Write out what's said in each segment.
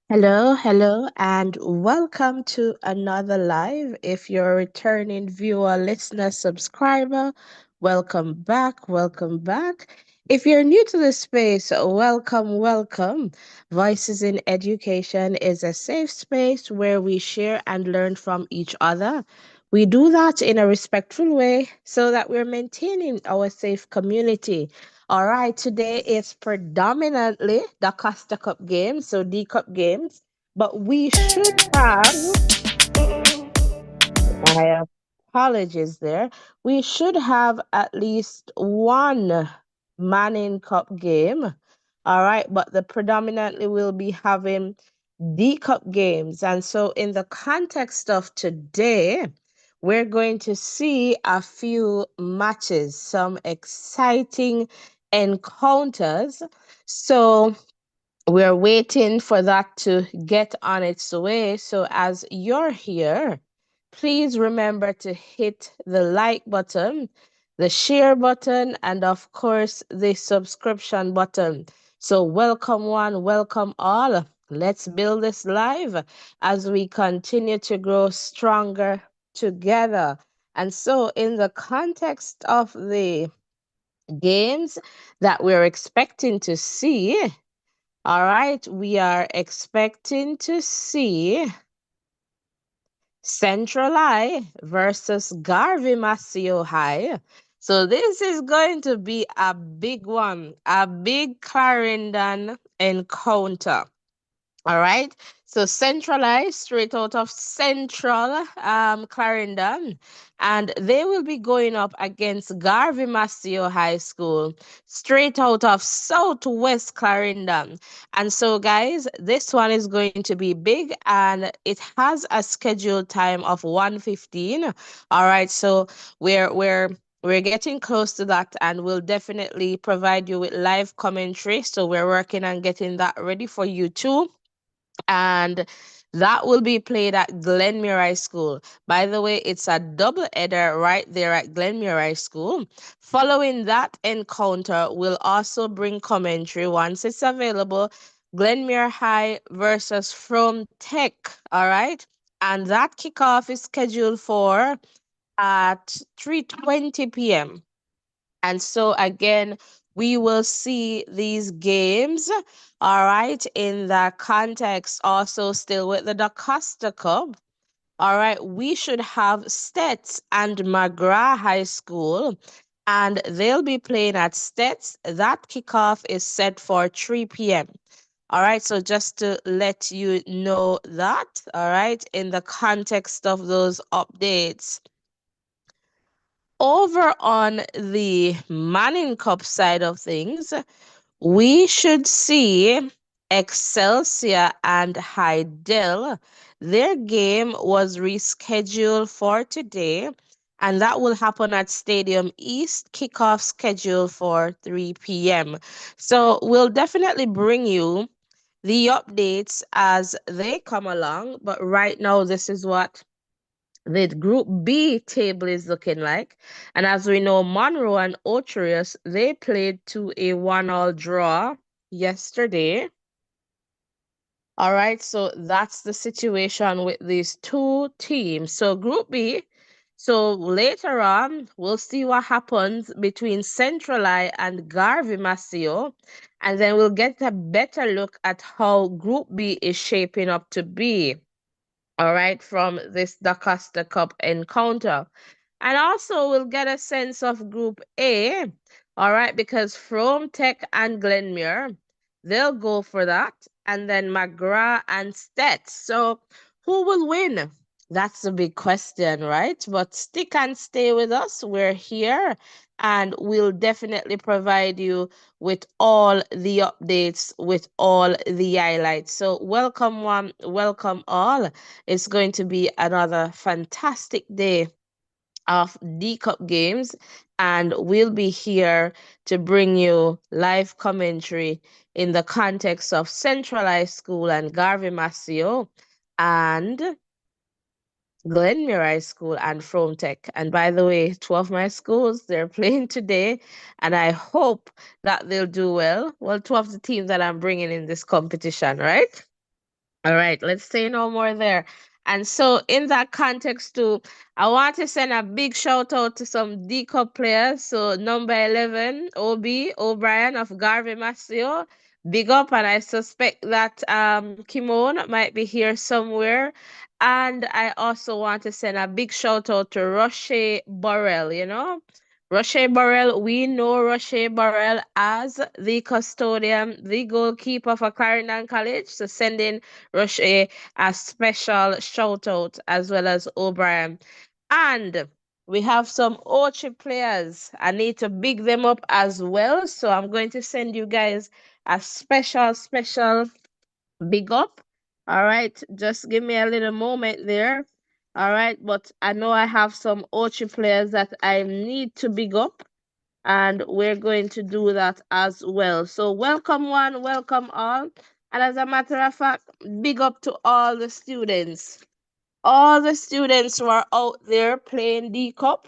Hello, and welcome to another live. If you're a returning viewer, listener, subscriber, welcome back, welcome back. If you're new to the space, welcome. Voices in Education is a safe space where we share and learn from each other. We do that in a respectful way so that we're maintaining our safe community. All right, today is predominantly the Costa Cup games, so D Cup games, but we should have, my apologies there, we should have at least one Manning Cup game. All right, but the predominantly will be having D Cup games. And so, in the context of today, we're going to see a few matches, some exciting encounters. So, we're waiting for that to get on its way. So, as you're here, please remember to hit the like button, the share button, and of course, the subscription button. So, welcome one, welcome all. Let's build this live as we continue to grow stronger together. And so, in the context of the games that we're expecting to see, all right, we are expecting to see Central High versus Garvey Maceo High. So this is going to be a big one, a big Clarendon encounter. All right. So centralized straight out of central Clarendon. And they will be going up against Garvey Maceo High School, straight out of southwest Clarendon. And so guys, this one is going to be big and it has a scheduled time of 1:15. All right. So we're getting close to that and we'll definitely provide you with live commentary. So we're working on getting that ready for you too, and that will be played at Glenmuir High School. By the way, it's a double header right there at Glenmuir High School. Following that encounter, we'll also bring commentary once it's available. Glenmuir High versus Frome Tech. All right. And that kickoff is scheduled for at 3:20 p.m. And so again, we will see these games, all right, in the context also still with the DaCosta Cup. All right, we should have STETHS and McGrath High School, and they'll be playing at STETHS. That kickoff is set for 3 p.m. All right, so just to let you know that, all right, in the context of those updates. Over on the Manning Cup side of things, we should see Excelsior and Hydel. Their game was rescheduled for today, and that will happen at Stadium East, kickoff scheduled for 3 p.m. So we'll definitely bring you the updates as they come along, but right now, this is what the Group B table is looking like. And as we know, Monroe and Otrius, they played to a 1-all draw yesterday. All right, so that's the situation with these two teams. So Group B, so later on, we'll see what happens between Central Eye and Garvey Maceo, and then we'll get a better look at how Group B is shaping up to be, all right, from this DaCosta Cup encounter. And also we'll get a sense of Group A, all right, because Frome Tech and Glenmuir, they'll go for that. And then McGrath and STETHS. So who will win? That's the big question, right? But stick and stay with us. We're here and we'll definitely provide you with all the updates, with all the highlights. So welcome one, welcome all. It's going to be another fantastic day of D Cup games, and we'll be here to bring you live commentary in the context of Central High School and Garvey Maceo and Glenmuir High School and Frome Tech. And by the way, two of my schools, they're playing today, and I hope that they'll do well. Well, two of the teams that I'm bringing in this competition, right? All right, let's say no more there. And so, in that context, too, I want to send a big shout out to some D Cup players. So, number 11, OB O'Brien of Garvey, Maceo. Big up, and I suspect that Kimon might be here somewhere. And I also want to send a big shout out to Roche Burrell, Roche Burrell, we know Roche Burrell as the custodian, the goalkeeper for Clarendon College. So sending Roche a special shout out as well as O'Brien. And we have some Ochi players. I need to big them up as well. So I'm going to send you guys a special big up. All right, just give me a little moment there. All right, but I know I have some Ochi players that I need to big up, and we're going to do that as well. So, welcome one, welcome all. And as a matter of fact, big up to all the students who are out there playing D Cup.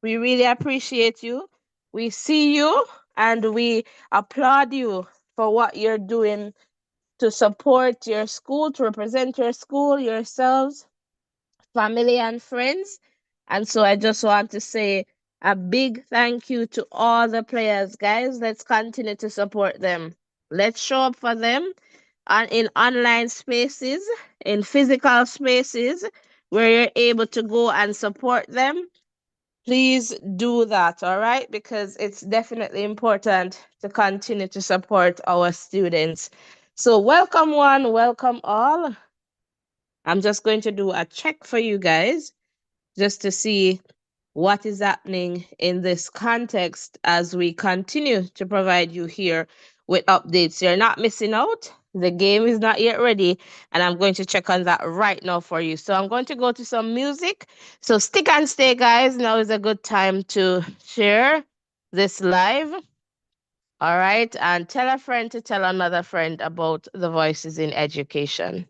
We really appreciate you. We see you and we applaud you for what you're doing to support your school, to represent your school, yourselves, family, and friends. And so I just want to say a big thank you to all the players, guys. Let's continue to support them. Let's show up for them and in online spaces, in physical spaces where you're able to go and support them. Please do that, all right? Because it's definitely important to continue to support our students. So, welcome one, welcome all. I'm just going to do a check for you guys just to see what is happening in this context as we continue to provide you here with updates. You're not missing out. The game is not yet ready, and I'm going to check on that right now for you. So I'm going to go to some music. So stick and stay, guys. Now is a good time to share this live. All right, and tell a friend to tell another friend about the Voices in Education.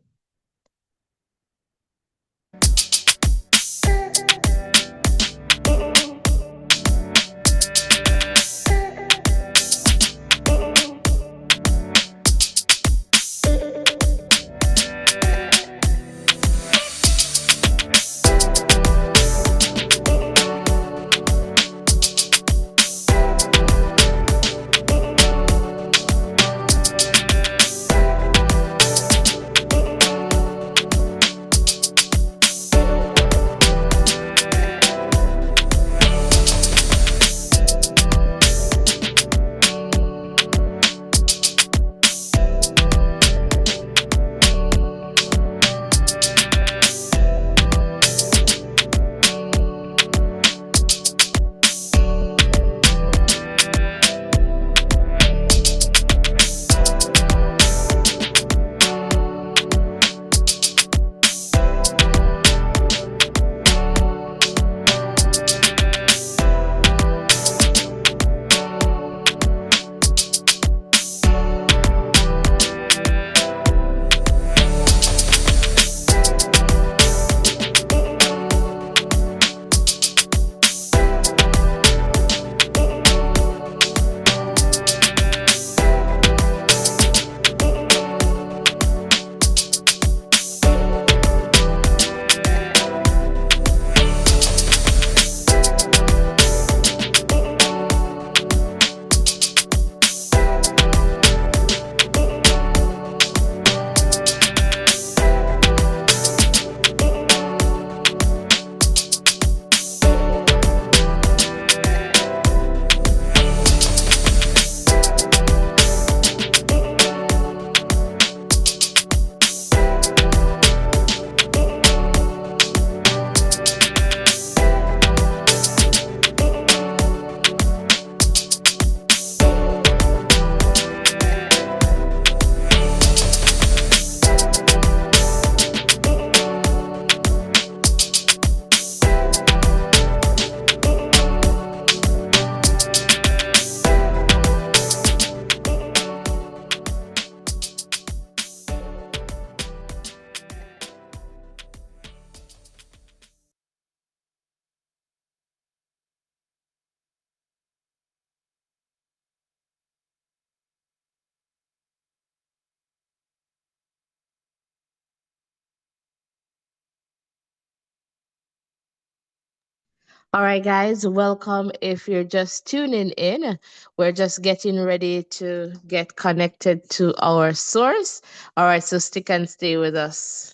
All right, guys, welcome. If you're just tuning in, we're just getting ready to get connected to our source. All right, so stick and stay with us.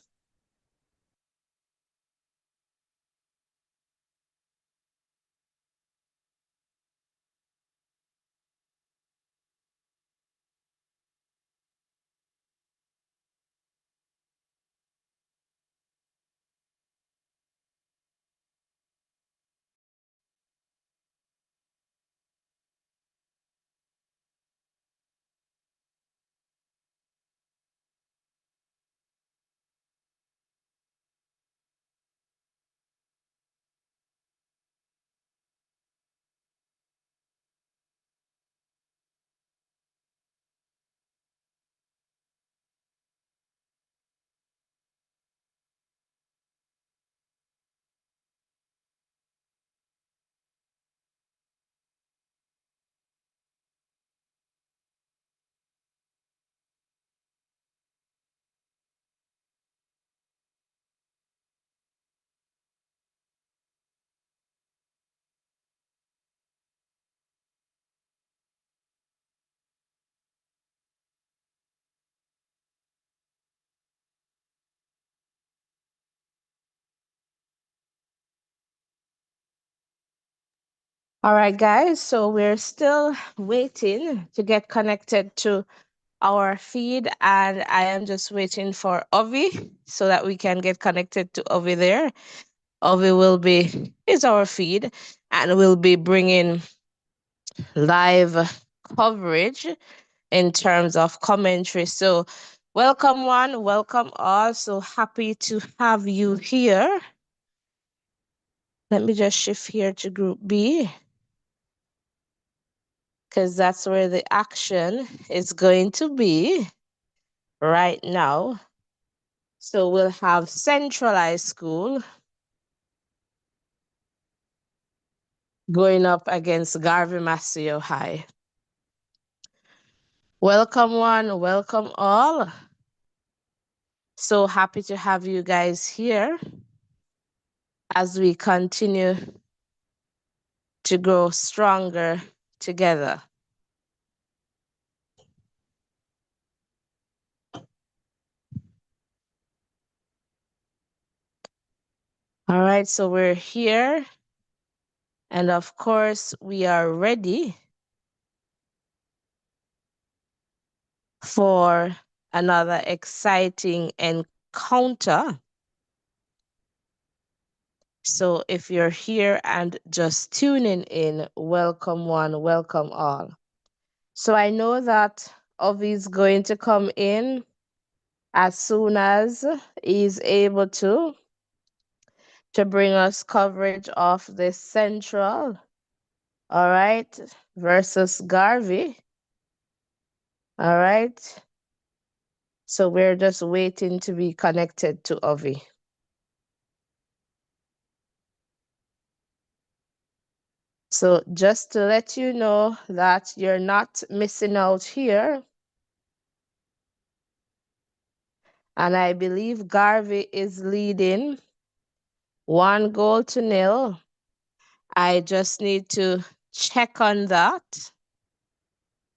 All right, guys, so we're still waiting to get connected to our feed, and I am just waiting for Ovi so that we can get connected to Ovi there. Ovi is our feed, and we'll be bringing live coverage in terms of commentary. So, welcome one, welcome all. So happy to have you here. Let me just shift here to Group B because that's where the action is going to be right now. So we'll have centralized school going up against Garvey Maceo High. Welcome one, welcome all. So happy to have you guys here as we continue to grow stronger together. All right, so we're here. And of course, we are ready for another exciting encounter. So if you're here and just tuning in, welcome one, welcome all. So I know that Ovi is going to come in as soon as he's able to bring us coverage of the Central, all right, versus Garvey, all right. So we're just waiting to be connected to Ovi. So just to let you know that you're not missing out here. And I believe Garvey is leading 1-0. I just need to check on that.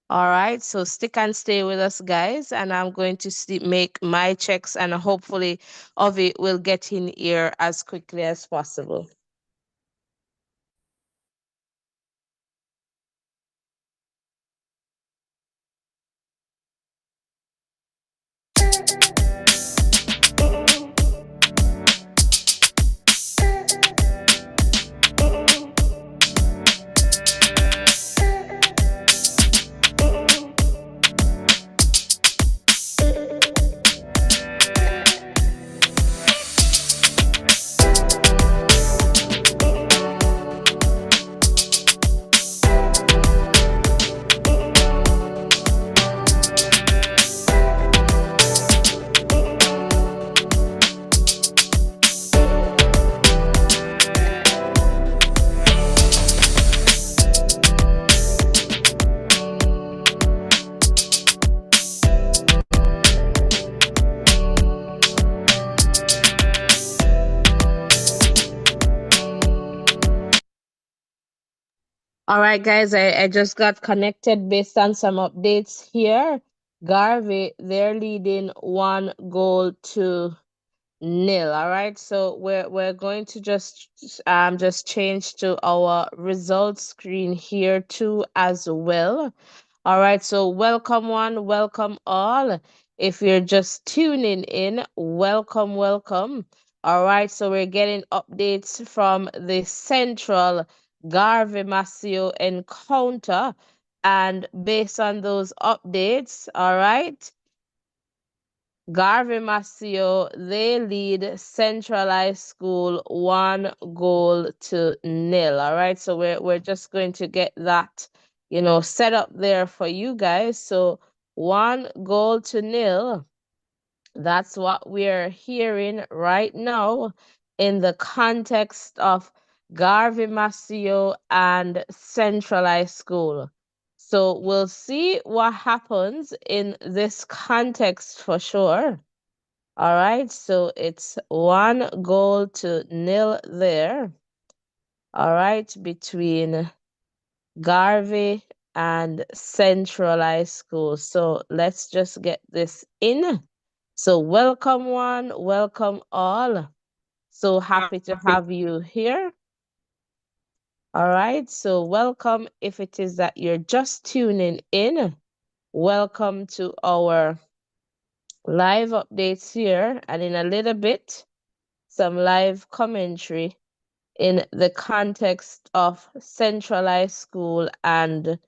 All right, so stick and stay with us, guys. And I'm going to make my checks, and hopefully Ovi will get in here as quickly as possible. All right, guys, I just got connected based on some updates here. Garvey, they're leading 1 goal to 0. All right, so we're going to just change to our results screen here too as well. All right, so welcome one, welcome all. If you're just tuning in, welcome, welcome. All right, so we're getting updates from the Central Garvey Maceo encounter, and based on those updates, all right, Garvey Maceo, they lead Centralized School 1 goal to 0. All right. So we're just going to get that, set up there for you guys. So 1 goal to 0. That's what we're hearing right now in the context of Garvey Maceo and Centralized School. So we'll see what happens in this context for sure. All right, so it's 1 goal to 0 there. All right, between Garvey and Centralized School. So let's just get this in. So welcome one, welcome all. So happy to have you here. All right, so welcome if it is that you're just tuning in. Welcome to our live updates here, and in a little bit, some live commentary in the context of Centralized School and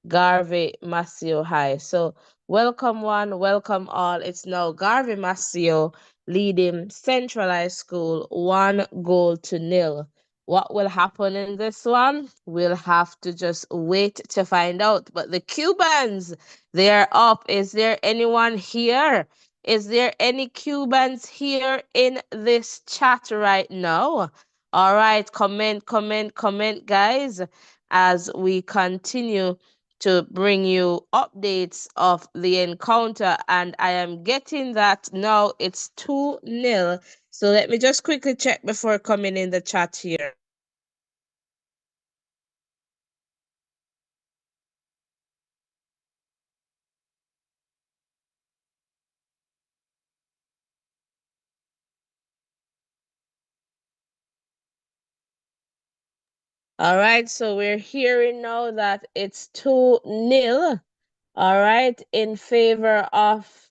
Garvey Maceo High. So welcome one, welcome all. It's now Garvey Maceo leading Centralized School 1 goal to 0. What will happen in this one? We'll have to just wait to find out. But the Cubans, they're up. Is there anyone here? Is there any Cubans here in this chat right now? All right, comment, guys, as we continue to bring you updates of the encounter, and I am getting that now it's 2-0. So let me just quickly check before coming in the chat here. All right, so we're hearing now that it's 2-0. All right, in favor of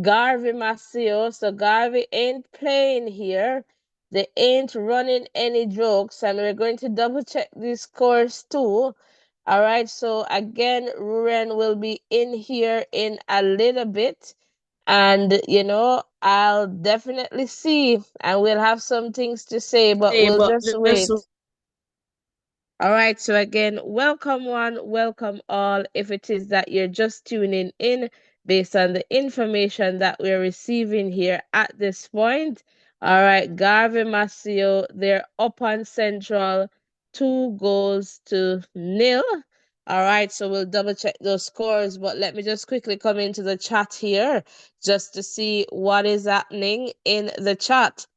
Garvey Maceo. So Garvey ain't playing here. They ain't running any jokes, and we're going to double check these scores too. All right, so again, Ruren will be in here in a little bit. And, I'll definitely see, and we'll have some things to say, but we'll just wait. All right, so again, welcome one, welcome all. If it is that you're just tuning in based on the information that we're receiving here at this point. All right, Garvey Maceo, they're up on Central, 2 goals to 0. All right, so we'll double check those scores, but let me just quickly come into the chat here just to see what is happening in the chat.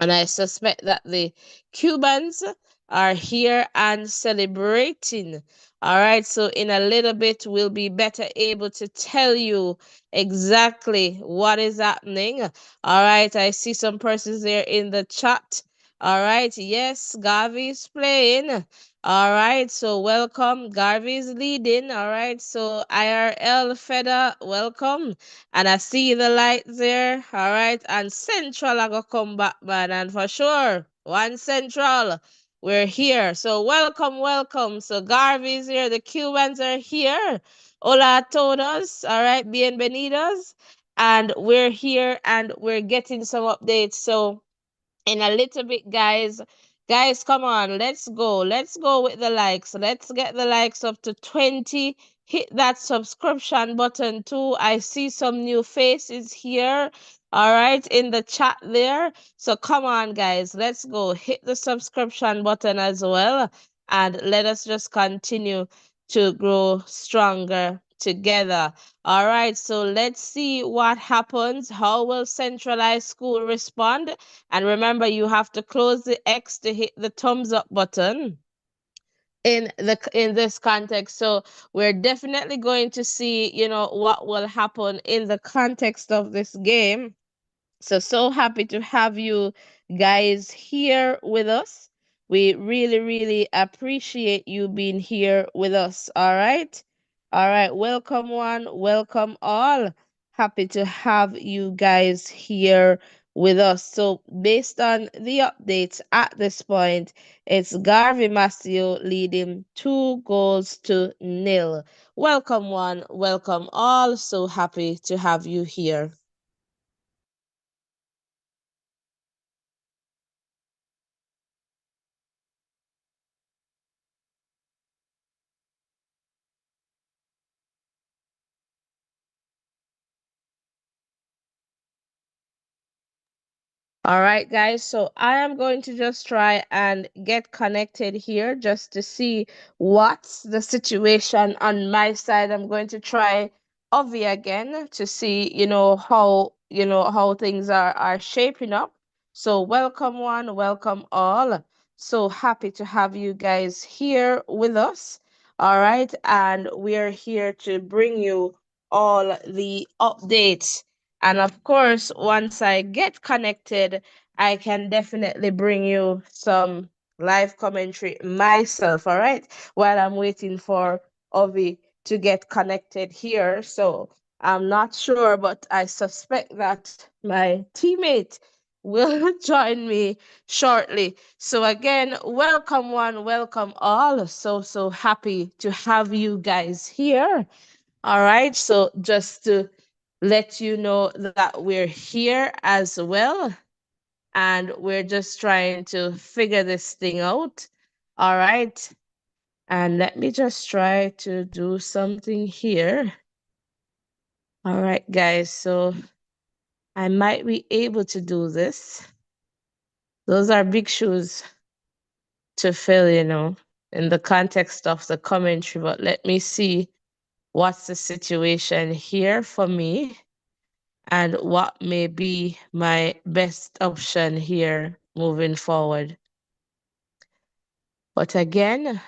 And I suspect that the Cubans are here and celebrating. All right, so in a little bit, we'll be better able to tell you exactly what is happening. All right, I see some persons there in the chat. All right, yes, Garvey is playing. All right, so welcome. Garvey is leading. All right, so IRL Feder, welcome. And I see the light there. All right. And Central I go come back, man. And for sure, one Central. We're here. So welcome, welcome. So Garvey's here. The Cubans are here. Hola a todos. All right. Bienvenidos. And we're here and we're getting some updates. So in a little bit, guys, come on, let's go with the likes. Let's get the likes up to 20. Hit that subscription button too. I see some new faces here, all right, in the chat there. So come on, guys, let's go hit the subscription button as well, and let us just continue to grow stronger together. All right, so let's see what happens. How will Centralized School respond? And remember, you have to close the X to hit the thumbs up button. in this context. So we're definitely going to see, what will happen in the context of this game. So happy to have you guys here with us. We really, really appreciate you being here with us. All right. All right. Welcome one, welcome all. Happy to have you guys here with us. So based on the updates at this point, it's Garvey Maceo leading 2 goals to nil. Welcome one, welcome all. So happy to have you here. All right, guys. So I am going to just try and get connected here just to see what's the situation on my side. I'm going to try Ovi again to see, how things are shaping up. So welcome one, welcome all. So happy to have you guys here with us. All right, and we're here to bring you all the updates, and of course, once I get connected, I can definitely bring you some live commentary myself, all right? While I'm waiting for Ovi to get connected here. So I'm not sure, but I suspect that my teammate will join me shortly. So again, welcome one, welcome all. So happy to have you guys here. All right, so just to let you know that we're here as well, and we're just trying to figure this thing out. All right, and let me just try to do something here. All right, guys, so I might be able to do this. Those are big shoes to fill, in the context of the commentary, but let me see what's the situation here for me and what may be my best option here moving forward. But again,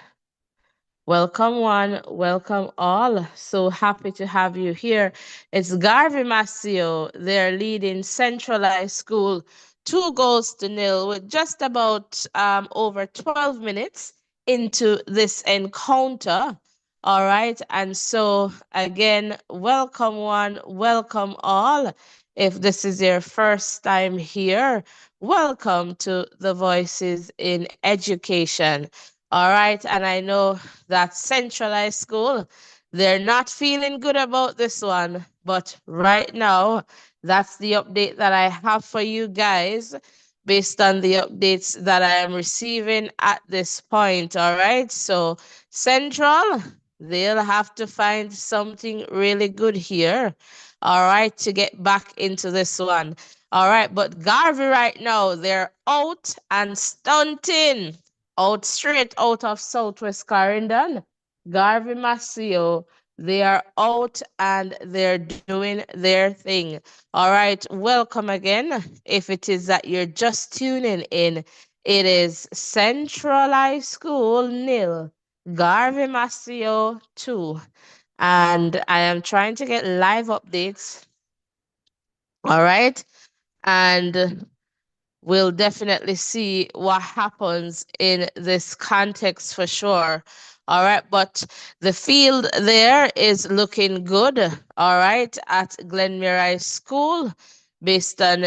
welcome one, welcome all. So happy to have you here. It's Garvey Maceo. They're leading Centralized School 2 goals to nil with just about over 12 minutes into this encounter. All right. And so again, welcome one, welcome all. If this is your first time here, welcome to the Voices in Education. All right. And I know that Centralized School, they're not feeling good about this one. But right now, that's the update that I have for you guys based on the updates that I am receiving at this point. All right. So, Central, they'll have to find something really good here. All right. To get back into this one. All right. But Garvey right now, they're out and stunting out straight out of Southwest Clarendon. Garvey Maceo, they are out and they're doing their thing. All right, welcome again. If it is that you're just tuning in, it is Centralized School nil, Garvey Maceo 2. And I am trying to get live updates. All right. And we'll definitely see what happens in this context for sure. All right, but the field there is looking good, all right, at Glenmuir High School, based on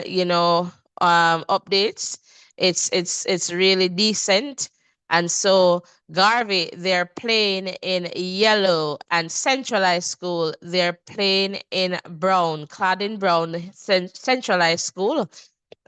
updates. It's really decent. And so Garvey, they're playing in yellow, and Centralized School, they're playing in brown, clad in brown, Centralized School.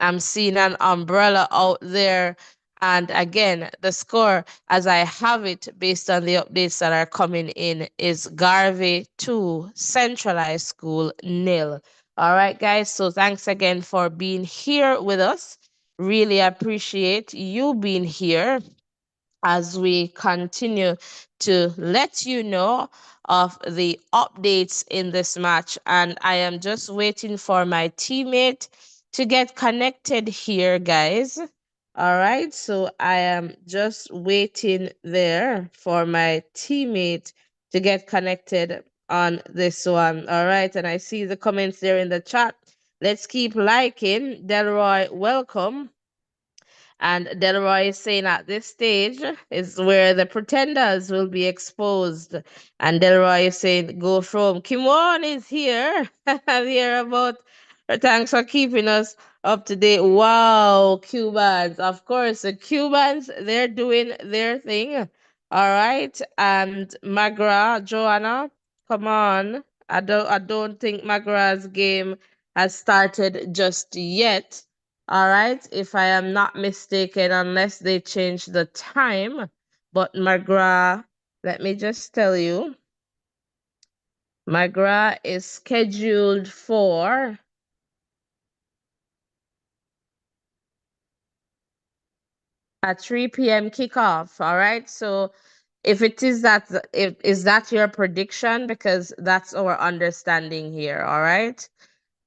I'm seeing an umbrella out there. And again, the score, as I have it based on the updates that are coming in, is Garvey 2, Centralized School nil. All right, guys. So thanks again for being here with us. Really appreciate you being here as we continue to let you know of the updates in this match. And I am just waiting for my teammate to get connected here, guys. All right, so I am just waiting there for my teammate to get connected on this one. All right, and I see the comments there in the chat. Let's keep liking. Delroy, welcome. And Delroy is saying at this stage is where the pretenders will be exposed. And Delroy is saying, go from Kimon is here. I'm here about thanks for keeping us up to date. Wow, Cubans. Of course, the Cubans, they're doing their thing. All right. And McGrath, Joanna, come on. I don't think McGrath's game has started just yet. All right, if I am not mistaken, unless they change the time. But McGrath, let me just tell you, McGrath is scheduled for a 3 p.m. kickoff. All right, so if it is that, if is that your prediction? Because that's our understanding here. All right.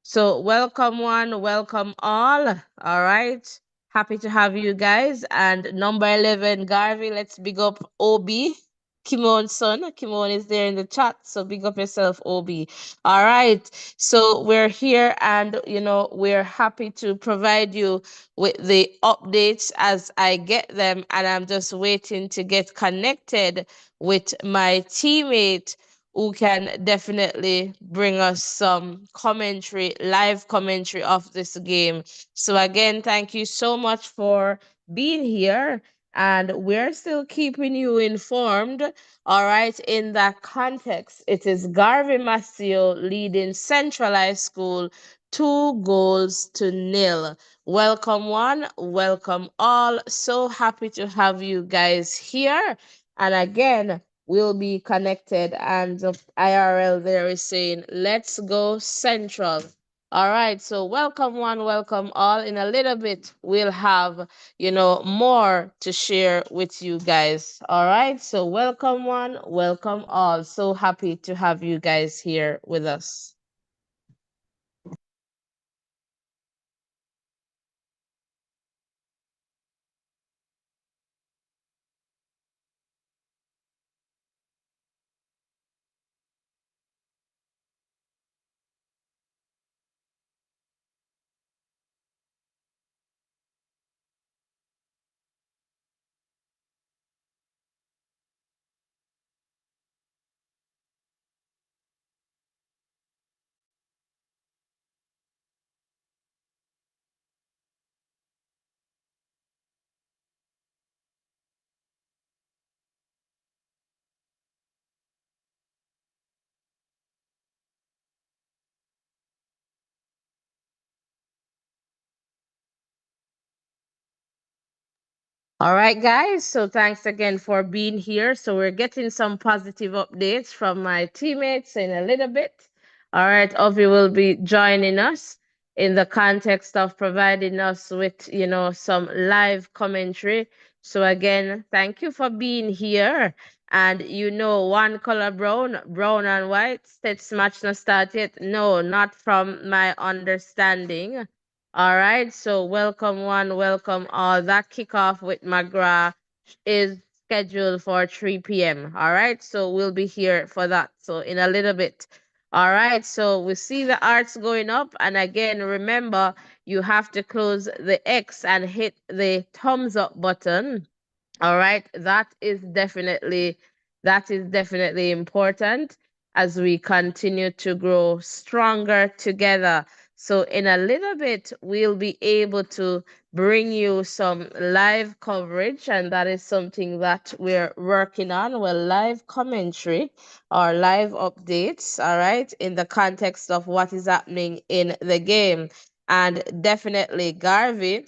So welcome one, welcome all. All right. Happy to have you guys. And number 11, Garvey, let's big up OB. Kimon's son. Kimon is there in the chat. So big up yourself, OB. All right. So we're here and, we're happy to provide you with the updates as I get them. And I'm just waiting to get connected with my teammate who can definitely bring us some commentary, live commentary of this game. So again, thank you so much for being here. And we're still keeping you informed. All right, in that context, it is Garvey Maceo leading Central High School 2 goals to nil. Welcome one, welcome all. So happy to have you guys here. And again, will be connected. And the IRL there is saying, let's go Central. All right, so welcome one, welcome all. In a little bit, we'll have, more to share with you guys. All right, so welcome one, welcome all. So happy to have you guys here with us. All right, guys. So thanks again for being here. So we're getting some positive updates from my teammates in a little bit. All right, Ovi will be joining us in the context of providing us with, some live commentary. So again, thank you for being here. And one color brown, brown and white, STETHS match not start yet. No, not from my understanding. All right, so welcome one, welcome all. That kickoff with McGrath is scheduled for 3 p.m. All right, so we'll be here for that. So in a little bit. All right, so we see the arts going up. And again, remember, you have to close the X and hit the thumbs up button. All right, that is definitely important as we continue to grow stronger together. So in a little bit, we'll be able to bring you some live coverage, and that is something that we're working on. Well, live commentary or live updates, all right, in the context of what is happening in the game. And definitely, Garvey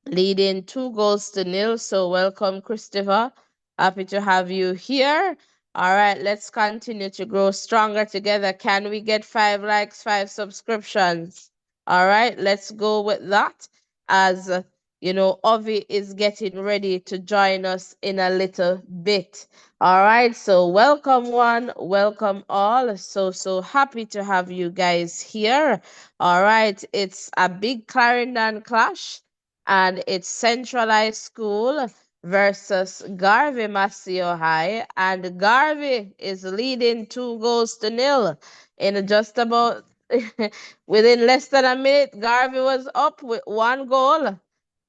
leading 2 goals to nil. So welcome, Christopher. Happy to have you here. All right, let's continue to grow stronger together. Can we get 5 likes, 5 subscriptions? All right, let's go with that. As Ovi is getting ready to join us in a little bit. All right, so welcome one, welcome all. So happy to have you guys here. All right, it's a big Clarendon clash. and it's Centralized School versus Garvey Maceo High, and Garvey is leading 2 goals to nil in just about within less than a minute. Garvey was up with 1 goal.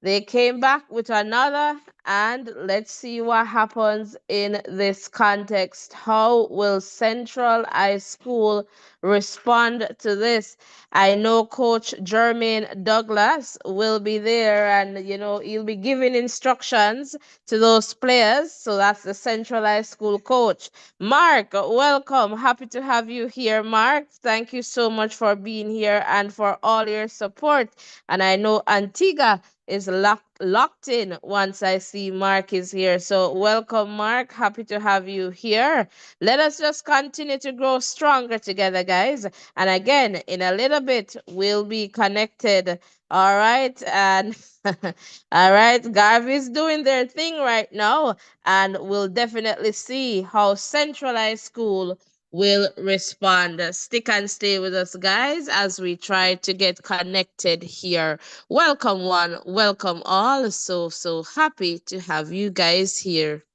They came back with another, and let's see what happens in this context. How will Central High School respond to this? I know Coach Jermaine Douglas will be there, and he'll be giving instructions to those players. So that's the centralized school coach. Mark, welcome. Happy to have you here, Mark. Thank you so much for being here and for all your support. And I know Antigua is locked in once I see Mark is here. So welcome, Mark. Happy to have you here. Let us just continue to grow stronger together, guys. And again, in a little bit, we'll be connected. All right. And all right, Garvey's doing their thing right now. And we'll definitely see how centralized school will respond. Stick and stay with us, guys, as we try to get connected here. Welcome, one, welcome all. So happy to have you guys here.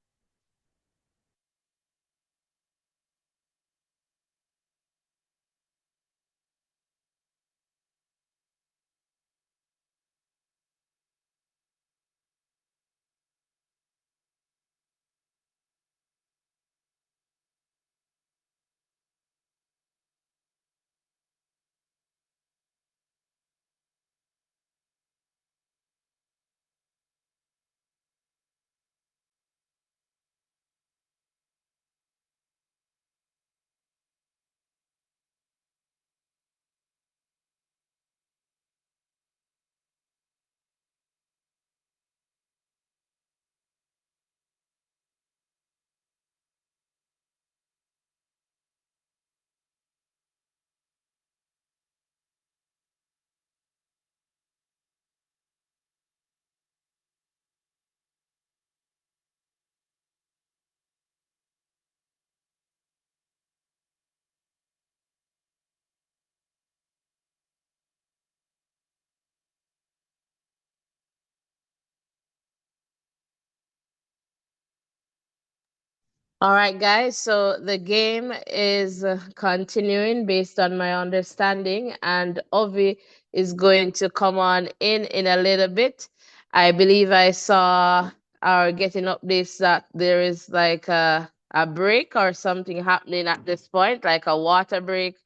All right, guys. So the game is continuing based on my understanding, and Ovi is going to come on in a little bit. I believe I saw or getting updates that there is like a break or something happening at this point, like a water break,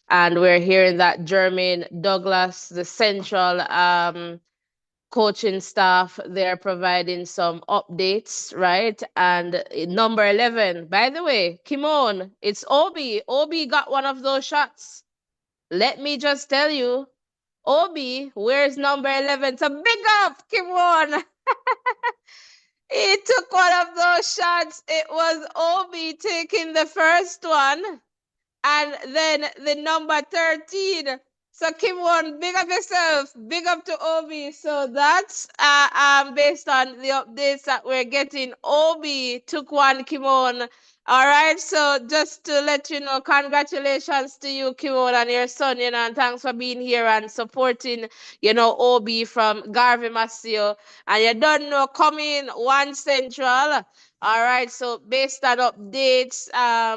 and we're hearing that Jermaine Douglas, the central coaching staff, they're providing some updates, right? And number 11, by the way, Kimon, it's Obi. Obi got one of those shots. Let me just tell you, Obi, where's number 11? So big up, Kimon. He took one of those shots. It was Obi taking the first one, and then the number 13. So Kim Won, big up yourself, big up to Obi. So that's based on the updates that we're getting. Obi took one, Kimon. All right, so just to let you know, congratulations to you, Kimon, and your son, and thanks for being here and supporting, Obi from Garvey Maceo. And you don't know, coming one central. All right, so based on updates,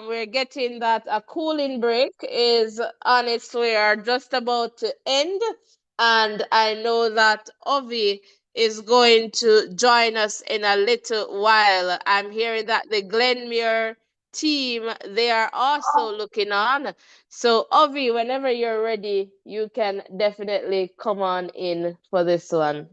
we're getting that a cooling break is on its way or just about to end. And I know that Ovi is going to join us in a little while. I'm hearing that the Glenmuir team, they are also looking on. So Ovi, whenever you're ready, you can definitely come on in for this one.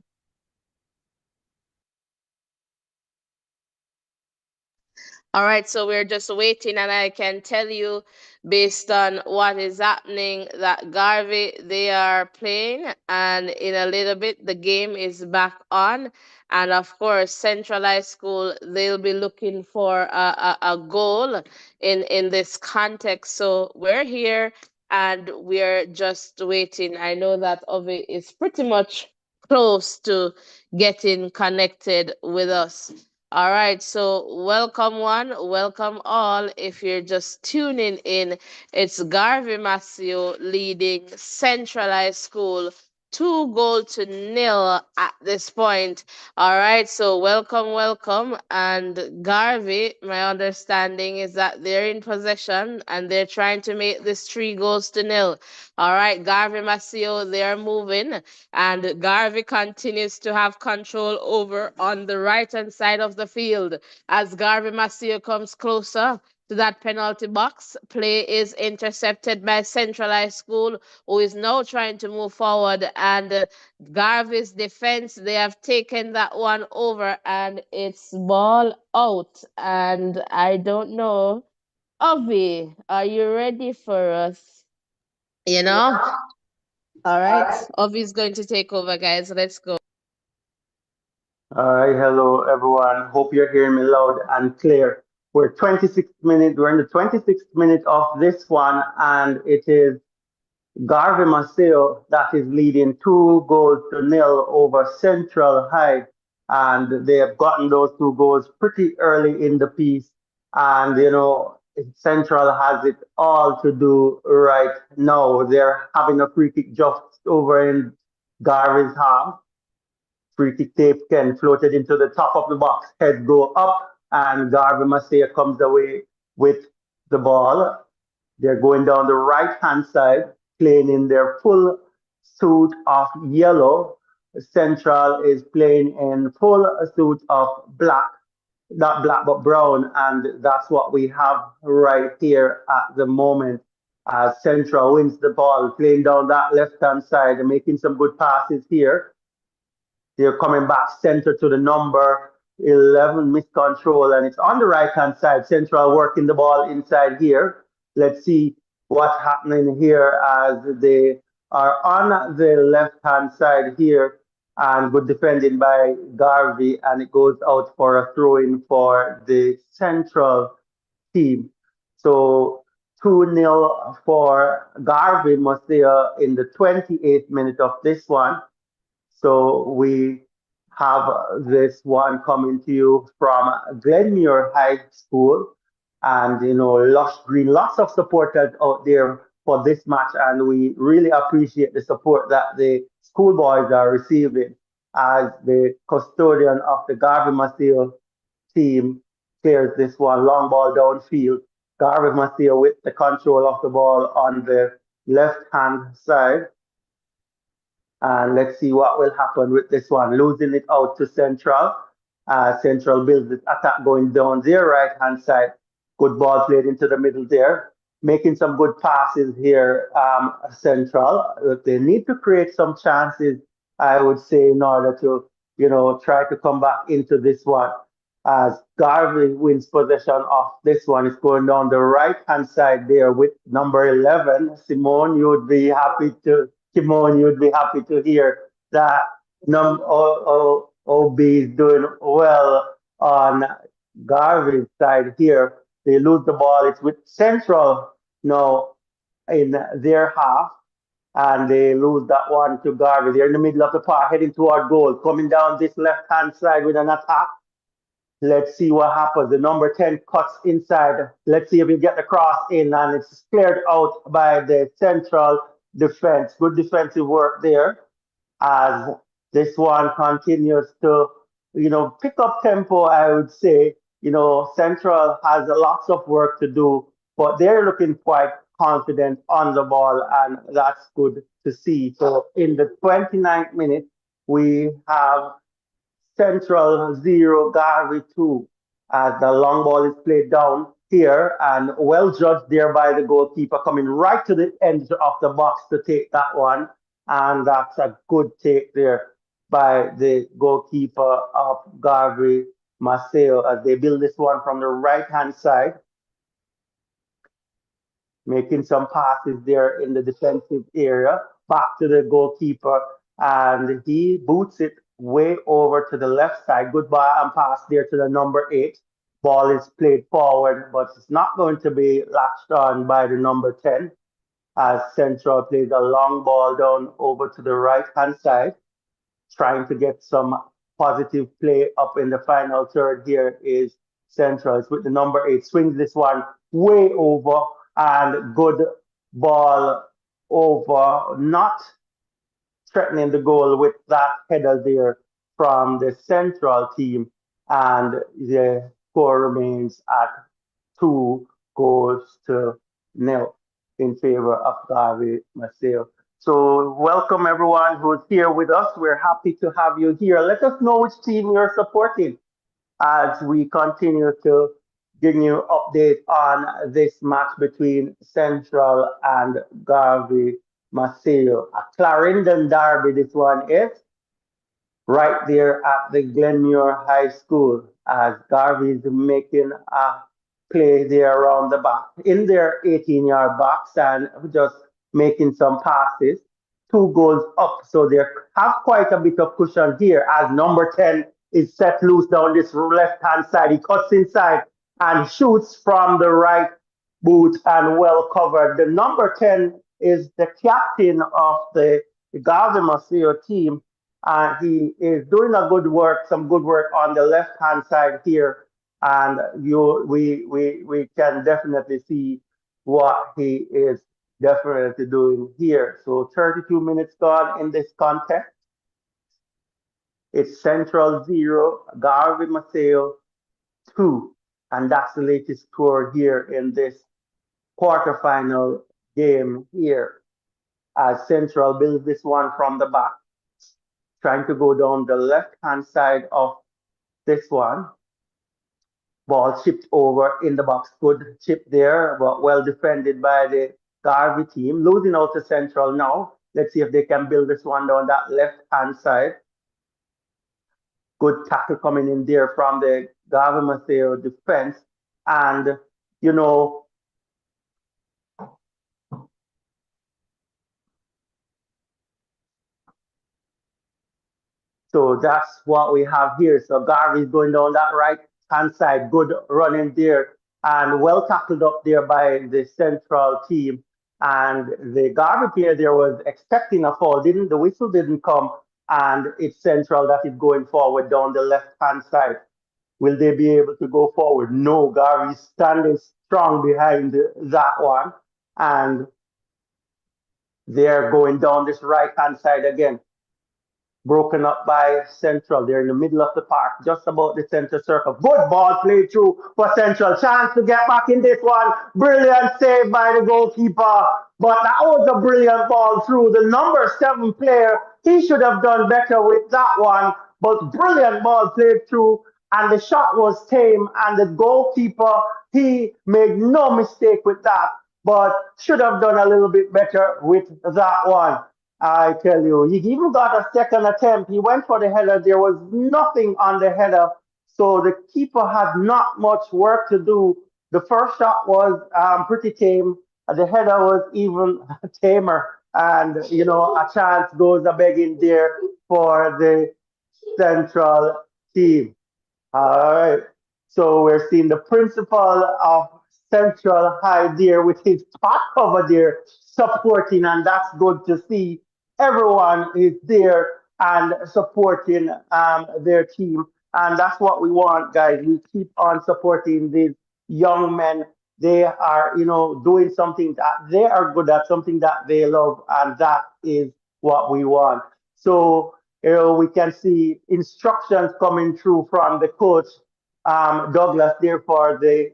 All right, so we're just waiting, and I can tell you, based on what is happening, that Garvey, they are playing, and in a little bit, the game is back on. And of course, Centralized School, they'll be looking for a goal in this context. So we're here, and we're just waiting. I know that Ovi is pretty much close to getting connected with us. All right, so welcome one, welcome all. If you're just tuning in, it's Garvey Maceo leading Centralized School 2-0 at this point. All right, so welcome. And Garvey, my understanding is that they're in possession and they're trying to make this 3-0. All right, Garvey Maceo, they're moving, and Garvey continues to have control over on the right hand side of the field. As Garvey Maceo comes closer to that penalty box, play is intercepted by Central High School, who is now trying to move forward. And Garvey's defense, they have taken that one over, and it's ball out. And I don't know. Ovi, are you ready for us? You know? All right. Ovi is going to take over, guys. Let's go. All right, hello everyone. Hope you're hearing me loud and clear. We're in the 26th minute of this one, and it is Garvey Maceo that is leading 2 goals to nil over Central High. And they have gotten those 2 goals pretty early in the piece. And, Central has it all to do right now. They're having a free kick just over in Garvey's half. Free kick taken, floated into the top of the box, head go up, and Garvey Maceo comes away with the ball. They're going down the right hand side, playing in their full suit of yellow. Central is playing in full suit of black, not black but brown, and that's what we have right here at the moment. Central wins the ball, playing down that left hand side and making some good passes here. They're coming back center to the number 11 miscontrol, and it's on the right hand side. Central working the ball inside here. Let's see what's happening here as they are on the left hand side here, and good defending by Garvey, and it goes out for a throw in for the Central team. So 2-0 for Garvey Maceo in the 28th minute of this one. So we have this one coming to you from Glenmuir High School, and lush green, lots of supporters out there for this match, and we really appreciate the support that the schoolboys are receiving as the custodian of the Garvey Maceo team clears this one long ball downfield. Garvey Maceo with the control of the ball on the left hand side. And let's see what will happen with this one. Losing it out to Central. Central builds this attack going down their right hand side. Good ball played into the middle there. Making some good passes here, Central. They need to create some chances, I would say, in order to, try to come back into this one. As Garvey wins possession of this one, it's going down the right hand side there with number 11. Simone, you'd be happy to hear that OB is doing well on Garvey's side here. They lose the ball. It's with Central now in their half, and they lose that one to Garvey. They're in the middle of the park, heading toward goal, coming down this left hand side with an attack. Let's see what happens. The number 10 cuts inside. Let's see if we get the cross in, and it's cleared out by the Central defense. Good defensive work there as this one continues to, pick up tempo, I would say. Central has lots of work to do, but they're looking quite confident on the ball, and that's good to see. So in the 29th minute, we have Central 0, Garvey 2, as the long ball is played down here and well judged there by the goalkeeper, coming right to the edge of the box to take that one. And that's a good take there by the goalkeeper of Garvey Maceo as they build this one from the right hand side, making some passes there in the defensive area, back to the goalkeeper, and he boots it way over to the left side. Good ball and pass there to the number 8. Ball is played forward, but it's not going to be latched on by the number 10 as Central plays a long ball down over to the right hand side, trying to get some positive play up in the final third. Here is Central. It's with the number 8, swings this one way over, and good ball over, not threatening the goal with that header there from the central team, and the score remains at 2 goals to 0 in favor of Garvey Maceo. So welcome everyone who's here with us. We're happy to have you here. Let us know which team you're supporting as we continue to give you update on this match between Central and Garvey Maceo. A Clarendon derby, this one is right there at the Glenmuir High School as Garvey is making a play there around the back in their 18-yard box and just making some passes. 2 goals up, so they have quite a bit of cushion here as number 10 is set loose down this left hand side. He cuts inside and shoots from the right boot and well covered. The number 10 is the captain of the Garvey Maceo team. He is doing a good work, some good work on the left hand side here, and we can definitely see what he is definitely doing here. So 32 minutes gone in this contest. It's Central 0, Garvey Maceo 2, and that's the latest score here in this quarterfinal game here. As Central builds this one from the back, trying to go down the left-hand side of this one. Ball chipped over in the box. Good chip there, but well defended by the Garvey team. Losing out to Central now. Let's see if they can build this one down that left-hand side. Good tackle coming in there from the Garvey Maceo defense. And, you know, so that's what we have here. So Garvey is going down that right hand side. Good running there and well tackled up there by the Central team. And the Garvey player there was expecting a fall. The whistle didn't come, and it's Central that is going forward down the left hand side. Will they be able to go forward? No, Garvey is standing strong behind that one, and they're going down this right hand side again. Broken up by Central. They're in the middle of the park, just about the center circle. Good ball played through for Central. Chance to get back in this one. Brilliant save by the goalkeeper. But that was a brilliant ball through. The number 7 player, he should have done better with that one. But brilliant ball played through. And the shot was tame. And the goalkeeper, he made no mistake with that. But should have done a little bit better with that one. I tell you, he even got a second attempt. He went for the header. There was nothing on the header. So the keeper had not much work to do. The first shot was pretty tame. The header was even tamer. And, you know, a chance goes a begging there for the Central team. All right. So we're seeing the principal of Central High there with his top cover there supporting, and that's good to see. Everyone is there and supporting their team, and that's what we want, guys. We keep on supporting these young men. They are, you know, doing something that they are good at, something that they love, and that is what we want. So, you know, we can see instructions coming through from the coach, Douglas, there for the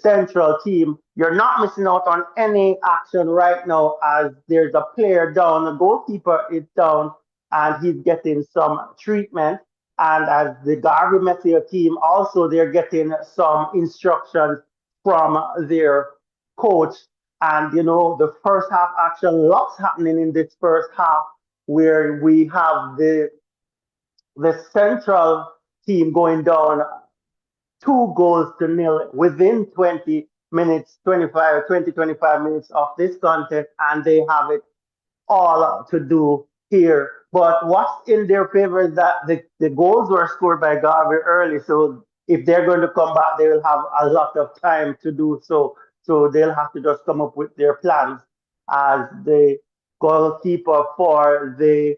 Central team. You're not missing out on any action right now as there's a player down, the goalkeeper is down, and he's getting some treatment. And as the Garvey Maceo team, also they're getting some instructions from their coach. And you know, the first half action, lots happening in this first half, where we have the Central team going down 2 goals to 0 within 20 minutes, 25 minutes of this contest, and they have it all to do here. But what's in their favor is that the goals were scored by Garvey early, so if they're going to come back, they will have a lot of time to do so. So they'll have to just come up with their plans as the goalkeeper for the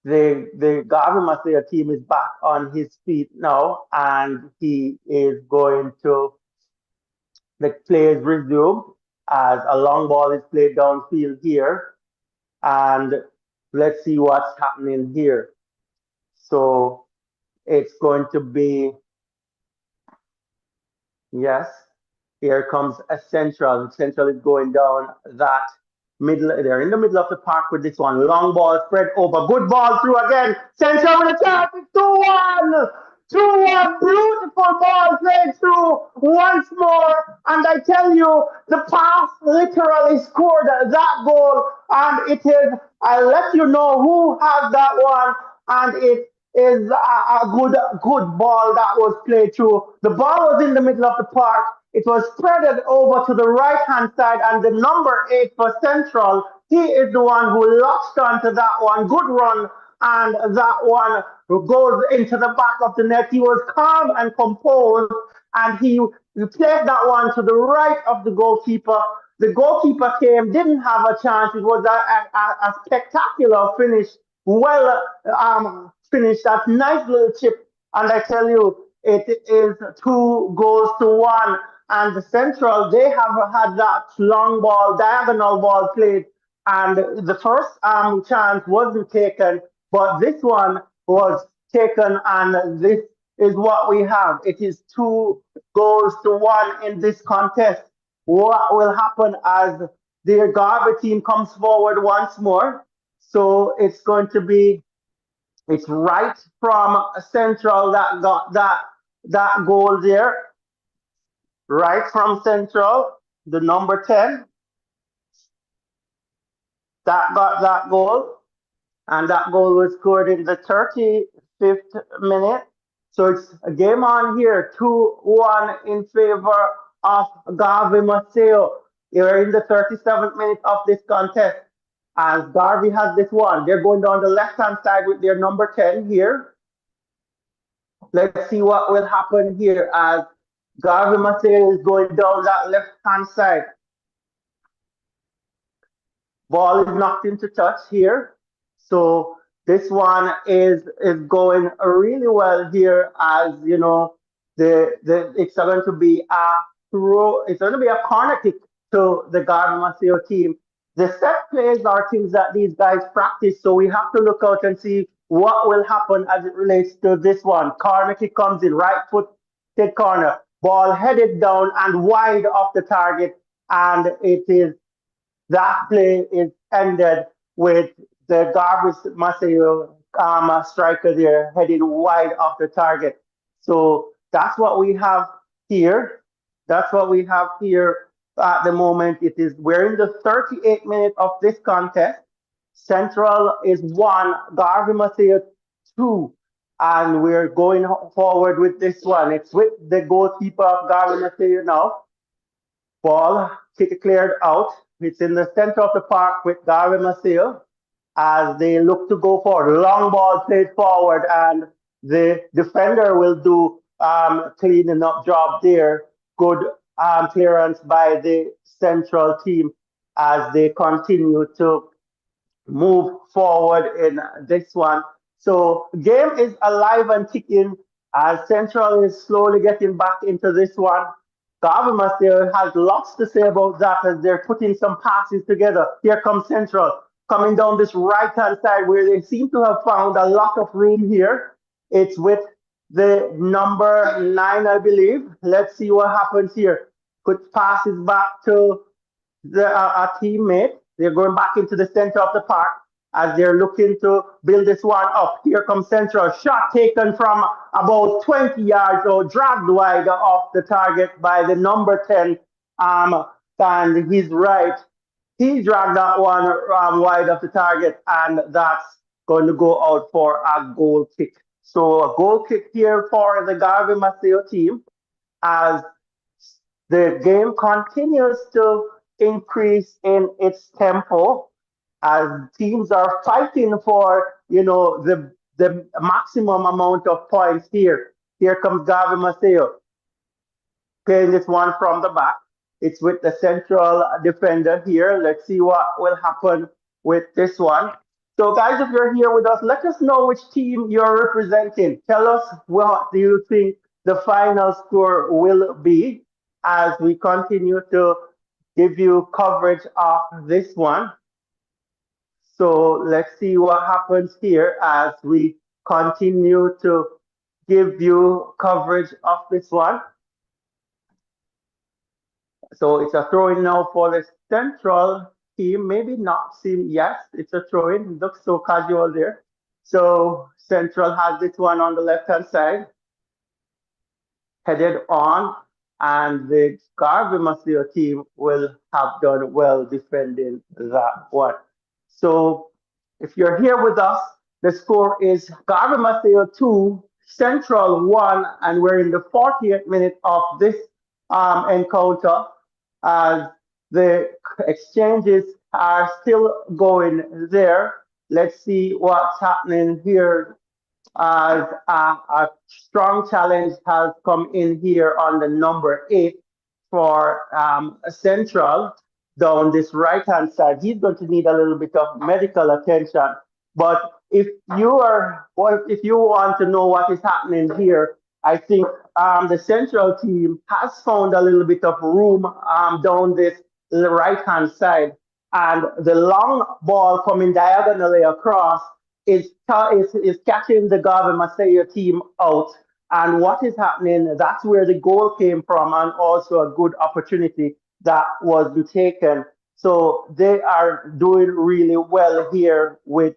Garvey Maceo team is back on his feet now, and he is going to, the play is resumed as a long ball is played downfield here. And Let's see what's happening here. So it's going to be, yes, here comes a Central. Central is going down that middle. They're in the middle of the park with this one. Long ball spread over. Good ball through again. Central with a chance. It's 2-1. 2-1. Beautiful ball played through once more. And I tell you, the pass literally scored that goal. And it is, I'll let you know who has that one. And it is a good ball that was played through. The ball was in the middle of the park. It was spreaded over to the right hand side, and the number 8 for Central, he is the one who latched onto that one. Good run, and that one goes into the back of the net. He was calm and composed, and he played that one to the right of the goalkeeper. The goalkeeper didn't have a chance. It was a spectacular finish, well finished. That nice little chip, and I tell you, it is 2 goals to 1. And the Central, they have had that long ball, diagonal ball played, and the first chance wasn't taken, but this one was taken, and this is what we have. It is 2 goals to 1 in this contest. What will happen as the Garvey team comes forward once more? So it's right from Central that got that goal there, right from Central, the number 10 that got that goal, and that goal was scored in the 35th minute. So it's a game on here, 2-1 in favor of Garvey Maceo. We're in the 37th minute of this contest. As Garvey has this one, they're going down the left hand side with their number 10 here. Let's see what will happen here as Garvey Maceo is going down that left hand side. Ball is knocked into touch here. So this one is going really well here, as you know, it's going to be a throw, it's going to be a corner kick to the Garvey Maceo team. The set plays are things that these guys practice, so we have to look out and see what will happen as it relates to this one. Corner kick comes in, right foot hit corner, ball headed down and wide off the target, and it is that play is ended with the Garvey Maceo striker there heading wide off the target. So that's what we have here. That's what we have here at the moment. We're in the 38th minute of this contest. Central is 1, Garvey Maceo 2, and we're going forward with this one. It's with the goalkeeper of Garvey Maceo now. Ball cleared out. It's in the center of the park with Garvey Maceo as they look to go forward. Long ball played forward, and the defender will do cleaning up job there. Good clearance by the Central team as they continue to move forward in this one. So game is alive and ticking as Central is slowly getting back into this one. Garvey Maceo has lots to say about that as they're putting some passes together. Here comes Central coming down this right hand side where they seem to have found a lot of room here. It's with the number 9, I believe. Let's see what happens here. Put passes back to a teammate. They're going back into the center of the park as they're looking to build this one up. Here comes Central. Shot taken from about 20 yards or dragged wide off the target by the number 10. And he's right. He dragged that one wide of the target, and that's going to go out for a goal kick. So a goal kick here for the Garvey Maceo team as the game continues to increase in its tempo as teams are fighting for, the maximum amount of points here. Here comes Garvey Maceo playing this one from the back. It's with the Central defender here. Let's see what will happen with this one. So guys, if you're here with us, let us know which team you're representing. Tell us what do you think the final score will be as we continue to give you coverage of this one. So let's see what happens here as we continue to give you coverage of this one. So it's a throw in now for the central team. Maybe not seem, yes, it's a throw in. It looks so casual there. So central has this one on the left hand side, headed on, and the Garvey Maceo team will have done well defending that one. So if you're here with us, the score is Garvey Maceo 2, Central 1, and we're in the 40th minute of this encounter as the exchanges are still going there. Let's see what's happening here as a strong challenge has come in here on the number 8 for Central down this right hand side. He's going to need a little bit of medical attention. But if you are, well, if you want to know what is happening here, I think the Central team has found a little bit of room down this right hand side, and the long ball coming diagonally across is catching the Garvey Maceo team out. And what is happening, that's where the goal came from, and also a good opportunity that was taken. So they are doing really well here with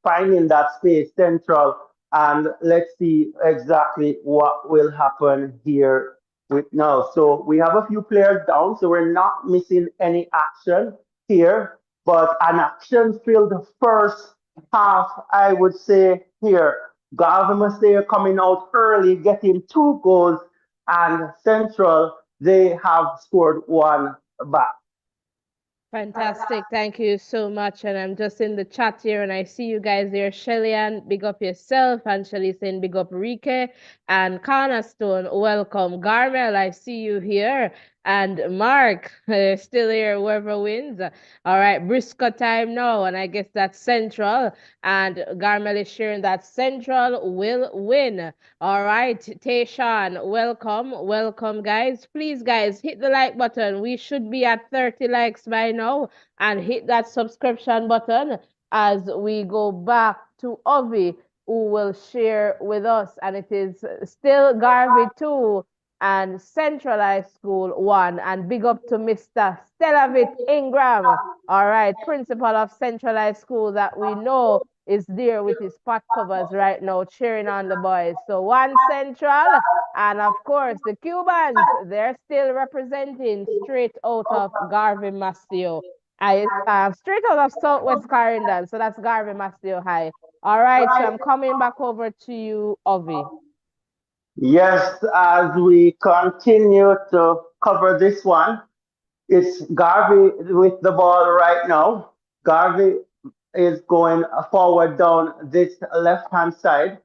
finding that space central. And let's see exactly what will happen here with now. So we have a few players down, so we're not missing any action here, but an action-filled first half, I would say here. Garvey Maceo coming out early, getting 2 goals, and Central, they have scored 1 back. Fantastic. Thank you so much. And I'm just in the chat here and I see you guys there. Shellyan, big up yourself. And Shelly saying big up Rike. And Cornerstone, welcome. Garmel, I see you here. And Mark, still here, whoever wins. All right, Briscoe time now. And I guess that's Central. And Garmel is sharing that Central will win. All right, Tayshawn, welcome. Welcome, guys. Please, guys, hit the like button. We should be at 30 likes by now. And hit that subscription button as we go back to Ovi, who will share with us. And it is still Garvey 2 and Central High School 1. And big up to Mr. Stellavit Ingram. All right, principal of Central High School that we know is there with his pot covers right now, cheering on the boys. So 1 Central, and of course the Cubans, they're still representing straight out of Garvey Maceo. Straight out of Southwest Clarendon, so that's Garvey Maceo High. All right, so I'm coming back over to you, Ovi. Yes, as we continue to cover this one, it's Garvey with the ball right now. Garvey is going forward down this left hand side.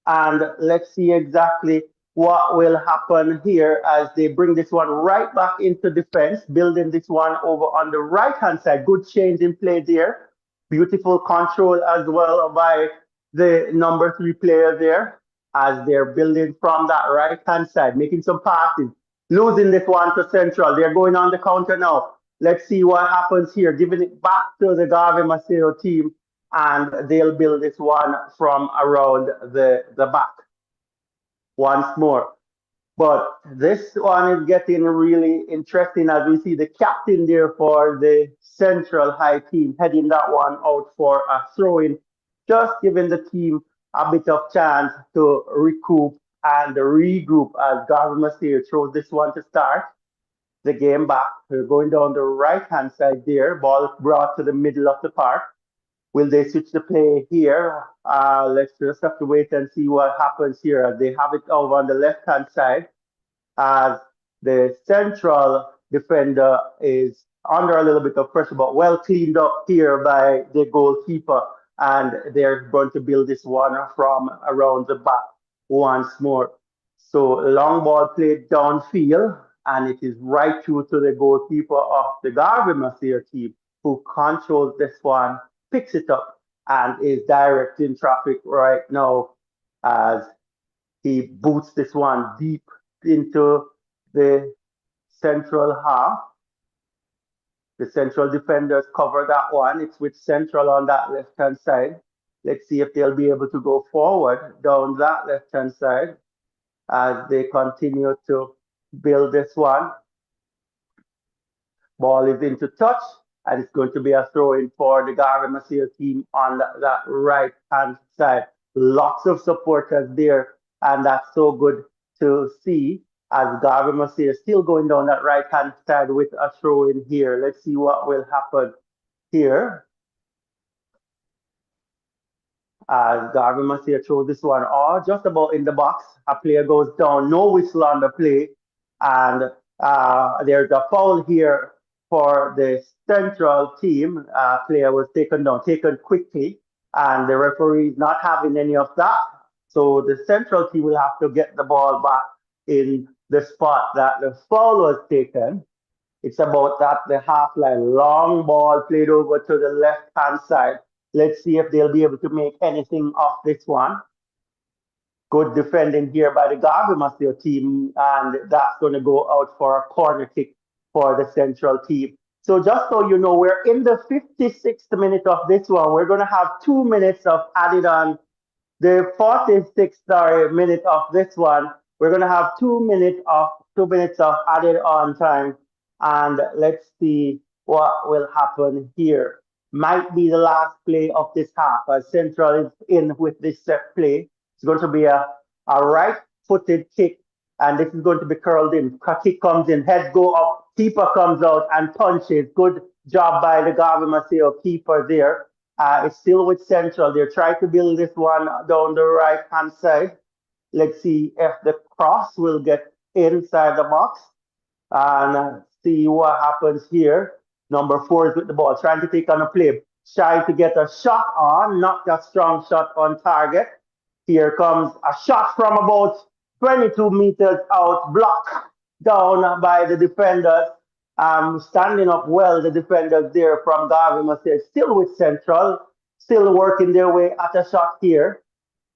And let's see exactly what will happen here as they bring this one right back into defense, building this one over on the right hand side. Good change in play there. Beautiful control as well by the number 3 player there as they're building from that right hand side, making some passes, losing this one to Central. They're going on the counter now. Let's see what happens here, giving it back to the Garvey Maceo team, and they'll build this one from around the back once more. But this one is getting really interesting as we see the captain there for the Central High team heading that one out for a throw-in, just giving the team a bit of chance to recoup and regroup as Garvey Maceo throws this one to start the game back. We're going down the right-hand side there, ball brought to the middle of the park. Will they switch the play here? Let's just have to wait and see what happens here. They have it over on the left-hand side as the central defender is under a little bit of pressure, but well cleaned up here by the goalkeeper. And they're going to build this one from around the back once more. So long ball played downfield, and it is right through to the goalkeeper of the Garvey Maceo team, who controls this one, picks it up, and is directing traffic right now as he boots this one deep into the central half. The central defenders cover that one. It's with central on that left-hand side. Let's see if they'll be able to go forward down that left-hand side as they continue to build this one. Ball is into touch, and it's going to be a throw in for the Garvey Maceo team on that right hand side. Lots of supporters there, and that's so good to see as Garvey Maceo is still going down that right hand side with a throw in here. Let's see what will happen here. Garvey Maceo throws this one just about in the box. A player goes down, no whistle on the play, and there's a foul here for the central team. Player was taken down, taken quickly, and the referee is not having any of that. So the central team will have to get the ball back in the spot that the foul was taken. It's about that the half line, long ball played over to the left hand side. Let's see if they'll be able to make anything of this one. Good defending here by the Garvey Maceo team, and that's going to go out for a corner kick for the central team. So just so you know, we're in the 56th minute of this one. We're going to have 2 minutes of added on. The 46th minute of this one, we're going to have 2 minutes of added on time. And let's see what will happen here. Might be the last play of this half as Central is in with this set play. It's going to be a right-footed kick, and this is going to be curled in. Kick comes in, head go up, keeper comes out and punches. Good job by the Garvey Maceo keeper there. It's still with Central. They're trying to build this one down the right-hand side. Let's see if the cross will get inside the box and see what happens here. Number 4 is with the ball, trying to take on a play, trying to get a shot on, not a strong shot on target. Here comes a shot from about 22 meters out, blocked down by the defenders. Standing up well, the defenders there from Garvey Maceo, still with Central, still working their way at a shot here.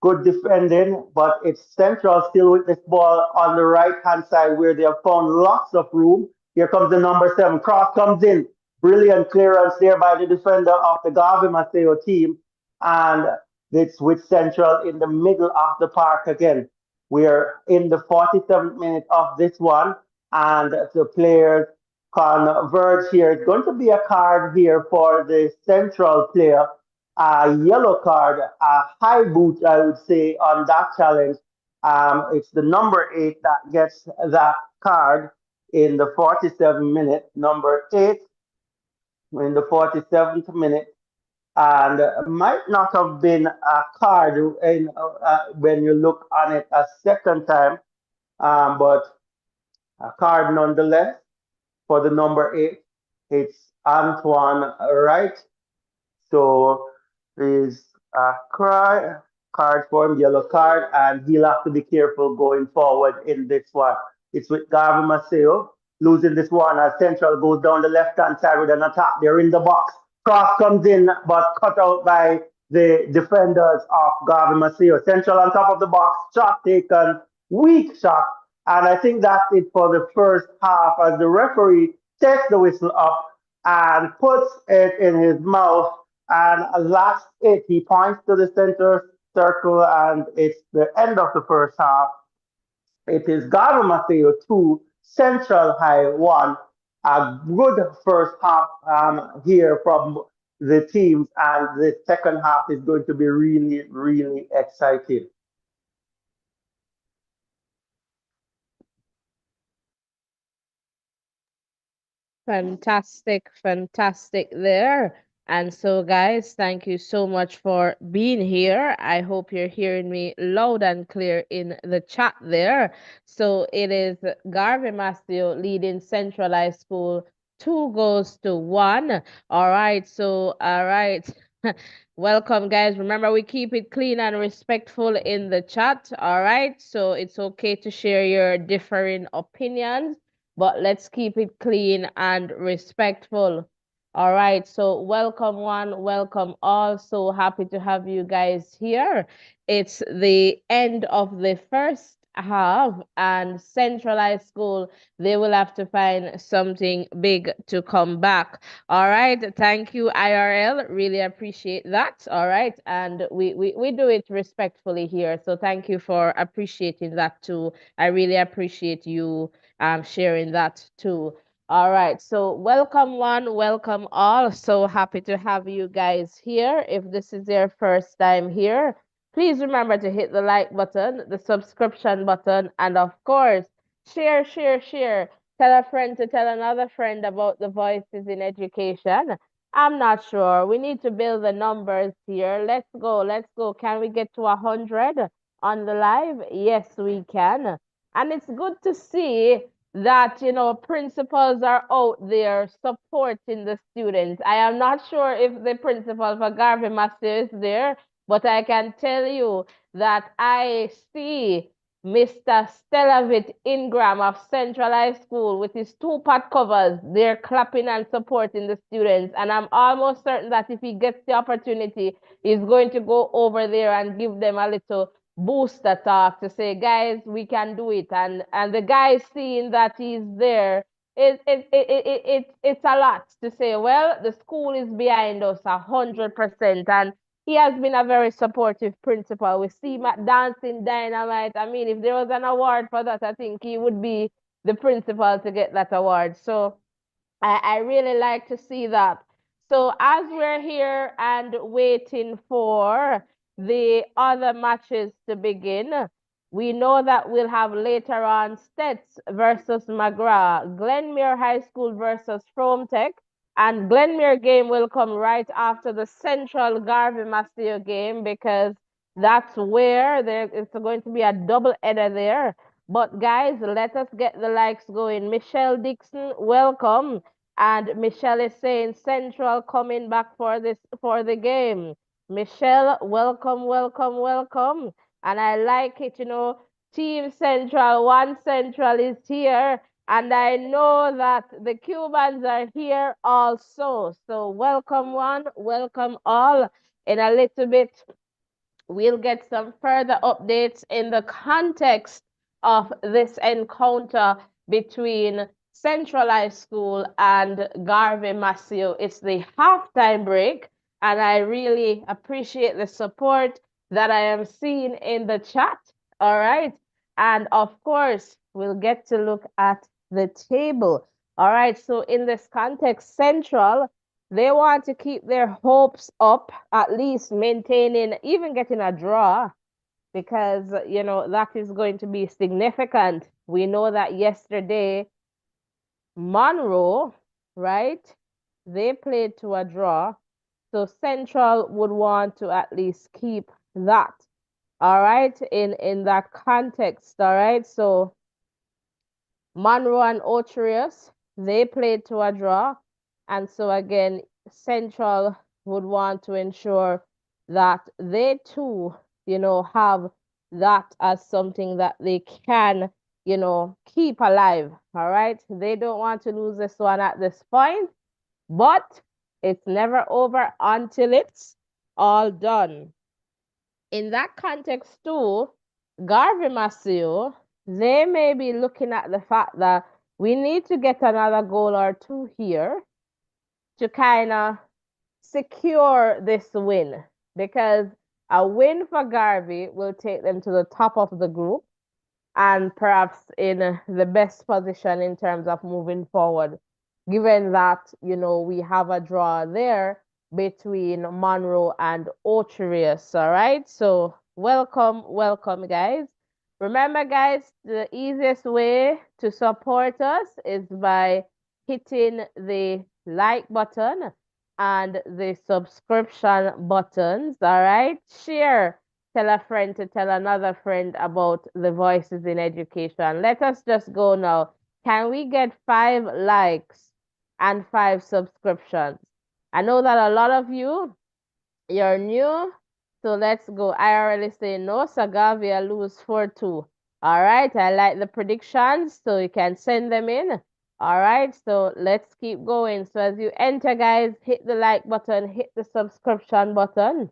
Good defending, but it's Central still with this ball on the right-hand side where they have found lots of room. Here comes the number 7. Cross comes in. Brilliant clearance there by the defender of the Garvey Maceo team. And it's with Central in the middle of the park again. We're in the 47th minute of this one, and the players converge here. It's going to be a card here for the Central player, a yellow card, a high boot, I would say, on that challenge. It's the number 8 that gets that card in the 47th minute. Number 8 in the 47th minute. And might not have been a card when you look on it a second time, but a card nonetheless for the number 8. It's Antoine Wright. So there's a card for him, yellow card, and he'll have to be careful going forward in this one. It's with Garvey Maceo losing this one as Central goes down the left-hand side with an attack. They're in the box. Cross comes in, but cut out by the defenders of Garvey Maceo. Central on top of the box, shot taken, weak shot. And I think that's it for the first half as the referee takes the whistle up and puts it in his mouth. And that's it. He points to the center circle, and it's the end of the first half. It is Garvey Maceo 2, Central High 1. A good first half here from the teams, and the second half is going to be really, really exciting. Fantastic, fantastic there. And so, guys, thank you so much for being here. I hope you're hearing me loud and clear in the chat there. So it is Garvey Maceo leading Central High School 2-1. All right. So, all right. Welcome, guys. Remember, we keep it clean and respectful in the chat. All right. So it's okay to share your differing opinions, but let's keep it clean and respectful. All right, so welcome one, welcome all. So happy to have you guys here. It's the end of the first have, and centralized school, they will have to find something big to come back. All right, thank you, IRL, really appreciate that. All right, and we do it respectfully here, so thank you for appreciating that too. I really appreciate you sharing that too. All right, so welcome one, welcome all. So happy to have you guys here. If this is your first time here, please remember to hit the like button, the subscription button, and of course, share, share, share. Tell a friend to tell another friend about the voices in education. I'm not sure. We need to build the numbers here. Let's go. Let's go. Can we get to 100 on the live? Yes, we can. And it's good to see that, principals are out there supporting the students. I am not sure if the principal for Garvey Maceo is there, but I can tell you that I see Mr. Stellavit Ingram of Central High School with his two pot covers. They're clapping and supporting the students. And I'm almost certain that if he gets the opportunity, he's going to go over there and give them a little booster talk to say, guys, we can do it. And the guy seeing that he's there, it's a lot to say, well, the school is behind us 100%. And he has been a very supportive principal. We see Matt dancing dynamite. I mean, if there was an award for that, I think he would be the principal to get that award. So I really like to see that. So as we're here and waiting for the other matches to begin, we know that we'll have later on STETHS versus McGrath, Glenmuir High School versus Frome Tech, and Glenmuir game will come right after the Central Garvey Maceo game because that's where it's going to be a double header there. But guys, let us get the likes going. Michelle Dixon, welcome. And Michelle is saying Central coming back for the game. Michelle, welcome, welcome, welcome. And I like it, Team Central, One Central is here. And I know that the Cubans are here also. So welcome one, welcome all. In a little bit, we'll get some further updates in the context of this encounter between Central High School and Garvey Maceo. It's the halftime break, and I really appreciate the support that I am seeing in the chat. All right. And of course, we'll get to look at the table. All right. So, in this context, Central, they want to keep their hopes up, at least maintaining, even getting a draw, because, that is going to be significant. We know that yesterday, Monroe, right, they played to a draw. So Central would want to at least keep that. All right, in that context. All right, so Monroe and Ocherius, they played to a draw. And so again, Central would want to ensure that they too, have that as something that they can, keep alive. All right. They don't want to lose this one at this point, but it's never over until it's all done. In that context too, Garvey Maceo, they may be looking at the fact that we need to get another goal or two here to kind of secure this win, because a win for Garvey will take them to the top of the group and perhaps in the best position in terms of moving forward, given that, we have a draw there between Monroe and Ocherius. All right. So welcome, welcome, guys. Remember, guys, the easiest way to support us is by hitting the like button and the subscription buttons. All right. Share, tell a friend to tell another friend about the voices in education. Let us just go now. Can we get 5 likes and 5 subscriptions? I know that a lot of you're new, so let's go. I already say no, Sagavia lose 4-2. All right, I like the predictions, so you can send them in. All right, so let's keep going. So as you enter, guys, hit the like button, hit the subscription button.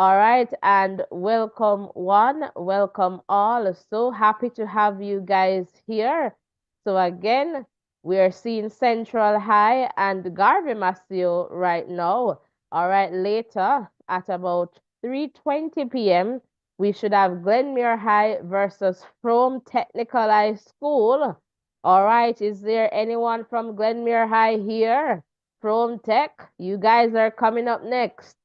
All right, and welcome one, welcome all. So happy to have you guys here. So again, we are seeing Central High and Garvey Maceo right now. All right, later at about 3:20 p.m., we should have Glenmuir High versus Frome Technical High School. All right, is there anyone from Glenmuir High here? Frome Tech, you guys are coming up next.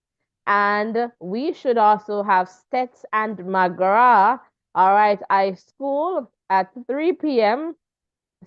And we should also have STETHS and McGrath, all right, high school at 3 p.m.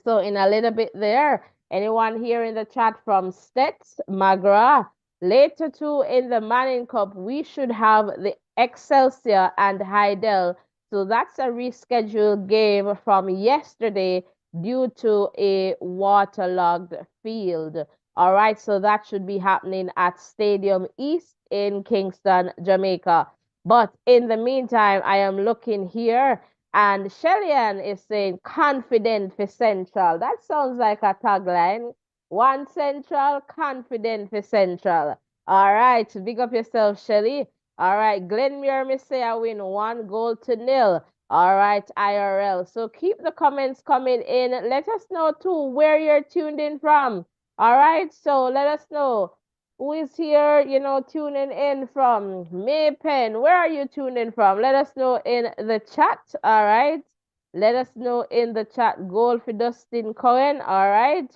So in a little bit there, anyone here in the chat from STETHS, McGrath? Later too in the Manning Cup, we should have the Excelsior and Hydel. So that's a rescheduled game from yesterday due to a waterlogged field. All right, so that should be happening at Stadium East in Kingston, Jamaica. But in the meantime, I am looking here and Shellyan is saying confident for Central. That sounds like a tagline. One Central, confident for Central. All right, big up yourself, Shelly. All right, Glenmuir Maceo win 1-0. All right, IRL. So keep the comments coming in. Let us know too where you're tuned in from. All right, so let us know who is here, tuning in from Maypen. Where are you tuning from? Let us know in the chat. All right. Let us know in the chat. Goal for Dustin Cohen. All right.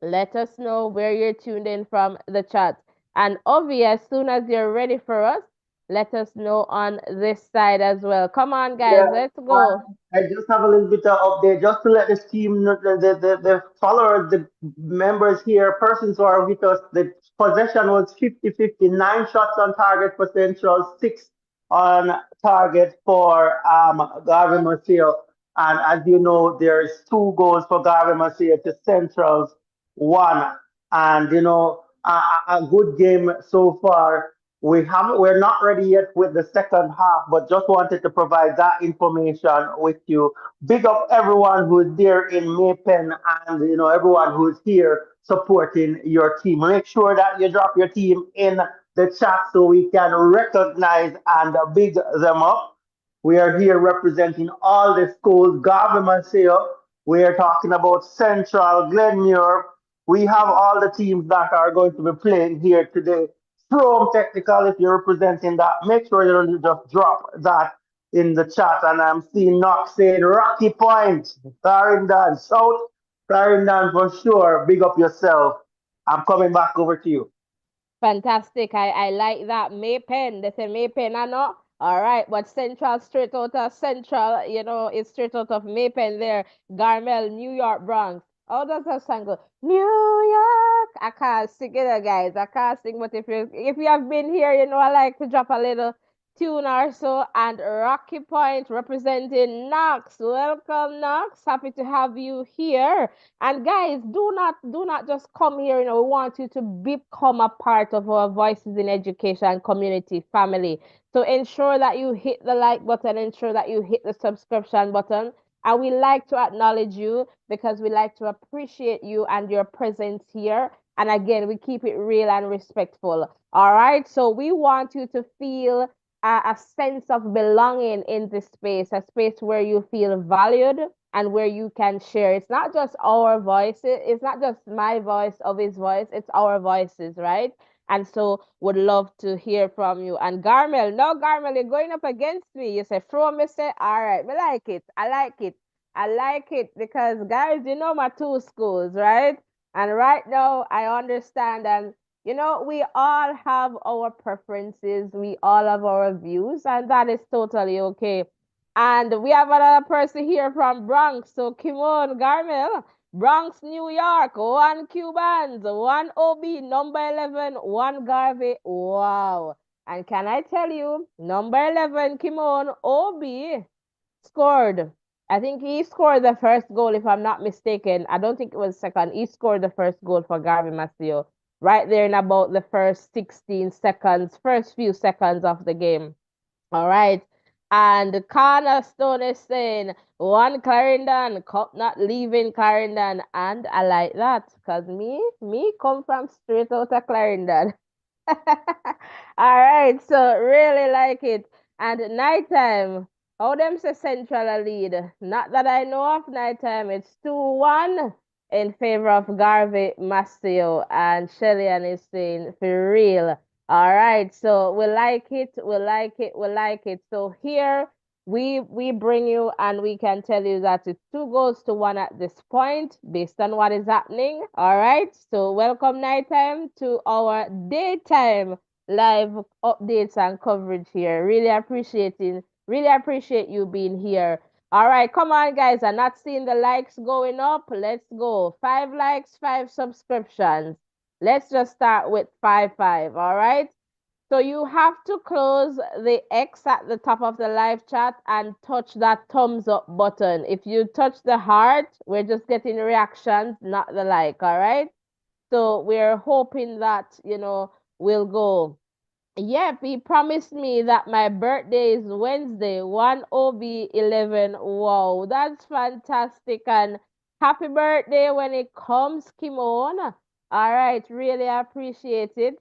Let us know where you're tuned in from the chat. And Ovi, as soon as you're ready for us, let us know on this side as well. Come on, guys. Yeah, Let's go. I just have a little bit of update just to let the team, the followers, the members here, persons who are with us, the possession was 50-50, 9 shots on target for Central, 6 on target for Garvey Maceo. And as you know, there's 2 goals for Garvey Maceo to Central's 1. And, a good game so far. We're not ready yet with the second half, but just wanted to provide that information with you. Big up everyone who's there in Maypen and everyone who's here supporting your team. Make sure that you drop your team in the chat so we can recognize and big them up. We are here representing all the schools, Garvey Maceo. We are talking about Central, Glenmuir. We have all the teams that are going to be playing here today. From technical, if you're representing that, make sure you just drop that in the chat. And I'm seeing Knox saying Rocky Point, Clarendon, South Clarendon for sure. Big up yourself. I'm coming back over to you. Fantastic. I like that. Maypen. They say Maypen, I know. All right, but Central straight out of Central, it's straight out of Maypen there. Garmel, New York, Bronx. How does that song go? New York. I can't sing it, guys. I can't sing, but if you have been here, I like to drop a little tune or so. And Rocky Point representing Knox. Welcome, Knox. Happy to have you here. And guys, do not just come here. We want you to become a part of our Voices in Education community family. So ensure that you hit the like button, ensure that you hit the subscription button. And we like to acknowledge you because we like to appreciate you and your presence here. And again, we keep it real and respectful. All right. So we want you to feel a sense of belonging in this space, a space where you feel valued and where you can share. It's not just our voices, it's not just my voice of his voice, it's our voices, right? And so would love to hear from you. And Garmel, no, Garmel, you're going up against me. You say, Frome, me say, all right, I like it. I like it. I like it because, guys, my 2 schools, right? And right now, I understand. And, we all have our preferences, we all have our views, and that is totally okay. And we have another person here from Bronx. So, Kimon Garmel, Bronx, New York, 1 Cubans, 1 OB, number 11, 1 Garvey. Wow. And can I tell you, number 11, Kimon, OB, scored. I think he scored the first goal, if I'm not mistaken. I don't think it was second. He scored the first goal for Garvey Maceo right there in about the first 16 seconds, first few seconds of the game. All right. And the cornerstone is saying 1 Clarendon, cup not leaving Clarendon. And I like that because me come from straight out of Clarendon. All right, so really like it. And nighttime, how them say Central a lead? Not that I know of nighttime. It's 2-1 in favor of Garvey, Maceo, and Shelly is saying for real. All right, so we like it, we like it, we like it. So here we bring you and we can tell you that it's 2 goals to 1 at this point based on what is happening. All right, so welcome nighttime to our daytime live updates and coverage here. Really appreciate you being here. All right, come on, guys. I'm not seeing the likes going up. Let's go. 5 likes, 5 subscriptions. Let's just start with 5. All right. So you have to close the X at the top of the live chat and touch that thumbs up button. If you touch the heart, we're just getting reactions, not the like. All right. So we're hoping that, we'll go. Yep, he promised me that my birthday is Wednesday, 1 OB 11. Wow, that's fantastic. And happy birthday when it comes, Kimon. All right, really appreciate it.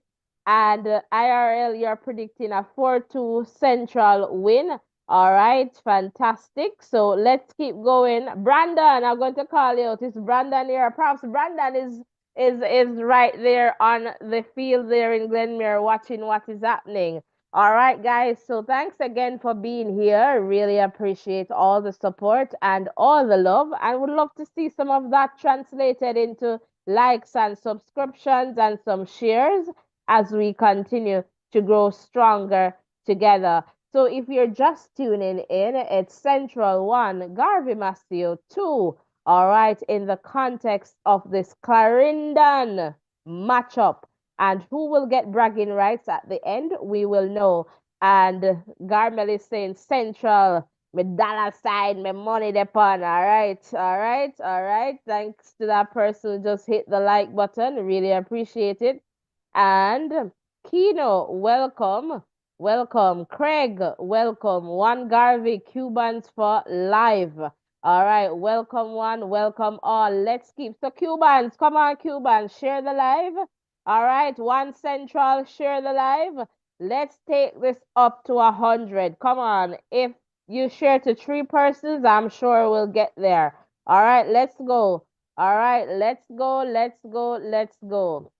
And IRL, you're predicting a 4-2 Central win. All right, fantastic. So let's keep going. Brandon, I'm going to call you out. It's Brandon here. Perhaps Brandon is right there on the field there in Glenmuir watching what is happening. All right, guys. So thanks again for being here. Really appreciate all the support and all the love. I would love to see some of that translated into likes and subscriptions and some shares as we continue to grow stronger together. So if you're just tuning in, it's Central 1, Garvey Maceo 2. All right, in the context of this Clarendon matchup. And who will get bragging rights at the end, we will know. And Garmel is saying Central, my dollar side, my money depend. All right, all right, all right. Thanks to that person who just hit the like button. Really appreciate it. And Kino, welcome. Welcome. Craig, welcome. One Garvey, Cubans for live. All right, welcome one, welcome all. Let's keep so Cubans, come on, Cubans, share the live. All right, one Central, share the live. Let's take this up to 100. Come on, if you share to 3 persons, I'm sure we'll get there. All right, let's go. All right, let's go, let's go, let's go.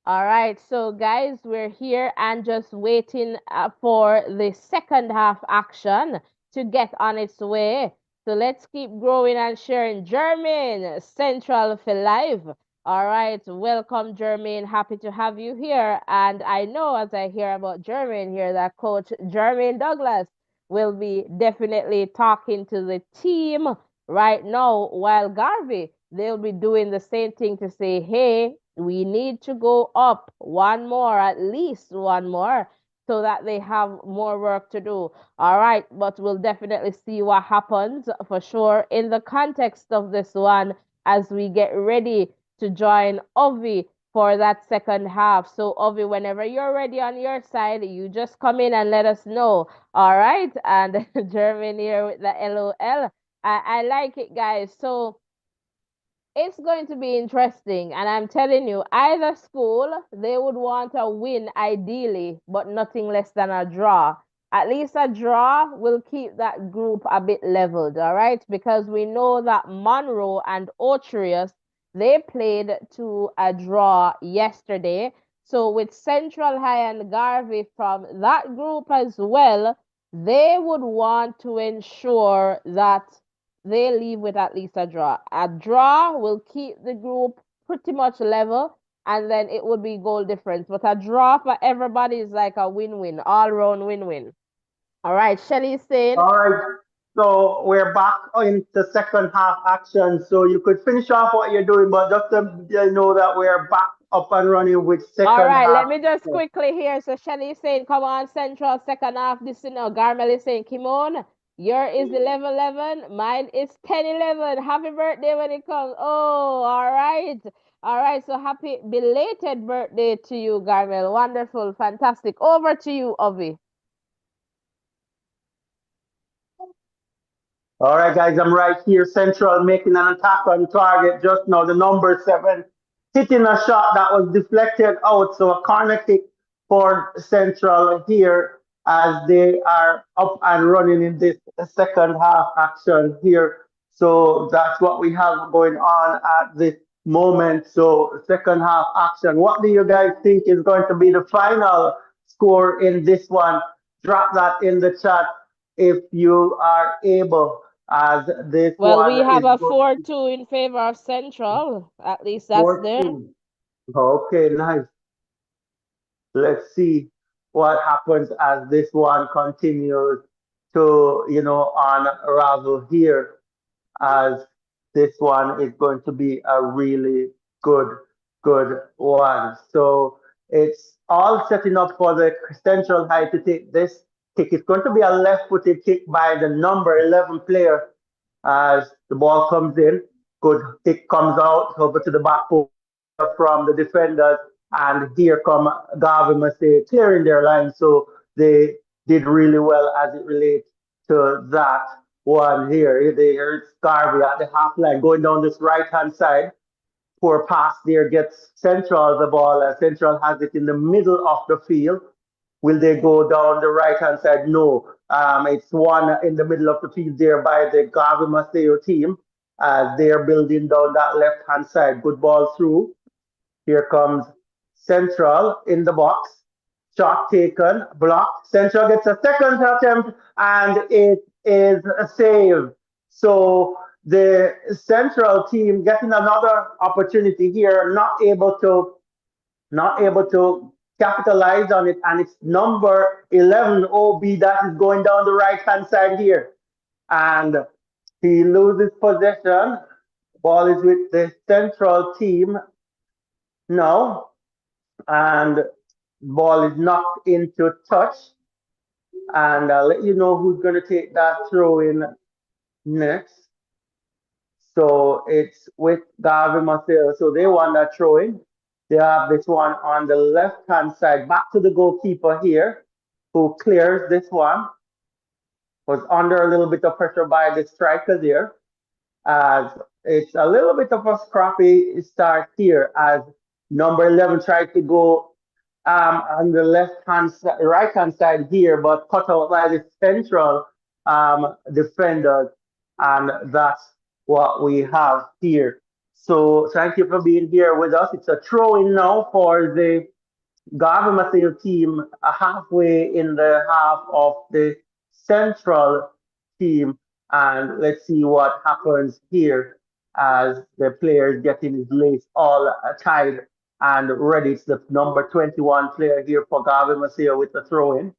All right, so guys, we're here and just waiting for the second half action to get on its way. So let's keep growing and sharing. Jermaine, Central for Live. All right, welcome, Jermaine. Happy to have you here. And I know as I hear about Jermaine here that Coach Jermaine Douglas will be definitely talking to the team right now, while Garvey, they'll be doing the same thing to say, hey, we need to go up one more, at least one more, so that they have more work to do. All right, but we'll definitely see what happens for sure in the context of this one as we get ready to join Ovi for that second half. So, Ovi, whenever you're ready on your side, you just come in and let us know. All right, and German here with the LOL. I like it, guys. So, it's going to be interesting. And I'm telling you, either school, they would want a win ideally, but nothing less than a draw. At least a draw will keep that group a bit leveled, all right? Because we know that Monroe and Otrius, they played to a draw yesterday. So with Central High and Garvey from that group as well, they would want to ensure that they leave with at least a draw. A draw will keep the group pretty much level, and then it would be goal difference. But a draw for everybody is like a win-win, all-round win-win. All right, Shelly is saying, All right. So we're back in the second half action. So you could finish off what you're doing, but just to know that we're back up and running with all second right, let half me just action. quickly here. So Shelly is saying, come on, Central, second half. This, Garmel is saying, Kimon, your is 11-11. Mine is 10-11. Happy birthday when it comes. Oh, all right. All right, so happy belated birthday to you, Garmel. Wonderful, fantastic. Over to you, Ovi. All right, guys, I'm right here. Central making an attack on target just now. The number 7. hitting a shot that was deflected out. So a corner kick for Central here as they are up and running in this second half action here. So that's what we have going on at this moment. So second half action. What do you guys think is going to be the final score in this one? Drop that in the chat if you are able, as this Well, we one have is a going 4-2 in favor of Central. At least that's for there. two. Okay, nice. Let's see what happens as this one continues to, unravel here, as this one is going to be a really good one. So it's all setting up for the Central High to take this kick. It's going to be a left-footed kick by the number 11 player as the ball comes in. Good kick comes out over to the back post from the defenders, and here come Garvey Maceo clearing their line. So they did really well as it relates to that one here. There's Garvey at the half line going down this right hand side. Poor pass there gets Central the ball. Central has it in the middle of the field. Will they go down the right hand side? No. It's one in the middle of the field there by the Garvey Maceo team. They're building down that left hand side. Good ball through. Here comes Central in the box. Shot taken, blocked. Central gets a second attempt, and it is a save. So the Central team getting another opportunity here, not able to capitalize on it, and it's number 11 OB that is going down the right hand side here, and he loses possession. Ball is with the Central team now, and ball is knocked into touch. And I'll let you know who's going to take that throw in next. So it's with Garvey Maceo. So they won that throw in. They have this one on the left hand side. Back to the goalkeeper here, who clears this one. Was under a little bit of pressure by the striker there, as it's a little bit of a scrappy start here, as number 11 tried to go on the right hand side here, but cut out by the Central defenders, and that's what we have here. So thank you for being here with us. It's a throw in now for the Garvey Maceo team, halfway in the half of the Central team. And let's see what happens here as the players getting his lace all tied and ready. It's the number 21 player here for Garvey Maceo with the throw in.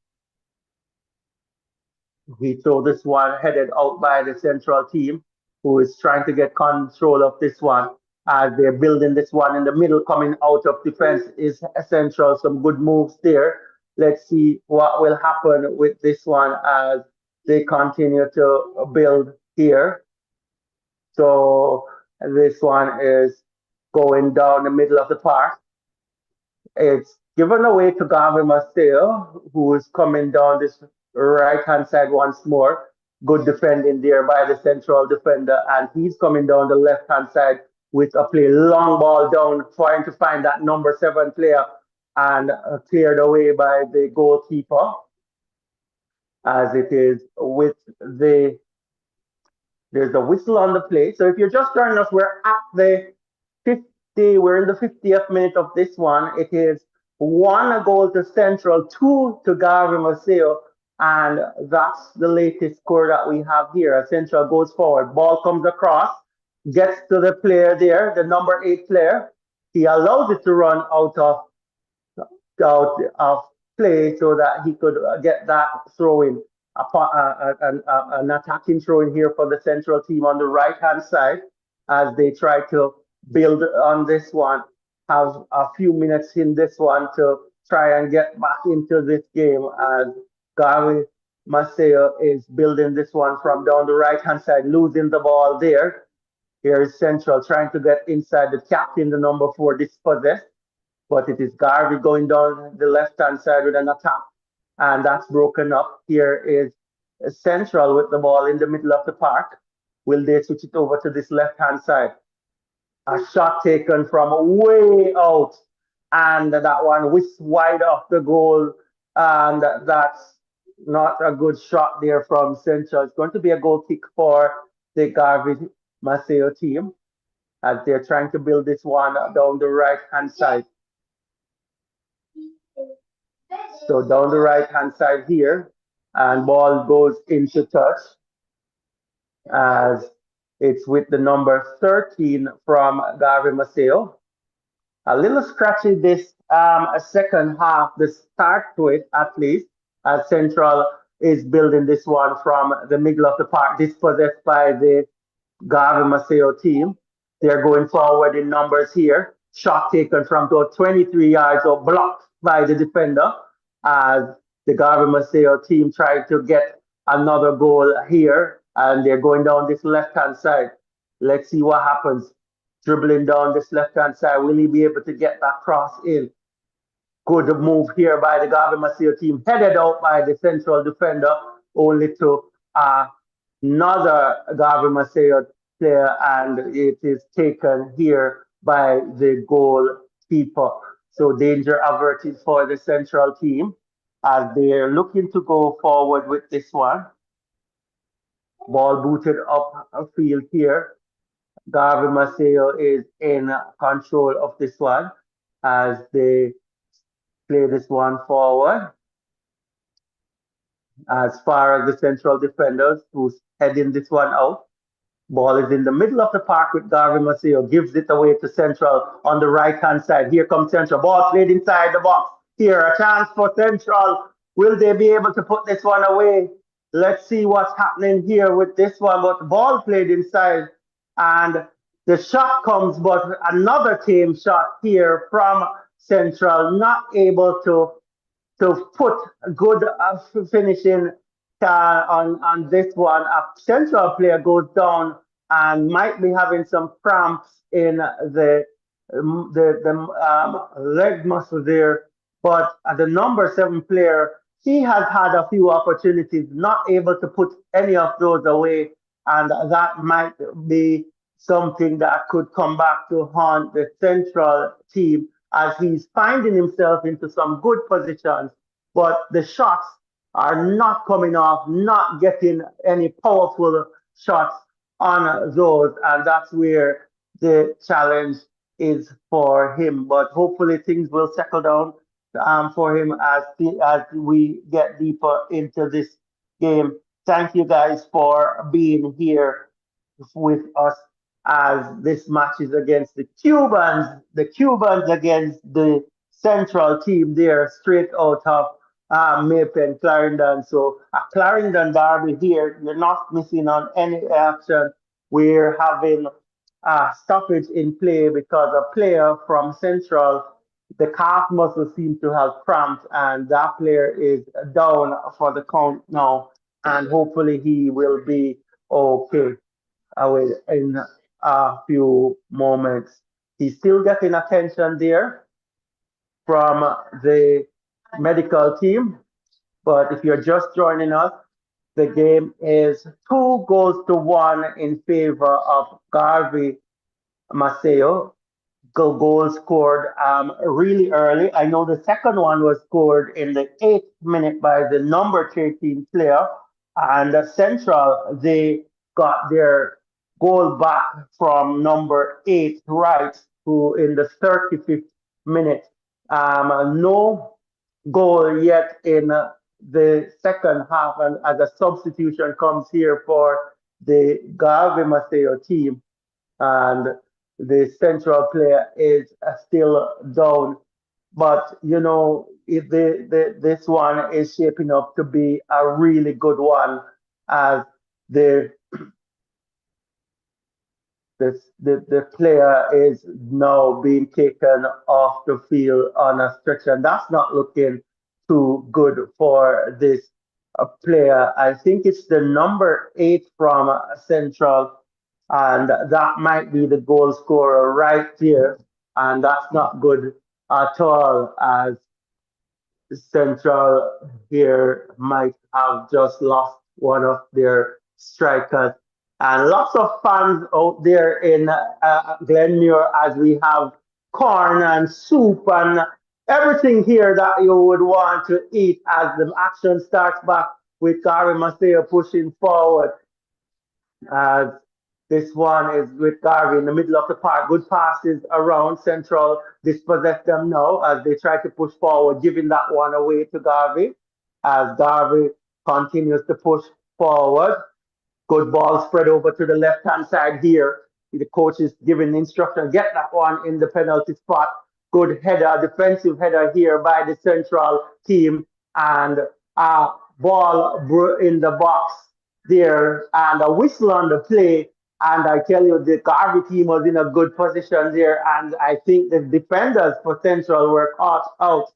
He threw this one headed out by the Central team, who is trying to get control of this one as they're building this one in the middle, coming out of defense is Central. Some good moves there. Let's see what will happen with this one as they continue to build here. So this one is going down the middle of the park. It's given away to Garvey Maceo, who is coming down this right hand side once more. Good defending there by the Central defender, and he's coming down the left hand side with a play long ball down, trying to find that number 7 player, and cleared away by the goalkeeper, as it is with there's a whistle on the play. So if you're just joining us, we're at the 50, we're in the 50th minute of this one. It is 1 goal to Central, 2 to Garvey Maceo, and that's the latest score that we have here. Central goes forward, ball comes across, gets to the player there, the number 8 player. He allows it to run out of play so that he could get that throw in, an attacking throw in here for the Central team on the right hand side as they try to build on this one. Have a few minutes in this one to try and get back into this game as Garvey Maceo is building this one from down the right hand side, losing the ball there. Here is Central trying to get inside the captain, the number 4 dispossessed, but it is Garvey going down the left hand side with an attack, and that's broken up. Here is Central with the ball in the middle of the park. Will they switch it over to this left hand side? A shot taken from way out, and that one whisked wide off the goal, and that's not a good shot there from Central. It's going to be a goal kick for the Garvey Maceo team as they're trying to build this one down the right hand side. So down the right hand side here, and ball goes into touch as it's with the number 13 from Garvey Maceo. A little scratchy this a second half, the start to it at least, as Central is building this one from the middle of the park, dispossessed by the Garvey Maceo team. They're going forward in numbers here. Shot taken from about 23 yards or blocked by the defender as the Garvey Maceo team tried to get another goal here, and they're going down this left hand side. Let's see what happens. Dribbling down this left hand side, will he be able to get that cross in? Good move here by the Garvey Maceo team, headed out by the central defender, only to another Garvey Maceo player, and it is taken here by the goalkeeper. So danger averted for the central team as they're looking to go forward with this one. Ball booted up a field here. Garvey Maceo is in control of this one as they play this one forward. As far as the central defenders who's heading this one out. Ball is in the middle of the park with Garvey Maceo, gives it away to Central on the right hand side. Here comes Central. Ball played inside the box. Here, a chance for Central. Will they be able to put this one away? Let's see what's happening here with this one. But the ball played inside and the shot comes, but another team shot here from Central, not able to put good finishing on this one. A central player goes down and might be having some cramps in the leg muscle there. But the number 7 player, he has had a few opportunities, not able to put any of those away, and that might be something that could come back to haunt the central team as he's finding himself into some good positions, but the shots are not coming off, not getting any powerful shots on those, and that's where the challenge is for him. But hopefully things will settle down for him as we get deeper into this game. Thank you guys for being here with us as this match is against the Cubans against the central team there, straight out of Maypen, Clarendon. So a Clarendon derby here, you're not missing on any action. We're having a stoppage in play because a player from Central, the calf muscle seems to have cramped, and that player is down for the count now. And hopefully he will be okay in a few moments. He's still getting attention there from the medical team. But if you're just joining us, the game is 2-1 in favor of Garvey Maceo. Goal scored really early. I know the second one was scored in the 8th minute by the number 13 player. And the Central, they got their goal back from number 8 right, who in the 35th minute. No goal yet in the second half, and as a substitution comes here for the Garvey Maceo team, and the central player is still down. But you know, if this one is shaping up to be a really good one, as the the player is now being taken off the field on a stretcher, and that's not looking too good for this player. I think it's the number 8 from Central, and that might be the goal scorer right there, and that's not good at all, as Central here might have just lost one of their strikers. and lots of fans out there in Glenmuir as we have corn and soup and everything here that you would want to eat as the action starts back with Garvey Maceo pushing forward. As this one is with Garvey in the middle of the park. Good passes around Central. Dispossess them now as they try to push forward, giving that one away to Garvey. As Garvey continues to push forward. Good ball spread over to the left hand side here. The coach is giving the instruction, get that one in the penalty spot. Good header, defensive header here by the Central team. And a ball in the box there and a whistle on the play. And I tell you, the Garvey team was in a good position there. And I think the defenders for Central were caught out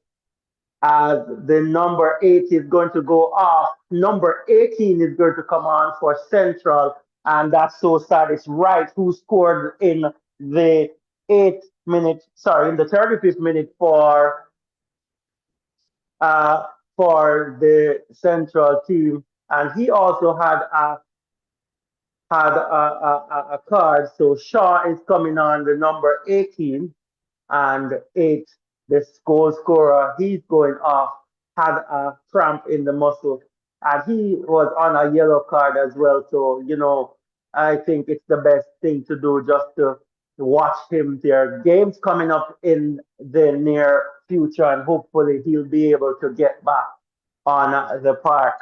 as the number 8 is going to go off. Number 18 is going to come on for Central. And that's so sad. It's right who scored in the 35th minute for the Central team. And he also had a card. So Shaw is coming on the number 18 and 8. The goal scorer, he's going off, had a cramp in the muscle, and he was on a yellow card as well. So, I think it's the best thing to do just to watch him there. Games coming up in the near future, and hopefully he'll be able to get back on the park.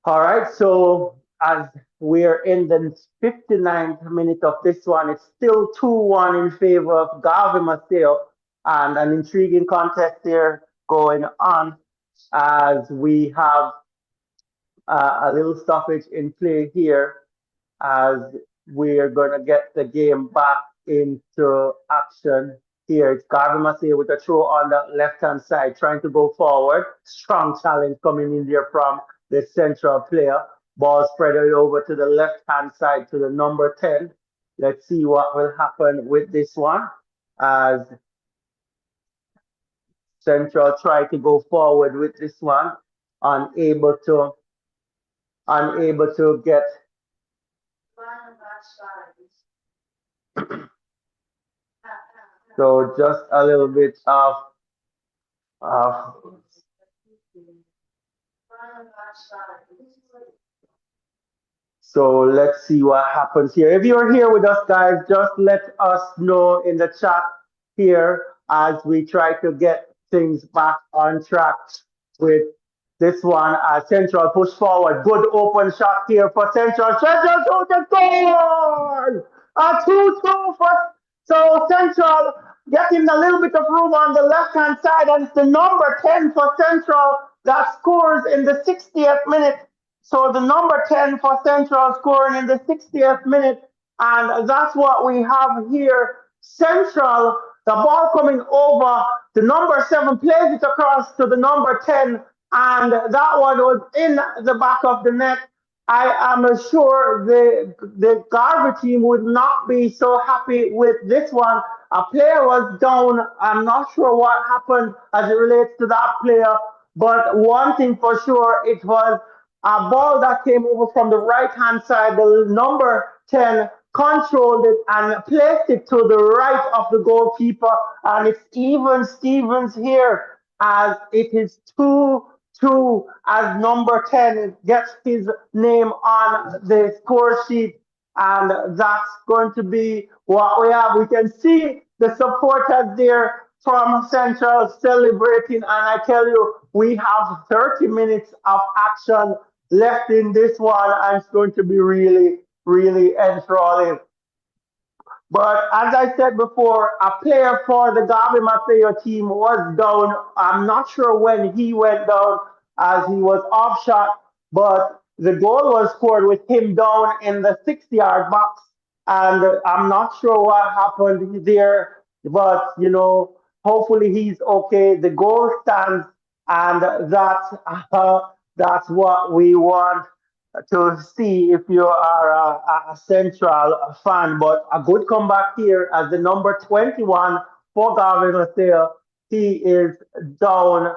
All right, so as we're in the 59th minute of this one, it's still 2-1 in favor of Garvey Maceo, and an intriguing contest here going on as we have a little stoppage in play here as we're going to get the game back into action here. It's Garvey Maceo with a throw on the left-hand side, trying to go forward. Strong challenge coming in there from the central player. Ball spread over to the left-hand side to the number 10. Let's see what will happen with this one as Central try to go forward with this one, unable to get so just a little bit of so let's see what happens here. If you're here with us, guys, just let us know in the chat here as we try to get things back on track with this one. Central push forward. Good open shot here for Central. Central to the goal! A 2-2 for so Central getting a little bit of room on the left-hand side, and it's the number 10 for Central that scores in the 60th minute. So the number 10 for Central scoring in the 60th minute, and that's what we have here. Central, the ball coming over, the number 7 plays it across to the number 10, and that one was in the back of the net. I am sure the Garvey team would not be so happy with this one. A player was down. I'm not sure what happened as it relates to that player, but one thing for sure, it was a ball that came over from the right-hand side. The number 10 controlled it and placed it to the right of the goalkeeper. And it's even Stevens here as it is 2-2 as number 10 gets his name on the score sheet. And that's going to be what we have. We can see the supporters there from Central celebrating. And I tell you, we have 30 minutes of action left in this one, and it's going to be really, really enthralling. But as I said before, a player for the Garvey Maceo team was down. I'm not sure when he went down as he was off shot, but the goal was scored with him down in the 60-yard box. and I'm not sure what happened there, but hopefully he's okay. The goal stands, and that's what we want to see if you are a Central fan. But a good comeback here as the number 21 for Garvey Maceo. He is down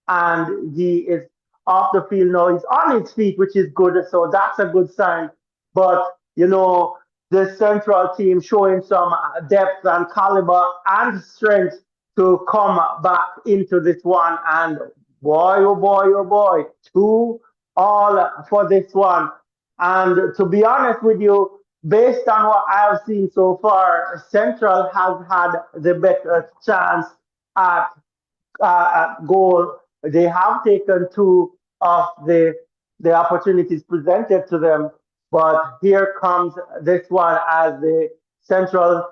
and he is off the field now. He's on his feet, which is good. So that's a good sign. But the Central team showing some depth and caliber and strength to come back into this one. And boy, oh boy, oh boy, 2-all for this one. And to be honest with you, based on what I have seen so far, Central has had the better chance at goal. They have taken two of the opportunities presented to them, but here comes this one as the Central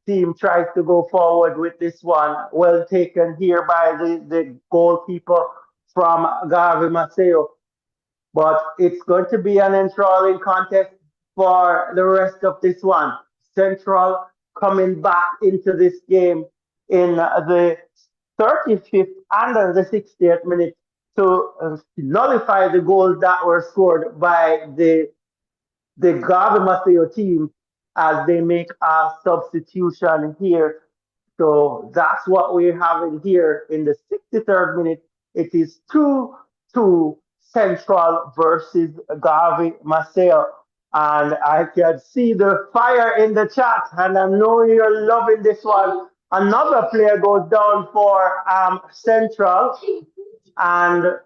team tries to go forward with this one. Well taken here by the goalkeeper from Garvey Maceo. But it's going to be an enthralling contest for the rest of this one. Central coming back into this game in the 35th and the 60th minute to nullify the goals that were scored by the Garvey Maceo team as they make a substitution here. So that's what we're having here in the 63rd minute. It is 2-2 Central versus Garvey Maceo. And I can see the fire in the chat, and I know you're loving this one. Another player goes down for Central, and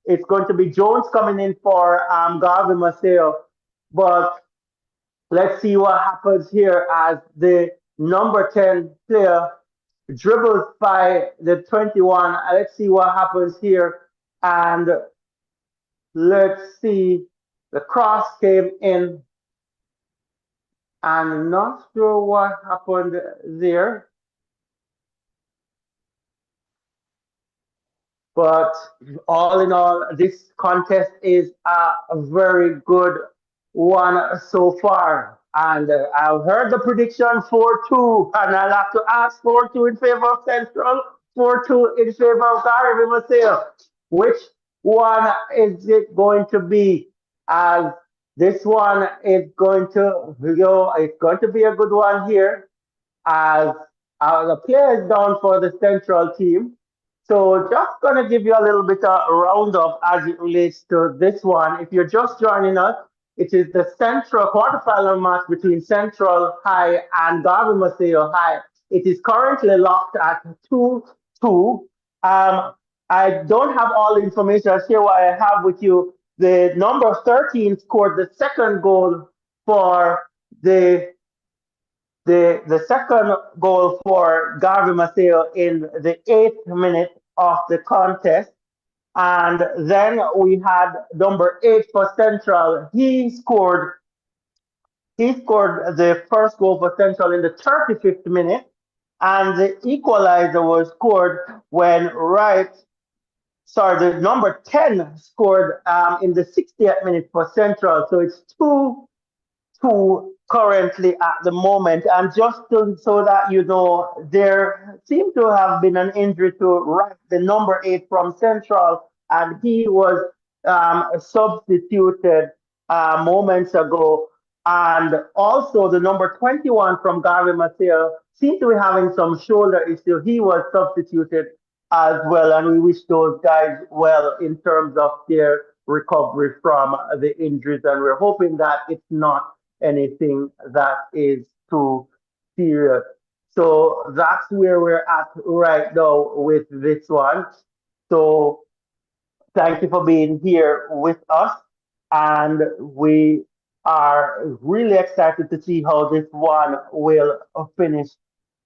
it's going to be Jones coming in for Garvey Maceo. But let's see what happens here as the number 10 player dribbles by the 21. Let's see what happens here. And let's see. The cross came in. I'm not sure what happened there. But all in all, this contest is a very good one so far. And I've heard the prediction 4-2, and I'll have to ask 4-2 in favor of Central, 4-2 in favor of Garvey Maceo. Which one is it going to be? As this one is going to it's going to be a good one here, as the player is down for the Central team. So just gonna give you a little bit of a roundup as it relates to this one. If you're just joining us, it is the Central quarterfinal match between Central High and Garvey Maceo High. It is currently locked at 2-2. I don't have all the information. I'll share what I have with you. The number 13 scored the second goal for the second goal for Garvey Maceo in the 8th minute of the contest. And then we had number 8 for Central. He scored the first goal for Central in the 35th minute, and the equalizer was scored when the number 10 scored in the 60th minute for Central. So it's 2-2 currently at the moment. And just so that you know, there seemed to have been an injury to the number 8 from Central, and he was substituted moments ago. And also the number 21 from Garvey Maceo seemed to be having some shoulder issue. He was substituted as well, and we wish those guys well in terms of their recovery from the injuries. And we're hoping that it's not anything that is too serious. So that's where we're at right now with this one. So thank you for being here with us. And we are really excited to see how this one will finish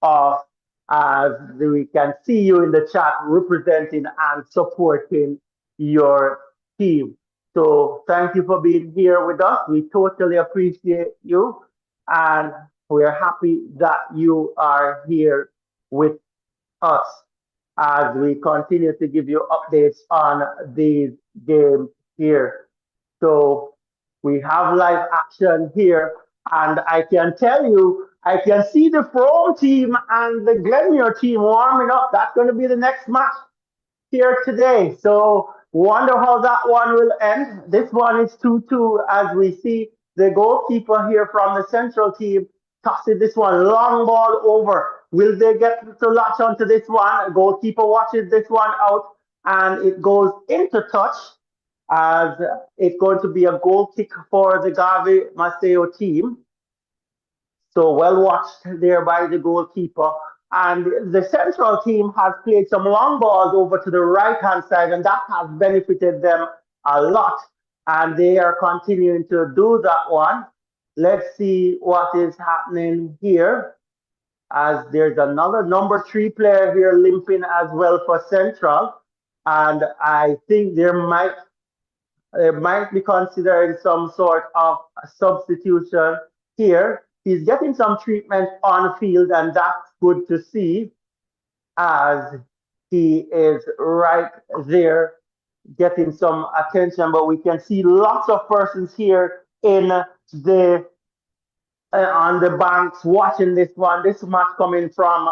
off, as we can see you in the chat representing and supporting your team. So thank you for being here with us. We totally appreciate you, and we're happy that you are here with us as we continue to give you updates on these games here. So we have live action here And I can tell you, I can see the Frome team and the Glenmuir team warming up. That's going to be the next match here today. So wonder how that one will end. This one is 2-2 as we see the goalkeeper here from the central team tossing this one long ball over. Will they get to latch onto this one? Goalkeeper watches this one out and it goes into touch as it's going to be a goal kick for the Garvey Maceo team. So well watched there by the goalkeeper. And the central team has played some long balls over to the right hand side, and that has benefited them a lot. And they are continuing to do that one. Let's see what is happening here. As there's another number 3 player here limping as well for Central. And I think might be considering some sort of substitution here. He's getting some treatment on field, and that's good to see as he is right there getting some attention. But we can see lots of persons here in the on the banks watching this one. This match coming from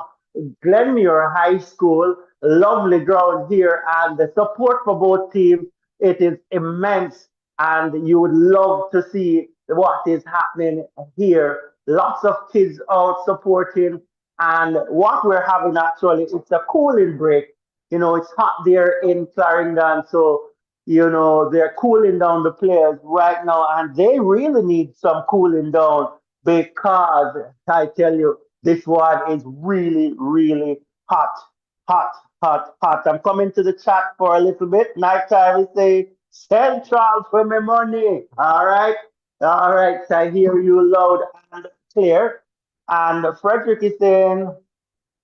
Glenmuir High School. Lovely ground here, and the support for both teams, it is immense, and you would love to see what is happening here. Lots of kids out supporting, and what we're having actually, it's a cooling break. You know, it's hot there in Clarendon, so they're cooling down the players right now, and they really need some cooling down because I tell you, this one is really, really hot, hot, hot, hot. I'm coming to the chat for a little bit. Nighttime is say Central for my money. All right. So I hear you loud and clear. And Frederick is saying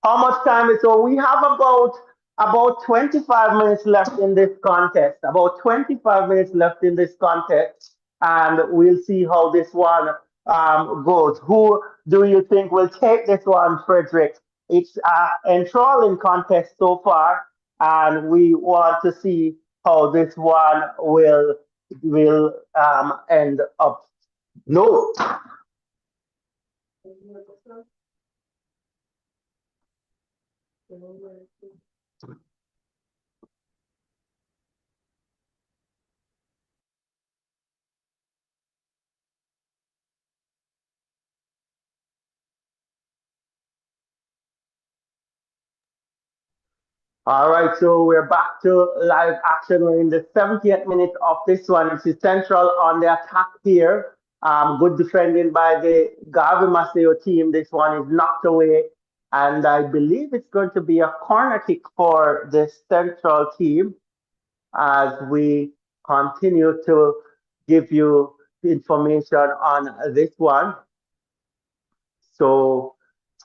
how much time is so we have about 25 minutes left in this contest. About 25 minutes left in this contest, and we'll see how this one goes. Who do you think will take this one, Frederick? It's an enthralling contest so far, and we want to see how this one will end up. No. All right, so we're back to live action. We're in the 70th minute of this one. It's Central on the attack here. Good defending by the Garvey Maceo team. This one is knocked away, and I believe it's going to be a corner kick for the Central team as we continue to give you information on this one. So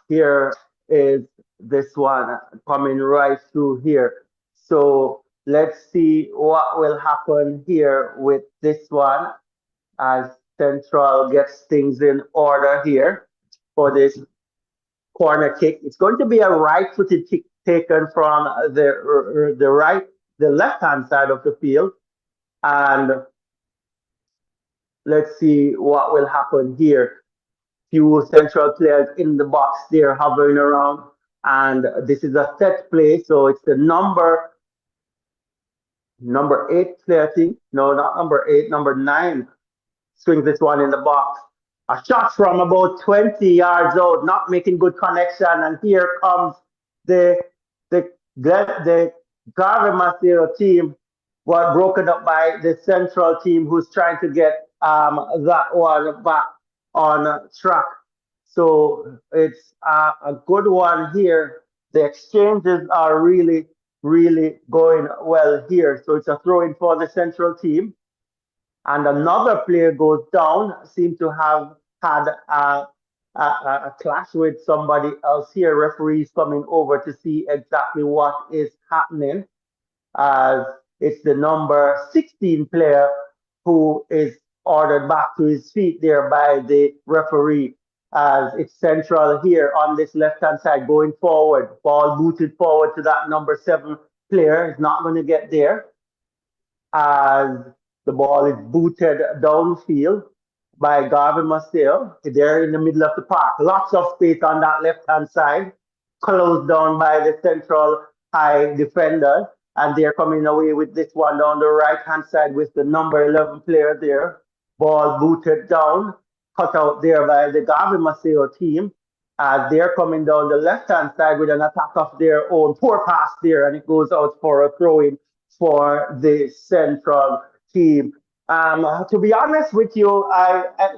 here is this one coming right through here. So let's see what will happen here with this one as Central gets things in order here for this corner kick. It's going to be a right-footed kick taken from the left-hand side of the field. And let's see what will happen here. Few Central players in the box there hovering around, and this is a set play, so it's the number 8 player, I think. No, not number 8, number 9 swings this one in the box. A shot from about 20 yards out, not making good connection, and here comes the the the Garvey Maceo team, was broken up by the Central team, who's trying to get that one back on track. So it's a good one here. The exchanges are really, really going well here. So it's a throw in for the Central team. And another player goes down, seem to have had a clash with somebody else here. Referees coming over to see exactly what is happening, as it's the number 16 player who is ordered back to his feet there by the referee, as it's Central here on this left hand side going forward. Ball booted forward to that number 7 player. Is not going to get there as the ball is booted downfield by Garvey Maceo. They're in the middle of the park. Lots of space on that left-hand side, closed down by the central high defender. And they're coming away with this one on the right-hand side with the number 11 player there. Ball booted down, cut out there by the Garvey Maceo team. They're coming down the left-hand side with an attack of their own. Poor pass there, and it goes out for a throw-in for the central team. To be honest with you,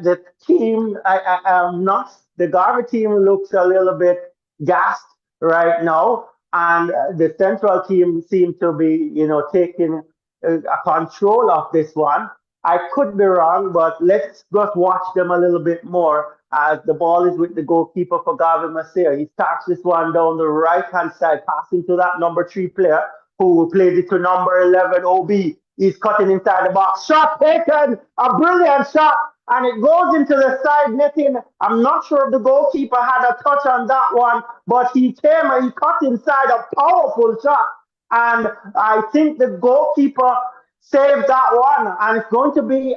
the team, I am not, the Garvey team looks a little bit gassed right now, and the central team seems to be, taking a control of this one. I could be wrong, but let's just watch them a little bit more as the ball is with the goalkeeper for Garvey Maceo. He starts this one down the right hand side, passing to that number 3 player who plays it to number 11, OB. He's cutting inside the box. Shot taken, a brilliant shot, and it goes into the side netting. I'm not sure if the goalkeeper had a touch on that one, but he came and he cut inside a powerful shot. And I think the goalkeeper saved that one, and it's going to be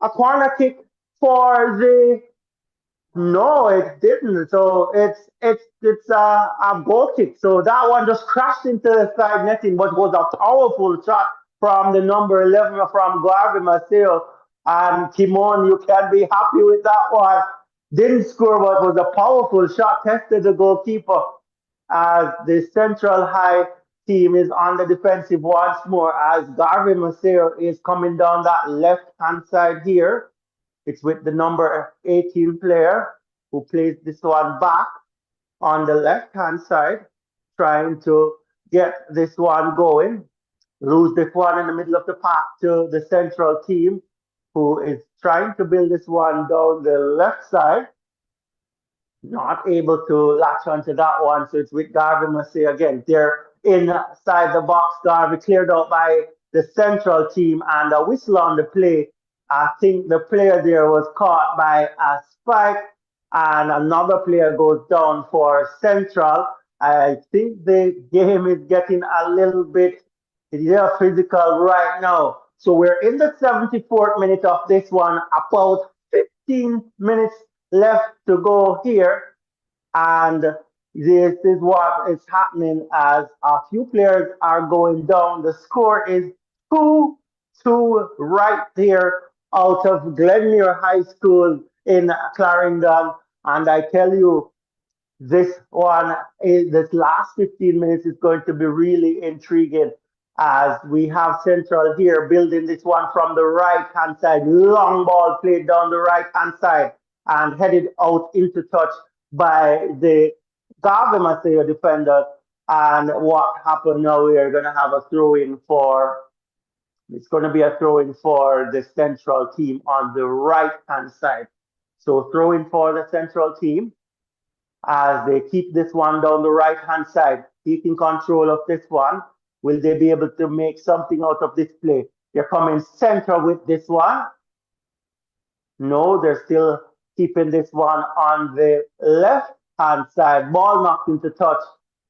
a corner kick for the. No, it didn't. So it's a goal kick. So that one just crashed into the side netting, but was a powerful shot from the number 11 from Garvey Maceo. And Timon, you can be happy with that one. Didn't score, but was a powerful shot. Tested the goalkeeper. As the central high team is on the defensive once more, as Garvey Maceo is coming down that left hand side here. It's with the number 18 player who plays this one back on the left-hand side, trying to get this one going. Lose this one in the middle of the park to the central team, who is trying to build this one down the left side. Not able to latch onto that one, so it's with Garvey Maceo again. They're inside the box. Garvey cleared out by the central team, and a whistle on the play. I think the player there was caught by a spike, and another player goes down for central. I think the game is getting a little bit physical right now. So we're in the 74th minute of this one, about 15 minutes left to go here. And this is what is happening as a few players are going down. The score is 2-2 right there out of Glenmuir High School in Clarendon. And I tell you, this last 15 minutes is going to be really intriguing as we have Central here building this one from the right hand side. Long ball played down the right hand side and headed out into touch by the Garvey Maceo defender. And what happened now? We are going to have a throw in for. It's going to be a throw in for the Central team on the right hand side. So throw in for the Central team as they keep this one down the right hand side, taking control of this one. Will they be able to make something out of this play? They're coming center with this one. No, they're still keeping this one on the left hand side. Ball knocked into touch,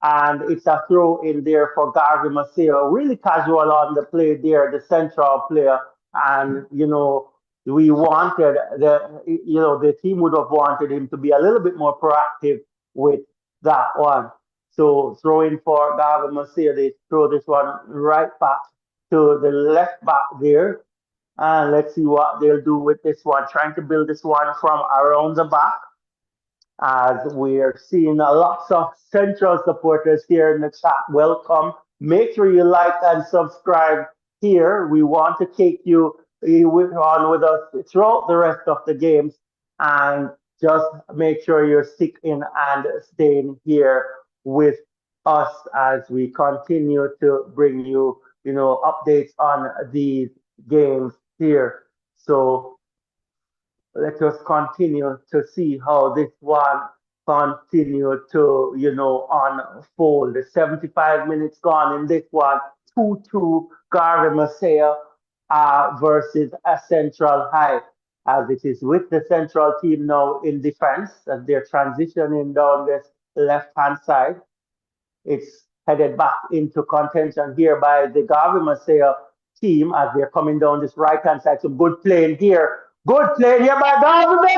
and it's a throw in there for Garvey Maceo. Really casual on the play there, the central player. And, we wanted the team would have wanted him to be a little bit more proactive with that one. So throwing for Garvey Maceo, they throw this one right back to the left back there. And let's see what they'll do with this one, trying to build this one from around the back. As we're seeing a lots of Central supporters here in the chat. Welcome. Make sure you like and subscribe here. We want to take you on with us throughout the rest of the games, and just make sure you're sticking and staying here with us as we continue to bring you, updates on these games here. So let us continue to see how this one continue to, unfold. The 75 minutes gone in this one, 2-2 Garvey Maceo versus a Central High, as it is with the Central team now in defense, as they're transitioning down this left-hand side. It's headed back into contention here by the Garvey Maceo team as they're coming down this right-hand side. Some good playing here Good play here by Garvey.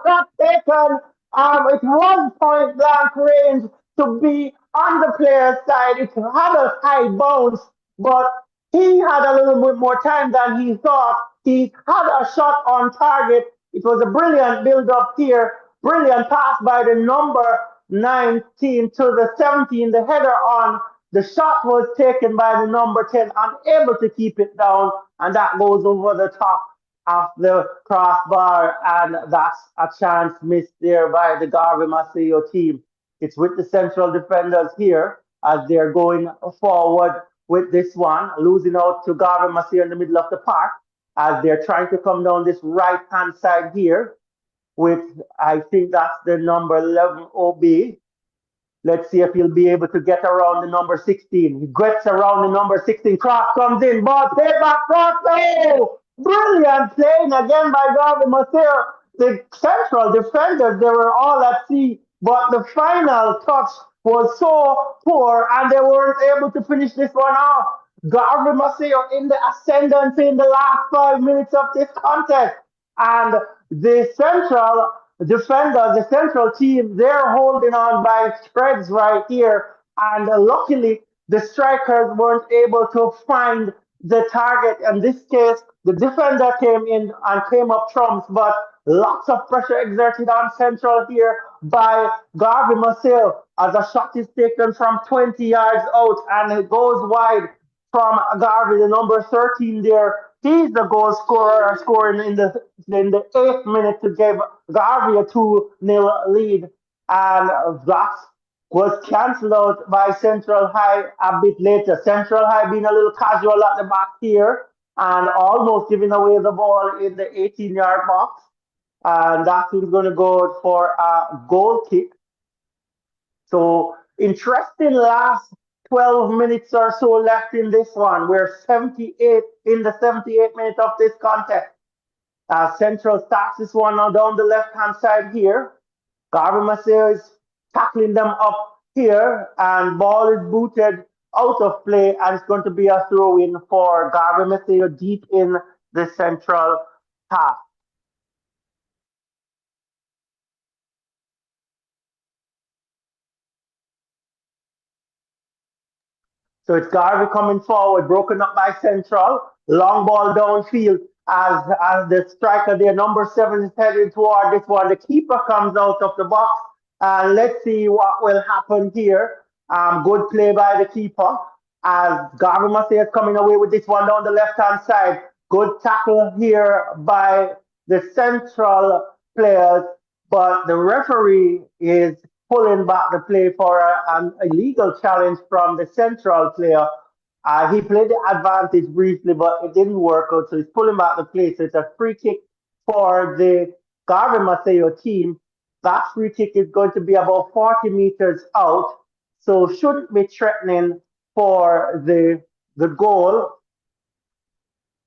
Shot taken. It was point blank range to be on the player's side. It had a high bounce, but he had a little bit more time than he thought. He had a shot on target. It was a brilliant build up here. Brilliant pass by the number 19 to the 17. The header on. The shot was taken by the number 10, unable to keep it down, and that goes over the top of the crossbar, and that's a chance missed there by the Garvey Maceo team. It's with the central defenders here as they're going forward with this one, losing out to Garvey Maceo in the middle of the park as they're trying to come down this right hand side here with, I think that's the number 11 OB. Let's see if he'll be able to get around the number 16. He gets around the number 16. Cross comes in. Ball played back. Cross. Oh! Brilliant playing again by Garvey Maceo. The central defenders, they were all at sea. But the final touch was so poor and they weren't able to finish this one off. Garvey Maceo in the ascendancy in the last 5 minutes of this contest. And the central defenders, the central team, they're holding on by threads right here. And luckily, the strikers weren't able to find the target. In this case, the defender came in and came up trumps, but lots of pressure exerted on central here by Garvey Maceo as a shot is taken from 20 yards out and it goes wide from Garvey, the number 13 there. He's the goal scorer, scoring in the 8th minute to give Garvey a 2-0 lead. And that was cancelled out by Central High a bit later. Central High being a little casual at the back here and almost giving away the ball in the 18-yard box. And that is going to go for a goal kick. So interesting last 12 minutes or so left in this one. We're 78 in the 78th minute of this contest. Central starts this one now down the left-hand side here. Garvey Maceo is tackling them up here, and ball is booted out of play, and it's going to be a throw-in for Garvey Maceo deep in the central half. So it's Garvey coming forward, broken up by Central. Long ball downfield as the striker there, number 7, is heading toward this one. The keeper comes out of the box. And let's see what will happen here. Good play by the keeper as Garvey Maceo is coming away with this one down the left-hand side. Good tackle here by the Central players, but the referee is pulling back the play for an illegal challenge from the Central player. He played the advantage briefly, but it didn't work out, so he's pulling back the play. So it's a free kick for the Garvey Maceo team. That free kick is going to be about 40 meters out, so shouldn't be threatening for the goal.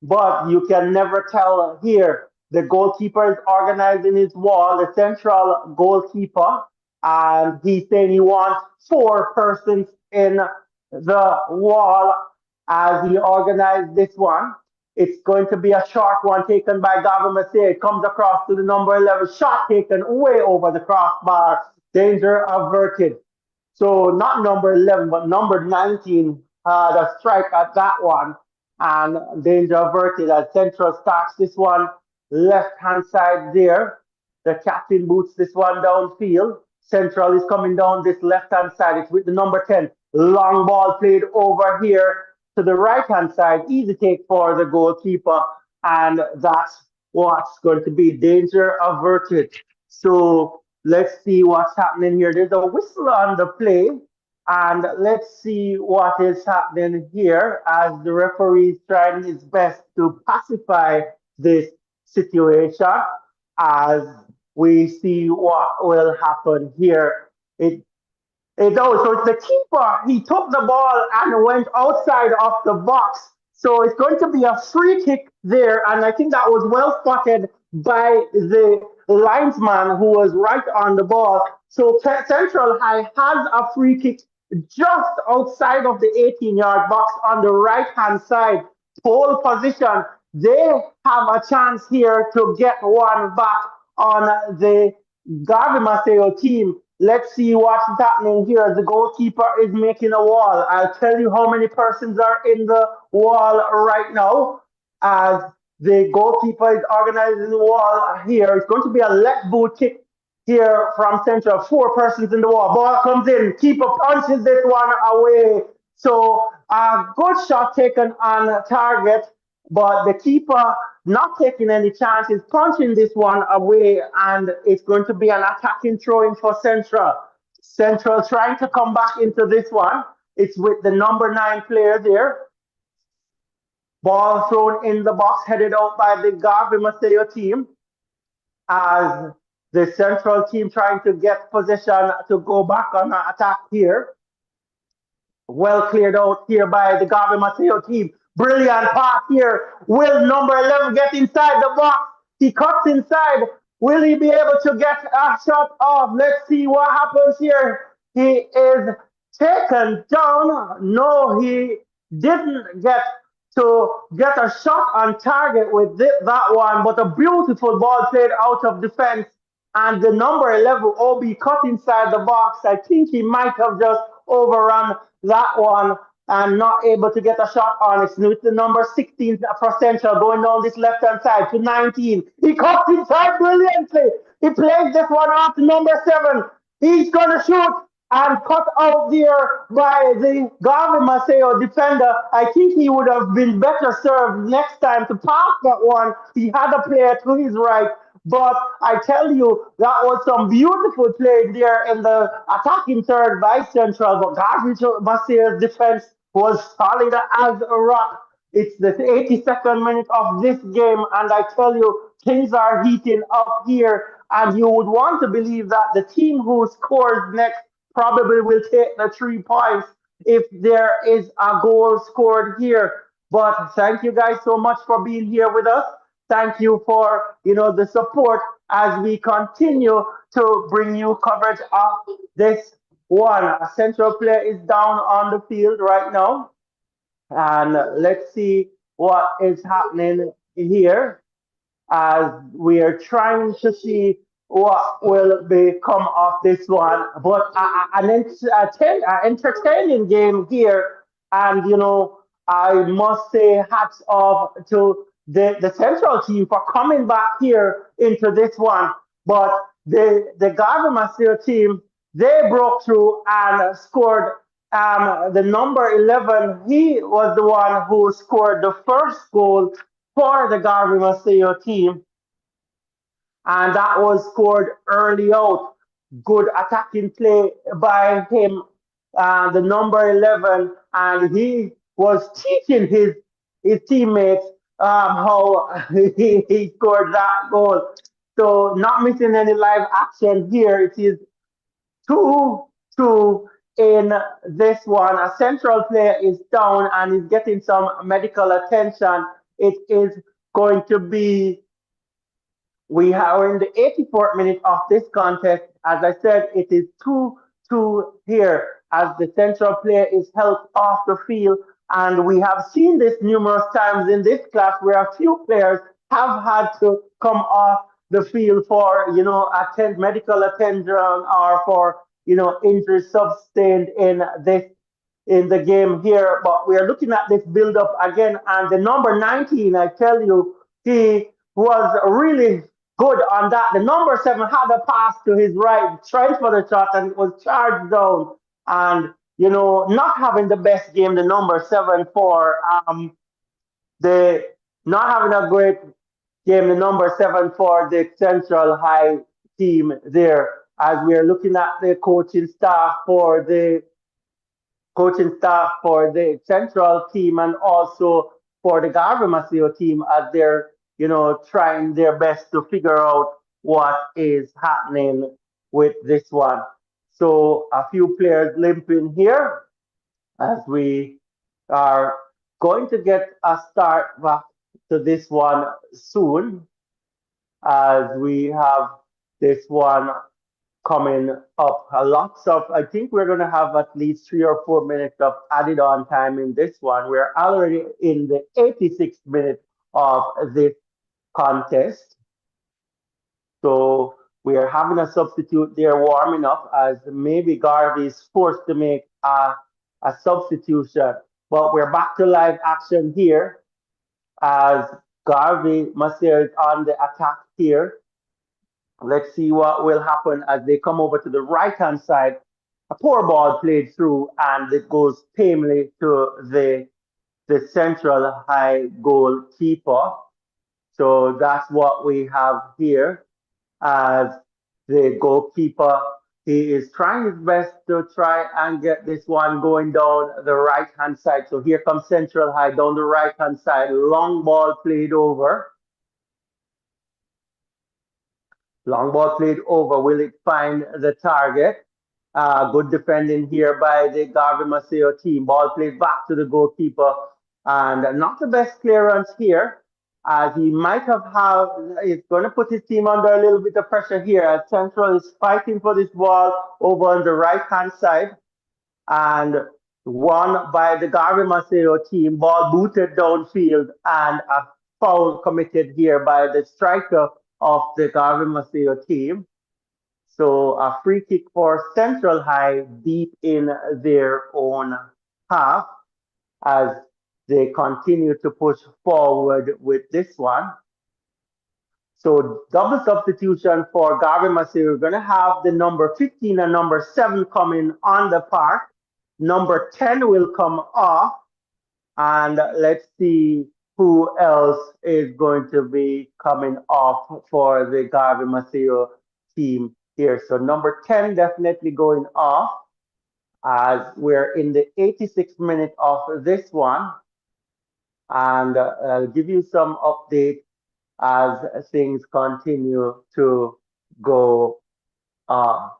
But you can never tell here. The goalkeeper is organizing his wall, the central goalkeeper, and he's saying he wants 4 persons in the wall as he organized this one. It's going to be a short one taken by Garvey Maceo. It comes across to the number 11. Shot taken way over the crossbar. Danger averted. So not number 11, but number 19 had a strike at that one. And danger averted as Central starts this one left-hand side there. The captain boots this one downfield. Central is coming down this left-hand side. It's with the number 10. Long ball played over here to the right-hand side. Easy take for the goalkeeper. And that's what's going to be danger averted. So let's see what's happening here. There's a whistle on the play. And let's see what is happening here as the referee is trying his best to pacify this situation as we see what will happen here. So it's the keeper. He took the ball and went outside of the box. So it's going to be a free kick there. And I think that was well spotted by the linesman who was right on the ball. So Central High has a free kick just outside of the 18-yard box on the right-hand side. Pole position they have a chance here to get one back on the Garvey Maceo team. Let's see what's happening here. The goalkeeper is making a wall. I'll tell you how many persons are in the wall right now as the goalkeeper is organizing the wall here. It's going to be a left boot kick here from Central. Four persons in the wall. Ball comes in. Keeper punches this one away. So a good shot taken on target, but the keeper not taking any chances, punching this one away, and it's going to be an attacking throw-in for Central. Central trying to come back into this one. It's with the number 9 player there. Ball thrown in the box, headed out by the Garvey Maceo team as the Central team trying to get possession to go back on an attack here. Well cleared out here by the Garvey Maceo team. Brilliant pass here. Will number 11 get inside the box? He cuts inside. Will he be able to get a shot off? Let's see what happens here. He is taken down. No, he didn't get a shot on target with that one, but a beautiful ball played out of defense. And the number 11 OB cut inside the box. I think he might have just overrun that one and not able to get a shot on it. With the number 16 for Central going down this left hand side to 19. He cuts inside brilliantly. He plays this one off to number 7. He's going to shoot and cut out there by the Garvey Maceo defender. I think he would have been better served next time to pass that one. He had a player to his right. But I tell you, that was some beautiful play there in the attacking third by Central. But Garvey Maceo's defense was solid as a rock. It's the 82nd minute of this game, and I tell you, things are heating up here. And you would want to believe that the team who scores next probably will take the 3 points if there is a goal scored here. But thank you guys so much for being here with us. Thank you for the support as we continue to bring you coverage of this one. A Central player is down on the field right now. And let's see what is happening here as we are trying to see what will become of this one. But an entertaining game here. And, I must say hats off to the Central team for coming back here into this one. But the Garvey Maceo team, they broke through and scored. The number 11, he was the one who scored the first goal for the Garvey Maceo team. And that was scored early out. Good attacking play by him, the number 11, and he was teaching his teammates how he scored that goal. So not missing any live action here. It is 2-2 in this one. A Central player is down and is getting some medical attention. It is going to be, we are in the 84th minute of this contest. As I said, it is 2-2 here as the Central player is helped off the field. And we have seen this numerous times in this class where a few players have had to come off the field for, attend medical attention or for, injuries sustained in the game here. But we are looking at this build up again. And the number 19, I tell you, he was really good on that. The number 7 had a pass to his right, tried for the shot, and it was charged down. And not having the best game, the number 7 for the not having a great game, the number 7 for the Central High team there. As we are looking at the coaching staff for the Central team and also for the Garvey Maceo team as they're trying their best to figure out what is happening with this one. So a few players limping here as we are going to get a start back to this one soon as we have this one coming up. I think we're going to have at least 3 or 4 minutes of added on time in this one. We're already in the 86th minute of this contest. So we are having a substitute there warming up as maybe Garvey is forced to make a substitution. But we're back to live action here as Garvey Maceo is on the attack here. Let's see what will happen as they come over to the right hand side. A poor ball played through and it goes tamely to the central high goalkeeper. So that's what we have here as the goalkeeper. He is trying his best to try and get this one going down the right hand side. So here comes Central High down the right hand side. Long ball played over. Long ball played over. Will it find the target? Good defending here by the Garvey Maceo team. Ball played back to the goalkeeper. And not the best clearance here. As he might have, he's going to put his team under a little bit of pressure here. As Central is fighting for this ball over on the right hand side. And won by the Garvey Maceo team. Ball booted downfield and a foul committed here by the striker of the Garvey Maceo team. So a free kick for Central High deep in their own half as they continue to push forward with this one. So double substitution for Garvey Maceo. We're going to have the number 15 and number 7 coming on the park. Number 10 will come off. And let's see who else is going to be coming off for the Garvey Maceo team here. So number 10 definitely going off as we're in the 86th minute of this one. And I'll give you some update as things continue to go on.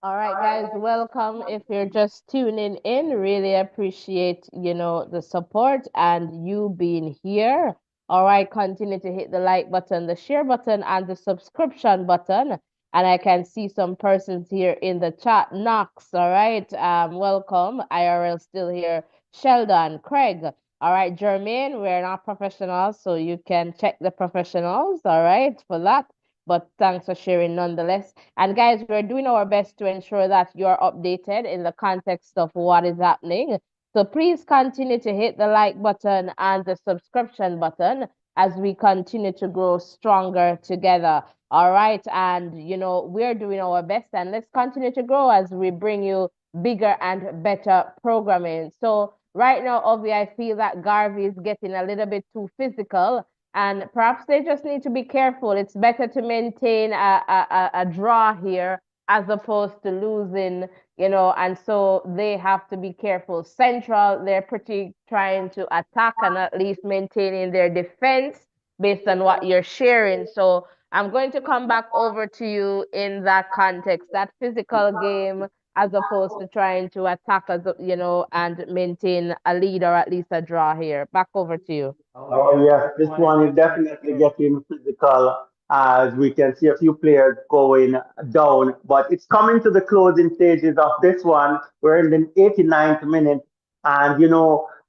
All right, guys, welcome. If you're just tuning in, really appreciate, the support and you being here. All right, continue to hit the like button, the share button, and the subscription button. And I can see some persons here in the chat. Knox, all right, welcome. IRL still here. Sheldon, Craig, all right, Jermaine, we're not professionals, so you can check the professionals, all right, for that. But thanks for sharing nonetheless. And guys, we're doing our best to ensure that you're updated in the context of what is happening. So please continue to hit the like button and the subscription button as we continue to grow stronger together. All right. And, we're doing our best and let's continue to grow as we bring you bigger and better programming. So right now, Ovi, I feel that Garvey is getting a little bit too physical. And perhaps they just need to be careful. It's better to maintain a draw here as opposed to losing, and so they have to be careful. Central, they're pretty trying to attack and at least maintaining their defense based on what you're sharing. So I'm going to come back over to you in that context, that physical game as opposed to trying to attack, and maintain a lead or at least a draw here. Back over to you. Oh, yes, this one is definitely getting physical as we can see a few players going down, but it's coming to the closing stages of this one. We're in the 89th minute, and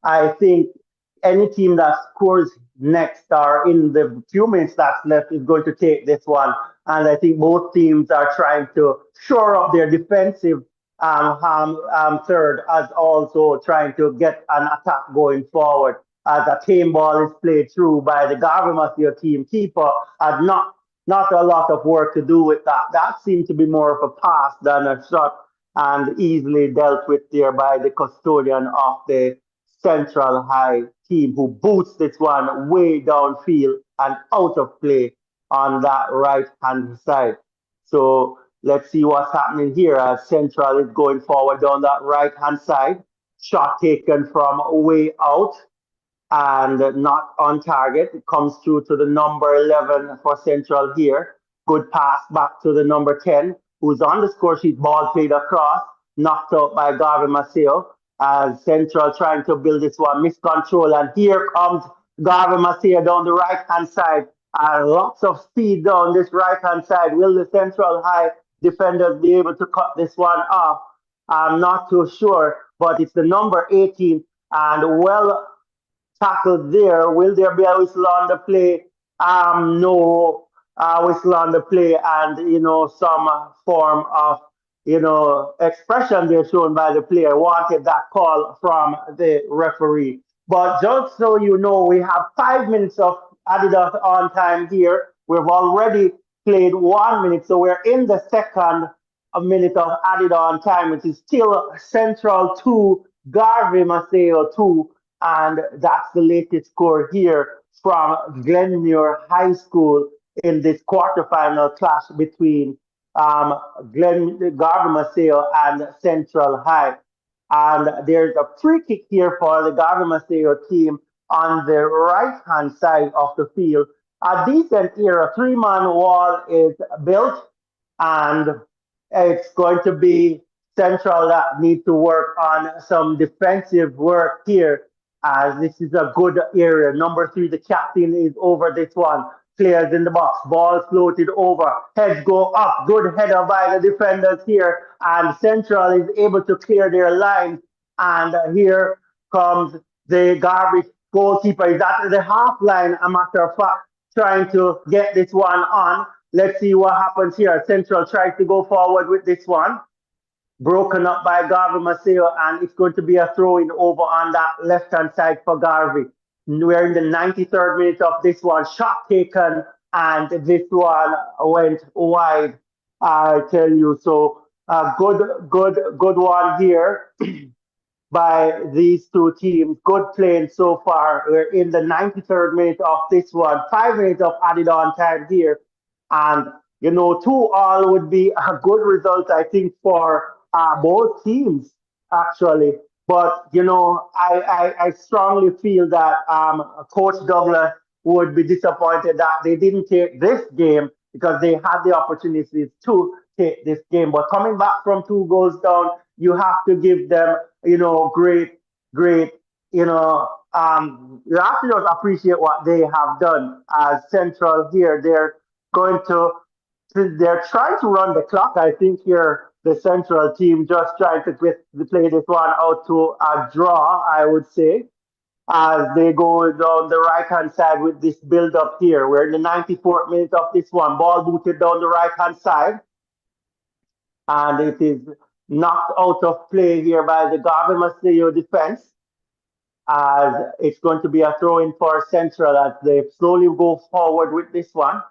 I think any team that scores next or in the few minutes that's left is going to take this one. And I think both teams are trying to shore up their defensive third as also trying to get an attack going forward as a tame ball is played through by the Garvey Maceo team keeper had not a lot of work to do with that. That seemed to be more of a pass than a shot and easily dealt with there by the custodian of the Central High team who boots this one way downfield and out of play on that right hand side. So let's see what's happening here as Central is going forward down that right hand side. Shot taken from way out and not on target. It comes through to the number 11 for Central here. Good pass back to the number 10, who's on the score sheet. Ball played across, knocked out by Garvey Maceo. As Central trying to build this one, miscontrol. And here comes Garvey Maceo down the right hand side. Lots of speed down this right hand side. Will the Central High defenders be able to cut this one off? I'm not too sure, but it's the number 18 and well tackled there. Will there be a whistle on the play? No whistle on the play, and some form of expression there shown by the player wanted that call from the referee. But just so you know, we have 5 minutes of Adidas on time here. We've already played 1 minute, so we're in the second minute of added on time. It is still Central 2, Garvey Maceo 2, and that's the latest score here from Glenmuir High School in this quarterfinal clash between Garvey Maceo and Central High. And there's a free kick here for the Garvey Maceo team on the right hand side of the field. A decent era, three-man wall is built, and it's going to be Central that need to work on some defensive work here, as this is a good area. Number three, the captain is over this one. Players in the box, ball floated over, heads go up, good header by the defenders here, and Central is able to clear their lines. And here comes the Garvey goalkeeper. Is at the half line, a matter of fact, trying to get this one on. Let's see what happens here. Central tries to go forward with this one. Broken up by Garvey Maceo, and it's going to be a throw in over on that left hand side for Garvey. We're in the 93rd minute of this one. Shot taken, and this one went wide. I tell you. So, good one here by these two teams. Good playing so far. We're in the 93rd minute of this one. 5 minutes of added on time here. And, 2-all would be a good result, I think, for both teams, actually. But, I strongly feel that Coach Douglas would be disappointed that they didn't take this game, because they had the opportunities to take this game. But coming back from 2 goals down, you have to give them, great, you have to just appreciate what they have done. As Central here, going to, they're trying to run the clock. I think here the Central team just trying to play this one out to a draw, I would say, as they go down the right hand side with this build up here. We're in the 94th minute of this one. Ball booted down the right hand side, and it is knocked out of play here by the Garvey Maceo defense, as it's going to be a throw in for Central as they slowly go forward with this one.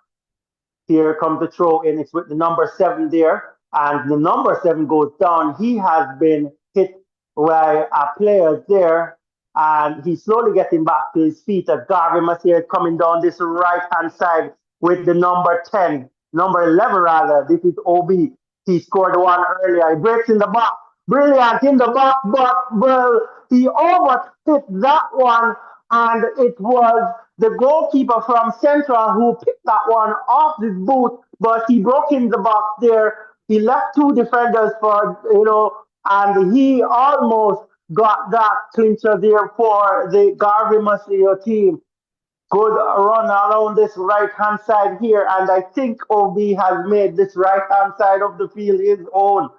Here comes the throw in. It's with the number 7 there, and the number 7 goes down. He has been hit by a player there, and he's slowly getting back to his feet as Garvey Maceo is coming down this right hand side with the number 10, number 11 rather. This is OB. He scored one earlier. He breaks in the box. Brilliant in the box, but well, he overhit that one, and it was the goalkeeper from Central who picked that one off his boot, but he broke in the box there. He left 2 defenders for, and he almost got that clincher there for the Garvey Maceo team. Good run around this right hand side here, and I think OB has made this right hand side of the field his own,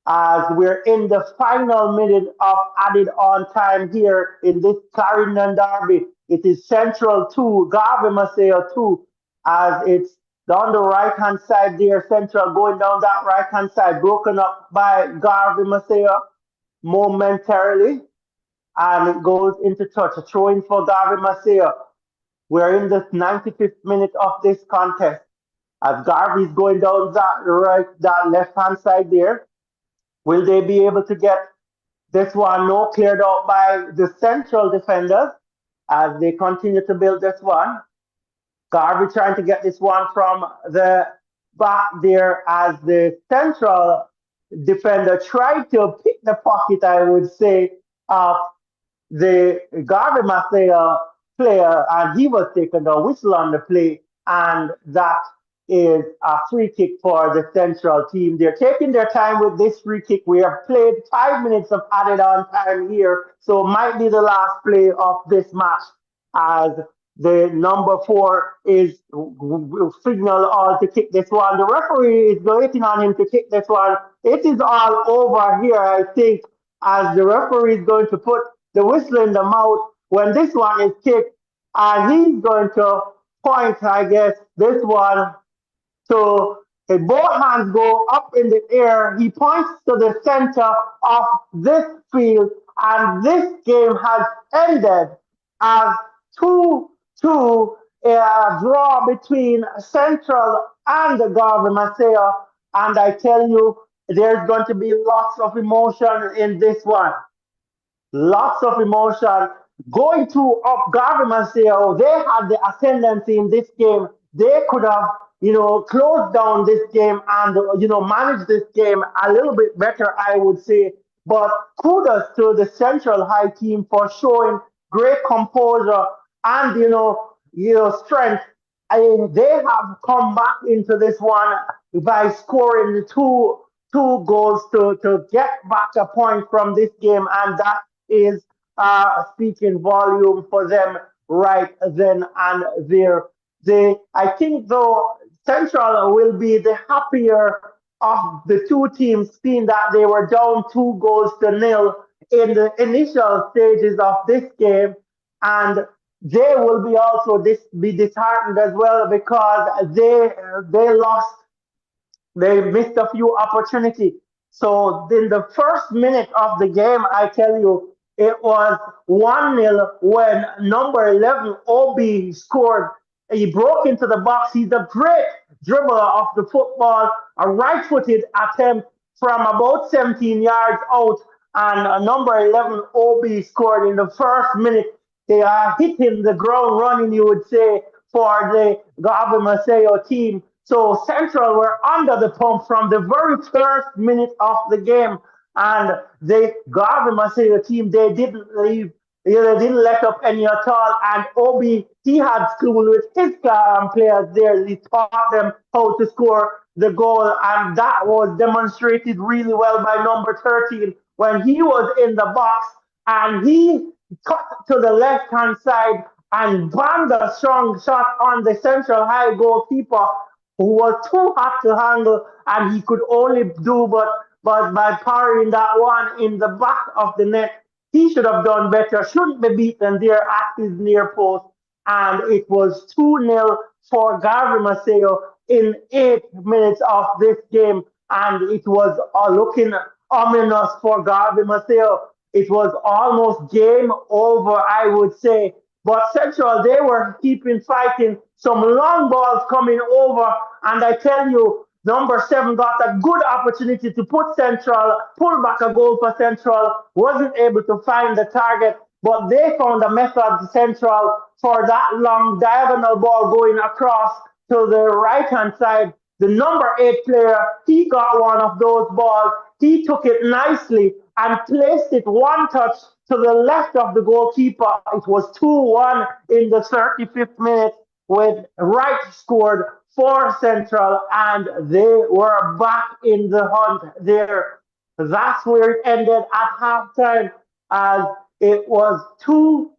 as we're in the final minute of added on time here in this Clarendon derby. It is Central 2, Garvey Maceo 2, as it's down the right hand side there. Central going down that right hand side, broken up by Garvey Maceo momentarily, and it goes into touch. A throw in for Garvey Maceo. We're in the 95th minute of this contest, as Garvey's going down that left hand side there. Will they be able to get this one? No, cleared out by the Central defenders as they continue to build this one. Garvey trying to get this one from the back there, as the Central defender tried to pick the pocket, I would say, of the Garvey Maceo player, and he was taken a whistle on the play, and that is a free kick for the Central team. They're taking their time with this free kick. We have played 5 minutes of added on time here, so might be the last play of this match, as the number 4 is signal all to kick this one. The referee is waiting on him to kick this one. It is all over here, I think, as the referee is going to put the whistle in the mouth when this one is kicked, and he's going to point, I guess, this one to his both hands go up in the air. He points to the center of this field, and this game has ended as 2-2, a draw between Central and the Garvey Maceo. And I tell you, there's going to be lots of emotion in this one, lots of emotion. Going to up Garvey Maceo, they had the ascendancy in this game. They could have, closed down this game and, managed this game a little bit better, I would say. But kudos to the Central High team for showing great composure and, strength. They have come back into this one by scoring two goals to get back a point from this game, and that is speaking volume for them right then and there. I think though Central will be the happier of the two teams, seeing that they were down 2 goals to nil in the initial stages of this game, and they will be also be disheartened as well because they lost, they missed a few opportunities. So in the first minute of the game, I tell you, it was 1-0 when number 11 Obi scored. He broke into the box. He's a great dribbler of the football, a right-footed attempt from about 17 yards out, and number 11 Obi scored in the first minute. They are hitting the ground running, you would say, for the Garvey Maceo team. So Central were under the pump from the very first minute of the game, and the Garvey Maceo team, they didn't leave. They didn't let up any at all. And Obi, he had school with his players there. He taught them how to score the goal, and that was demonstrated really well by number 13 when he was in the box and he cut to the left hand side and banged a strong shot on the Central High goalkeeper, who was too hot to handle, and he could only do but by parrying that one in the back of the net. He should have done better, shouldn't be beaten there at his near post. And it was 2-0 for Garvey Maceo in 8 minutes of this game. And it was looking ominous for Garvey Maceo. It was almost game over, I would say. But Central, they were keeping fighting. Some long balls coming over. And I tell you, number 7 got a good opportunity to pull back a goal for Central, wasn't able to find the target, but they found a method, Central, for that long diagonal ball going across to the right-hand side. The number 8 player, he got one of those balls. He took it nicely and placed it one touch to the left of the goalkeeper. It was 2-1 in the 35th minute with Wright scored for Central, and they were back in the hunt there. That's where it ended at halftime, as it was 2-1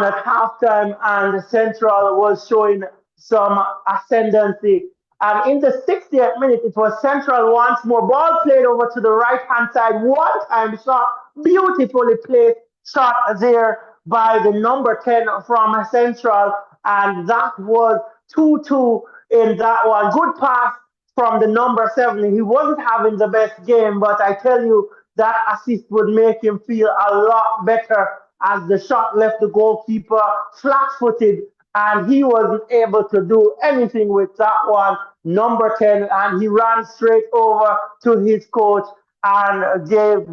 at halftime, and Central was showing some ascendancy. And in the 60th minute, it was Central once more. Ball played over to the right-hand side. One-time shot, beautifully placed shot there by the number 10 from Central. And that was 2-2 in that one. Good pass from the number 7. He wasn't having the best game, but I tell you, that assist would make him feel a lot better as the shot left the goalkeeper flat-footed, and he wasn't able to do anything with that one, number 10, and he ran straight over to his coach and gave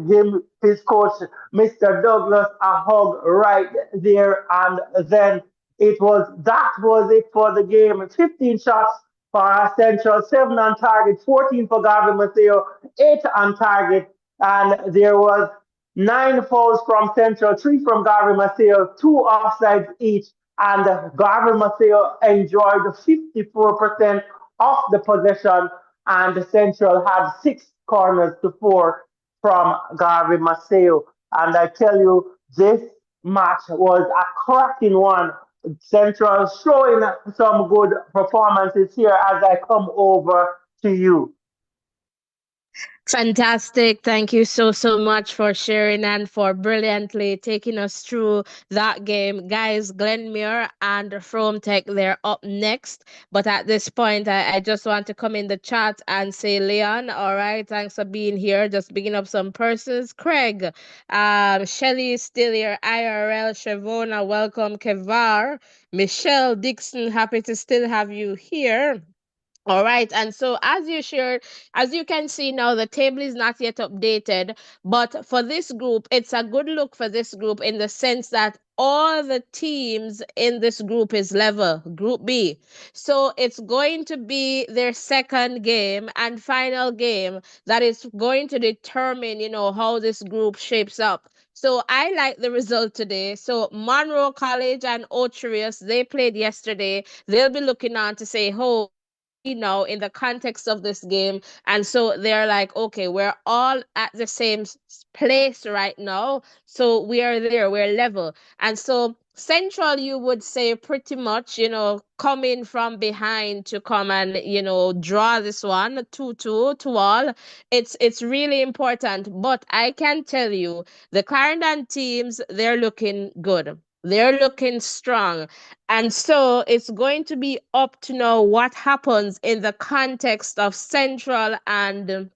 his coach, Mr. Douglas, a hug right there, and then that was it for the game. 15 shots for Central, 7 on target, 14 for Garvey Maceo, 8 on target, and there was 9 fouls from Central, 3 from Garvey Maceo, 2 offsides each, and Garvey Maceo enjoyed 54% of the possession, and Central had 6 corners to 4 from Garvey Maceo. And I tell you, this match was a cracking one. Central showing some good performances here as I come over to you. Fantastic. Thank you so much for sharing and for brilliantly taking us through that game. Guys, Glenmuir and Frome Tech, they're up next. But at this point, I just want to come in the chat and say, Leon, all right, thanks for being here. Just picking up some persons. Craig, Shelly is still here. IRL, Shavona, welcome. Kevar, Michelle Dixon, happy to still have you here. All right. And so, as you shared, as you can see now, the table is not yet updated. But for this group, it's a good look for this group in the sense that all the teams in this group is level, Group B. So it's going to be their second game and final game that is going to determine, how this group shapes up. So I like the result today. So Monroe College and Ocherius, they played yesterday. They'll be looking on to say, oh, now in the context of this game. And so they're like, okay, we're all at the same place right now. So we are there, we're level. And so Central, you would say pretty much, coming from behind to come and, draw this one 2-2 to all. It's really important. But I can tell you the Clarendon teams, they're looking good. They're looking strong. And so it's going to be up to know what happens in the context of Central and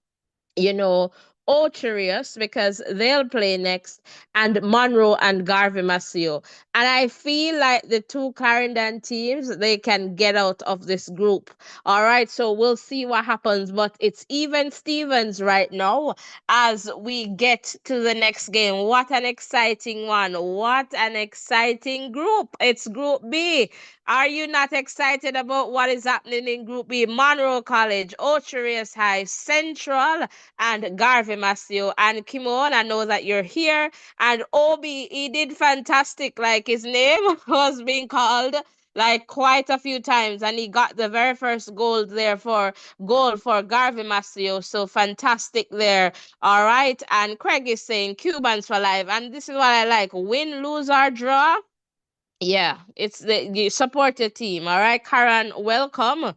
you know, Ocherius because they'll play next, and Monroe and Garvey Maceo. And I feel like the two Clarendon teams, they can get out of this group. All right, so we'll see what happens. But it's even Stevens right now as we get to the next game. What an exciting one. What an exciting group. It's Group B. Are you not excited about what is happening in Group B? Monroe College, Ocherius High, Central, and Garvey Maceo. And Kimon, I know that you're here. And Obi, he did fantastic. Like his name was being called like quite a few times, and he got the very first goal for Garvey Maceo. So fantastic there. All right. And Craig is saying Cubans for life. And this is what I like. Win, lose, or draw. Yeah, it's you support your team. All right, Karen, welcome.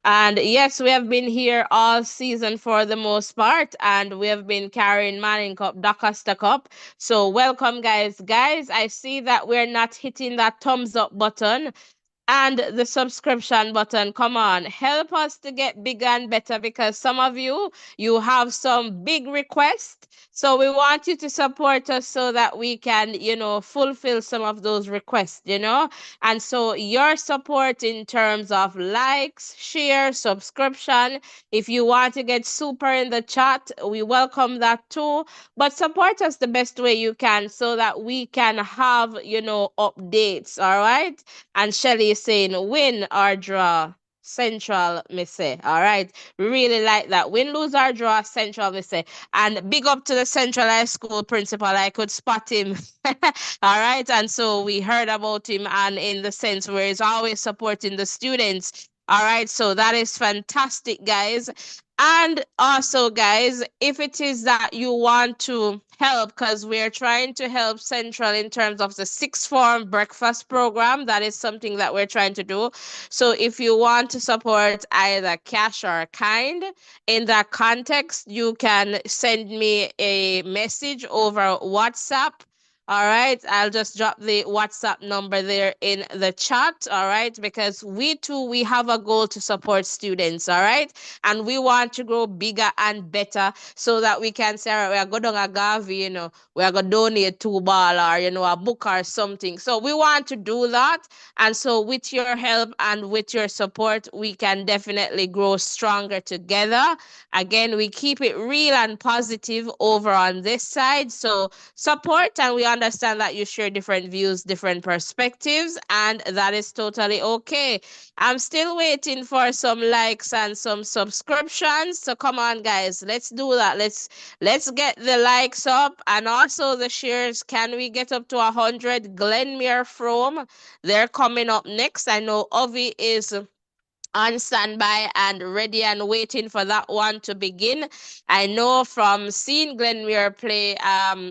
And yes, we have been here all season for the most part, and we have been carrying Manning Cup, DaCosta Cup. So welcome, guys. Guys, I see that we're not hitting that thumbs up button and the subscription button. Come on, help us to get bigger and better because some of you have some big requests. So we want you to support us so that we can, fulfill some of those requests. And so your support in terms of likes, share, subscription. If you want to get super in the chat, we welcome that too. But support us the best way you can so that we can have, updates. All right. And Shelly is saying win or draw. Central, me say. All right. Really like that. Win, lose, or draw, Central, me say. And big up to the Central High School principal. I could spot him. All right. And so we heard about him, and in the sense where he's always supporting the students. All right. So that is fantastic, guys. And also, guys, if it is that you want to help, because we're trying to help Central in terms of the sixth form breakfast program, that is something that we're trying to do. So if you want to support either cash or kind in that context, you can send me a message over WhatsApp. All right, I'll just drop the WhatsApp number there in the chat. All right, because we too, we have a goal to support students. All right, and we want to grow bigger and better so that we can say, all right, we are going to Garvey, we are going to donate $2 or, a book or something. So we want to do that. And so with your help and with your support, we can definitely grow stronger together. Again, we keep it real and positive over on this side. So support, and we understand that you share different views, different perspectives, and that is totally okay. I'm still waiting for some likes and some subscriptions. So come on, guys, let's do that. Let's get the likes up and also the shares. Can we get up to 100? Glenmuir Frome, they're coming up next. I know Ovi is on standby and ready and waiting for that one to begin. I know from seeing Glenmuir play,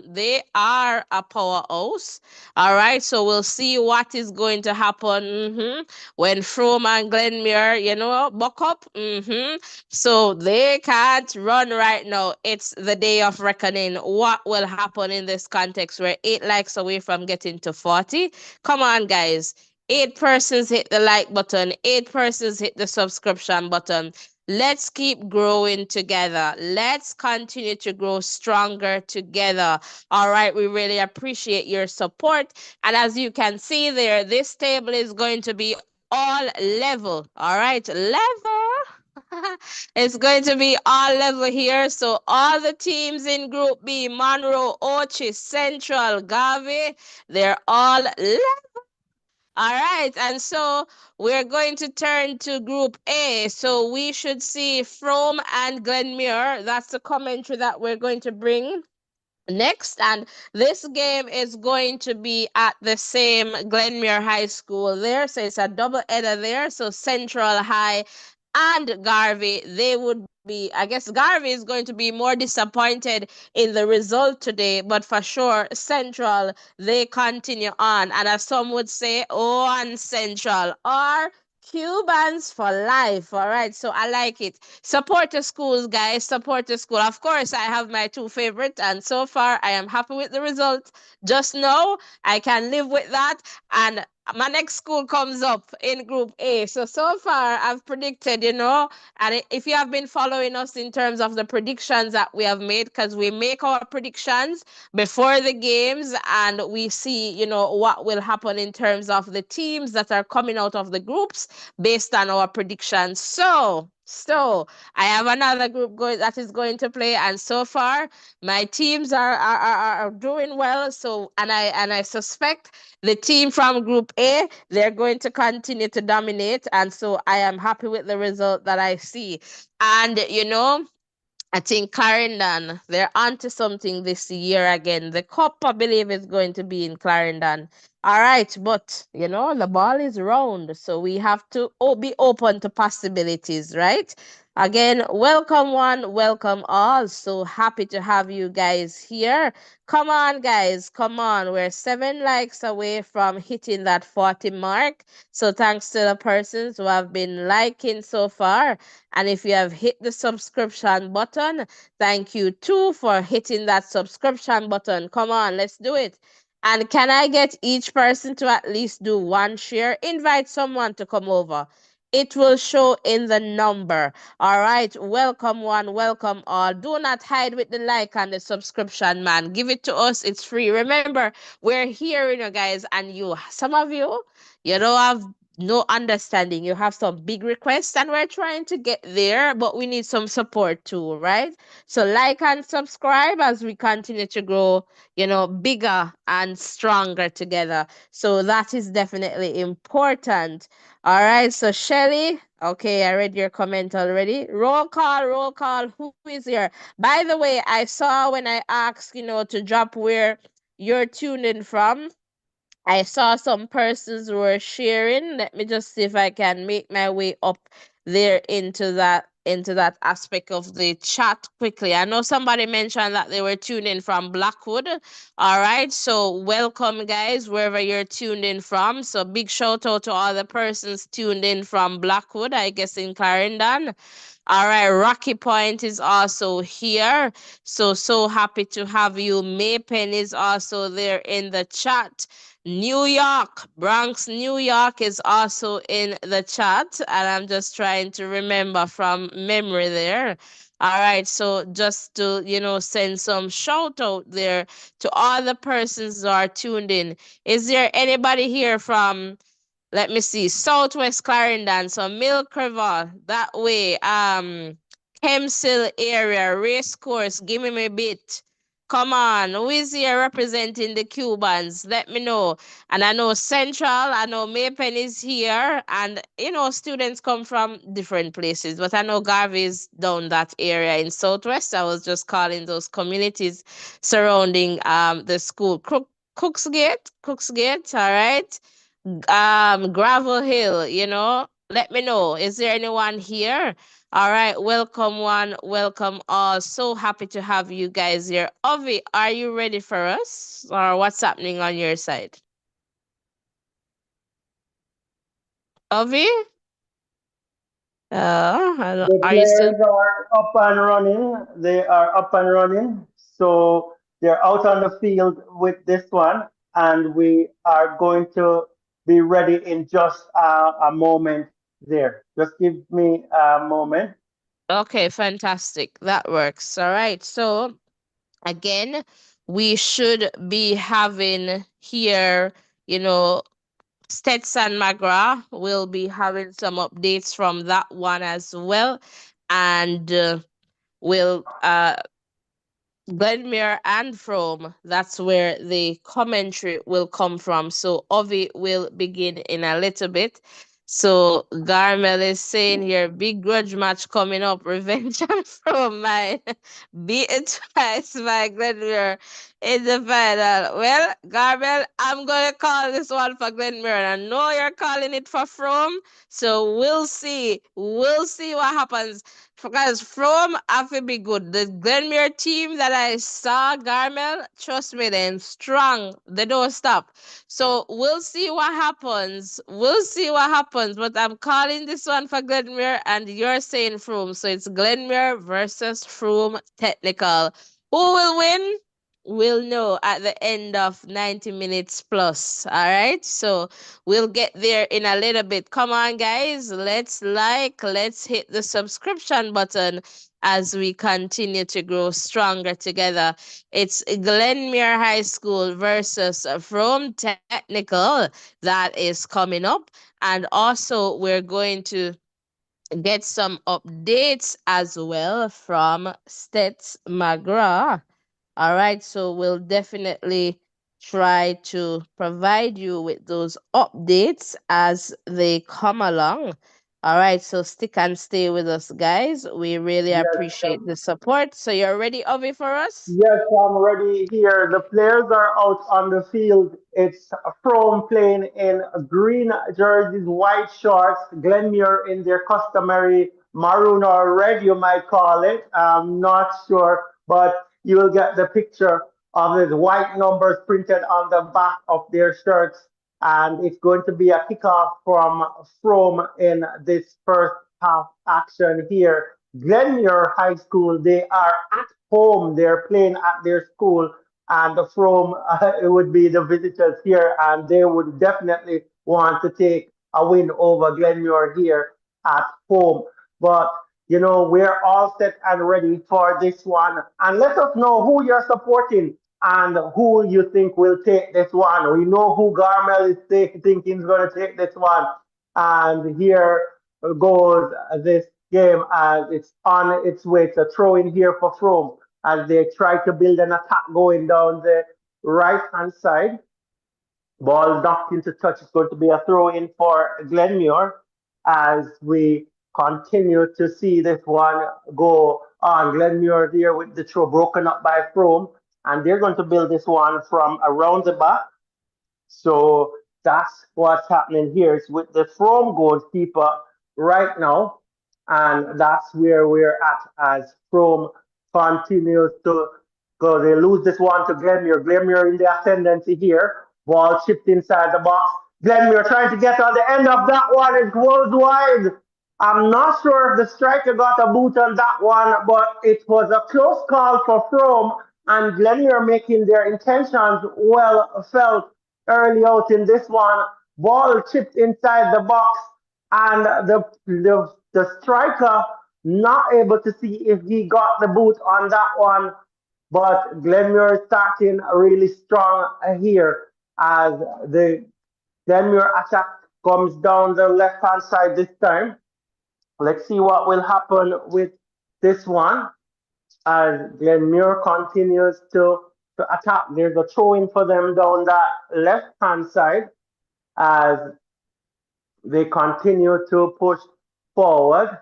they are a powerhouse. All right, so we'll see what is going to happen when Frome and Glenmuir, buck up. So they can't run right now. It's the day of reckoning. What will happen in this context? We're 8 likes away from getting to 40. Come on, guys. 8 persons hit the like button, 8 persons hit the subscription button. Let's keep growing together. Let's continue to grow stronger together. All right, we really appreciate your support. And as you can see there, this table is going to be all level. All right, level. It's going to be all level here. So all the teams in Group B, Monroe, Ochi, Central, Garvey, they're all level. All right, and so we're going to turn to Group A. So we should see Frome and Glenmuir. That's the commentary that we're going to bring next. And this game is going to be at the same Glenmuir High School there. So it's a double header there. So Central High and Garvey, they would be, I guess Garvey is going to be more disappointed in the result today, but for sure, Central, they continue on. And as some would say, oh, on Central, or Cubans for life. All right, so I like it. Support the schools, guys. Support the school. Of course, I have my two favorites, and so far, I am happy with the result. Just know I can live with that. And my next school comes up in Group A. So far, I've predicted, and if you have been following us in terms of the predictions that we have made, because we make our predictions before the games and we see, what will happen in terms of the teams that are coming out of the groups based on our predictions. So I have another group that is going to play, and so far my teams are doing well. So and I suspect the team from Group A, they're going to continue to dominate, and so I am happy with the result that I see. And I think Clarendon, they're onto something this year again. The cup, I believe, is going to be in Clarendon. All right, but the ball is round, so we have to be open to possibilities, right? Again, welcome one, welcome all. So happy to have you guys here. Come on, guys, come on. We're 7 likes away from hitting that 40 mark. So thanks to the persons who have been liking so far. And if you have hit the subscription button, thank you too for hitting that subscription button. Come on, let's do it. And can I get each person to at least do one share? Invite someone to come over. It will show in the number. All right. Welcome one, welcome all. Do not hide with the like and the subscription, man. Give it to us. It's free. Remember, we're here, guys, and some of you, have no understanding. You have some big requests, and we're trying to get there, but we need some support too, right? So like and subscribe as we continue to grow, bigger and stronger together. So that is definitely important. All right. So Shelly, okay, I read your comment already. Roll call, roll call. Who is here? By the way, I saw when I asked, to drop where you're tuned in from. I saw some persons were sharing. Let me just see if I can make my way up there into that aspect of the chat quickly. I know somebody mentioned that they were tuned in from Blackwood. All right, so welcome guys wherever you're tuned in from. So big shout out to all the persons tuned in from Blackwood, I guess in Clarendon. All right, Rocky Point is also here. So happy to have you. Maypen is also there in the chat. New York, Bronx, New York is also in the chat. And I'm just trying to remember from memory there. All right, so just to, send some shout out there to all the persons who are tuned in. Is there anybody here from, let me see, Southwest Clarendon, so Milk River, that way, Hemsill area, race course, give me a bit. Come on, who is here representing the Cubans? Let me know. And I know Central, I know Maypen is here, and students come from different places, but I know Garvey is down that area in Southwest. I was just calling those communities surrounding the school. Cooksgate, all right. Gravel Hill, Let me know. Is there anyone here? All right. Welcome one, welcome all. So happy to have you guys here. Ovi, are you ready for us? Or what's happening on your side? Ovi? The Are you still? players are up and running. They are up and running. So they're out on the field with this one, and we are going to be ready in just a moment there. Just give me a moment. Okay, fantastic. That works. All right. So again, we should be having here, you know, STETHS and McGrath will be having some updates from that one as well. And will Glenmuir and Frome, that's where the commentary will come from. So Ovi will begin in a little bit. So Garmel is saying here, big grudge match coming up, revenge on Frome, my beaten twice by Glenmuir in the final. Well, Garmel, I'm gonna call this one for Glenmuir, and I know you're calling it for Frome. So we'll see. We'll see what happens. Because Frome have to be good. The Glenmuir team that I saw, Garmel, trust me, they're strong. They don't stop. So we'll see what happens. We'll see what happens. But I'm calling this one for Glenmuir, and you're saying Frome. So it's Glenmuir versus Frome technical. Who will win? We'll know at the end of 90 minutes plus. All right. So we'll get there in a little bit. Come on, guys. Let's hit the subscription button as we continue to grow stronger together. It's Glenmuir High School versus Frome Technical that is coming up. And also, we're going to get some updates as well from STETHS McGrath. All right, so we'll definitely try to provide you with those updates as they come along. All right, so stick and stay with us, guys. We really Yes, appreciate the support. So you're ready, Ovi, for us? yes, I'm ready here. The players are out on the field. It's Frome playing in green jerseys, white shorts, Glenmuir in their customary maroon or red, you might call it. I'm not sure, but you will get the picture of the white numbers printed on the back of their shirts. And it's going to be a kickoff from Frome in this first half action here. Glenmuir High School, they are at home. They're playing at their school, and from it would be the visitors here, and they would definitely want to take a win over Glenmuir here at home. But we're all set and ready for this one. And let us know who you're supporting and who you think will take this one. We know who Garmel is thinking is going to take this one. And here goes this game as it's on its way to throw in here for Frome as they try to build an attack going down the right hand side. Ball knocked into touch. It's going to be a throw in for Glenmuir as we continue to see this one go on. Glenmuir there with the throw broken up by Frome, and they're going to build this one from around the back. So that's what's happening here. It's with the Frome goalkeeper right now, and that's where we're at as Frome continues to go. They lose this one to Glenmuir. Glenmuir in the ascendancy here. Ball chipped inside the box. Glenmuir trying to get on the end of that one. It goes wide. I'm not sure if the striker got a boot on that one, but it was a close call for Frome, and Glenmuir making their intentions well felt early out in this one. Ball chipped inside the box, and the striker not able to see if he got the boot on that one. But Glenmuir is starting really strong here as the Glenmuir attack comes down the left hand side this time. Let's see what will happen with this one as Glenmuir continues to attack. There's a throw in for them down that left hand side as they continue to push forward,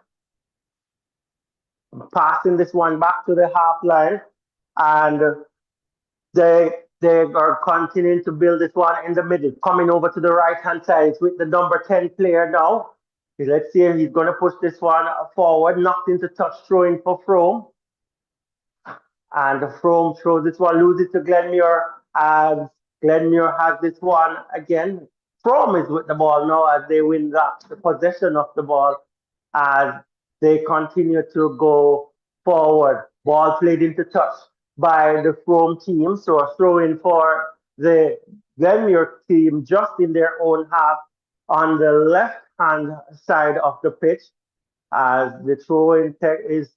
passing this one back to the half line, and they are continuing to build this one in the middle, coming over to the right hand side with the number 10 player now. Let's see, he's going to push this one forward, knocked into touch, throwing for Frome. And Frome throws this one, loses to Glenmuir as Glenmuir has this one again. Frome is with the ball now as they win that the possession of the ball as they continue to go forward. Ball played into touch by the Frome team, so a throw in for the Glenmuir team just in their own half on the left hand side of the pitch as the throw-in is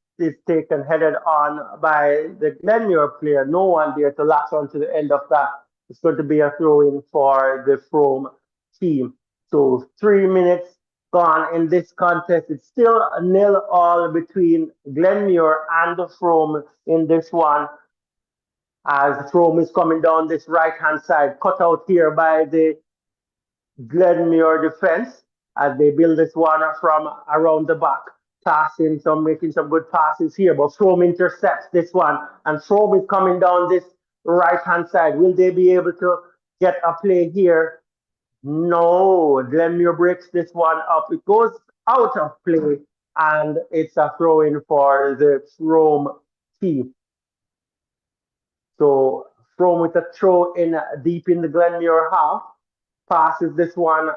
taken headed on by the Glenmuir player. No one there to latch on to the end of that. It's going to be a throw-in for the Frome team. So 3 minutes gone in this contest. It's still a 0-all between Glenmuir and the Frome in this one. As Frome is coming down this right-hand side, cut out here by the Glenmuir defense as they build this one from around the back, making some good passes here. But Frome intercepts this one, and Frome is coming down this right hand side. Will they be able to get a play here? No, Glenmuir breaks this one up. It goes out of play, and it's a throw in for the Frome team. So Frome with a throw in deep in the Glenmuir half, passes this one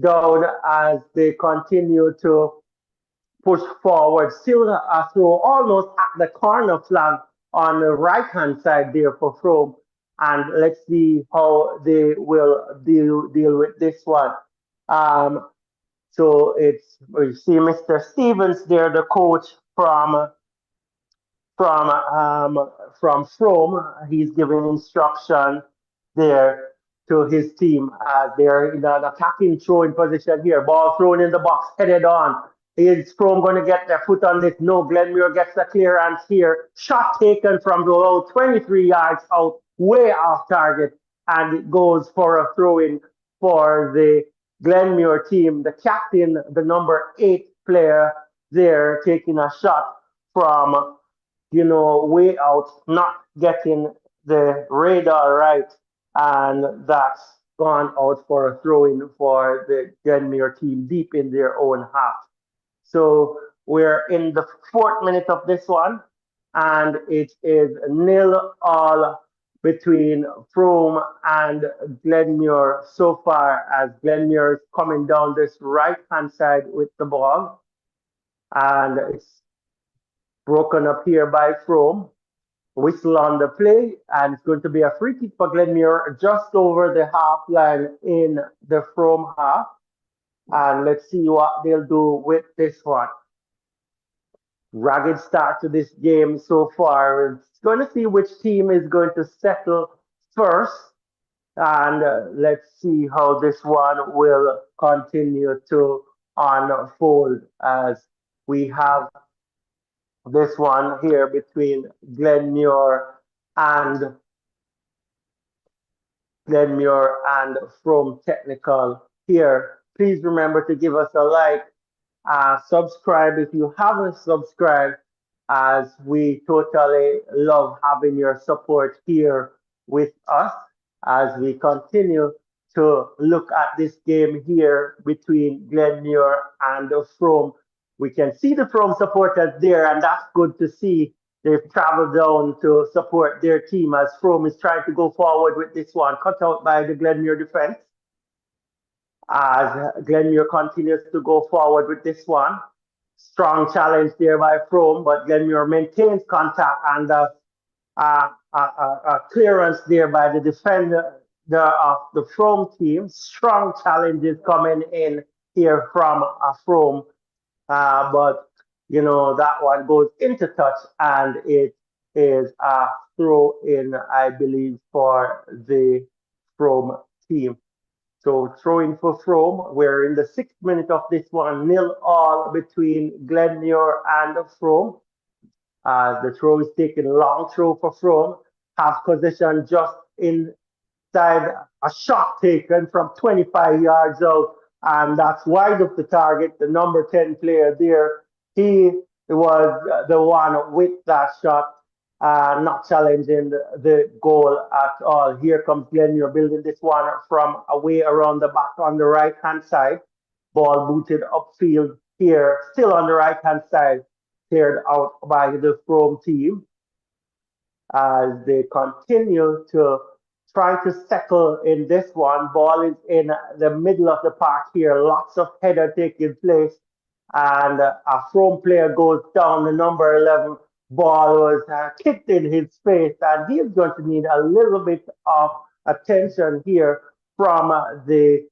down as they continue to push forward. Still a throw almost at the corner flag on the right hand side there for Frome. And let's see how they will deal with this one. So we see Mr. Stevens there, the coach from Frome. He's giving instruction there to his team as they're in an attacking throwing position here. Ball thrown in the box, headed on. Is Frome going to get their foot on this? No, Glenmuir gets the clearance here. Shot taken from below 23 yards out, way off target, and it goes for a throw-in for the Glenmuir team. The captain, the number 8 player there, taking a shot from way out, not getting the radar right, and that's gone out for a throw-in for the Glenmuir team deep in their own half. So we're in the 4th minute of this one, and it is 0-all between Frome and Glenmuir so far as Glenmuir is coming down this right-hand side with the ball, and it's broken up here by Frome. Whistle on the play, and it's going to be a free kick for Glenmuir just over the half line in the Frome half. And let's see what they'll do with this one. Ragged start to this game so far. It's going to see which team is going to settle first. And let's see how this one will continue to unfold as we have this one here between Glenmuir and Frome Technical here. Please remember to give us a like, subscribe if you haven't subscribed, as we totally love having your support here with us as we continue to look at this game here between Glenmuir and Frome. We can see the Frome supporters there, and that's good to see. They've traveled down to support their team as Frome is trying to go forward with this one, cut out by the Glenmuir defense. As Glenmuir continues to go forward with this one. Strong challenge there by Frome, but Glenmuir maintains contact and a clearance there by the defender of the Frome team. Strong challenges coming in here from Frome. But that one goes into touch, and it is a throw in, I believe, for the Frome team. So throwing for Frome. We're in the 6th minute of this one, 0-all between Glenmuir and Frome. The throw is taken, long throw for Frome. Half possession just inside, a shot taken from 25 yards out, and that's wide of the target. The number 10 player there, he was the one with that shot, not challenging the goal at all. Here comes Glenmuir building this one from away around the back on the right hand side. Ball booted upfield here, still on the right hand side, cleared out by the Frome team as they continue to try to settle in this one. Ball is in the middle of the park here. Lots of header taking place. And a Frome player goes down. The number 11 ball was kicked in his face. And he's going to need a little bit of attention here from the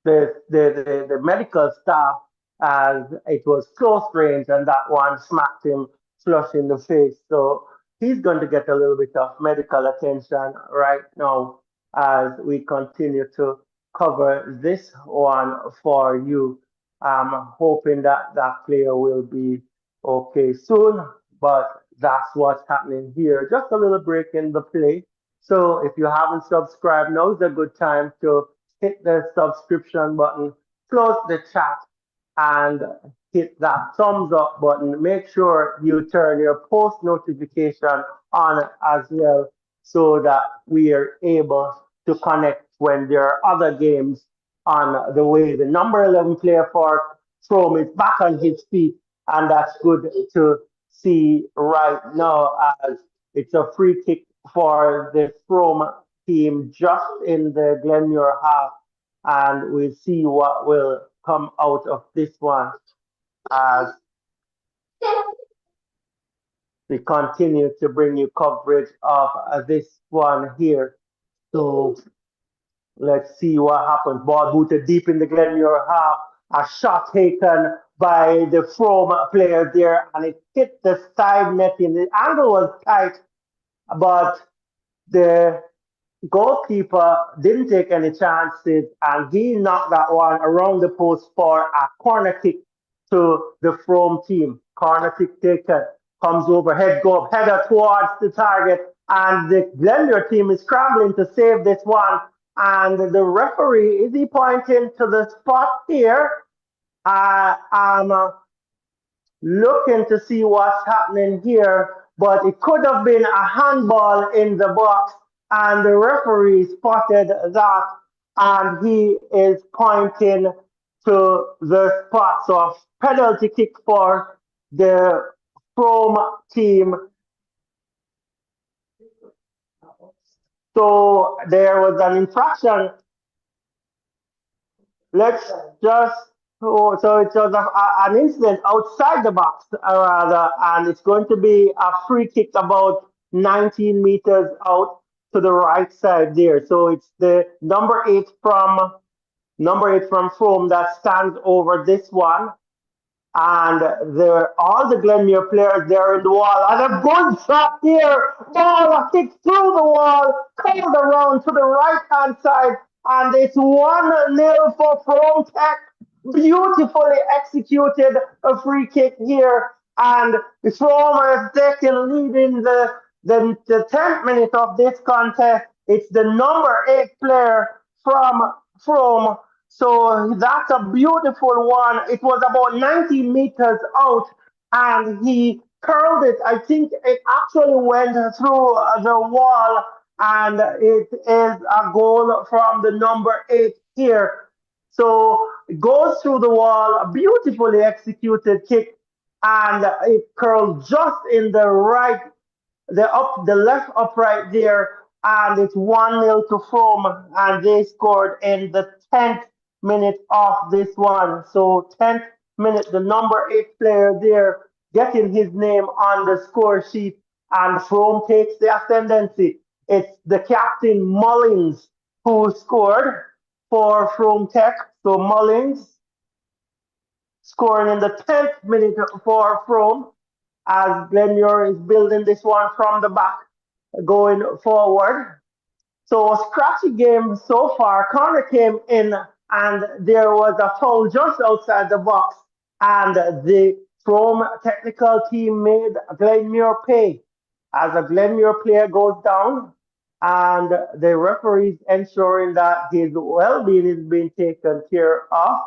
medical staff as it was close range and that one smacked him flush in the face. So he's going to get a little bit of medical attention right now as we continue to cover this one for you. I'm hoping that that player will be okay soon, but that's what's happening here. Just a little break in the play. So if you haven't subscribed, now is a good time to hit the subscription button, close the chat, and hit that thumbs up button. Make sure you turn your post notification on as well so that we are able to connect when there are other games on the way. The number 11 player for Frome is back on his feet, and that's good to see right now as it's a free kick for the Frome team just in the Glenmuir half, and we'll see what will come out of this one as we continue to bring you coverage of this one here. So let's see what happens. Ball booted deep in the Glenmuir half. A shot taken by the Frome player there, and it hit the side netting. The angle was tight, but the goalkeeper didn't take any chances, and he knocked that one around the post for a corner kick to the Frome team. Corner kick taken, comes over, head go up, header towards the target, and the Glenmuir team is scrambling to save this one. And the referee, is he pointing to the spot here? I'm looking to see what's happening here, but it could have been a handball in the box, and the referee spotted that, and he is pointing to the spot. So a penalty kick for the Frome team. So there was an infraction. Let's just so it was an incident outside the box, rather, and it's going to be a free kick about 19 meters out to the right side there. So it's the number eight from Frome that stands over this one, and all the Glenmuir players there in the wall. And a good shot here. Ball kicked through the wall, curled around to the right hand side, and it's 1-0 for Frome Tech. Beautifully executed a free kick here, and the Frome is taking lead in the 10th minute of this contest. It's the number 8 player from Frome. So that's a beautiful one. It was about 90 meters out, and he curled it. I think it actually went through the wall, and it is a goal from the number 8 here. So it goes through the wall, a beautifully executed kick, and it curled just in the left upright there, and it's 1-0 to Frome, and they scored in the 10th minute of this one. So 10th minute, the number 8 player there getting his name on the score sheet, and Frome takes the ascendancy. It's the captain Mullins who scored for Frome Tech. So Mullins scoring in the 10th minute for Frome as Glenmuir is building this one from the back going forward. So a scratchy game so far. Corner came in and there was a foul just outside the box, and the Frome technical team made Glenmuir pay as a Glenmuir player goes down, and the referees ensuring that his well-being is being taken care of.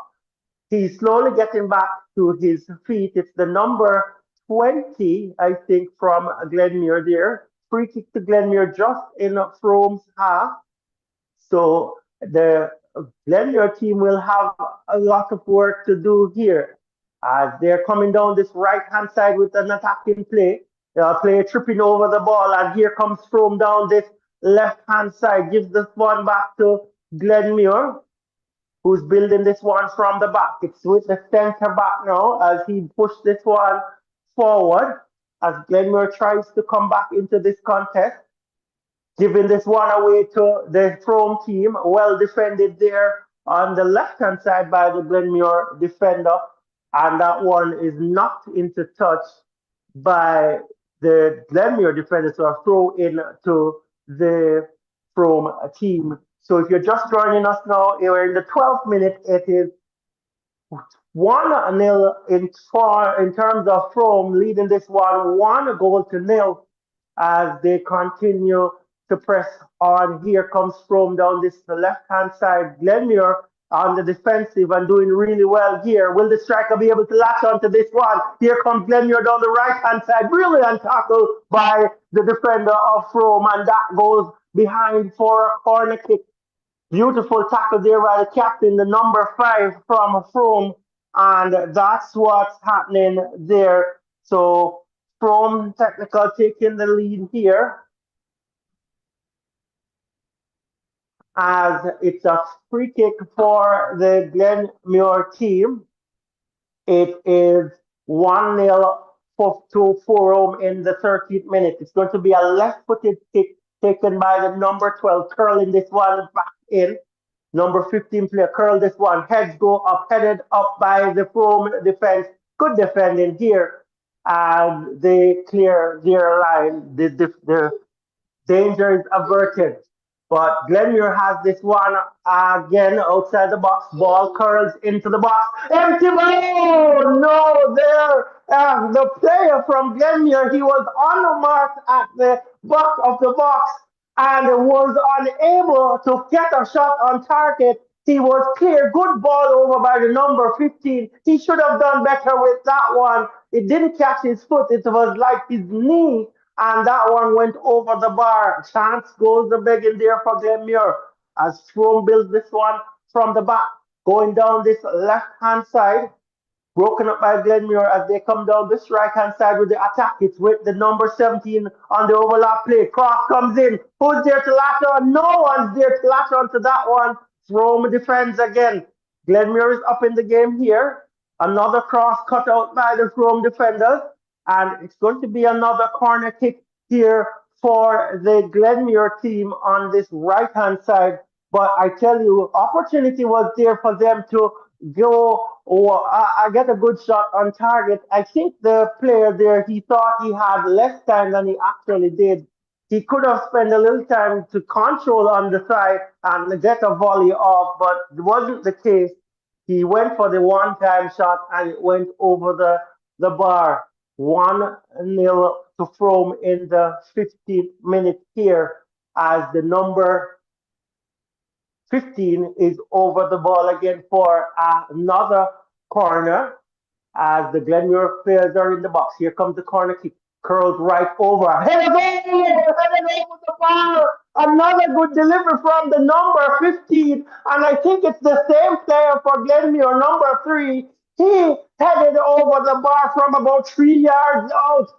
He's slowly getting back to his feet. It's the number 20, I think, from Glenmuir there. Free kick to Glenmuir just in Frome's half. So the Glenmuir team will have a lot of work to do here as they're coming down this right hand side with an attacking play. Player tripping over the ball, and here comes Frome down this left hand side, gives this one back to Glenmuir, who's building this one from the back. It's with the center back now as he pushed this one forward as Glenmuir tries to come back into this contest, giving this one away to the Frome team. Well defended there on the left hand side by the Glenmuir defender, and that one is knocked into touch by the Glenmuir defender, so a throw in to the Frome team. So if you're just joining us now, we're in the 12th minute. It is 1-0 in terms of Frome leading this one goal to nil as they continue to press on. Here comes Frome down this left hand side. Glenmuir on the defensive and doing really well here. Will the striker be able to latch onto this one? Here comes Glenmuir down the right hand side. Brilliant tackle by the defender of Frome, and that goes behind for a corner kick. Beautiful tackle there by the captain, the number 5 from Frome, and that's what's happening there. So Frome technical taking the lead here as it's a free kick for the Glenmuir team. It is 1-0 to Frome in the 13th minute. It's going to be a left-footed kick taken by the number 12, curling this one back in. Number 15 player curl this one. Heads go up, headed up by the Frome defense. Good defending here. And they clear their line. The danger is averted. But Glenmuir has this one again outside the box. Ball curls into the box. Empty ball! No, there. The player from Glenmuir, he was on the mark at the back of the box and was unable to get a shot on target. He was clear. Good ball over by the number 15. He should have done better with that one. It didn't catch his foot. It was like his knee, and that one went over the bar. Chance goes the begging there for Glenmuir as Frome builds this one from the back, going down this left-hand side. Broken up by Glenmuir as they come down this right-hand side with the attack. It's with the number 17 on the overlap play. Cross comes in. Who's there to latch on? No one's there to latch on to that one. Frome defends again. Glenmuir is up in the game here. Another cross cut out by the Frome defenders. And it's going to be another corner kick here for the Glenmuir team on this right-hand side. But I tell you, opportunity was there for them to go or I get a good shot on target. I think the player there, he thought he had less time than he actually did. He could have spent a little time to control on the side and get a volley off, but it wasn't the case. He went for the one-time shot and it went over the bar. 1-0 to Frome in the 15th minute here as the number 15 is over the ball again for another corner as the Glenmuir players are in the box. Here comes the corner kick. Curls right over. Headed over the bar. Another good delivery from the number 15. And I think it's the same player for Glenmuir, number 3. He headed over the bar from about 3 yards out.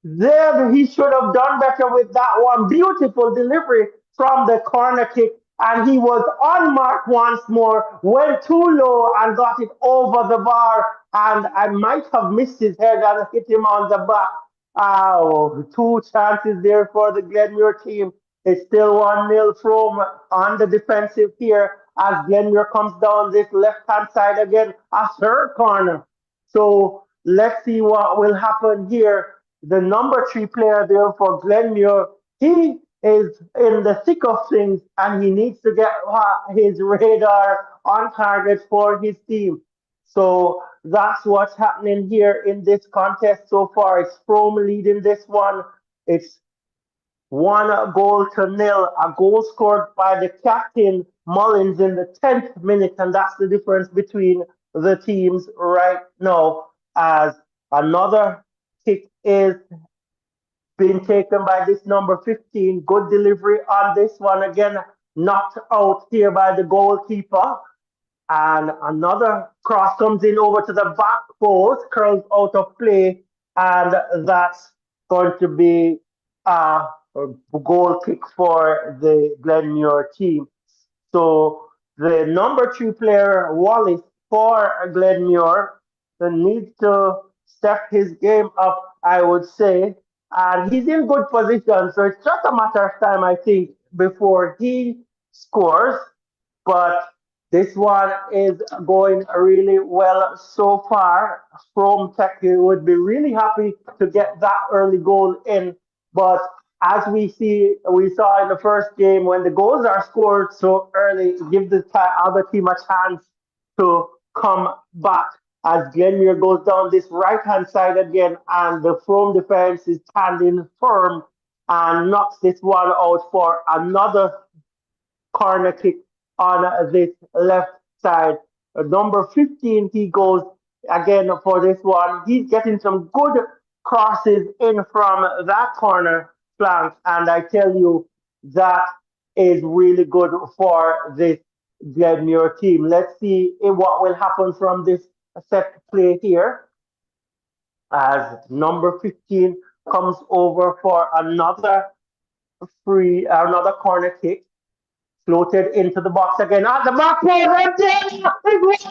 There, he should have done better with that one. Beautiful delivery from the corner kick. And he was on mark once more, went too low and got it over the bar. And I might have missed his head and hit him on the back. Oh, 2 chances there for the Glenmuir team. It's still 1-0 Frome on the defensive here as Glenmuir comes down this left-hand side again, a third corner. So let's see what will happen here. The number 3 player there for Glenmuir, he is in the thick of things and he needs to get his radar on target for his team. So that's what's happening here in this contest so far. It's Frome leading this one. It's 1-0. A goal scored by the captain Mullins in the 10th minute, and that's the difference between the teams right now. As another kick is being taken by this number 15. Good delivery on this one again. knocked out here by the goalkeeper. And another cross comes in over to the back post, curls out of play, and that's going to be a goal kick for the Glenmuir team. So the number 2 player, Wallace, for Glenmuir, needs to step his game up, I would say. And he's in good position, so it's just a matter of time, I think, before he scores. But this one is going really well so far. From Tech would be really happy to get that early goal in. But as we saw in the first game, when the goals are scored so early, give the other team a chance to come back. As Glenmuir goes down this right hand side again, and the Frome defense is standing firm and knocks this one out for another corner kick on this left side. Number 15, he goes again for this one. He's getting some good crosses in from that corner flank, and I tell you, that is really good for this Glenmuir team. Let's see what will happen from this set play here as number 15 comes over for another corner kick floated into the box again. At the back post, and then it's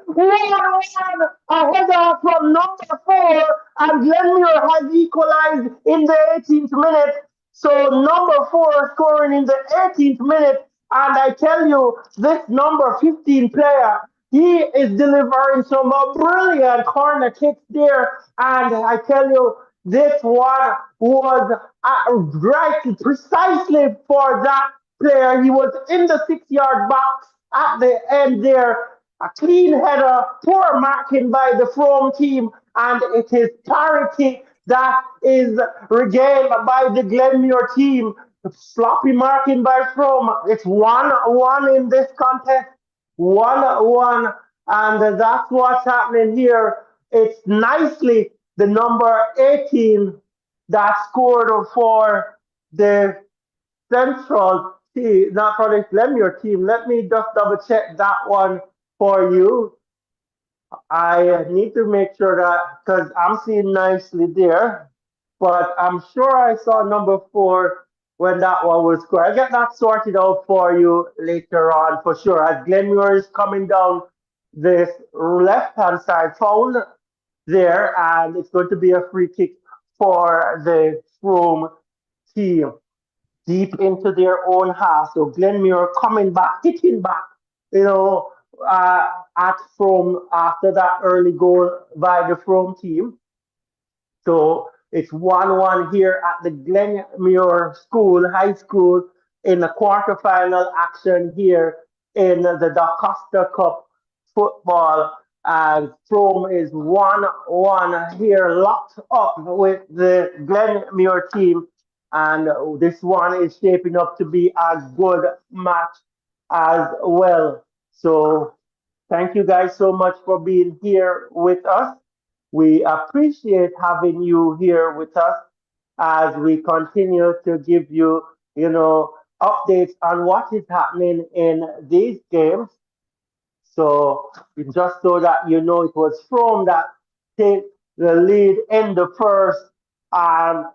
1-1. A header from number 4, and Glenmuir has equalized in the 18th minute. So number 4 scoring in the 18th minute, and I tell you, this number 15 player, he is delivering some brilliant corner kicks there, and I tell you, this one was right precisely for that player. He was in the 6 yard box at the end there. A clean header, poor marking by the Frome team, and it is parity that is regained by the Glenmuir team. Sloppy marking by Frome. It's 1-1 in this contest. 1-1, and that's what's happening here. It's nicely the number 18 that scored for the Central team, not for the Glenmuir team. Let me just double check that one for you. I need to make sure that because I'm seeing nicely there, but I'm sure I saw number 4 when that one was scored. I'll get that sorted out for you later on for sure. As Glenmuir is coming down this left hand side, foul there, and it's going to be a free kick for the Frome team deep into their own half. So Glenmuir coming back, hitting back, you know, at Frome after that early goal by the Frome team. So it's 1-1 here at the Glenmuir School, High School, in the quarterfinal action here in the DaCosta Cup football. And Frome is 1-1 here, locked up with the Glenmuir team. And this one is shaping up to be a good match as well. So thank you guys so much for being here with us. We appreciate having you here with us as we continue to give you, updates on what is happening in these games. So just so that you know, it was From that take the lead in the first, um,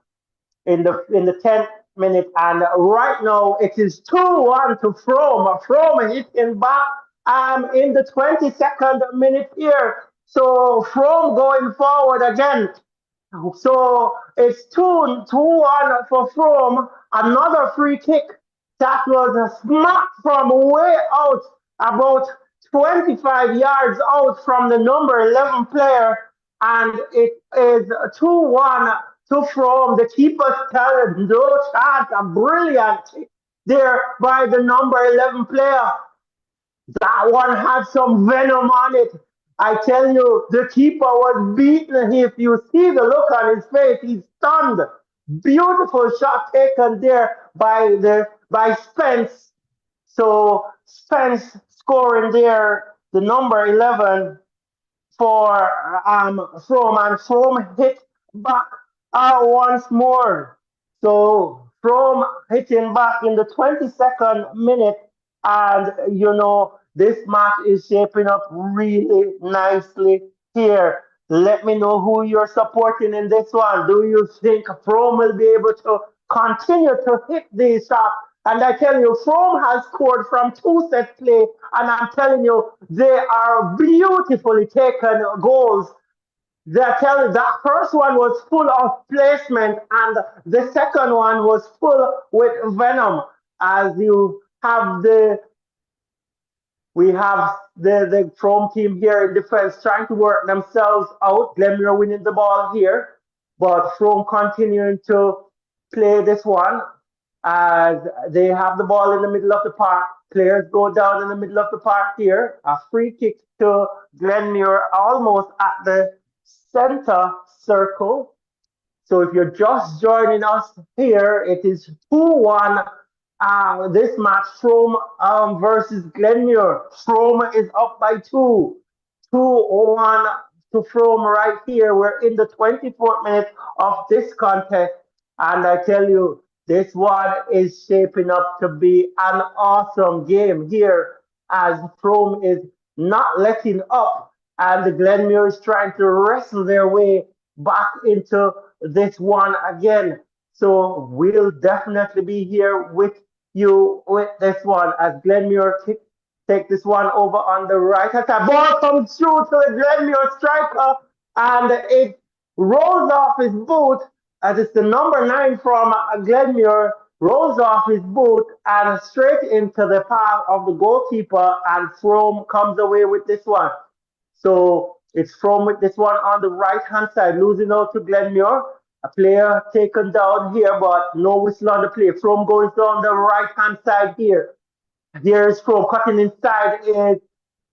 in the 10th minute, and right now it is 2-1 to Frome. Frome hitting back in the 22nd minute here. So Frome going forward again. So it's 2-1 for Frome. Another free kick that was a smack from way out, about 25 yards out from the number 11 player. And it is 2-1 to Frome. The keeper telling no chance. A brilliant kick there by the number 11 player. That one had some venom on it. I tell you, the keeper was beaten. If you see the look on his face, he's stunned. Beautiful shot taken there by Spence. So Spence scoring there, the number 11 for Frome, and Frome hit back once more. So Frome hitting back in the 22nd minute, and this match is shaping up really nicely here. Let me know who you're supporting in this one. Do you think Frome will be able to continue to hit these shots? And I tell you, Frome has scored from two set play, and I'm telling you, they are beautifully taken goals. They tell you that first one was full of placement, and the second one was full with venom. As you have we have the Frome team here in defense trying to work themselves out. Glenmuir winning the ball here, but Frome continuing to play this one as they have the ball in the middle of the park. Players go down in the middle of the park here. A free kick to Glenmuir almost at the center circle. So if you're just joining us here, it is 2-1 this match, Frome versus Glenmuir. Frome is up by 2-1 to Frome right here. We're in the 24th minute of this contest. And I tell you, this one is shaping up to be an awesome game here as Frome is not letting up and the Glenmuir is trying to wrestle their way back into this one again. So we'll definitely be here with you with this one as Glenmuir take this one over on the right hand side. Ball comes through to the Glenmuir striker and it rolls off his boot as it's the number 9 from Glenmuir rolls off his boot and straight into the path of the goalkeeper and Frome comes away with this one. So it's Frome with this one on the right hand side, losing out to Glenmuir. A player taken down here, but no whistle on the play. Frome goes down the right hand side here. Here is Frome cutting inside is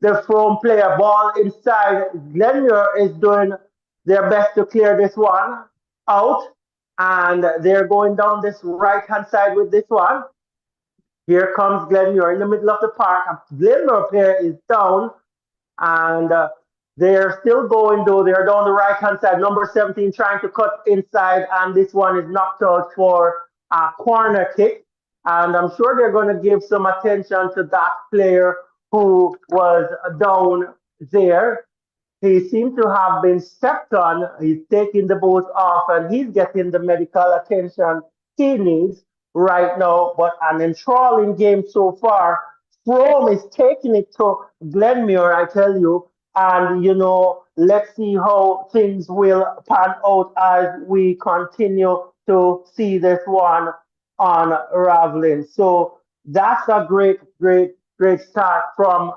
the Frome player. Ball inside. Glenmuir is doing their best to clear this one out. And they're going down this right hand side with this one. Here comes Glenmuir in the middle of the park. A Glenmuir player is down. And they're still going though. They're down the right hand side. Number 17 trying to cut inside, and this one is knocked out for a corner kick. And I'm sure they're going to give some attention to that player who was down there. He seemed to have been stepped on. He's taking the boot off and he's getting the medical attention he needs right now. But an enthralling game so far. Frome is taking it to Glenmuir, I tell you. And, let's see how things will pan out as we continue to see this one unraveling. So that's a great, great, great start from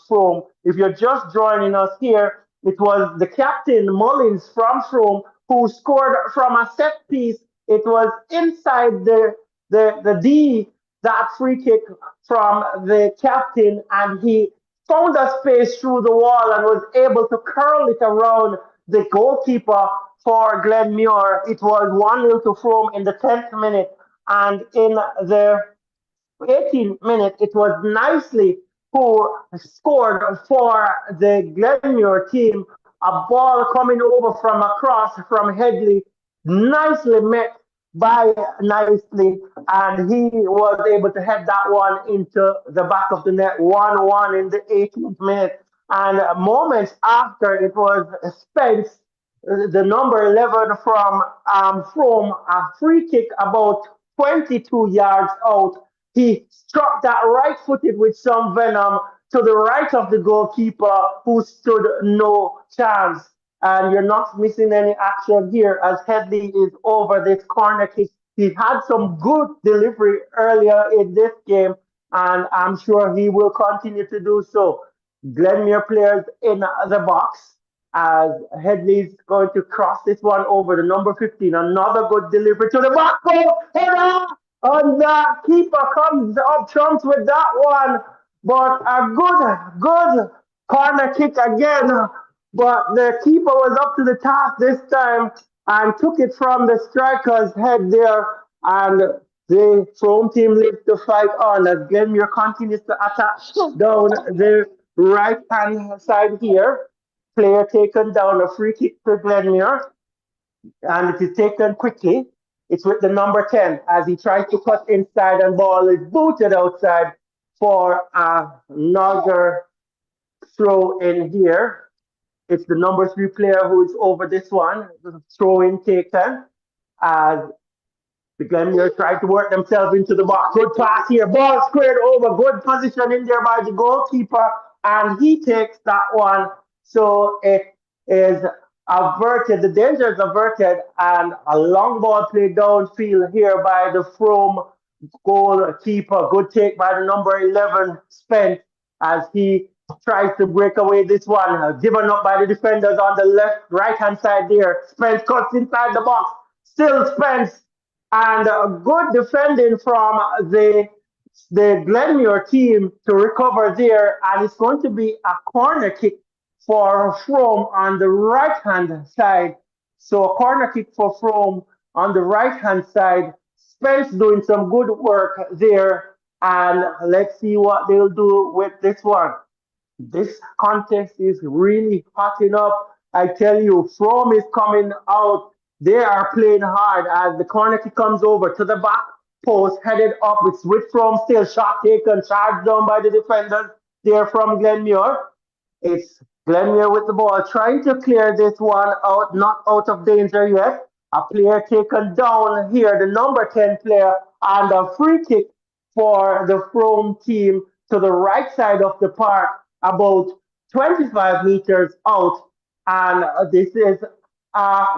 Frome. If you're just joining us here, it was the captain, Mullins from Frome, who scored from a set piece. It was inside the D, that free kick from the captain, and he found a space through the wall and was able to curl it around the goalkeeper for Glenmuir. It was 1-0 to Frome in the 10th minute, and in the 18th minute, it was Nicely who scored for the Glenmuir team. A ball coming over from across from Headley, nicely met by Nicely, and he was able to head that one into the back of the net. 1-1 in the 18th minute. And moments after, it was Spence, the number 11 from Frome, a free kick about 22 yards out. He struck that right-footed with some venom to the right of the goalkeeper, who stood no chance. And you're not missing any action here as Headley is over this corner kick. He had some good delivery earlier in this game, and I'm sure he will continue to do so. Glenmuir players in the box as Headley's going to cross this one over the number 15. Another good delivery to the back goal. Header! And the keeper comes up trumps with that one. But a good corner kick again. But the keeper was up to the task this time and took it from the striker's head there. And the Frome team lives to fight on as Glenmuir continues to attack down the right hand side here. Player taken down, a free kick to Glenmuir, and it is taken quickly. It's with the number 10 as he tries to cut inside and ball is booted outside for another throw in here. It's the number 3 player who is over this one. Throw in taken as the Glenmuir tried to work themselves into the box. Good pass here. Ball squared over. Good position in there by the goalkeeper. And he takes that one. So it is averted. The danger is averted. And a long ball played downfield here by the Frome goalkeeper. Good take by the number 11, Spence, as he tries to break away this one. Given up by the defenders on the left, right hand side there. Spence cuts inside the box. Still Spence and good defending from the Glenmuir team to recover there, and it's going to be a corner kick for Frome on the right hand side. So a corner kick for Frome on the right hand side. Spence doing some good work there, and let's see what they'll do with this one. This contest is really hotting up. I tell you, Frome is coming out. They are playing hard as the corner kick comes over to the back post, headed up. It's with Frome still. Shot taken, charged down by the defenders there from Glenmuir. It's Glenmuir with the ball, trying to clear this one out, not out of danger yet. A player taken down here, the number 10 player, and a free kick for the Frome team to the right side of the park, about 25 meters out. And this is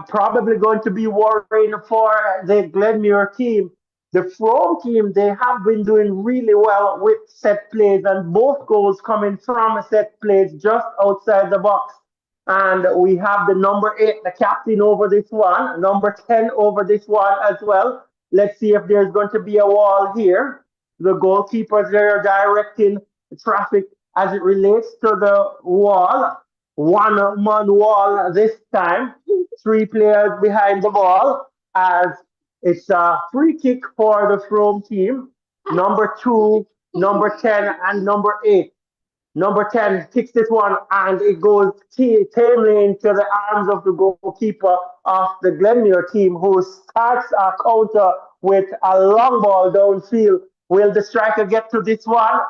probably going to be worrying for the Glenmuir team. The Frome team, they have been doing really well with set plays, and both goals coming from set plays just outside the box. And we have the number 8, the captain over this one, number 10 over this one as well. Let's see if there's going to be a wall here. The goalkeepers there directing traffic as it relates to the wall. One-man wall this time. 3 players behind the ball as it's a free kick for the Frome team. Number 2, number 10, and number 8. Number 10 kicks this one and it goes tamely into the arms of the goalkeeper of the Glenmuir team, who starts a counter with a long ball downfield. Will the striker get to this one?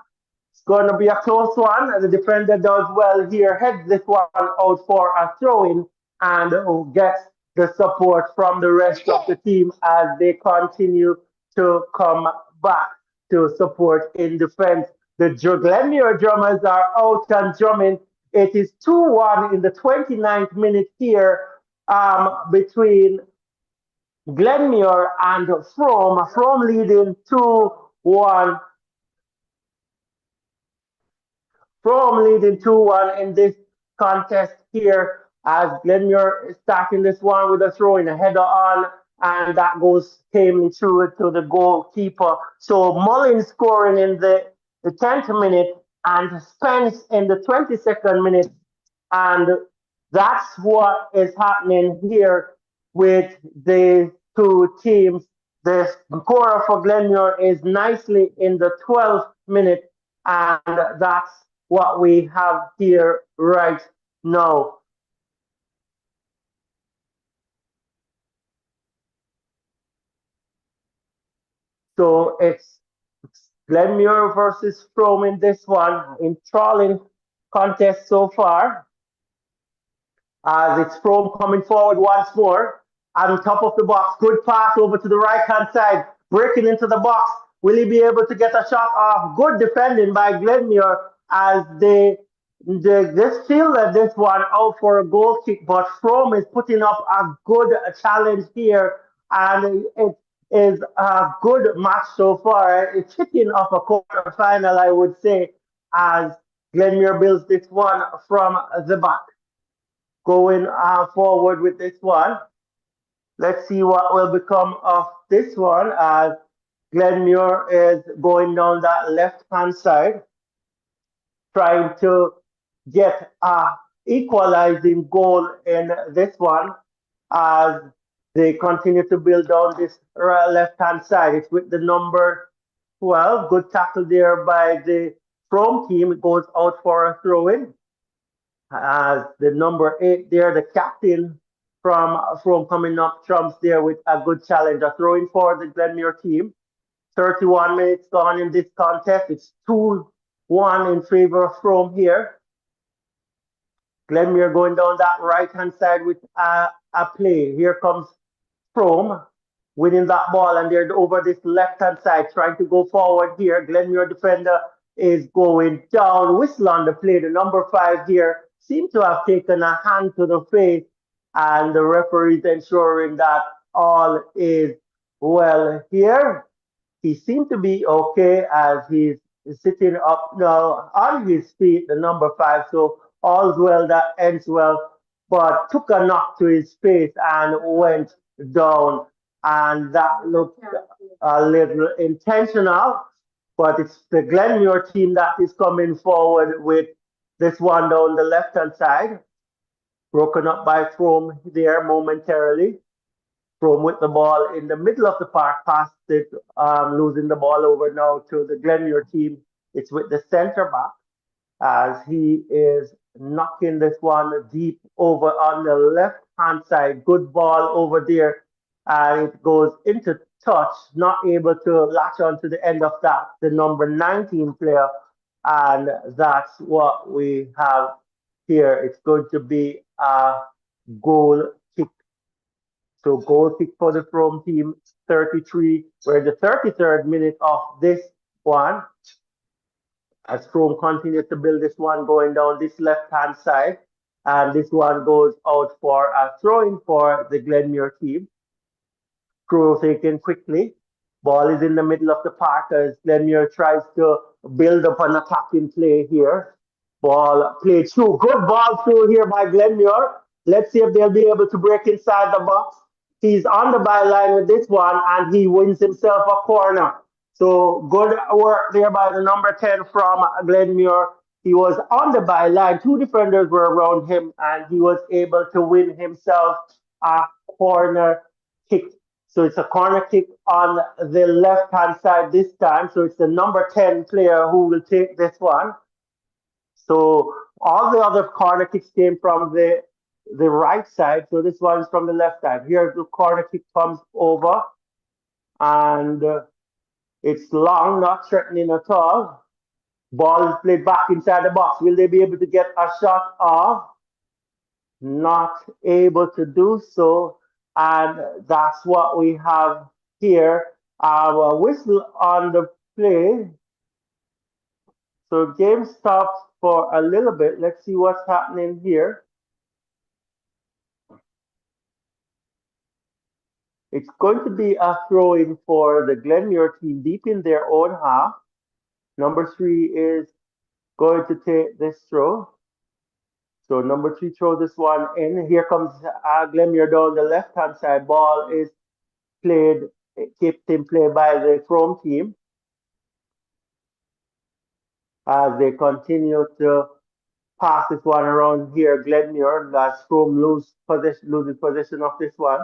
It's going to be a close one. The defender does well here, heads this one out for a throw-in and gets the support from the rest of the team as they continue to come back to support in defense. The Glenmuir drummers are out and drumming. It is 2-1 in the 29th minute here between Glenmuir and Frome. Frome leading 2-1. Frome leading 2-1 in this contest here as Glenmuir is starting this one with a throw in a header on, and that goes tamely through it to the goalkeeper. So Mullins scoring in the 10th minute and Spence in the 22nd minute. And that's what is happening here with the two teams. The scorer for Glenmuir is nicely in the 12th minute, and that's what we have here right now. So it's Glenmuir versus Frome in this one, enthralling contest so far. As it's Frome coming forward once more. On top of the box, good pass over to the right-hand side, breaking into the box. Will he be able to get a shot off? Good defending by Glenmuir as they fielded this one out for a goal kick, but Frome is putting up a good challenge here, and it is a good match so far. It's hitting off a quarter final, I would say, as Glenmuir builds this one from the back. Going forward with this one. Let's see what will become of this one as Glenmuir is going down that left-hand side, trying to get a equalizing goal in this one as they continue to build down this left-hand side. It's with the number 12. Good tackle there by the Frome team. It goes out for a throw-in. As the number 8 there, the captain from coming up trumps there with a good challenge. A throw in for the Glenmuir team. 31 minutes gone in this contest. It's 2-1 in favor of Frome here. Glenmuir going down that right-hand side with a play. Here comes Frome winning that ball, and they're over this left-hand side trying to go forward here. Glenmuir defender is going down. Whistle on the play. The number 5 here seemed to have taken a hand to the face, and the referee is ensuring that all is well here. He seemed to be okay as he's sitting up now on his feet, the number 5. So all's well that ends well, but took a knock to his face and went down. And that looked a little intentional, but it's the Glenmuir team that is coming forward with this one down the left-hand side. Broken up by Frome there momentarily. Frome with the ball in the middle of the park, past it, losing the ball over now to the Glenmuir team. It's with the center back as he is knocking this one deep over on the left-hand side. Good ball over there, and it goes into touch, not able to latch onto the end of that, the number 19 player, and that's what we have here. It's going to be a goal kick. So goal kick for the Frome team, 33. We're in the 33rd minute of this one. As Frome continues to build this one going down this left-hand side. And this one goes out for a throw-in for the Glenmuir team. Throw taken quickly. Ball is in the middle of the park as Glenmuir tries to build up an attacking play here. Ball played through. Good ball through here by Glenmuir. Let's see if they'll be able to break inside the box. He's on the byline with this one, and he wins himself a corner. So good work there by the number 10 from Glenmuir. He was on the byline. 2 defenders were around him, and he was able to win himself a corner kick. So it's a corner kick on the left-hand side this time. So it's the number 10 player who will take this one. So all the other corner kicks came from the right side. So this one is from the left side. Here the corner kick comes over, and it's long, not threatening at all. Ball is played back inside the box. Will they be able to get a shot off? Not able to do so. And that's what we have here. Our whistle on the play. So game stops for a little bit. Let's see what's happening here. It's going to be a throw-in for the Glenmuir team deep in their own half. Number 3 is going to take this throw. So number 3 throw this one in. Here comes Glenmuir down the left-hand side. Ball is played, kept in play by the Frome team as they continue to pass this one around here. Glenmuir, as Frome loses possession of this one.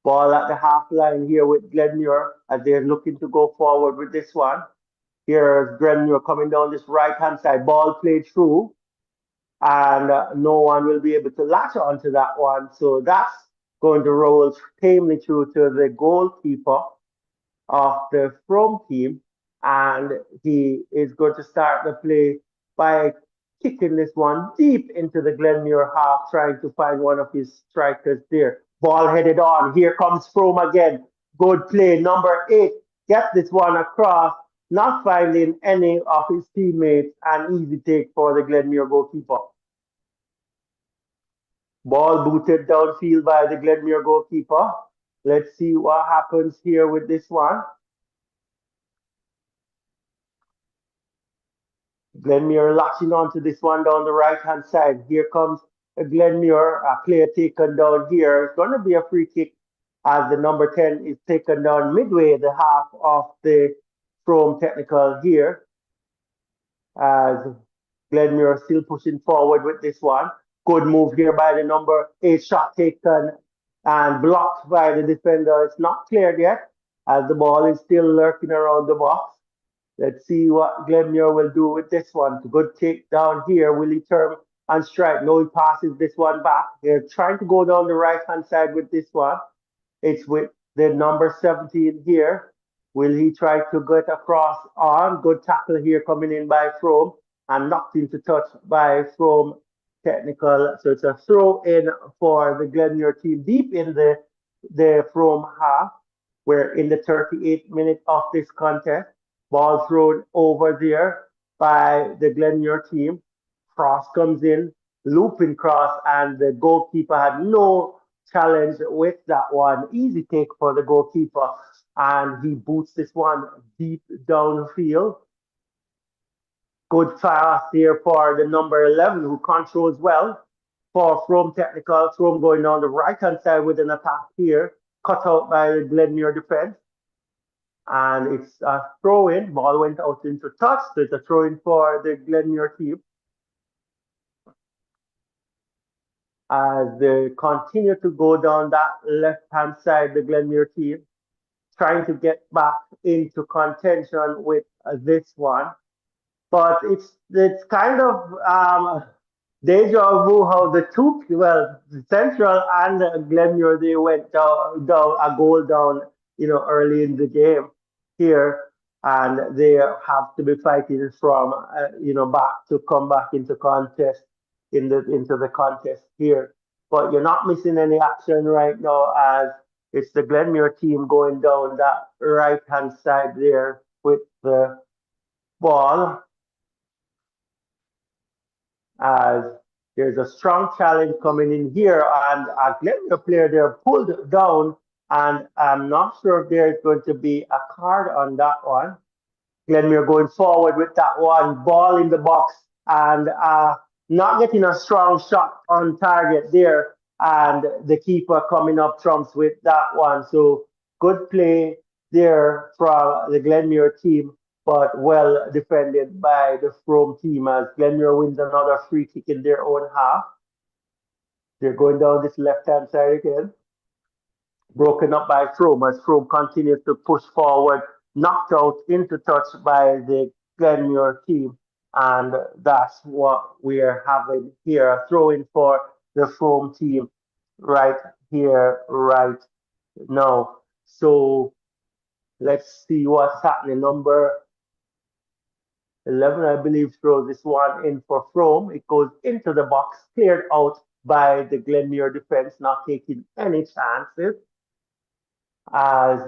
Ball at the half line here with Glenmuir as they're looking to go forward with this one. Here's Glenmuir coming down this right-hand side. Ball played through, and no one will be able to latch onto that one. So that's going to roll tamely through to the goalkeeper of the Frome team, and he is going to start the play by kicking this one deep into the Glenmuir half, trying to find one of his strikers there. Ball headed on. Here comes Frome again. Good play. Number 8 gets this one across, not finding any of his teammates. An easy take for the Glenmuir goalkeeper. Ball booted downfield by the Glenmuir goalkeeper. Let's see what happens here with this one. Glenmuir latching onto this one down the right-hand side. Here comes Glenmuir, a player taken down here. It's going to be a free kick as the number 10 is taken down midway the half of the Frome technical here. As Glenmuir still pushing forward with this one. Good move here by the number 8, shot taken and blocked by the defender. It's not cleared yet as the ball is still lurking around the box. Let's see what Glenmuir will do with this one. Good takedown here. Will he turn and strike. Now he passes this one back. They're trying to go down the right hand side with this one. It's with the number 17 here. Will he try to get across on? Good tackle here coming in by Frome and knocked into touch by Frome technical. So it's a throw in for the Glenmuir team deep in the Frome half. We're in the 38th minute of this contest. Ball thrown over there by the Glenmuir team. Cross comes in, looping cross, and the goalkeeper had no challenge with that one. Easy take for the goalkeeper, and he boots this one deep downfield. Good pass here for the number 11, who controls well for Frome Technical. Frome going down the right hand side with an attack here, cut out by the Glenmuir defense. And it's a throw in. Ball went out into touch. So it's a throw in for the Glenmuir team. As they continue to go down that left hand side, the Glenmuir team trying to get back into contention with this one. But it's kind of deja vu how the two, well, Central and Glenmuir, they went down a goal down, early in the game here, and they have to be fighting from, back to come back into contest into the contest here. But you're not missing any action right now as it's the Glenmuir team going down that right hand side there with the ball as there's a strong challenge coming in here, and a Glenmuir player there pulled down, and I'm not sure if there's going to be a card on that one. Glenmuir going forward with that one, ball in the box, and not getting a strong shot on target there, and the keeper coming up trumps with that one. So good play there from the Glenmuir team, but well defended by the Frome team as Glenmuir wins another free kick in their own half. They're going down this left-hand side again. Broken up by Frome as Frome continues to push forward, knocked out into touch by the Glenmuir team. And that's what we're having here. A throw in for the Frome team right here, right now. So let's see what's happening. Number 11, I believe, throws this one in for Frome. It goes into the box, cleared out by the Glenmuir defense, not taking any chances. As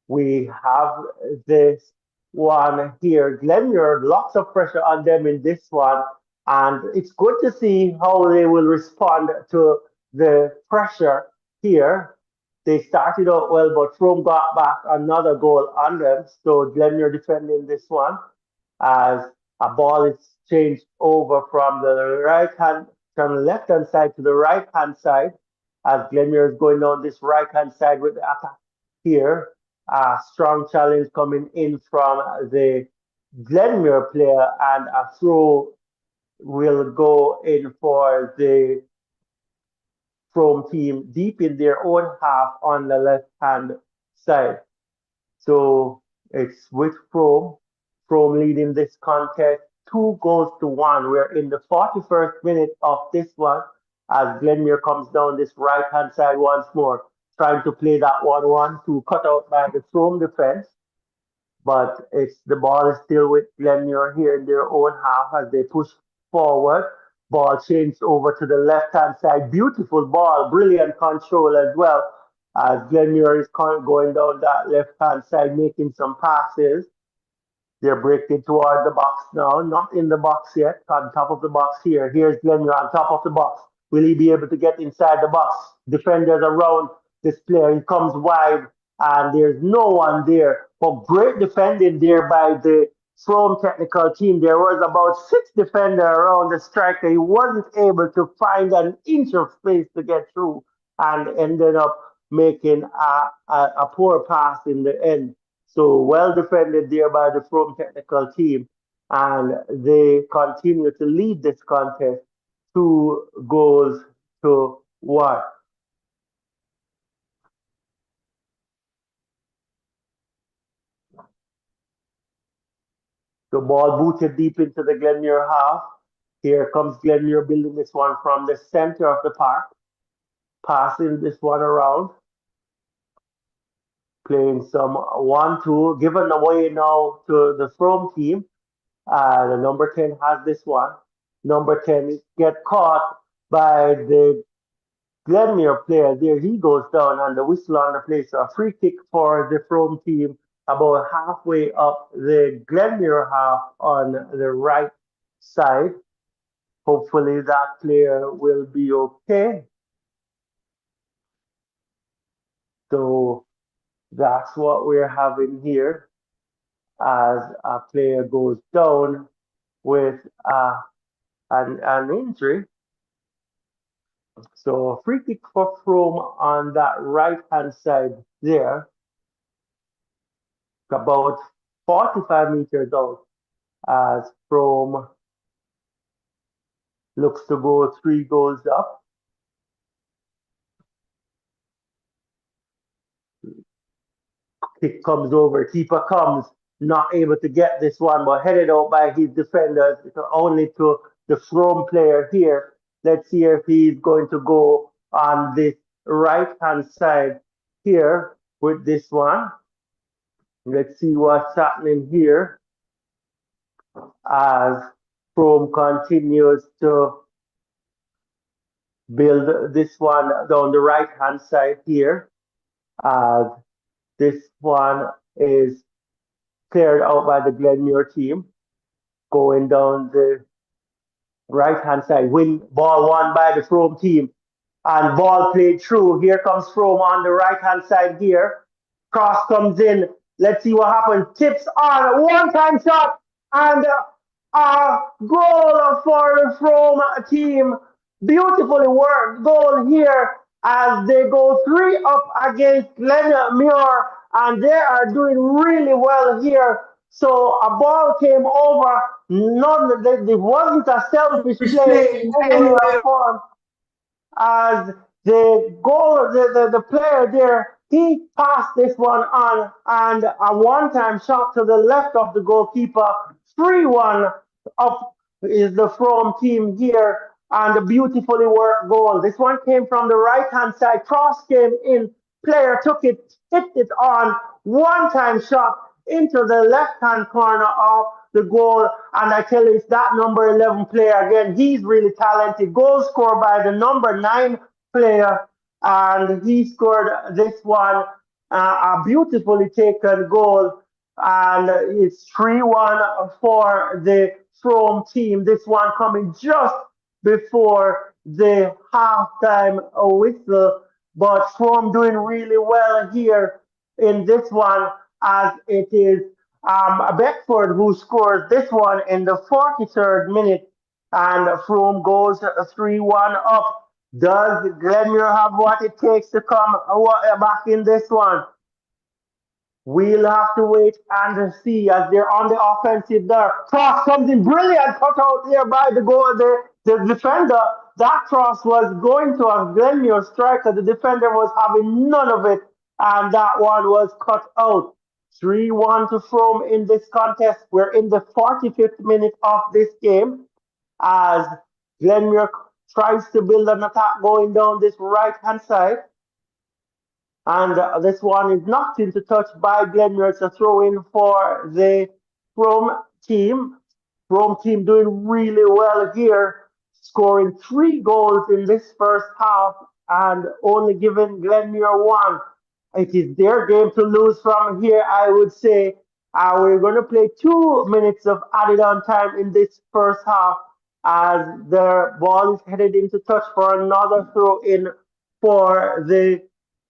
we have this one here, Glenmuir, lots of pressure on them in this one. And it's good to see how they will respond to the pressure here. They started out well, but Frome got back another goal on them. So Glenmuir defending this one as a ball is changed over from the left hand side to the right hand side as Glenmuir is going down this right hand side with the attack here. A strong challenge coming in from the Glenmuir player, and a throw will go in for the Frome team deep in their own half on the left hand side. So it's with Frome leading this contest 2-1. We're in the 41st minute of this one as Glenmuir comes down this right hand side once more, trying to play that 1-1-2 cut out by the Frome defense. But the ball is still with Glenmuir here in their own half as they push forward. Ball changed over to the left hand side. Beautiful ball, brilliant control as well as Glenmuir is going down that left hand side, making some passes. They're breaking toward the box now, not in the box yet, on top of the box here. Here's Glenmuir on top of the box. Will he be able to get inside the box? Defenders around this player. He comes wide, and there's no one there. But great defending there by the Frome technical team. There was about 6 defenders around the striker. He wasn't able to find an inch of space to get through and ended up making a poor pass in the end. So well defended there by the Frome technical team, and they continue to lead this contest 2-1. The ball booted deep into the Glenmuir half. Here comes Glenmuir building this one from the center of the park, passing this one around, playing some 1-2, given away now to the Frome team. The number 10 has this one. Number 10 get caught by the Glenmuir player. There he goes down and the whistle on the play. So a free kick for the Frome team about halfway up the Glenmuir half on the right side. Hopefully that player will be okay. So that's what we're having here as a player goes down with an injury. So free kick for Frome on that right hand side there, about 45 meters out as Frome looks to go 3 goals up. Kick comes over, keeper comes, not able to get this one, but headed out by his defenders, only to the Frome player here. Let's see if he's going to go on this right hand side here with this one. Let's see what's happening here as Frome continues to build this one down the right hand side here. This one is cleared out by the Glenmuir team, going down the right hand side. Ball won by the Frome team, and ball played through. Here comes Frome on the right hand side here. Cross comes in. Let's see what happens. Tips on a one-time shot and a goal for the Frome team. Beautifully worked goal here as they go 3 up against Glenmuir, and they are doing really well here. So a ball came over. It wasn't a selfish play in any way or form as the player there, he passed this one on and a one-time shot to the left of the goalkeeper. 3-1 up is the Frome team here and a beautifully worked goal. This one came from the right-hand side. Cross came in. Player took it, hit it on. One-time shot into the left-hand corner of the goal. And I tell you, it's that number 11 player again. He's really talented. Goal scored by the number 9 player. And he scored this one, a beautifully taken goal. And it's 3-1 for the Frome team. This one coming just before the halftime whistle. But Frome doing really well here in this one as it is Beckford who scores this one in the 43rd minute, and Frome goes 3-1 up. Does Glenmuir have what it takes to come back in this one? We'll have to wait and see as they're on the offensive there. Cross comes in, brilliant cut out there by the defender. That cross was going to a Glenmuir striker. The defender was having none of it, and that one was cut out. 3-1 to Frome in this contest. We're in the 45th minute of this game as Glenmuir tries to build an attack going down this right-hand side. And this one is knocked into touch by Glenmuir. It's a throw in for the Frome team. Frome team doing really well here, scoring 3 goals in this first half and only giving Glenmuir 1. It is their game to lose from here, I would say. We're going to play 2 minutes of added on time in this first half as the ball is headed into touch for another throw in for the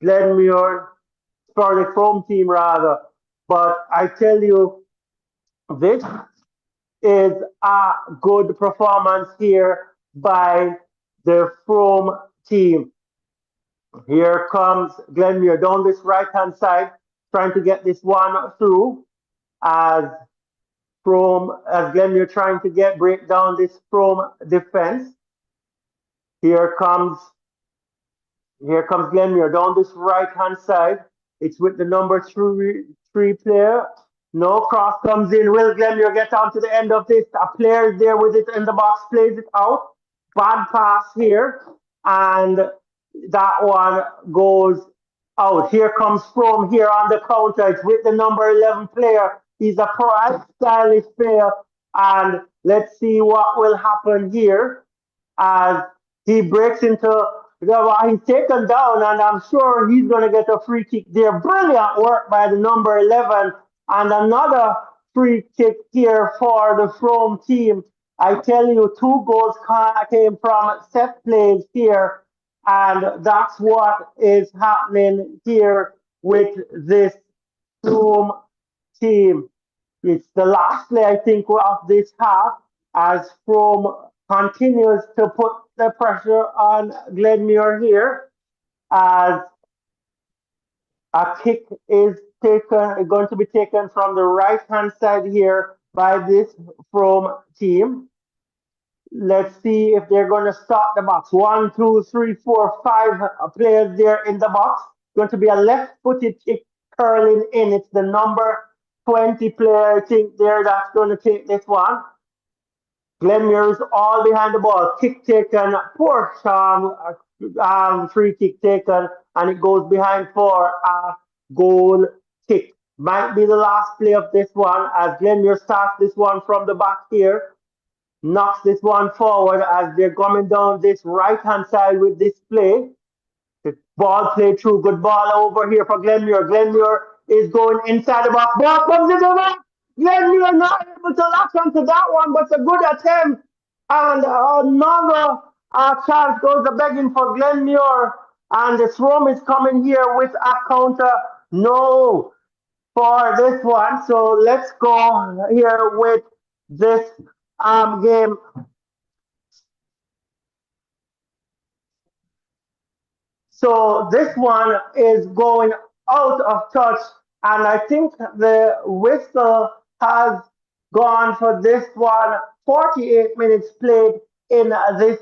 Glenmuir, for the Frome team rather. But I tell you, this is a good performance here by the Frome team. Here comes Glenmuir down this right-hand side, trying to get this one through as Glenmuir trying to break down this Frome defense. Here comes Glenmuir down this right-hand side. It's with the number 3 player No cross comes in. Will Glenmuir get on to the end of this? A player there with it in the box plays it out. Bad pass here. And that one goes out. Here comes Frome here on the counter. It's with the number 11 player. He's a bright, stylish player. And let's see what will happen here as he breaks into he's taken down, and I'm sure he's going to get a free kick there. Brilliant work by the number 11, and another free kick here for the Frome team. I tell you, two goals came from set plays here, and that's what is happening here with this Frome team. It's the last play, I think, of this half as Frome continues to put the pressure on Glenmuir here as a kick is going to be taken from the right hand side here by this Frome team. Let's see if they're going to stop the box. 1, 2, 3, 4, 5 players there in the box. Going to be a left-footed kick curling in. It's the number 20 player, I think, there that's going to take this one. Glenmuir is all behind the ball. Kick taken, poor free kick taken, and it goes behind for a goal kick. Might be the last play of this one as Glenmuir starts this one from the back here. Knocks this one forward as they're coming down this right hand side with this play. The ball played through. Good ball over here for Glenmuir. Glenmuir is going inside the box. Ball comes into the box. Glenmuir not able to lock onto that one, but a good attempt. And another chance goes a begging for Glenmuir. And the Frome is coming here with a counter. No for this one. So let's go here with this game. So this one is going out of touch, and I think the whistle has gone for this one. 48 minutes played in this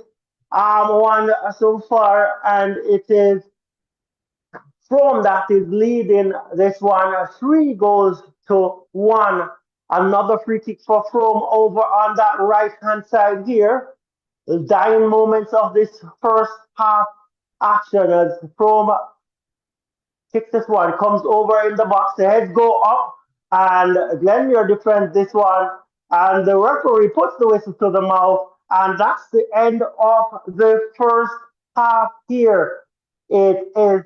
one so far, and it is Frome that is leading this one 3 goals to 1. Another free kick for Frome over on that right hand side here. The dying moments of this first half action as Frome kicks this one, comes over in the box, the heads go up, and Glenmuir defends this one, and the referee puts the whistle to the mouth, and that's the end of the first half here. It is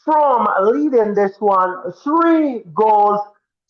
Frome leading this one 3 goals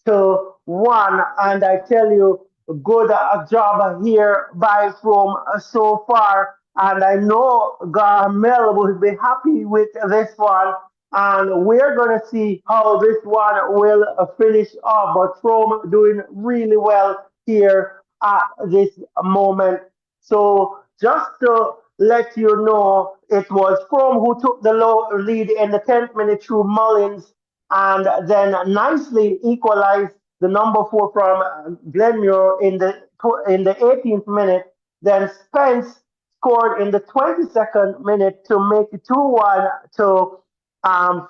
to 1, and I tell you, good job here by Frome so far. And I know Mel will be happy with this one. And we're going to see how this one will finish off. But Frome doing really well here at this moment. So just to let you know, it was Frome who took the low lead in the 10th minute through Mullins and then nicely equalized the number 4 from Glenmuir in the 18th minute. Then Spence scored in the 22nd minute to make it 2-1 to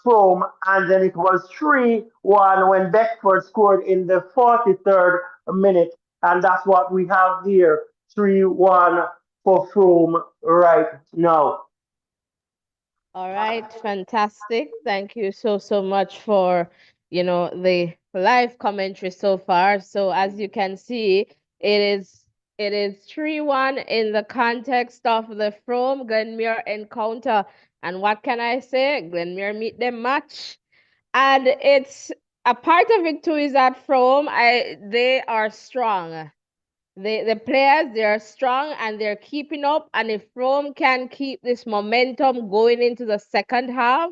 Frome, and then it was 3-1 when Beckford scored in the 43rd minute, and that's what we have here, 3-1 for Frome right now. All right, fantastic. Thank you so much for, the live commentary so far. So as you can see, it is 3-1 in the context of the Frome Glenmuir encounter. And what can I say? Glenmuir meet them match. And it's a part of it too is that Frome, they are strong. The players, they are strong and they're keeping up. And if Frome can keep this momentum going into the second half,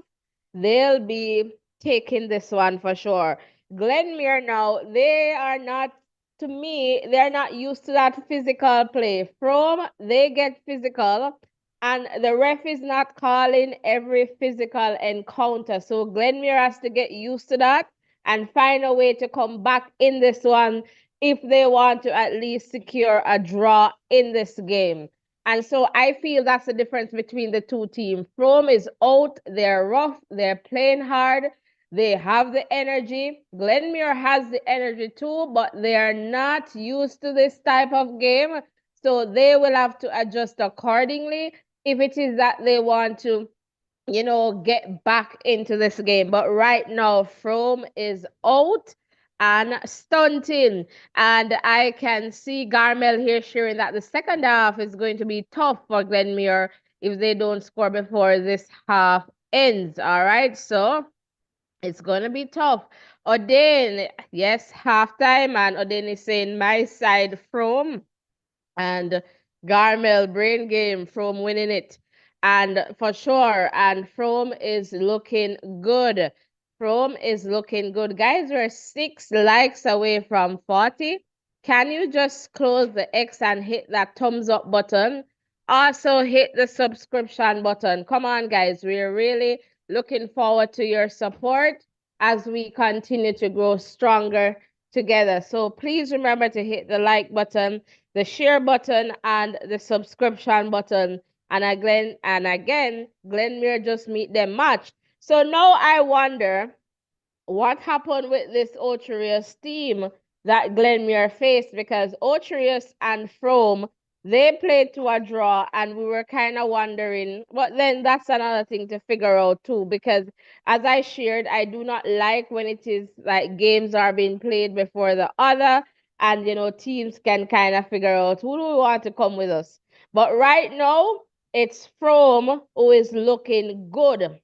they'll be taking this one for sure. Glenmuir now, they are not, to me, they're not used to that physical play. Frome, they get physical, and the ref is not calling every physical encounter. So Glenmuir has to get used to that and find a way to come back in this one if they want to at least secure a draw in this game. And so I feel that's the difference between the two teams. Frome is out, they're rough, they're playing hard, They have the energy. Glenmuir has the energy too, but they are not used to this type of game. So they will have to adjust accordingly if it is that they want to, get back into this game. But right now, Frome is out and stunting. And I can see Garmel here sharing that the second half is going to be tough for Glenmuir if they don't score before this half ends. All right. So it's going to be tough. Odin, yes, halftime. And Odin is saying my side Frome and Garmel brain game from winning it. And for sure, and Frome is looking good. Frome is looking good. Guys, we're 6 likes away from 40. Can you just close the X and hit that thumbs up button? Also hit the subscription button. Come on, guys. We're really looking forward to your support as we continue to grow stronger together. So please remember to hit the like button, the share button, and the subscription button. And again, Glenmuir just meet them match. So now I wonder what happened with this Ocherius team that Glenmuir faced, because Ocherius and Frome, they played to a draw, and we were kind of wondering, but then that's another thing to figure out too, because as I shared, I do not like when it is like games are being played before the other, and teams can kind of figure out who do we want to come with us. But right now, it's Frome who is looking good.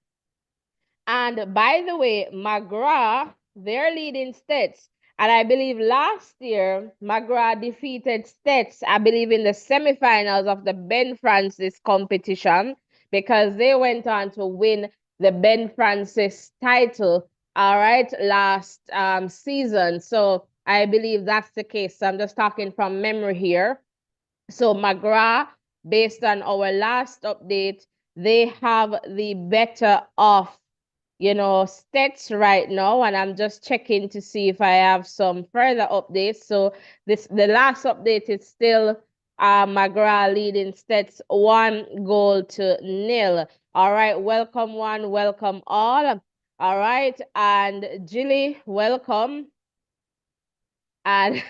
And by the way, McGrath, they're leading STETHS. And I believe last year, McGrath defeated STETHS, I believe, in the semifinals of the Ben Francis competition, because they went on to win the Ben Francis title, all right, last season. So I believe that's the case. So I'm just talking from memory here. So McGrath, based on our last update, they have the better of STETHS right now, and I'm just checking to see if I have some further updates. So the last update is still McGrath leading STETHS 1-0. All right, welcome one, welcome all. All right, and Jilly, welcome. And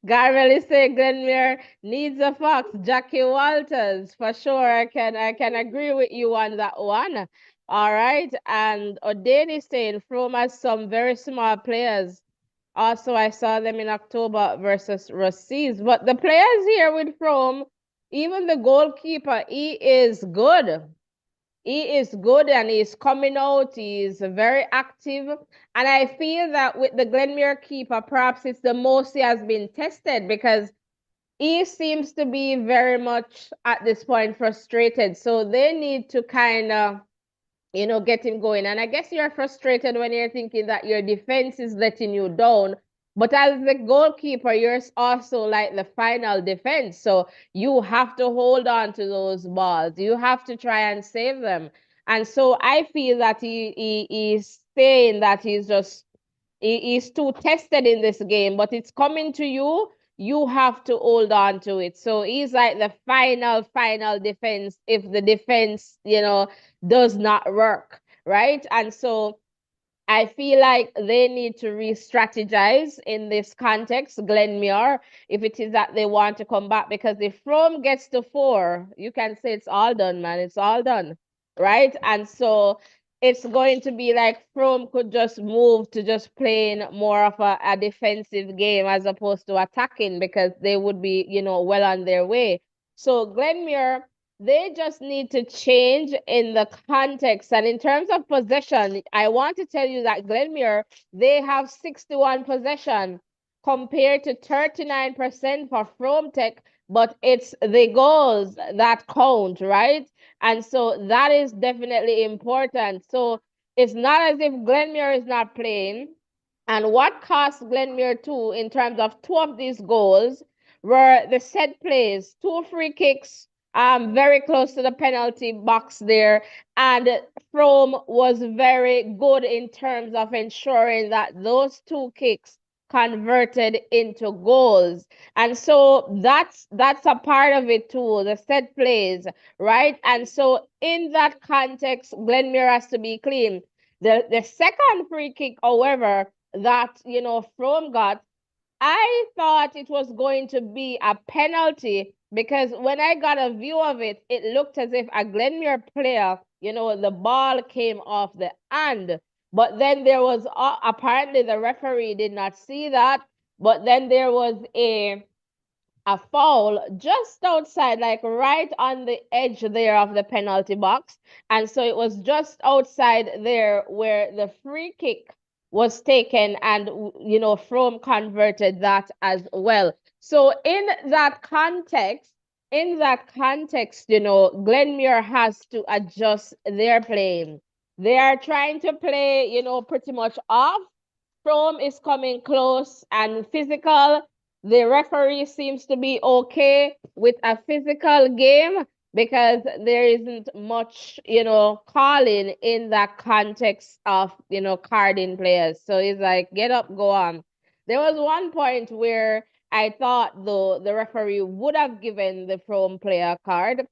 Garvey is saying Glenmuir needs a fox. Jackie Walters, for sure. I can agree with you on that one. All right. And Odin is saying Frome has some very small players. Also, I saw them in October versus Rossies. But the players here with Frome, even the goalkeeper, he is good. He is good and he's coming out. He's very active. And I feel that with the Glenmuir keeper, perhaps it's the most he has been tested, because he seems to be very much at this point frustrated. So they need to kind of, get him going. And I guess you're frustrated when you're thinking that your defense is letting you down. But as the goalkeeper, you're also like the final defense. So you have to hold on to those balls. You have to try and save them. And so I feel that he's saying that he's too tested in this game, but it's coming to you. You have to hold on to it. So he's like the final defense if the defense, does not work, right? And so I feel like they need to re-strategize in this context, Glenmuir, if it is that they want to come back, because if Frome gets to 4, you can say it's all done, man. It's all done, right? And so it's going to be like Frome could just move to just playing more of a defensive game as opposed to attacking, because they would be, well on their way. So Glenmuir, they just need to change in the context. And in terms of possession, I want to tell you that Glenmuir, they have 61 possession compared to 39% for Frome Tech, but it's the goals that count, right? And so that is definitely important. So it's not as if Glenmuir is not playing. And what cost Glenmuir too, in terms of 2 of these goals, were the set plays, 2 free kicks, very close to the penalty box there. And Frome was very good in terms of ensuring that those 2 kicks converted into goals. And so that's a part of it too, the set plays, right? And so in that context, Glenmuir has to be clean. The second free kick, however, that, you know, Frome got, I thought it was going to be a penalty because when I got a view of it, it looked as if a Glenmuir player, you know, the ball came off the hand. But then there was, apparently the referee did not see that. But then there was a foul just outside, like right on the edge there of the penalty box. And so it was just outside there where the free kick was taken, and, you know, Frome converted that as well. So in that context, you know, Glenmuir has to adjust their playing. They are trying to play, you know, pretty much off. Frome is coming close and physical. The referee seems to be okay with a physical game because there isn't much, you know, calling in that context of, you know, carding players. So it's like, get up, go on. There was one point where I thought, though, the referee would have given the Frome player a card.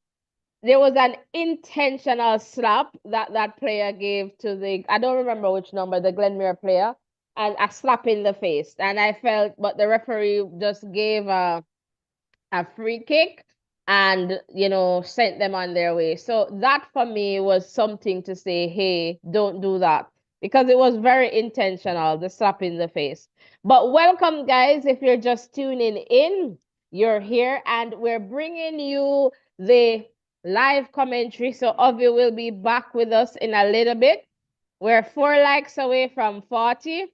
There was an intentional slap that that player gave to the, I don't remember which number, the Glenmuir player, and a slap in the face. And I felt, but the referee just gave a free kick and, you know, sent them on their way. So that for me was something to say, hey, don't do that, because it was very intentional, the slap in the face. But welcome, guys. If you're just tuning in, you're here and we're bringing you the live commentary. So Ovi will be back with us in a little bit. We're 4 likes away from 40.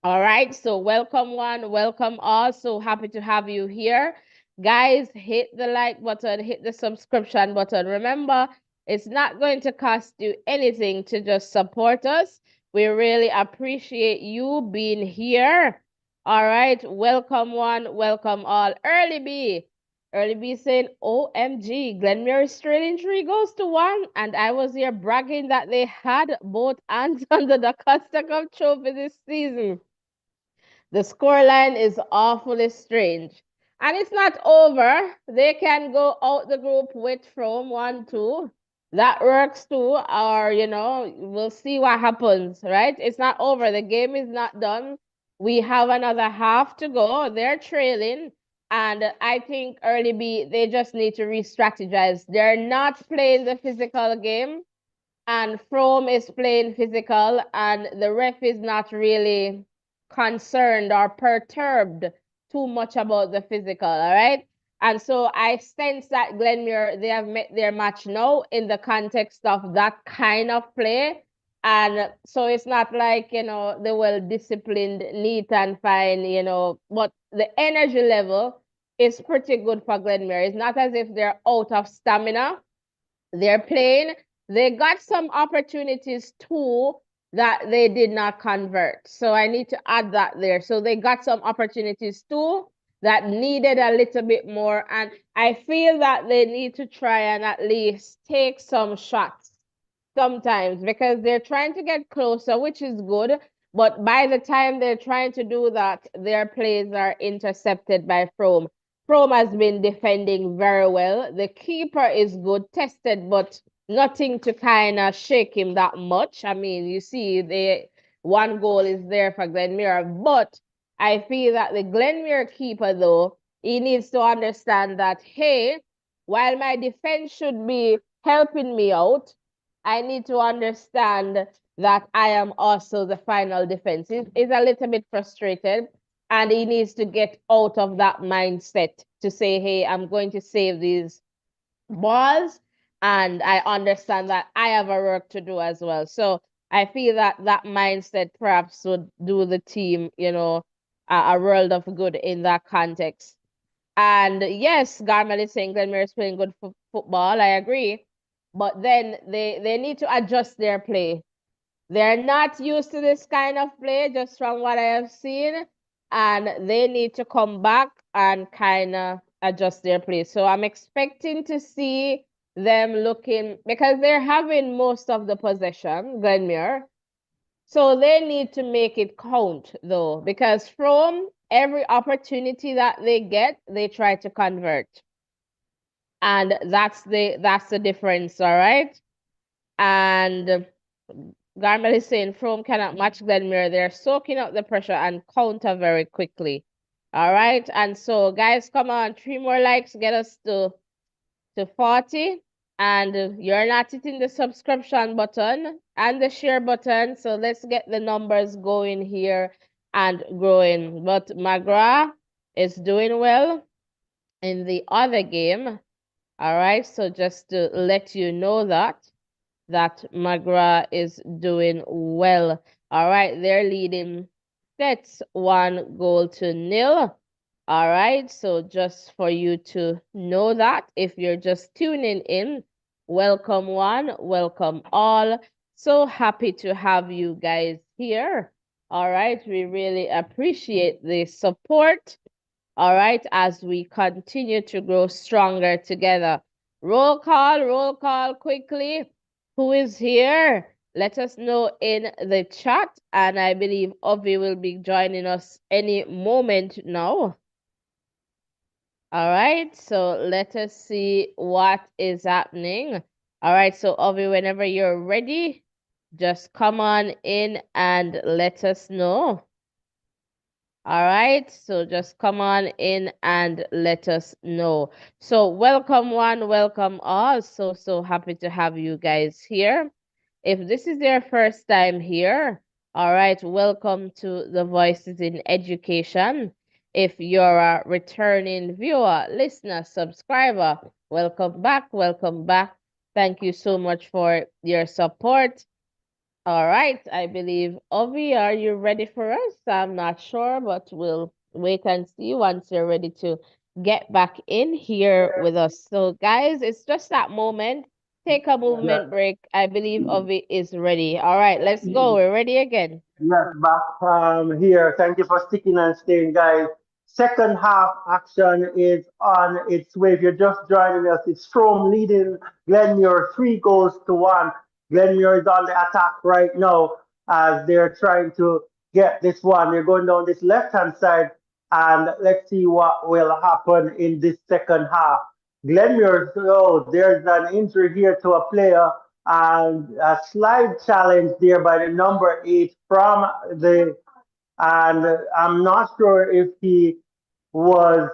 All right, so welcome one, welcome all. So happy to have you here. Guys, hit the like button, hit the subscription button. Remember, it's not going to cost you anything to just support us. We really appreciate you being here. All right, welcome one, welcome all. Early B saying, OMG, Glenmuir is trailing 3-1. And I was here bragging that they had both hands on the DaCosta Cup trophy this season. The scoreline is awfully strange. And it's not over. They can go out the group with Frome 1-2. That works too. Or, you know, we'll see what happens, right? It's not over. The game is not done. We have another half to go. They're trailing. And I think early B, they just need to re-strategize. They're not playing the physical game. And Frome is playing physical. And the ref is not really concerned or perturbed too much about the physical, all right? And so I sense that Glenmuir, they have met their match now in the context of that kind of play. And so it's not like, you know, they were disciplined, neat and fine, you know, but the energy level is pretty good for Glenmuir. It's not as if they're out of stamina. They're playing. They got some opportunities too that they did not convert. So I need to add that there. So they got some opportunities too that needed a little bit more. And I feel that they need to try and at least take some shots sometimes, because they're trying to get closer, which is good. But by the time they're trying to do that, their plays are intercepted by Frome. Frome has been defending very well. The keeper is good, tested, but nothing to kind of shake him that much. I mean, you see, the one goal is there for Glenmuir, but I feel that the Glenmuir keeper, though, he needs to understand that, hey, while my defense should be helping me out, I need to understand that I am also the final defense. He's a little bit frustrated, and he needs to get out of that mindset to say, hey, I'm going to save these balls, and I understand that I have a work to do as well. So I feel that that mindset perhaps would do the team, you know, a world of good in that context. And yes, Garmel is saying Glenmuir is playing good football. I agree. But then they need to adjust their play. They're not used to this kind of play, just from what I have seen. And they need to come back and kind of adjust their play. So I'm expecting to see them looking, because they're having most of the possession, Glenmuir. So they need to make it count, though, because from every opportunity that they get, they try to convert. And that's the difference, all right? And Garmel is saying Frome cannot match Glenmuir. They're soaking up the pressure and counter very quickly. All right. And so, guys, come on. 3 more likes. Get us to 40. And you're not hitting the subscription button and the share button. So let's get the numbers going here and growing. But McGrath is doing well in the other game. All right. So just to let you know that McGrath is doing well. All right, they're leading STETHS 1-0. All right, so just for you to know that, if you're just tuning in, welcome one, welcome all. So happy to have you guys here. All right, we really appreciate the support. All right, as we continue to grow stronger together. Roll call quickly. Who is here? Let us know in the chat. And I believe Ovi will be joining us any moment now. All right, so let us see what is happening. All right, so Ovi, whenever you're ready, just come on in and let us know. All right, so just come on in and let us know. So welcome one, welcome all. So happy to have you guys here. If this is your first time here, all right, welcome to the Voices in Education. If you're a returning viewer, listener, subscriber, welcome back, welcome back. Thank you so much for your support. All right, I believe, Ovi, are you ready for us? I'm not sure, but we'll wait and see once you're ready to get back in here with us. So, guys, it's just that moment. Take a movement break. I believe Ovi is ready. All right, let's go. We're ready again. Yes, back here. Thank you for sticking and staying, guys. Second half action is on its way. If you're just joining us, it's Frome leading Glenmuir 3 goals to 1. Glenmuir is on the attack right now as they're trying to get this one. They're going down this left hand side, and let's see what will happen in this second half. Glenmuir, oh, there's an injury here to a player and a slide challenge there by the number 8 from the, and I'm not sure if he was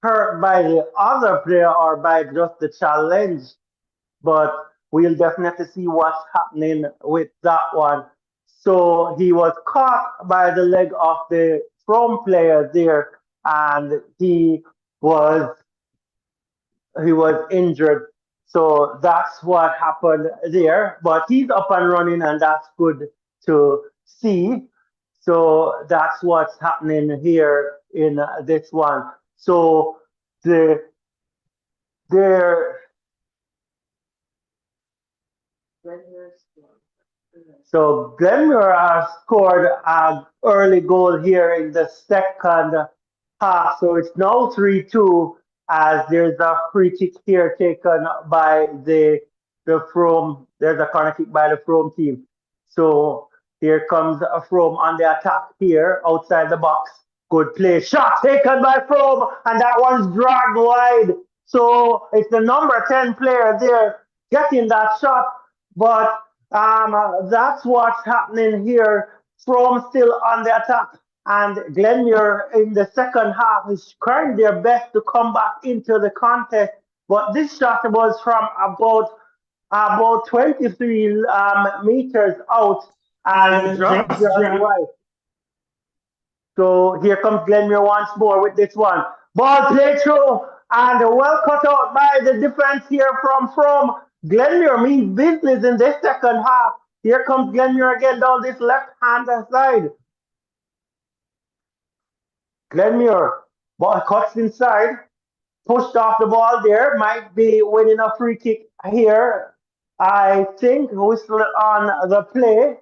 hurt by the other player or by just the challenge, but we'll definitely see what's happening with that one. So he was caught by the leg of the Frome player there, and was he was injured. So that's what happened there. But he's up and running, and that's good to see. So that's what's happening here in this one. So the there so Glenmuir has scored an early goal here in the second half. So it's now 3-2 as there's a free kick here taken by the Frome. There's a corner kick by the Frome team. So here comes a Frome on the attack here outside the box. Good play. Shot taken by Frome, and that one's dragged wide. So it's the number 10 player there getting that shot, but that's what's happening here. Frome still on the attack, and Glenmuir in the second half is trying their best to come back into the contest. But this shot was from about 23 meters out, and just right. So here comes Glenmuir once more with this one. Ball played through and well cut out by the defense here from Glenmuir means business in this second half. Here comes Glenmuir again down this left-hand side. Glenmuir, ball cuts inside, pushed off the ball there, might be winning a free kick here. I think whistle on the play.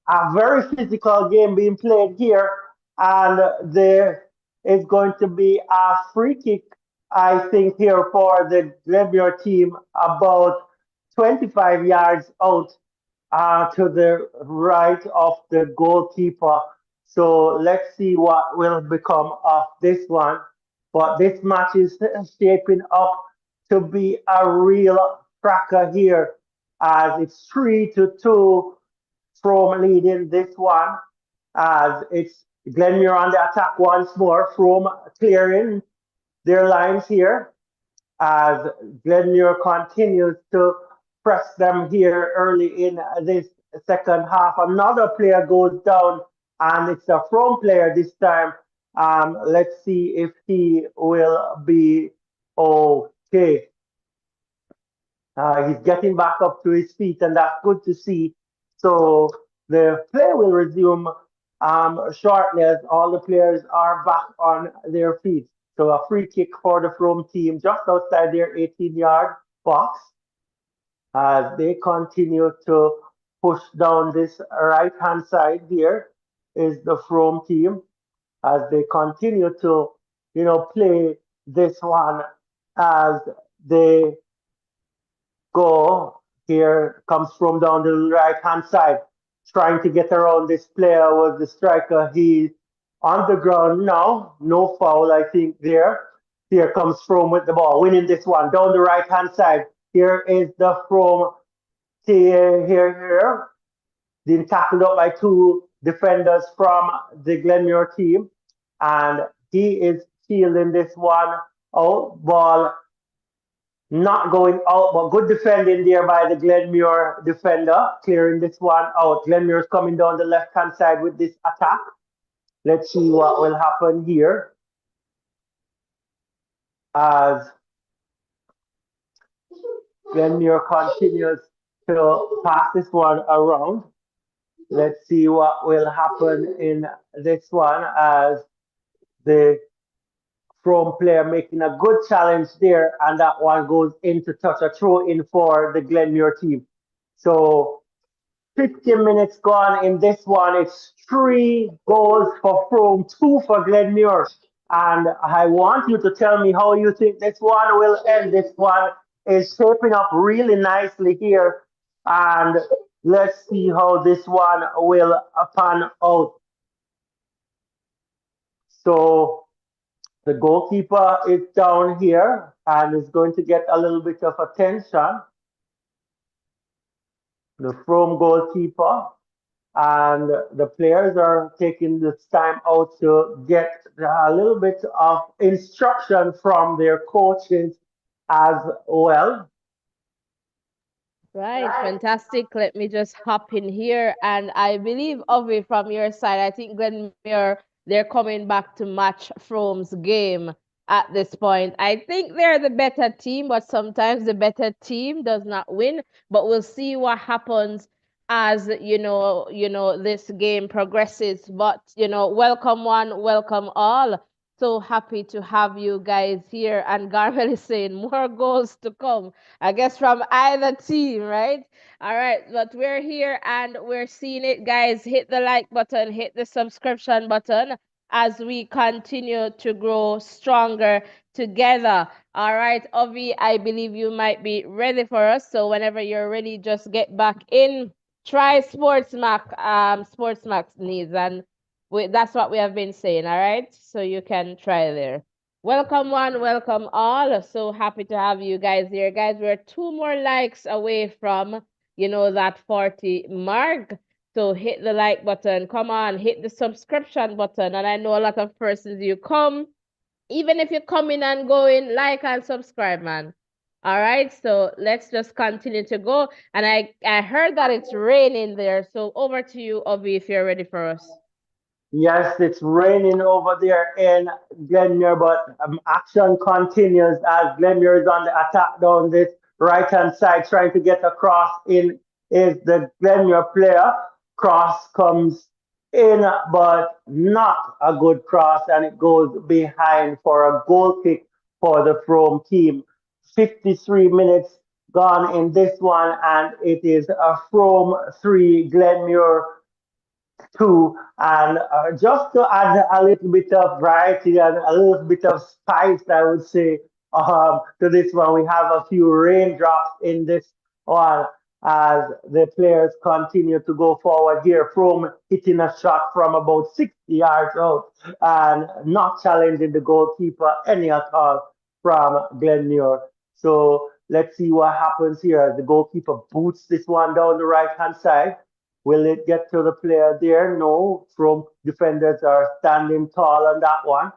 A very physical game being played here, and there is going to be a free kick, I think, here for the Glenmuir team about 25 yards out to the right of the goalkeeper. So let's see what will become of this one. But this match is shaping up to be a real cracker here as it's 3-2. Frome leading this one as it's Glenmuir on the attack once more. Frome clearing their lines here as Glenmuir continues to press them here early in this second half. Another player goes down, and it's a Frome player this time. Let's see if he will be okay. He's getting back up to his feet, and that's good to see. So the play will resume shortly as all the players are back on their feet. So a free kick for the Frome team just outside their 18-yard box as they continue to push down this right-hand side. Here is the Frome team as they continue to, play this one as they go. Here comes from down the right hand side, trying to get around this player was the striker. He's on the ground now. No foul, I think, there. Here comes Frome with the ball, winning this one down the right hand side. Here is the Frome here. Being tackled up by two defenders from the Glenmuir team. And he is shielding this one out. Ball not going out, but good defending there by the Glenmuir defender, clearing this one out. Glenmuir is coming down the left-hand side with this attack. Let's see what will happen here as Glenmuir continues to pass this one around. Let's see what will happen in this one as the Frome player making a good challenge there, and that one goes into touch, a throw in for the Glenmuir team. So 15 minutes gone in this one. It's 3 goals for Frome, 2 for Glenmuir. And I want you to tell me how you think this one will end. This one is shaping up really nicely here. And let's see how this one will pan out. So the goalkeeper is down here and is going to get a little bit of attention. The Frome goalkeeper and the players are taking this time out to get a little bit of instruction from their coaches as well. Right, fantastic. Let me just hop in here. And I believe, Ovi, from your side, I think Glenmuir, they're coming back to match Frome's game at this point. I think they're the better team, but sometimes the better team does not win. But we'll see what happens as this game progresses. But welcome one, welcome all. So happy to have you guys here. And Garvey is saying more goals to come. I guess from either team, right? All right, but we're here and we're seeing it, guys. Hit the like button, hit the subscription button as we continue to grow stronger together. All right, Ovi, I believe you might be ready for us. So whenever you're ready, just get back in. Try Sportsmax needs, and that's what we have been saying. All right, so you can try there. Welcome one, welcome all. So happy to have you guys here. Guys, we're 2 more likes away from, that 40 mark. So hit the like button. Come on, hit the subscription button. And I know a lot of persons you come, even if you come in and go in, like and subscribe, man. All right, so let's just continue to go. And I heard that it's raining there. So over to you, Obi, if you're ready for us. Yes, it's raining over there in Glenmuir, but action continues as Glenmuir is on the attack down this right hand side, trying to get across. In is the Glenmuir player. Cross comes in, but not a good cross, and it goes behind for a goal kick for the Frome team. 53 minutes gone in this one, and it is a Frome 3, Glenmuir 2. And just to add a little bit of variety and a little bit of spice, I would say, to this one, we have a few raindrops in this one as the players continue to go forward here. From hitting a shot from about 60 yards out and not challenging the goalkeeper any at all from Glenmuir. So let's see what happens here as the goalkeeper boots this one down the right hand side. Will it get to the player there? No. Frome defenders are standing tall on that one.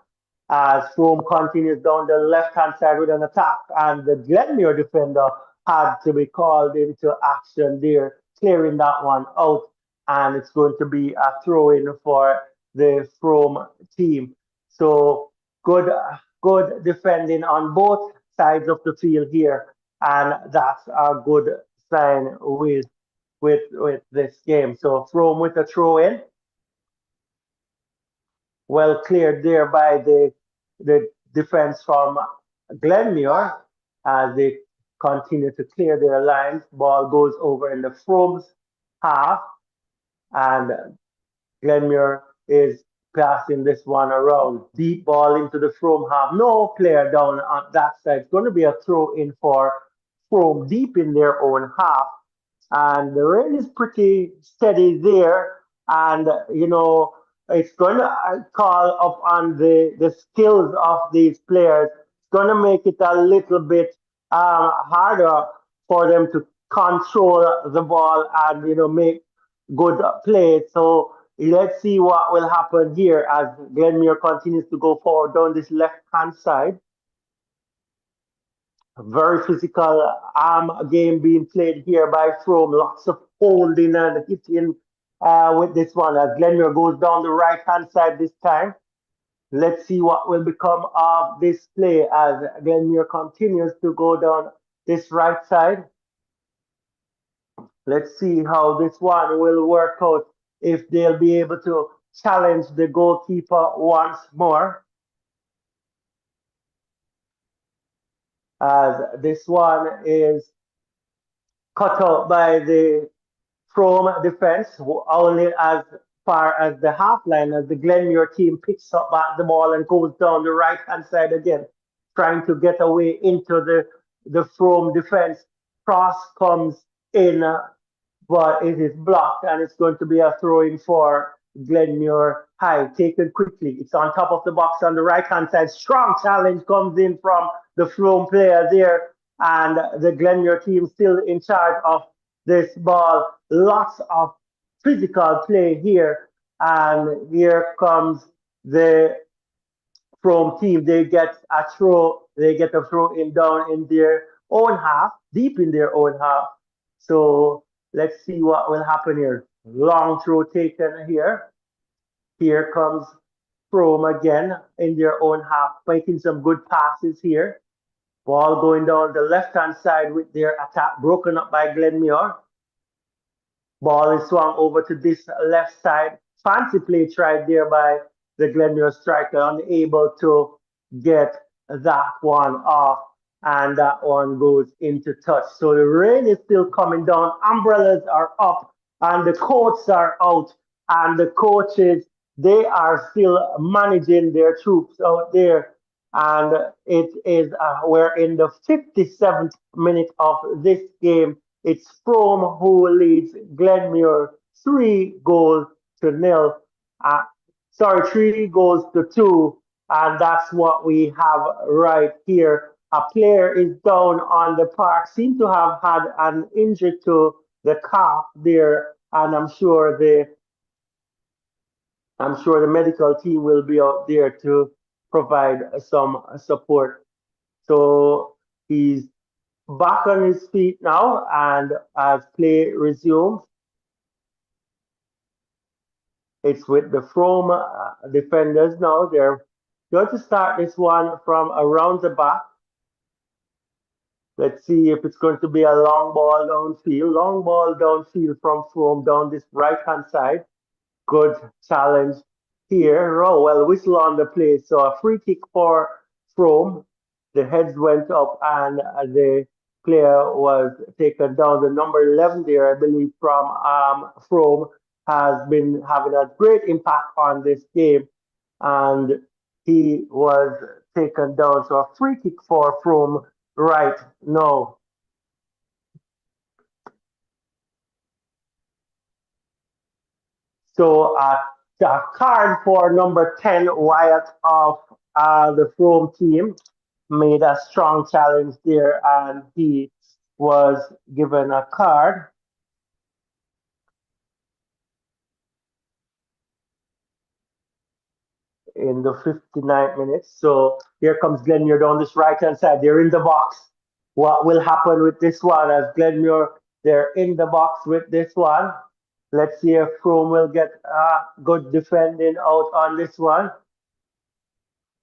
As Frome continues down the left-hand side with an attack, and the Glenmuir defender had to be called into action there, clearing that one out, and it's going to be a throw-in for the Frome team. So good defending on both sides of the field here, and that's a good sign with this game. So Frome with a throw in, well cleared there by the defense from Glenmuir as they continue to clear their lines. Ball goes over in the Frome's half, and Glenmuir is passing this one around. Deep ball into the Frome half. No player down on that side. It's going to be a throw in for Frome deep in their own half. And the rain is pretty steady there. And, it's going to call upon the skills of these players. It's going to make it a little bit harder for them to control the ball and, make good play. So let's see what will happen here as Glenmuir continues to go forward down this left-hand side. A very physical game being played here by Frome. Lots of holding and hitting with this one as Glenmuir goes down the right-hand side this time. Let's see what will become of this play as Glenmuir continues to go down this right side. Let's see how this one will work out, if they'll be able to challenge the goalkeeper once more. As this one is cut out by the Frome defense, only as far as the half line, as the Glenmuir team picks up back the ball and goes down the right hand side again, trying to get away into the Frome defense. Cross comes in, but it is blocked, and it's going to be a throw in for Glenmuir High. Taken quickly. It's on top of the box on the right hand side. Strong challenge comes in from the Frome player there, and the Glenmuir team still in charge of this ball. Lots of physical play here, and here comes the Frome team. They get a throw in down in their own half, deep in their own half. So let's see what will happen here. Long throw taken here. Here comes Frome again in their own half, making some good passes here. Ball going down the left-hand side with their attack broken up by Glenmuir. Ball is swung over to this left side. Fancy play tried there by the Glenmuir striker, unable to get that one off, and that one goes into touch. So the rain is still coming down. Umbrellas are up, and the coats are out, and the coaches, they are still managing their troops out there. And it is we're in the 57th minute of this game. It's Frome who leads Glenmuir 3-0. 3-2, and that's what we have right here. A player is down on the park, seemed to have had an injury to the calf there, and I'm sure the medical team will be out there to provide some support. So he's back on his feet now, and as play resumes, it's with the Frome defenders now. They're going to start this one from around the back. Let's see if it's going to be a long ball downfield. Long ball downfield from Frome down this right-hand side. Good challenge here. Oh, well, whistle on the play. So a free kick for Frome. The heads went up, and the player was taken down. The number 11 there, I believe, from Frome, has been having a great impact on this game, and he was taken down. So a free kick for Frome right now. So a card for number 10, Wyatt of the Frome team, made a strong challenge there, and he was given a card. in the 59th minute. So here comes Glenmuir down this right hand side. They're in the box. What will happen with this one as Glenmuir, they're in the box with this one. Let's see if Frome will get good defending out on this one.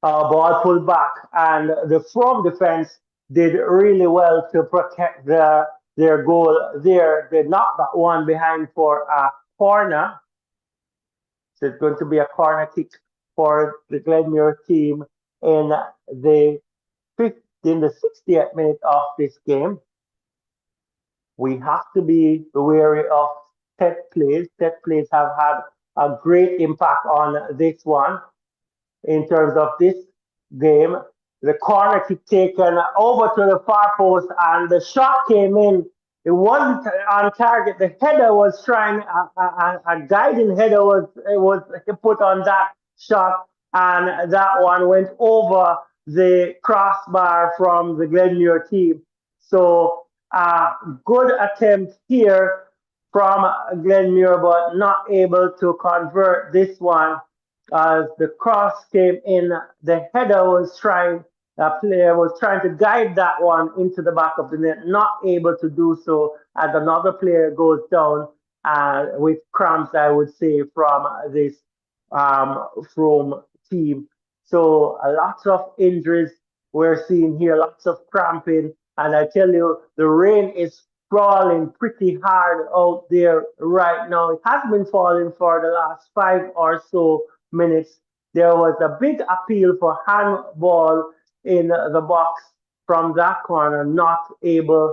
Ball pulled back, and the Frome defense did really well to protect their goal there. They knocked that one behind for a corner. So it's going to be a corner kick for the Glenmuir team in the in the 60th minute of this game. We have to be wary of set plays. Set plays have had a great impact on this one in terms of this game. The corner kick taken over to the far post, and the shot came in. It wasn't on target. The header was trying a guiding header was put on that shot, and that one went over the crossbar from the Glenmuir team. So good attempt here from Glenmuir, but not able to convert this one as the cross came in. The header was trying, the player was trying to guide that one into the back of the net, not able to do so as another player goes down with cramps, I would say, from this Frome team. So a lot of injuries we're seeing here, lots of cramping. And I tell you, the rain is falling pretty hard out there right now. It has been falling for the last 5 or so minutes. There was a big appeal for handball in the box from that corner, not given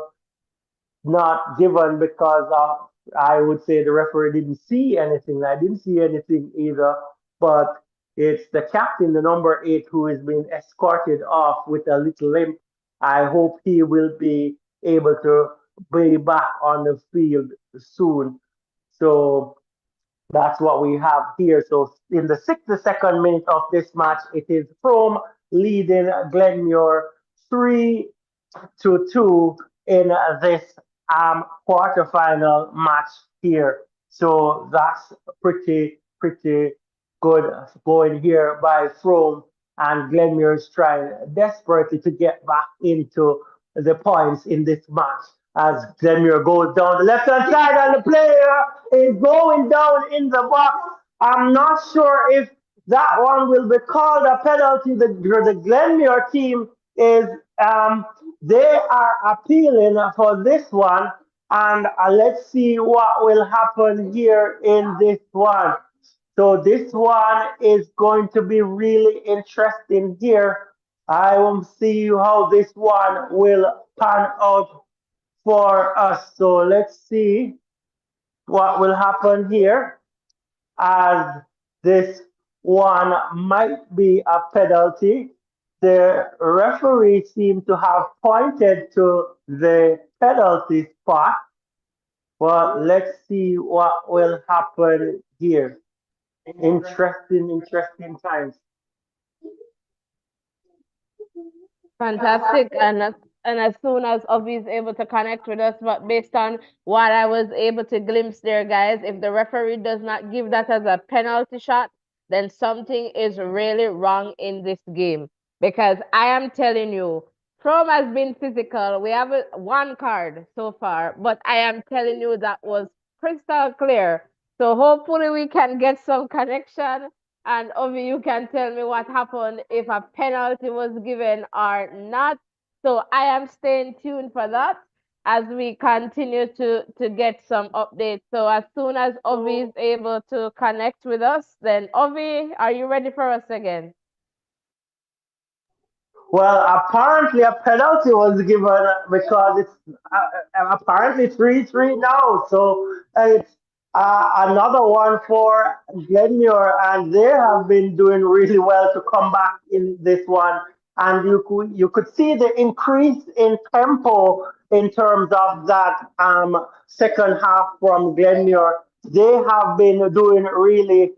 because I would say the referee didn't see anything. I didn't see anything either, but it's the captain, the number 8, who is being escorted off with a little limp. I hope he will be able to be back on the field soon. So that's what we have here. So in the 62nd minute of this match, it is Frome leading Glenmuir 3-2 in this quarterfinal match here. So that's pretty good going here by Frome, and Glenmuir is trying desperately to get back into the points in this match as Glenmuir goes down the left hand side and the player is going down in the box. I'm not sure if that one will be called a penalty. The Glenmuir team is they are appealing for this one, and let's see what will happen here in this one. So this one is going to be really interesting here. I will see how this one will pan out for us. So let's see what will happen here as this one might be a penalty. The referee seemed to have pointed to the penalty spot, but let's see what will happen here. Interesting times. Fantastic. And as soon as Ovi is able to connect with us, but based on what I was able to glimpse there, guys, if the referee does not give that as a penalty shot, then something is really wrong in this game. Because I am telling you, Frome has been physical. We have one card so far, but I am telling you that was crystal clear. So hopefully we can get some connection, and Ovi, you can tell me what happened, if a penalty was given or not. So I am staying tuned for that as we continue to get some updates. So as soon as Ovi is able to connect with us, then Ovi, are you ready for us again? Well, apparently a penalty was given because it's apparently 3-3 now. So it's another one for Glenmuir, and they have been doing really well to come back in this one. And you could see the increase in tempo in terms of that second half from Glenmuir. They have been doing really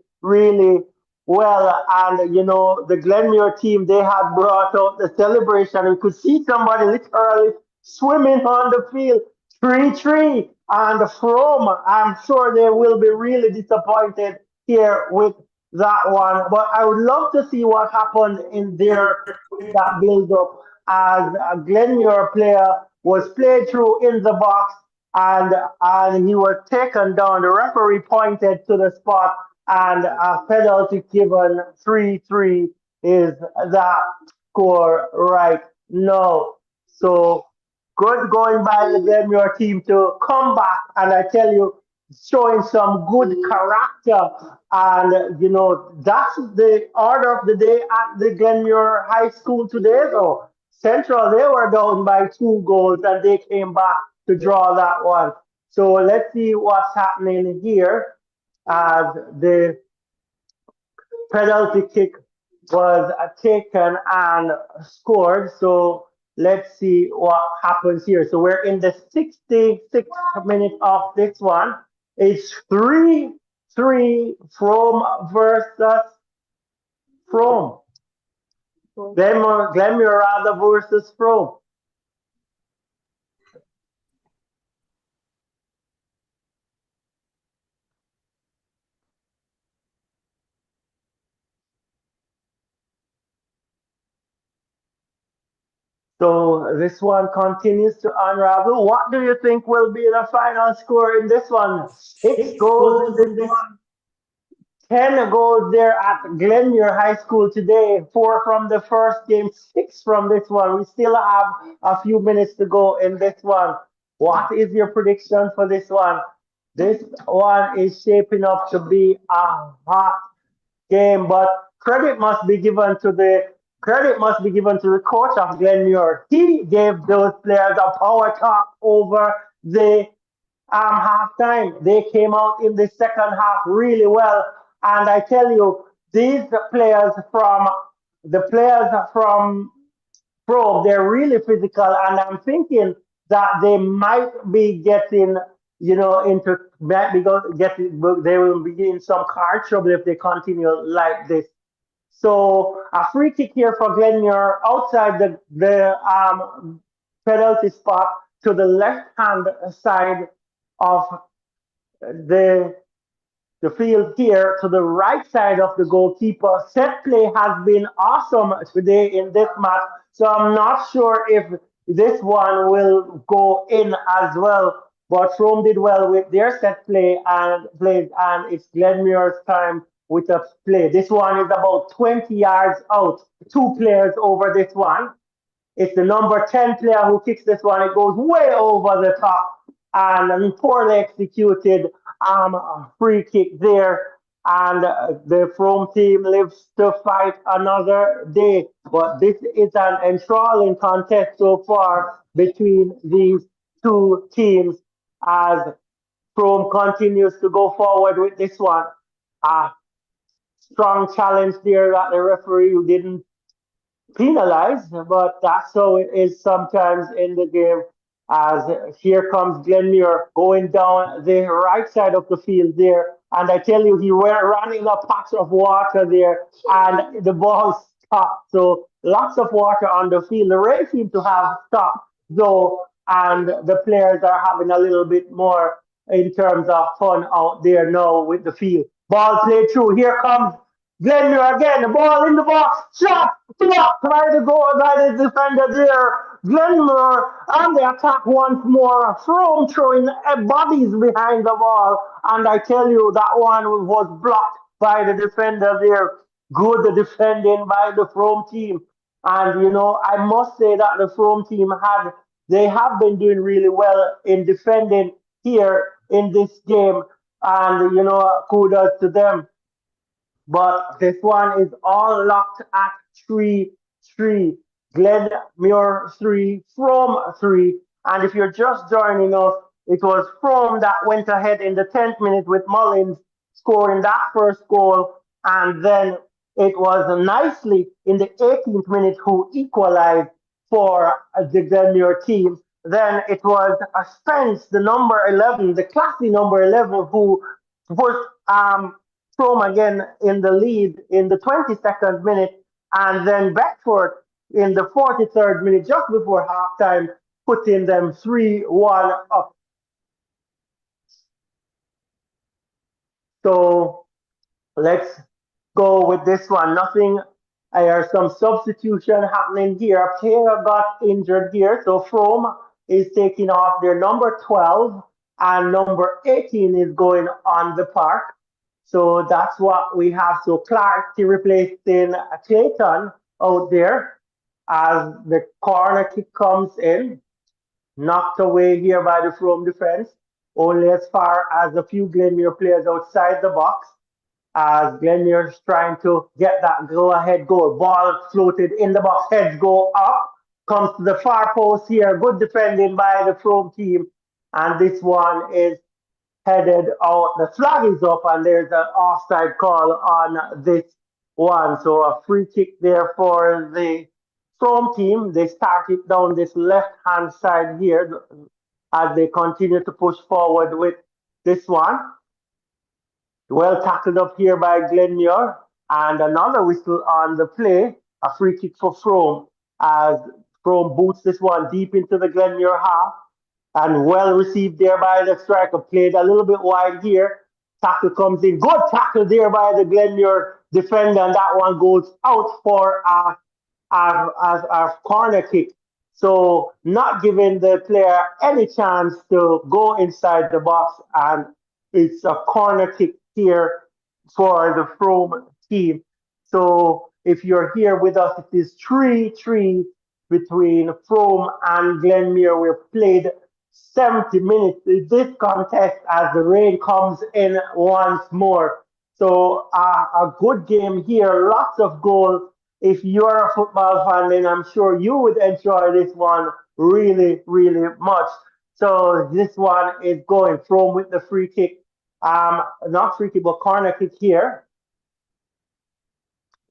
well, and the Glenmuir team, they had brought out the celebration. We could see somebody literally swimming on the field, 3-3. And from, I'm sure they will be really disappointed here with that one. But I would love to see what happened in there with that build up as a Glenmuir player was played through in the box and he was taken down. The referee pointed to the spot and a penalty given 3-3 is that score right now. So good going by the Glenmuir team to come back and I tell you showing some good character. And, that's the order of the day at the Glenmuir High School today, though. Central, they were down by 2 goals and they came back to draw that one. So let's see what's happening here as the penalty kick was taken and scored. So let's see what happens here. So we're in the 66th minute of this one. It's 3-3 Frome versus Frome. Glenmuir rather versus Frome. So this one continues to unravel. What do you think will be the final score in this one? 6 goals in this one. 10 goals there at Glenmuir High School today. 4 from the first game, 6 from this one. We still have a few minutes to go in this one. What is your prediction for this one? This one is shaping up to be a hot game, but credit must be given to the coach of Glenmuir. He gave those players a power talk over the halftime. They came out in the second half really well, and I tell you, these players from Pro, they're really physical, and I'm thinking that they might be getting, into that because they will be in some car trouble if they continue like this. So a free kick here for Glenmuir outside the penalty spot to the left hand side of the the field here to the right side of the goalkeeper. Set play has been awesome today in this match, so I'm not sure if this one will go in as well. But Rome did well with their set play and it's Glenmuir's time with a play. This one is about 20 yards out. 2 players over this one. It's the number 10 player who kicks this one. It goes way over the top and poorly executed free kick there. And the Frome team lives to fight another day. But this is an enthralling contest so far between these two teams as Frome continues to go forward with this one. A strong challenge there that the referee didn't penalized, but that's how it is sometimes in the game. As here comes Glenmuir going down the right side of the field there, and I tell you, he were running a patch of water there, and the ball stopped. So lots of water on the field. The rain seemed to have stopped though, and the players are having a little bit more in terms of fun out there now with the field. Ball played through. Here comes Glenmuir again, the ball in the box, shot, blocked by the goal by the defender there. Glenmuir on the attack once more. Frome throwing bodies behind the ball, and I tell you that one was blocked by the defender there. Good defending by the Frome team, and I must say that the Frome team they have been doing really well in defending here in this game, and kudos to them. But this one is all locked at 3-3. Glenmuir 3 from 3. And if you're just joining us, it was Frome that went ahead in the 10th minute with Mullins scoring that first goal. And then it was nicely in the 18th minute who equalized for the Glenmuir team. Then it was Spence, the number 11, the classy number 11, who was Frome again in the lead in the 22nd minute, and then Beckford in the 43rd minute, just before halftime, putting them 3-1 up. So let's go with this one. Nothing, or some substitution happening here. A player got injured here, so Frome is taking off their number 12 and number 18 is going on the park. So that's what we have. So Clark replacing Clayton out there as the corner kick comes in, knocked away here by the Frome defense, only as far as a few Glenmuir players outside the box as Glenmuir is trying to get that go-ahead goal. Ball floated in the box, heads go up, comes to the far post here. Good defending by the Frome team, and this one is headed out. The flag is up, and there's an offside call on this one. So a free kick there for the Frome team. They start it down this left-hand side here as they continue to push forward with this one. Well tackled up here by Glenmuir, and another whistle on the play. A free kick for Frome as Frome boots this one deep into the Glenmuir half, and well received there by the striker. Played a little bit wide here. Tackle comes in. Good tackle there by the Glenmuir defender, and that one goes out for a corner kick. So not giving the player any chance to go inside the box, and it's a corner kick here for the Frome team. So if you're here with us, it is 3-3 between Frome and Glenmuir. We've played 70 minutes in this contest as the rain comes in once more. So a good game here, lots of goals. If you're a football fan, then I'm sure you would enjoy this one really, really much. So this one is going Frome with the free kick. Not free kick, but corner kick here.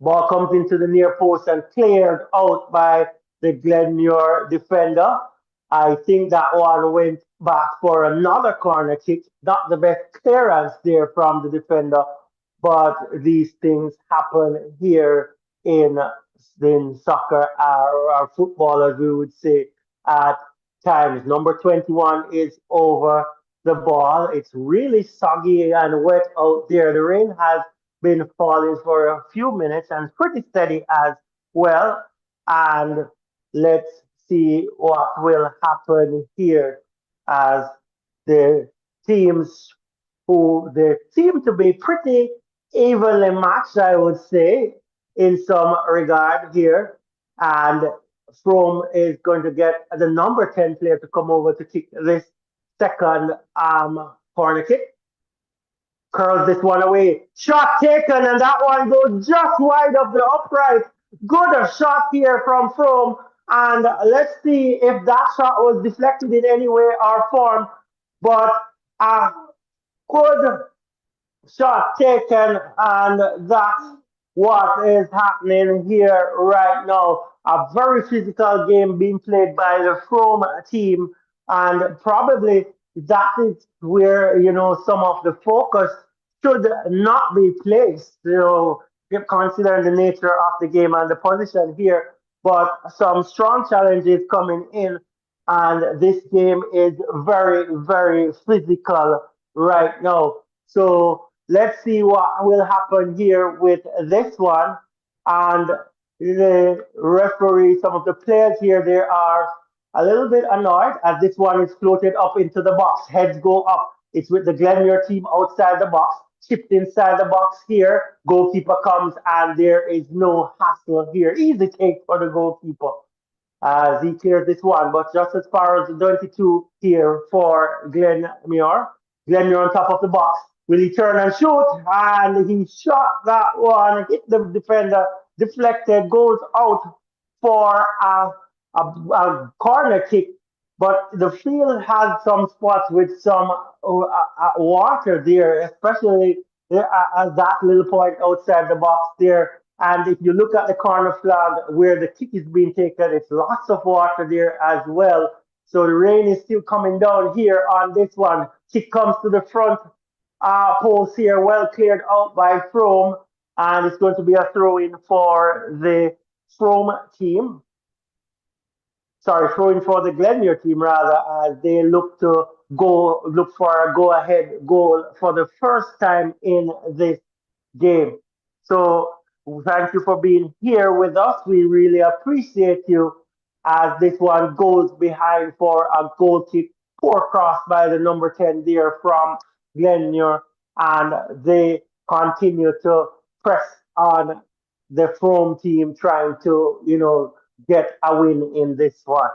Ball comes into the near post and cleared out by the Glenmuir defender. I think that one went back for another corner kick. Not the best clearance there from the defender, but these things happen here in soccer or football, as we would say at times. Number 21 is over the ball. It's really soggy and wet out there. The rain has been falling for a few minutes and pretty steady as well. And let's see what will happen here as the teams who they seem to be pretty evenly matched, I would say, in some regard here. And Frome is going to get the number 10 player to come over to kick this second corner kick. Curls this one away. Shot taken, and that one goes just wide of the upright. Good a shot here from Frome. And let's see if that shot was deflected in any way or form. But a good shot taken, and that's what is happening here right now. A very physical game being played by the Frome team, and probably that is where some of the focus should not be placed. Considering the nature of the game and the position here, but some strong challenges coming in, and this game is very, very physical right now. So let's see what will happen here with this one. And the referee, some of the players here, they are a little bit annoyed as this one is floated up into the box. Heads go up. It's with the Glenmuir team outside the box, chipped inside the box here. Goalkeeper comes, and there is no hassle here. Easy take for the goalkeeper as he clears this one. But just as far as the 22 here for Glenmuir. Glenmuir on top of the box. Will he turn and shoot? And he shot that one, hit the defender, deflected, goes out for a corner kick. But the field has some spots with some water there, especially at that little point outside the box there. And if you look at the corner flag where the kick is being taken, it's lots of water there as well. So the rain is still coming down here on this one. Kick comes to the front post here, well cleared out by Frome. And it's going to be a throw-in for the Frome team. Sorry, throwing for the Glenmuir team rather, as they look for a go-ahead goal for the first time in this game. So thank you for being here with us. We really appreciate you as this one goes behind for a goal kick, poor cross by the number 10 there from Glenmuir, and they continue to press on the Frome team trying to, get a win in this one.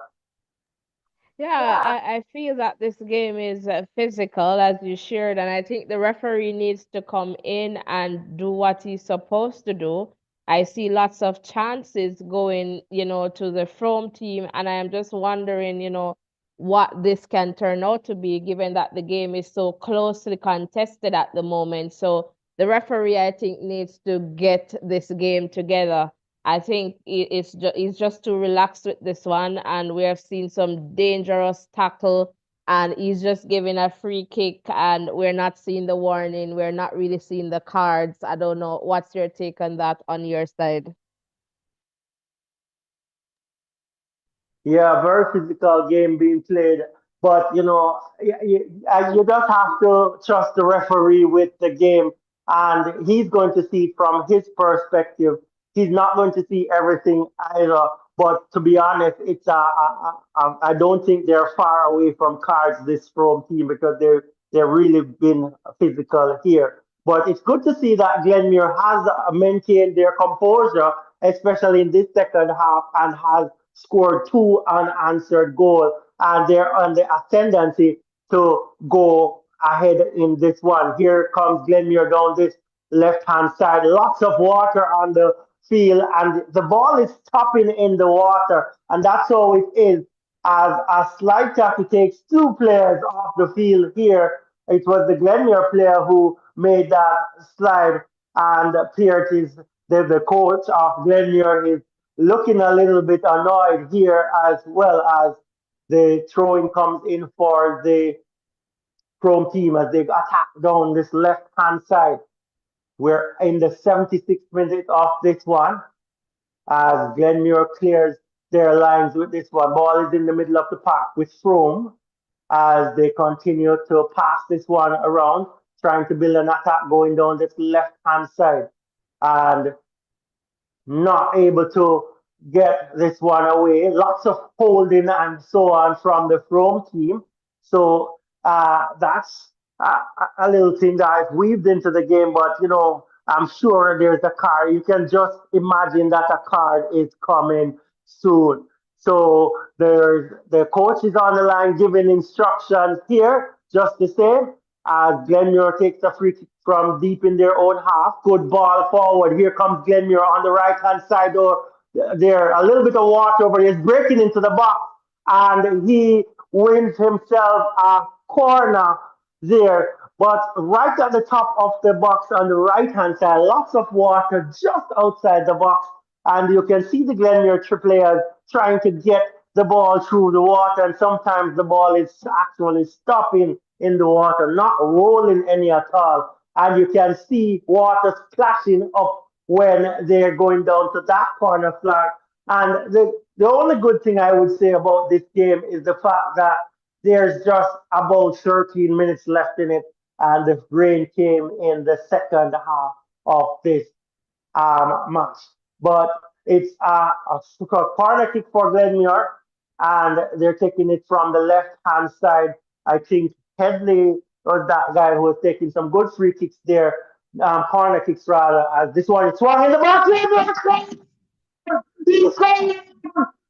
Yeah, I feel that this game is physical, as you shared, and I think the referee needs to come in and do what he's supposed to do. I see lots of chances going, to the Frome team, and I am just wondering, what this can turn out to be, given that the game is so closely contested at the moment. So the referee, I think, needs to get this game together. I think he's just too relaxed with this one, and we have seen some dangerous tackle, and he's just giving a free kick, and we're not seeing the warning. We're not really seeing the cards. I don't know. What's your take on that on your side? Yeah, very physical game being played, but you just have to trust the referee with the game, and he's going to see from his perspective. He's not going to see everything either. But to be honest, I don't think they're far away from cards this Rome team because they've really been physical here. But it's good to see that Glenmuir has maintained their composure, especially in this second half, and has scored two unanswered goals, and they're on the ascendancy to go ahead in this one. Here comes Glenmuir down this left hand side. Lots of water on the field, and the ball is stopping in the water, and that's how it is. As a slight tackle takes two players off the field here. It was the Glenmuir player who made that slide, and Peart is the coach of Glenmuir is looking a little bit annoyed here as well as the throwing comes in for the Chrome team as they attack down this left hand side. We're in the 76th minute of this one as Glenmuir clears their lines with this one. Ball is in the middle of the park with Frome as they continue to pass this one around, trying to build an attack going down this left hand side. And not able to get this one away. Lots of holding and so on from the Frome team. So that's a little thing that I've weaved into the game, but I'm sure there's a card. You can just imagine that a card is coming soon. So there's the coach is on the line giving instructions here, just the same. Glenmuir takes a free kick from deep in their own half. Good ball forward. Here comes Glenmuir on the right hand side. Or there, a little bit of water over. He's breaking into the box, and he wins himself a corner there. But right at the top of the box on the right hand side, lots of water just outside the box, and you can see the Glenmuir players trying to get the ball through the water, and sometimes the ball is actually stopping in the water, not rolling any at all. And you can see water splashing up when they're going down to that corner flag. And the only good thing I would say about this game is the fact that there's just about 13 minutes left in it, and the rain came in the second half of this match. But it's a corner kick for Glenmuir, and they're taking it from the left hand side. I think Headley was that guy who was taking some good free kicks there, corner kicks rather. As this one is swung in the box. He's going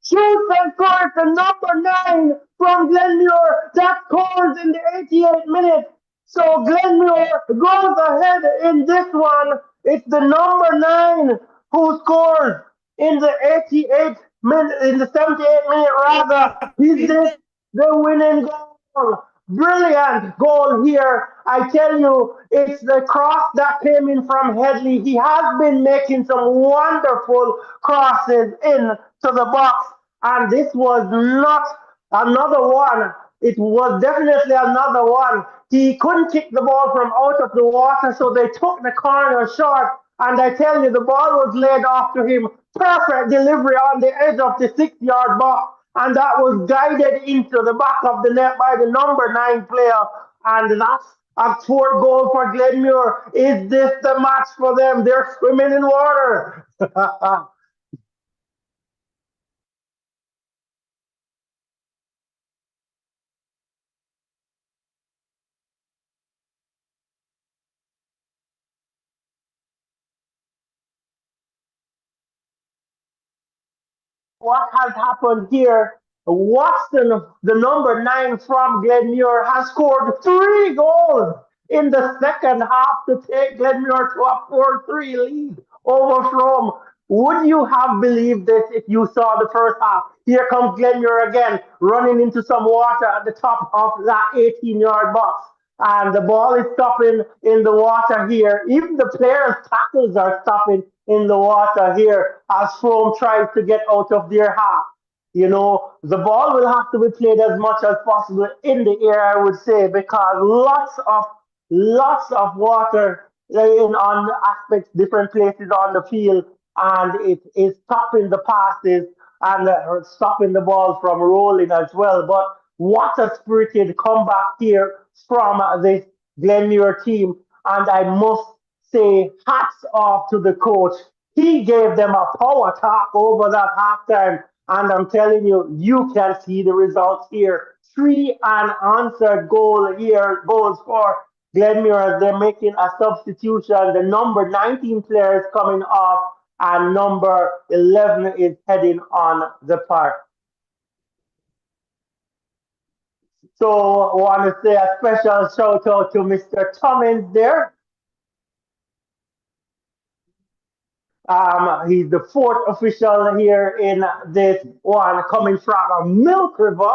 shoots and scores the number 9 from Glenmuir. That scores in the 88th minute. So Glenmuir goes ahead in this one. It's the number 9 who scores in the 88th minute, in the 78th minute rather. He's the winning goal. Brilliant goal here. I tell you, it's the cross that came in from Headley. He has been making some wonderful crosses in to the box, and this was not another one. It was definitely another one. He couldn't kick the ball from out of the water, so they took the corner short. And I tell you, the ball was laid off to him. Perfect delivery on the edge of the 6 yard box, and that was guided into the back of the net by the number 9 player. And that's A fourth goal for Glenmuir. Is this the match for them? They're swimming in water. What has happened here? Watson, the number nine from Glenmuir, has scored three goals in the second half to take Glenmuir to a 4-3 lead over Frome. Would you have believed this if you saw the first half? Here comes Glenmuir again, running into some water at the top of that 18-yard box. And the ball is stopping in the water here. Even the players' tackles are stopping in the water here as Frome tries to get out of their half. You know, the ball will have to be played as much as possible in the air, I would say, because lots of water in on aspects, different places on the field, and it is stopping the passes and stopping the ball from rolling as well. But what a spirited comeback here from this Glenmuir team, and I must say hats off to the coach. He gave them a power talk over that halftime, and I'm telling you, you can see the results here. Three unanswered goals for Glenmuir as they're making a substitution. The number 19 player is coming off, and number 11 is heading on the park. So I want to say a special shout out to Mr. Cummins there. He's the fourth official here in this one, coming from Milk River,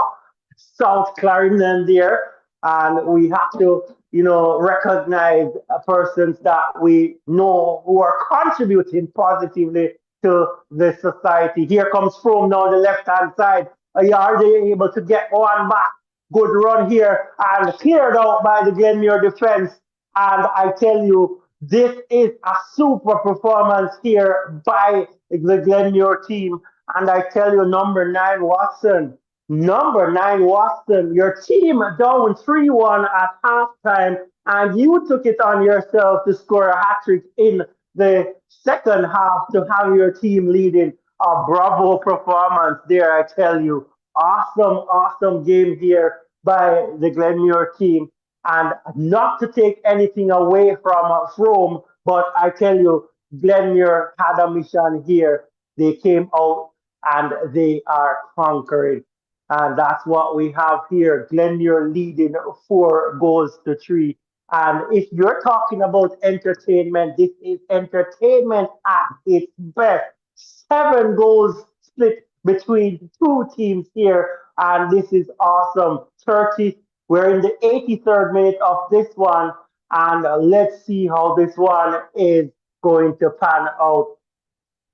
South Clarendon there. And we have to, recognize persons that we know who are contributing positively to the society. Here comes Frome down the left hand side. Are they able to get one back? Good run here and cleared out by the Glenmuir defense. And I tell you, this is a super performance here by the Glenmuir team. And I tell you, number nine Watson, your team down 3-1 at halftime, and you took it on yourself to score a hat trick in the second half to have your team leading. A bravo performance there, I tell you. Awesome game here by the Glenmuir team. And not to take anything away from Frome, but I tell you, Glenmuir had a mission here. They came out and they are conquering. And that's what we have here. Glenmuir leading 4 goals to 3. And if you're talking about entertainment, this is entertainment at its best. 7 goals split between two teams here, and this is awesome. 30. We're in the 83rd minute of this one, and let's see how this one is going to pan out.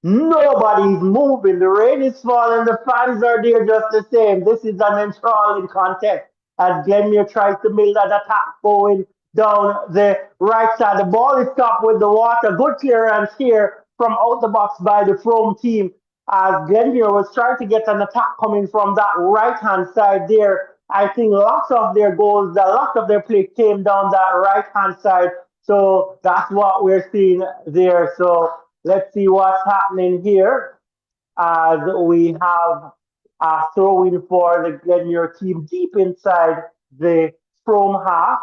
Nobody's moving. The rain is falling. The fans are there just the same. This is an enthralling contest as Glenmuir tries to build an attack going down the right side. The ball is stopped with the water. Good clearance here from out the box by the Frome team as Glenmuir was trying to get an attack coming from that right hand side there. I think lots of their play came down that right hand side. So that's what we're seeing there. So let's see what's happening here as we have a throw in for the Glenmuir team deep inside the Frome half.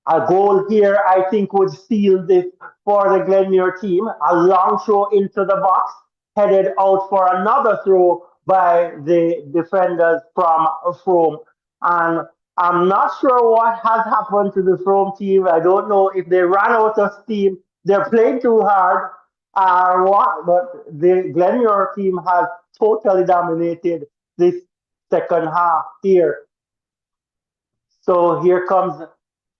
A goal here, I think, would seal this for the Glenmuir team. A long throw into the box, headed out for another throw by the defenders from Frome. And I'm not sure what has happened to the Frome team. I don't know if they ran out of steam, they're playing too hard, or what, but the Glenmuir team has totally dominated this second half here. So here comes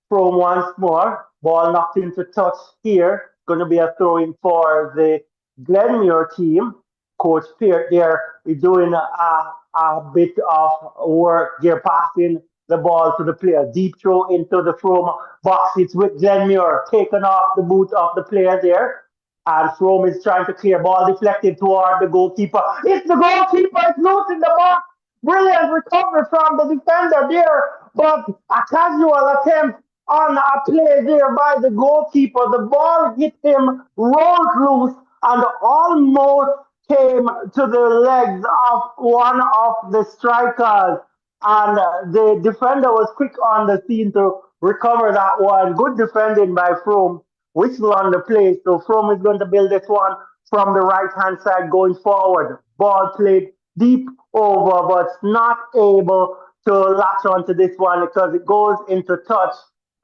Frome once more. Ball knocked into touch here. Going to be a throw in for the Glenmuir team. Coach Peart there is doing a bit of work. They're passing the ball to the player. Deep throw into the Frome box. It's with Glenmuir taking off the boot of the player there. And Frome is trying to clear ball deflected toward the goalkeeper. It's the goalkeeper. It's loose in the box. Brilliant recovery from the defender there but a casual attempt on a play there by the goalkeeper. The ball hit him, rolled loose, and almost came to the legs of one of the strikers. And the defender was quick on the scene to recover that one. Good defending by Frome. Whistle on the play. So Frome is going to build this one from the right hand side going forward. Ball played deep over, but not able to latch onto this one because it goes into touch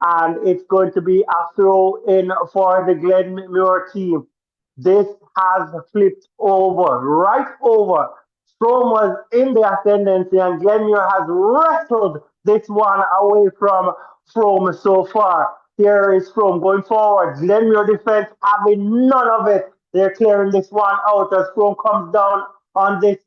and it's going to be a throw in for the Glenmuir team. This has flipped over, right over. Frome was in the ascendancy, and Glenmuir has wrestled this one away from Frome so far. Here is Frome going forward. Glenmuir defense having none of it. They're clearing this one out as Frome comes down on this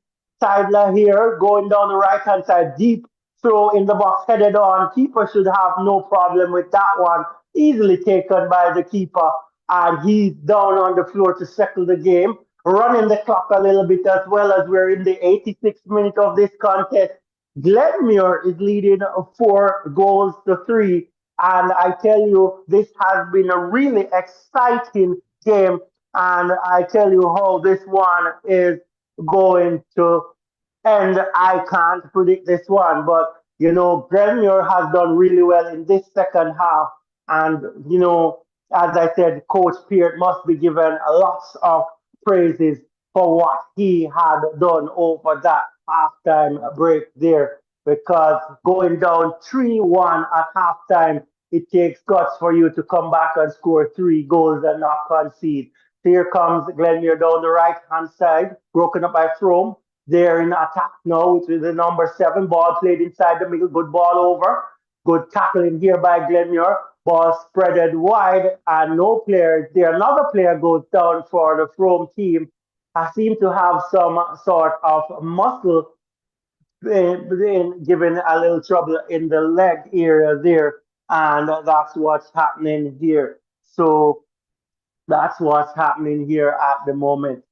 sideline here, going down the right hand side, deep throw in the box, headed on. Keeper should have no problem with that one. Easily taken by the keeper, and he's down on the floor to settle the game. Running the clock a little bit as well as we're in the 86th minute of this contest. Glenmuir is leading 4 goals to 3. And I tell you, this has been a really exciting game. And I tell you how this one is going to end. I can't predict this one, but Glenmuir has done really well in this second half. And as I said, Coach Peart must be given lots of praises for what he had done over that halftime break there. Because going down 3-1 at halftime, it takes guts for you to come back and score 3 goals and not concede. So here comes Glenmuir down the right hand side, broken up by Frome. They're in attack now, which is the number 7 ball played inside the middle. Good ball over. Good tackling here by Glenmuir. Ball spreaded wide and no player there. Another player goes down for the Frome team. I seem to have some sort of muscle giving a little trouble in the leg area there. And that's what's happening here. So that's what's happening here at the moment.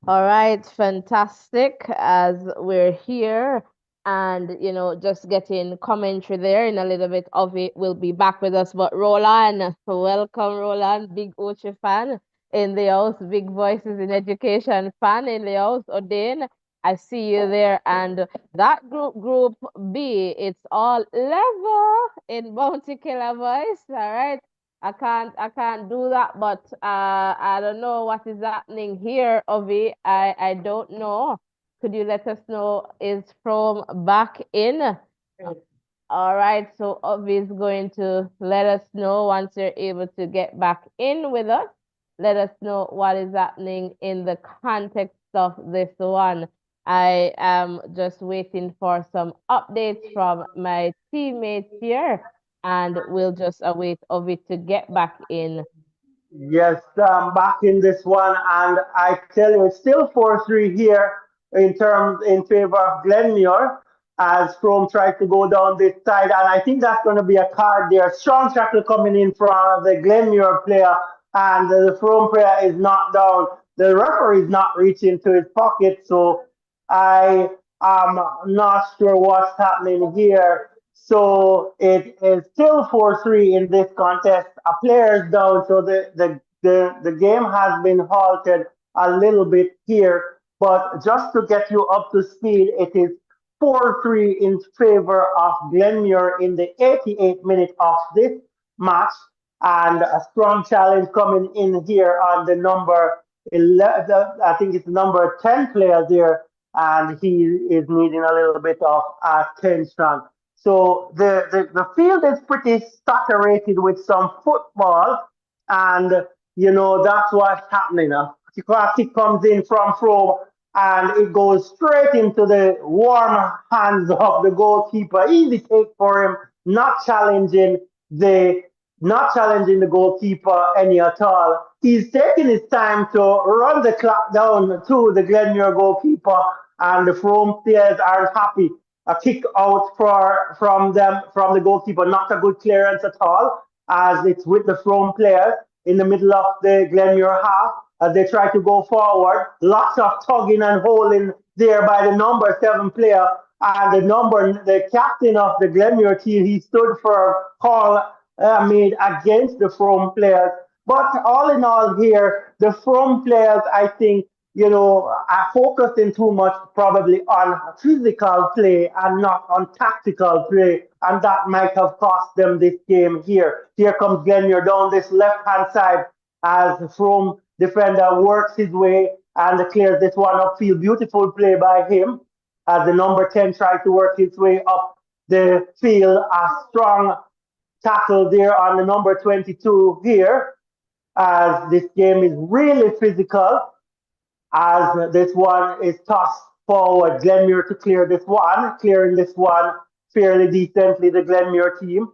All right, fantastic. As we're here and just getting commentary there in a little bit of it, will be back with us. But Roland, welcome, Roland, big Ochi fan in the house, big voices in education fan in the house. Odin, I see you there. And that group B, it's all level in Bounty Killer voice. All right. I can't do that, but I don't know what is happening here, Ovi. I don't know. Could you let us know? Is Frome back in? All right, so Ovi is going to let us know once you're able to get back in with us. Let us know what is happening in the context of this one. I am just waiting for some updates from my teammates here, and we'll just await of it to get back in. Yes, back in this one, and I tell you, it's still 4-3 here in favor of Glenmuir as Frome tried to go down this side, and I think that's going to be a card there. Strong tackle coming in from the Glenmuir player, and the Frome player is knocked down. The referee is not reaching to his pocket, so I am not sure what's happening here. So it is still 4-3 in this contest. A player is down, so the game has been halted a little bit here. But just to get you up to speed, it is 4-3 in favor of Glenmuir in the 88th minute of this match. And a strong challenge coming in here on the number 11, I think it's number 10 player there, and he is needing a little bit of attention. So the field is pretty saturated with some football, and that's what's happening. A kick comes in from Frome, and it goes straight into the warm hands of the goalkeeper. Easy take for him, the not challenging the goalkeeper any at all. He's taking his time to run the clock down to the Glenmuir goalkeeper, and the Frome players aren't happy. A kick out from the goalkeeper, not a good clearance at all, as it's with the Frome players in the middle of the Glenmuir half as they try to go forward. Lots of tugging and holding there by the number 7 player, And the captain of the Glenmuir team, he stood for a call made against the Frome players. But all in all, here, the Frome players, I think, are focusing too much probably on physical play and not on tactical play, and that might have cost them this game here. Here comes Glenmuir down this left hand side as Frome defender works his way and clears this one upfield. Beautiful play by him as the number 10 tried to work his way up the field. A strong tackle there on the number 22 here, as this game is really physical, as this one is tossed forward. Glenmuir to clear this one, clearing this one fairly decently, the Glenmuir team,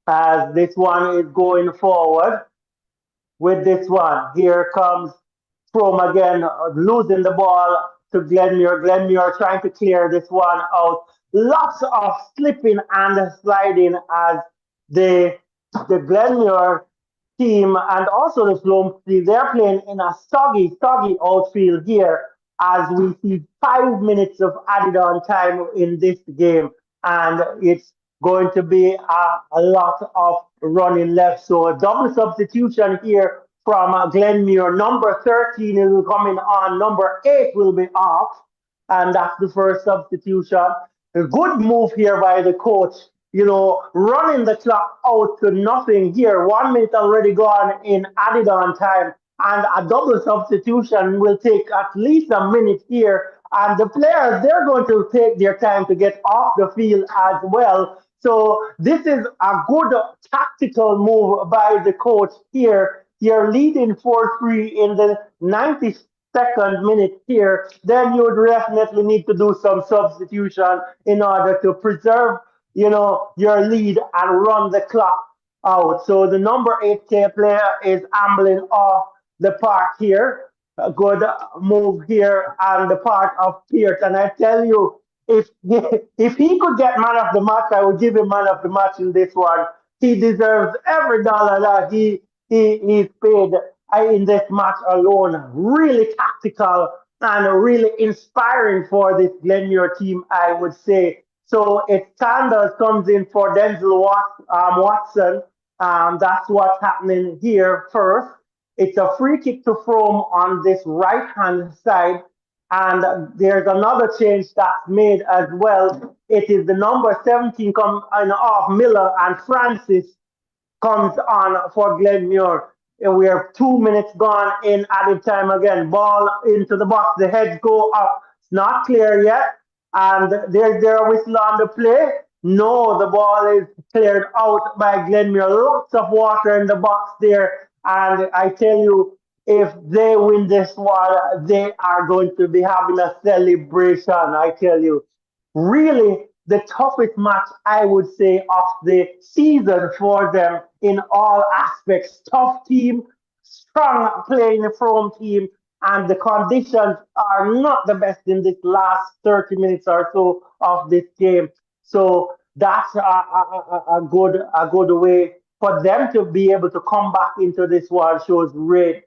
as this one is going forward with this one. Here comes Frome again, losing the ball to Glenmuir. Glenmuir trying to clear this one out. Lots of slipping and sliding as the Glenmuir team and also the Frome team, they're playing in a soggy outfield here as we see 5 minutes of added on time in this game. And it's going to be a lot of running left. So a double substitution here from Glenmuir. Number 13 is coming on. Number 8 will be off. And that's the first substitution. A good move here by the coach, running the clock out to nothing here. 1 minute already gone in added on time. And a double substitution will take at least a minute here. And the players, they're going to take their time to get off the field as well. So this is a good tactical move by the coach here. You're leading 4-3 in the 92nd minute here. Then you would definitely need to do some substitution in order to preserve, your lead and run the clock out. So the number 8K player is ambling off the park here. A good move here on the part of Pierce. And I tell you, if he could get man of the match, I would give him man of the match in this one. He deserves every dollar that he's paid in this match alone. Really tactical and really inspiring for this Glenmuir team, I would say. So it's Sanders comes in for Watson. That's what's happening here first. It's a free kick to Frome on this right-hand side. And there's another change that's made as well. It is the number 17 come off Miller, and Francis comes on for Glenmuir. And we have 2 minutes gone in added time again. Ball into the box. The heads go up. It's not clear yet. And there's their whistle on the play. No, the ball is cleared out by Glenmuir. Lots of water in the box there. And I tell you, if they win this one, they are going to be having a celebration. I tell you, really the toughest match, I would say, of the season for them in all aspects. Tough team, strong playing Frome team, and the conditions are not the best in this last 30 minutes or so of this game. So that's a good way for them to be able to come back into this one. Shows great,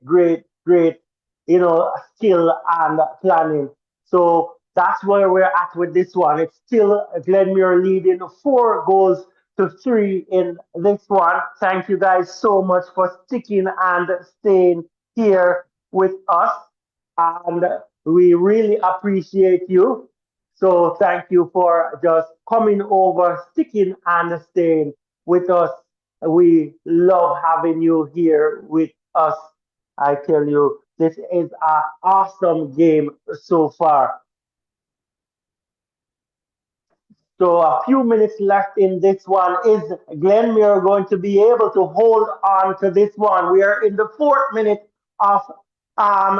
skill and planning. So that's where we're at with this one. It's still Glenmuir leading 4 goals to 3 in this one. Thank you guys so much for sticking and staying here with us. And we really appreciate you. So thank you for just coming over, sticking and staying with us. We love having you here with us. I tell you, this is an awesome game so far. So a few minutes left in this one. Is Glenmuir going to be able to hold on to this one? We are in the 4th minute of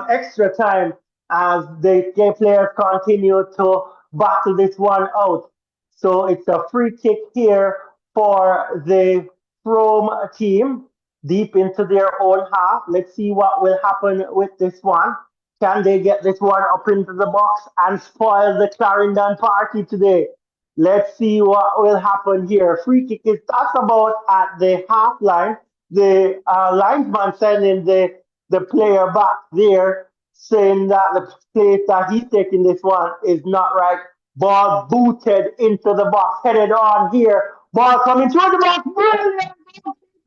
extra time as the players continue to battle this one out. So it's a free kick here for the Frome team deep into their own half. Let's see what will happen with this one. Can they get this one up into the box and spoil the Clarendon party today? Let's see what will happen here. Free kick is that's about at the half line. The linesman sending the player back there, saying that the place that he's taking this one is not right. Ball booted into the box, headed on here. Ball coming through the box. Brilliant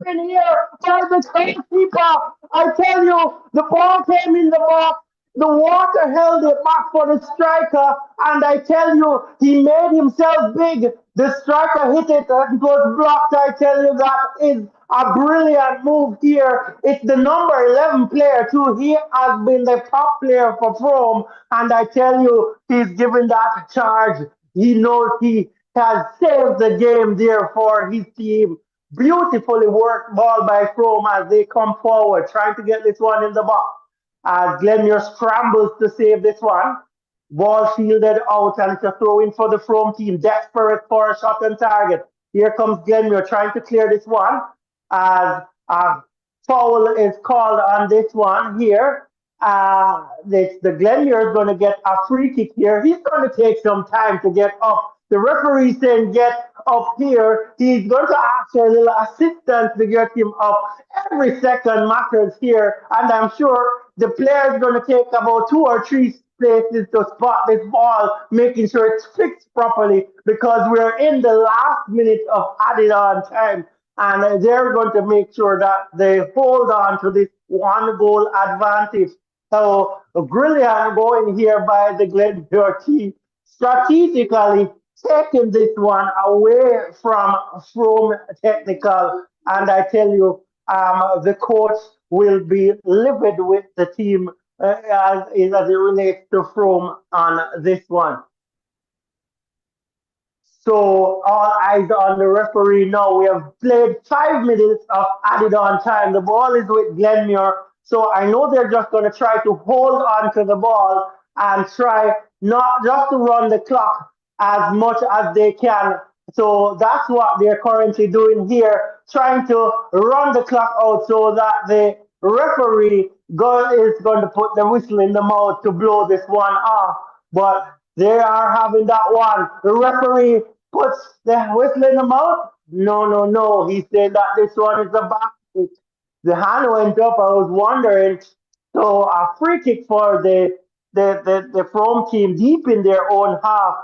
in here by the goalkeeper. I tell you, the ball came in the box. The water held it back for the striker, and I tell you, he made himself big. The striker hit it, and it was blocked. I tell you, that is a brilliant move here. It's the number 11 player, too. He has been the top player for Frome, and I tell you, he's given that charge. He knows he has saved the game there for his team. Beautifully worked ball by Frome as they come forward, trying to get this one in the box. As Glenmuir scrambles to save this one. Ball shielded out, and it's a throw in for the Frome team, desperate for a shot on target. Here comes Glenmuir trying to clear this one as a foul is called on this one here. The Glenmuir is going to get a free kick here. He's going to take some time to get up. The referee saying get up here. He's going to ask for a little assistance to get him up. Every second matters here, and I'm sure the player is going to take about two or three places to spot this ball, making sure it's fixed properly because we're in the last minute of added on time. And they're going to make sure that they hold on to this one goal advantage. So brilliant going here by the Glenmuir team, strategically taking this one away from technical. And I tell you, the coach will be livid with the team as it relates to Frome on this one. So all eyes on the referee now. We have played 5 minutes of added on time. The ball is with Glenmuir. So I know they're just going to try to hold on to the ball and try not just to run the clock as much as they can. So that's what they're currently doing here, trying to run the clock out so that the referee is going to put the whistle in the mouth to blow this one off. But they are having that one. The referee puts the whistle in the mouth. No, no, no. He said that this one is a back kick. The hand went up. I was wondering. So a free kick for the Frome team deep in their own half.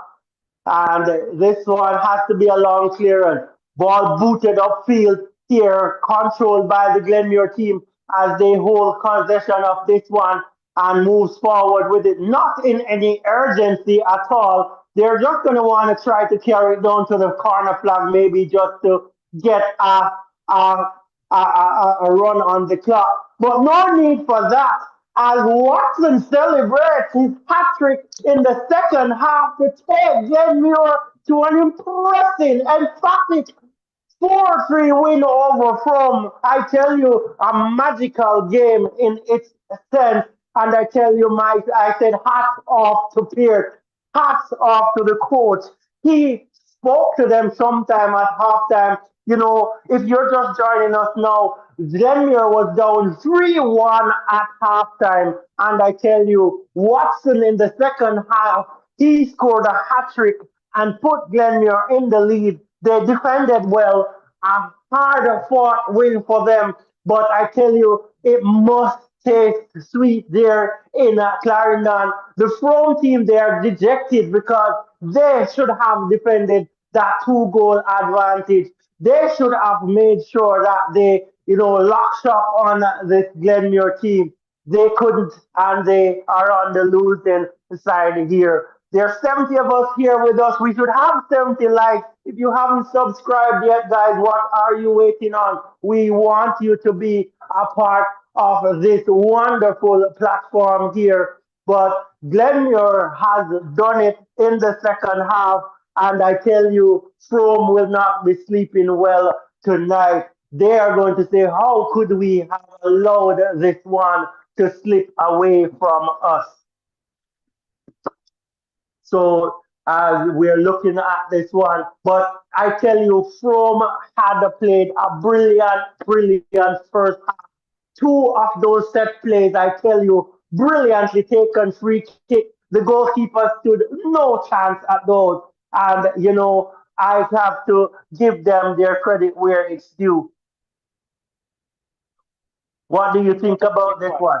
And this one has to be a long clearance. Ball booted upfield here, controlled by the Glenmuir team as they hold possession of this one and moves forward with it. Not in any urgency at all. They're just going to want to try to carry it down to the corner flag, maybe just to get a, a run on the clock. But no need for that. As Watson celebrates his hat trick in the second half to take Glenmuir to an impressive, emphatic 4-3 win over Frome. I tell you, a magical game in its sense. And I tell you, Mike, I said hats off to Pierce, hats off to the coach. He spoke to them sometime at halftime. You know, if you're just joining us now, Glenmuir was down 3-1 at halftime. And I tell you, Watson in the second half, he scored a hat trick and put Glenmuir in the lead. They defended well, a hard fought win for them. But I tell you, it must taste sweet there in Clarendon. The Frome team, they are dejected because they should have defended that two-goal advantage. They should have made sure that they, lock shop on this Glenmuir team. They couldn't, and they are on the losing side here. There are 70 of us here with us. We should have 70 likes. If you haven't subscribed yet, guys, what are you waiting on? We want you to be a part of this wonderful platform here. But Glenmuir has done it in the second half. And I tell you, Frome will not be sleeping well tonight. They are going to say, how could we have allowed this one to slip away from us? So we're looking at this one, but I tell you, Frome had played a brilliant first half. Two of those set plays, I tell you, brilliantly taken free kick. The goalkeeper stood no chance at those. And, I have to give them their credit where it's due. What do you think about this one?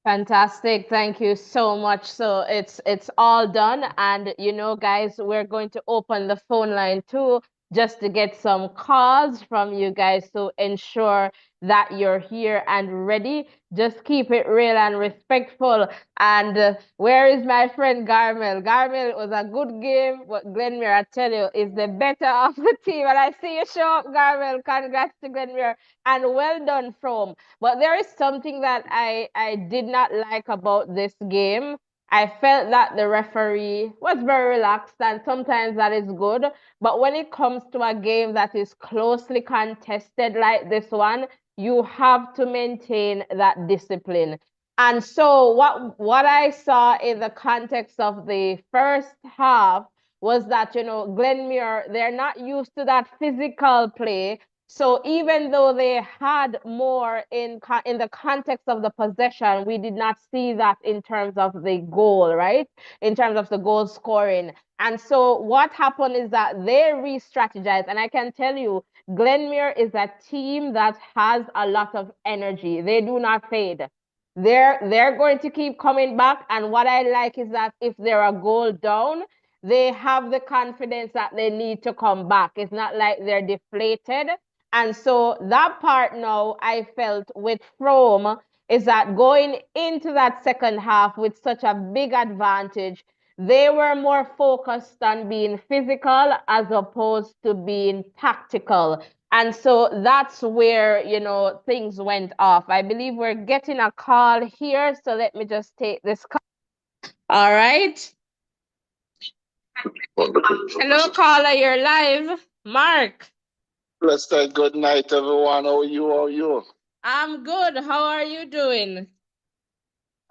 Fantastic. Thank you so much. So it's all done. And you know, guys, we're going to open the phone line too, just to get some calls from you guys to ensure that you're here and ready. Just keep it real and respectful. And where is my friend Garmel? Garmel, it was a good game. But Glenmuir, I tell you, is the better of the team. And I see you show up, Garmel. Congrats to Glenmuir. And well done, Frome. But there is something that I did not like about this game. I felt that the referee was very relaxed, and sometimes that is good. But when it comes to a game that is closely contested like this one, you have to maintain that discipline. And so what I saw in the context of the first half was that, you know, Glenmuir, they're not used to that physical play. So even though they had more in the context of the possession, we did not see that in terms of the goal, right? In terms of the goal scoring. And so what happened is that they re-strategized. And I can tell you, Glenmuir is a team that has a lot of energy. They do not fade. They're going to keep coming back. And what I like is that if they're a goal down, they have the confidence that they need to come back. It's not like they're deflated. And so that part now I felt with Frome is that going into that second half with such a big advantage, they were more focused on being physical as opposed to being tactical. And so that's where, you know, things went off. I believe we're getting a call here. So let me just take this call. All right. Hello, caller. You're live. Mark. Let's say good night, everyone. How are you? How are you? I'm good. How are you doing?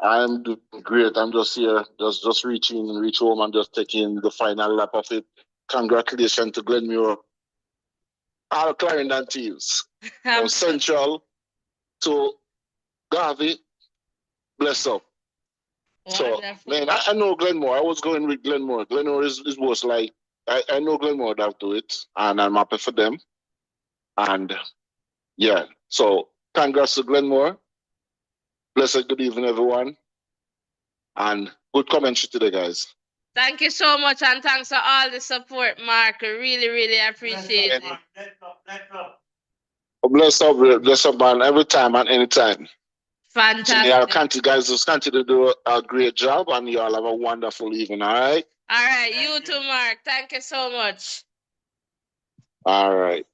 I'm doing great. I'm just here, just reach home and just taking the final lap of it. Congratulations to Glenmuir, all Clarendon teams, from Central to Garvey. Bless up. So, man, I know Glenmuir. I was going with Glenmuir. Glenmuir is was like, I know Glenmuir would have to it, and I'm happy for them. And yeah, so congrats to Glenmuir. Blessed good evening, everyone. And good commentary today, guys. Thank you so much, and thanks for all the support, Mark. I really, really appreciate it. Bless up, man, every time and anytime. Fantastic. Yeah, guys, just continue to do a great job, and you all have a wonderful evening, all right? All right, you too, Mark. Thank you so much. All right.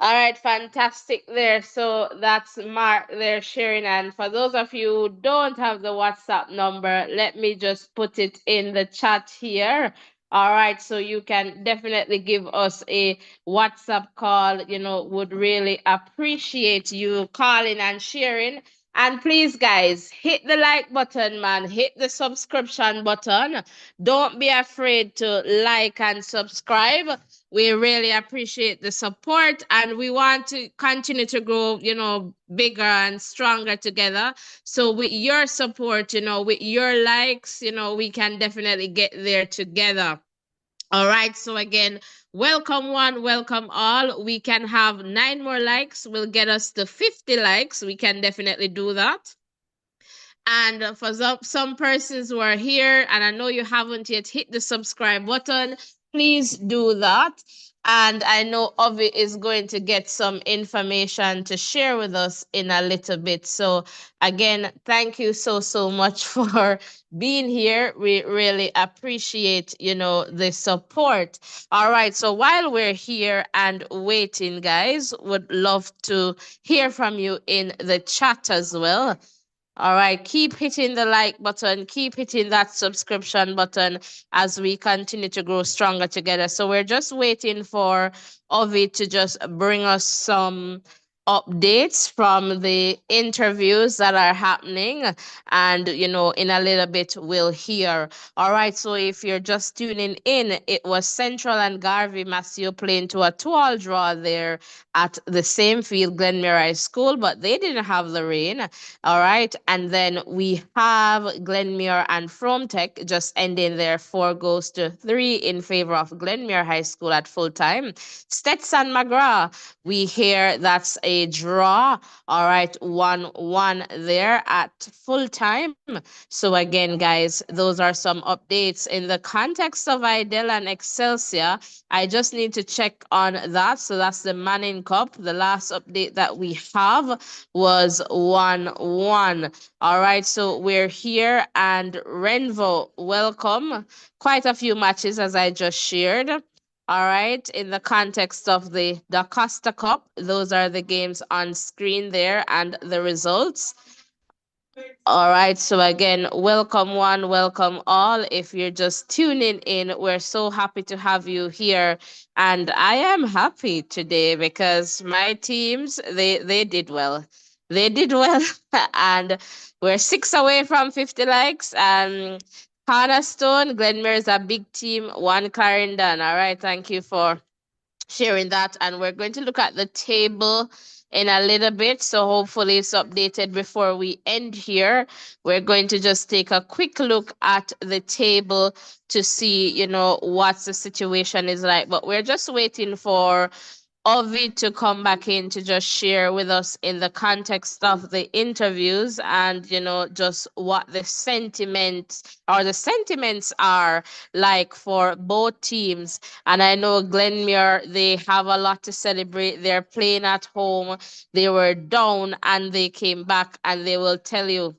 All right, fantastic there. So that's Mark there sharing. And for those of you who don't have the WhatsApp number, let me just put it in the chat here. All right, so you can definitely give us a WhatsApp call. You know, would really appreciate you calling and sharing. And please, guys, hit the like button, man. Hit the subscription button. Don't be afraid to like and subscribe. We really appreciate the support, and we want to continue to grow, you know, bigger and stronger together. So with your support, you know, with your likes, you know, we can definitely get there together. All right. So again, welcome one, welcome all. We can have 9 more likes. Will get us to 50 likes. We can definitely do that. And for some persons who are here, and I know you haven't yet hit the subscribe button, please do that. And I know Ovi is going to get some information to share with us in a little bit. So again, thank you so much for being here. We really appreciate, you know, the support. All right. So while we're here and waiting, guys, would love to hear from you in the chat as well. All right, keep hitting the like button, keep hitting that subscription button as we continue to grow stronger together. So we're just waiting for Ovi to just bring us some updates from the interviews that are happening, and you know, in a little bit we'll hear. All right, so if you're just tuning in, it was Central and Garvey Maceo playing to a 2-all draw there at the same field, Glenmuir High School, but they didn't have the rain. All right, and then we have Glenmuir and Frome Tech just ending their 4-3 in favor of Glenmuir High School at full time. STETHS and McGrath, we hear that's a draw. All right, 1-1 there at full time. So again, guys, those are some updates in the context of Hydel and Excelsior. I just need to check on that. So that's the Manning Cup. The last update that we have was 1-1. All right, so we're here, and Renvo, welcome. Quite a few matches, as I just shared. All right, in the context of the DaCosta Cup, those are the games on screen there and the results. All right, so again, welcome one, welcome all. If you're just tuning in, we're so happy to have you here. And I am happy today because my teams, they did well. They did well, and we're 6 away from 50 likes. And Cornerstone, Glenmuir is a big team, 1 Clarendon. All right, thank you for sharing that. And we're going to look at the table in a little bit, so hopefully it's updated before we end here. We're going to just take a quick look at the table to see, you know, what the situation is like, but we're just waiting for Ovid to come back in to just share with us in the context of the interviews, and you know, just what the sentiments are like for both teams. And I know Glenmuir, they have a lot to celebrate. They're playing at home. They were down and they came back, and they will tell you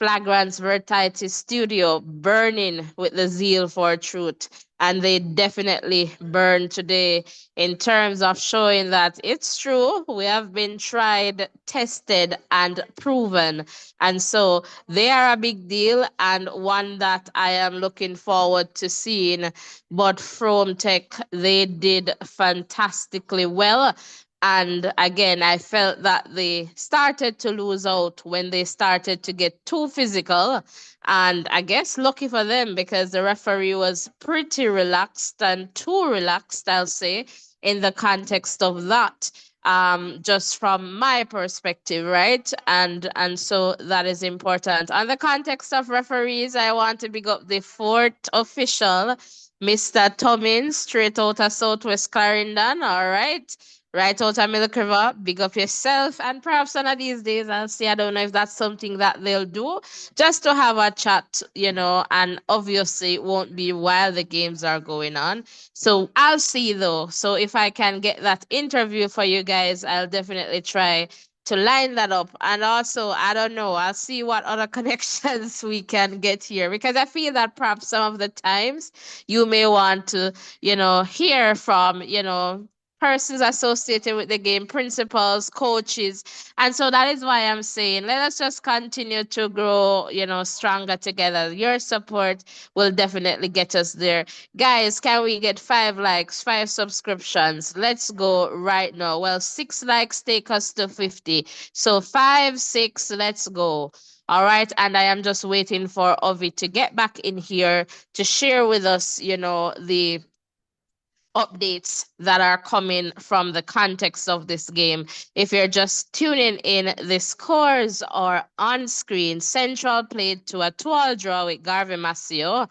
Flagrant's Vertitis studio burning with the zeal for truth. And they definitely burn today in terms of showing that it's true. We have been tried, tested, and proven. And so they are a big deal, and one that I am looking forward to seeing. But Frome Tech, they did fantastically well. And again, I felt that they started to lose out when they started to get too physical. And I guess lucky for them, because the referee was pretty relaxed, and too relaxed, I'll say, in the context of that. Just from my perspective, right? And so that is important. On the context of referees, I want to big up the 4th official, Mr. Tommins, straight out of Southwest Clarendon. All right. Right out of Milk River, big up yourself. And perhaps one of these days, I'll see. I don't know if that's something that they'll do, just to have a chat, you know, and obviously it won't be while the games are going on. So I'll see though. So if I can get that interview for you guys, I'll definitely try to line that up. And also, I don't know, I'll see what other connections we can get here, because I feel that perhaps some of the times you may want to, you know, hear from, you know, persons associated with the game, principals, coaches. And so that is why I'm saying, let us just continue to grow, you know, stronger together. Your support will definitely get us there. Guys, can we get 5 likes, 5 subscriptions? Let's go right now. Well, 6 likes take us to 50. So 5, 6, let's go. All right. And I am just waiting for Ovi to get back in here to share with us, you know, the updates that are coming from the context of this game. If you're just tuning in, the scores are on screen. Central played to a 2-all draw with Garvey Maceo.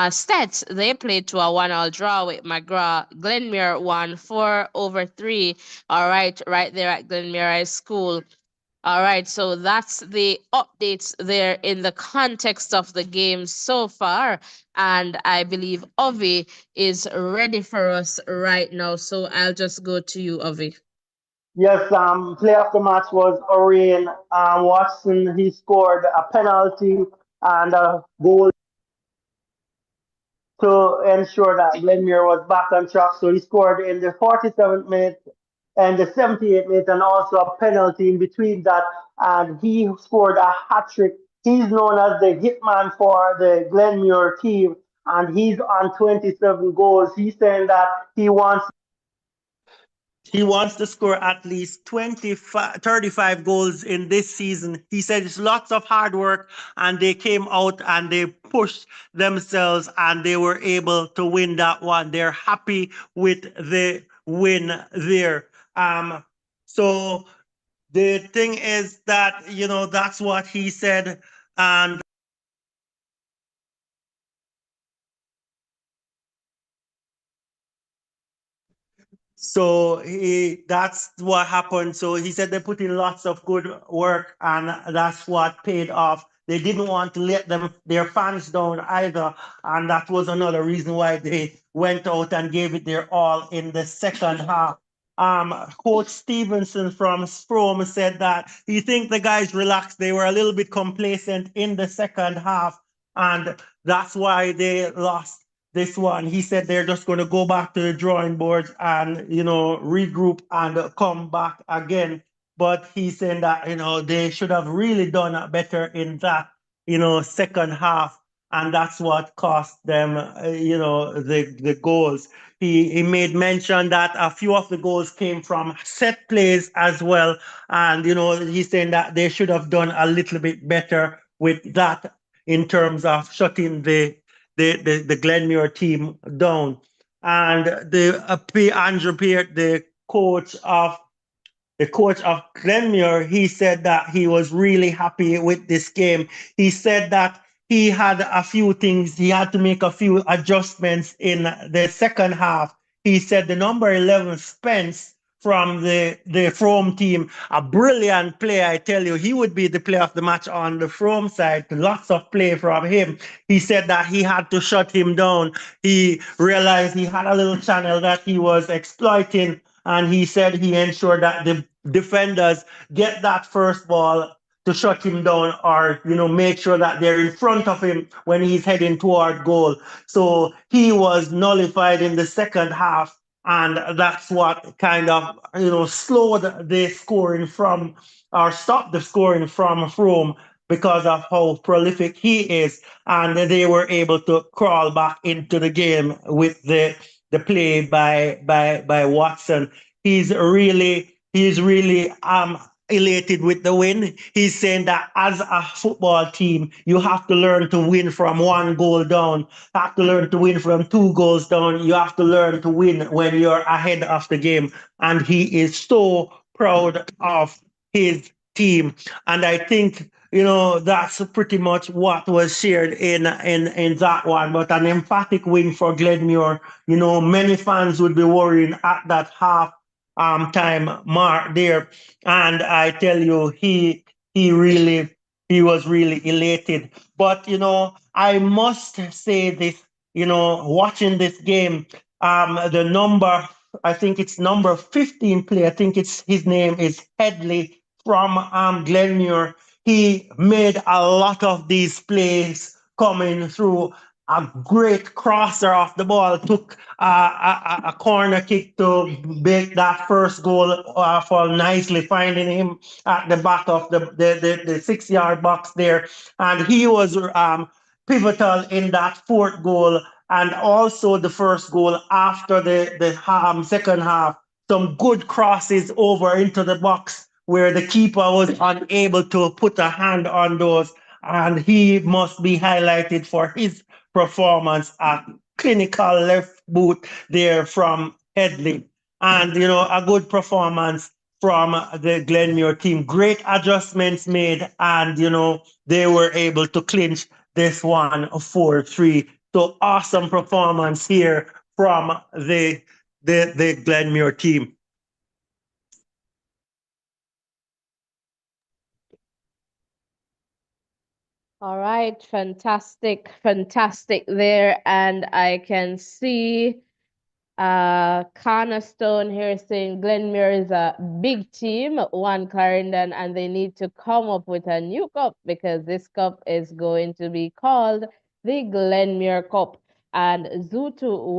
STETHS, they played to a 1-all draw with McGrath. Glenmuir won 4-3. All right, right there at Glenmuir High School. All right, so that's the updates there in the context of the game so far. And I believe Ovi is ready for us right now. So I'll just go to you, Ovi. Yes, player of the match was Orion Watson. He scored a penalty and a goal to ensure that Glenmuir was back on track. So he scored in the 47th minute and the 78th minute, and also a penalty in between that. And he scored a hat trick. He's known as the hitman for the Glenmuir team, and he's on 27 goals. He's saying that he wants to score at least 35 goals in this season. He said it's lots of hard work, and they came out and they pushed themselves and they were able to win that one. They're happy with the win there. So the thing is that, you know, that's what he said. And So that's what happened. So he said they put in lots of good work, and that's what paid off. They didn't want to let their fans down either, and that was another reason why they went out and gave it their all in the second half. Coach Stevenson from Frome said that he think the guys relaxed. They were a little bit complacent in the second half, and that's why they lost this one. He said they're just going to go back to the drawing boards and, regroup and come back again. But he's saying that, they should have really done better in that, second half. And that's what cost them, the goals. He made mention that a few of the goals came from set plays as well. And, he's saying that they should have done a little bit better with that in terms of shutting the Glenmuir team down. And Andrew Peart, the coach of Glenmuir, he said that he was really happy with this game. He said that he had a few things, he had to make a few adjustments in the second half. He said the number 11, Spence, from the Frome team, a brilliant player, I tell you. He would be the player of the match on the Frome side. Lots of play from him. He said that he had to shut him down. He realized he had a little channel that he was exploiting, and he said he ensured that the defenders get that first ball to shut him down, or make sure that they're in front of him when he's heading toward goal. So he was nullified in the second half, and that's what kind of slowed the scoring from, or stopped the scoring from Frome, because of how prolific he is, and they were able to crawl back into the game with the play by Watson. He's really elated with the win. He's saying that as a football team, you have to learn to win from one goal down. You have to learn to win from 2 goals down. You have to learn to win when you're ahead of the game. And he is so proud of his team. And I think that's pretty much what was shared in that one. But an emphatic win for Glenmuir. Many fans would be worrying at that half time mark there, and I tell you, he was really elated. But I must say this, watching this game, the number, I think it's number 15 player, I think it's his name is Hydel from Glenmuir. He made a lot of these plays coming through. A great crosser off the ball, took a corner kick to make that first goal, fall nicely, finding him at the back of the 6-yard box there. And he was pivotal in that fourth goal, and also the first goal after the second half. Some good crosses over into the box where the keeper was unable to put a hand on those. And he must be highlighted for his performance at clinical left boot there from Headley. And, a good performance from the Glenmuir team. Great adjustments made, and, they were able to clinch this one 4-3. So awesome performance here from the Glenmuir team. All right, fantastic there. And I can see Cornerstone here saying Glenmuir is a big team, one Clarendon, and they need to come up with a new cup, because this cup is going to be called the Glenmuir Cup. And Zutu,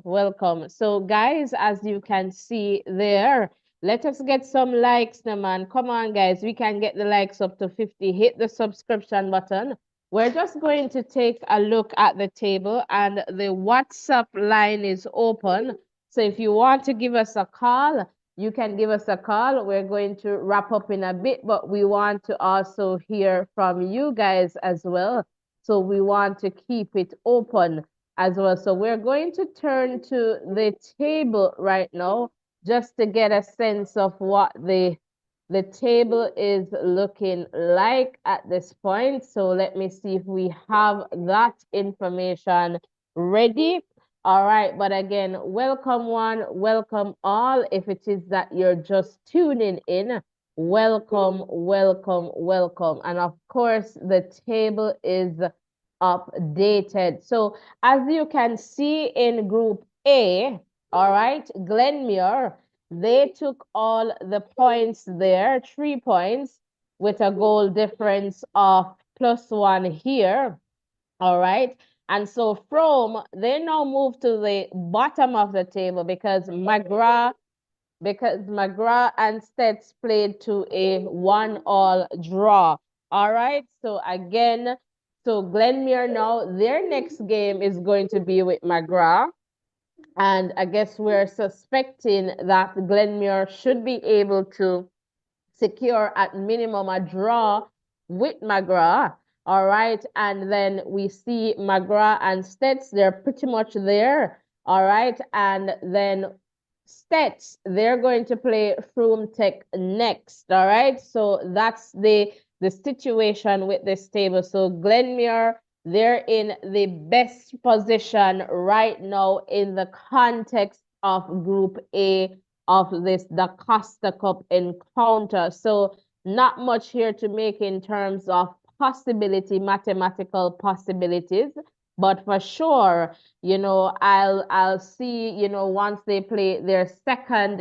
welcome. So guys, as you can see there, let us get some likes now, man. Come on, guys. We can get the likes up to 50. Hit the subscription button. We're just going to take a look at the table, and the WhatsApp line is open. So if you want to give us a call, you can give us a call. We're going to wrap up in a bit, but we want to also hear from you guys as well. So we want to keep it open as well. So we're going to turn to the table right now, just to get a sense of what the table is looking like at this point. So let me see if we have that information ready. All right, but again, welcome one, welcome all. If it is that you're just tuning in, welcome, welcome, welcome. And of course, the table is updated. So as you can see in Group A, all right, Glenmuir, they took all the points there, 3 points, with a goal difference of +1 here. All right. And so Frome, they now move to the bottom of the table because McGrath and STETHS played to a 1-all draw. All right. So again, so Glenmuir now, their next game is going to be with McGrath. And I guess we're suspecting that Glenmuir should be able to secure at minimum a draw with McGrath. All right. And then we see McGrath and STETHS, they're pretty much there. All right. And then STETHS, they're going to play Frome Tech next. All right. So that's the situation with this table. So Glenmuir, they're in the best position right now in the context of Group A of this DaCosta Cup encounter. So not much here to make in terms of mathematical possibilities, but for sure, I'll see, once they play their second,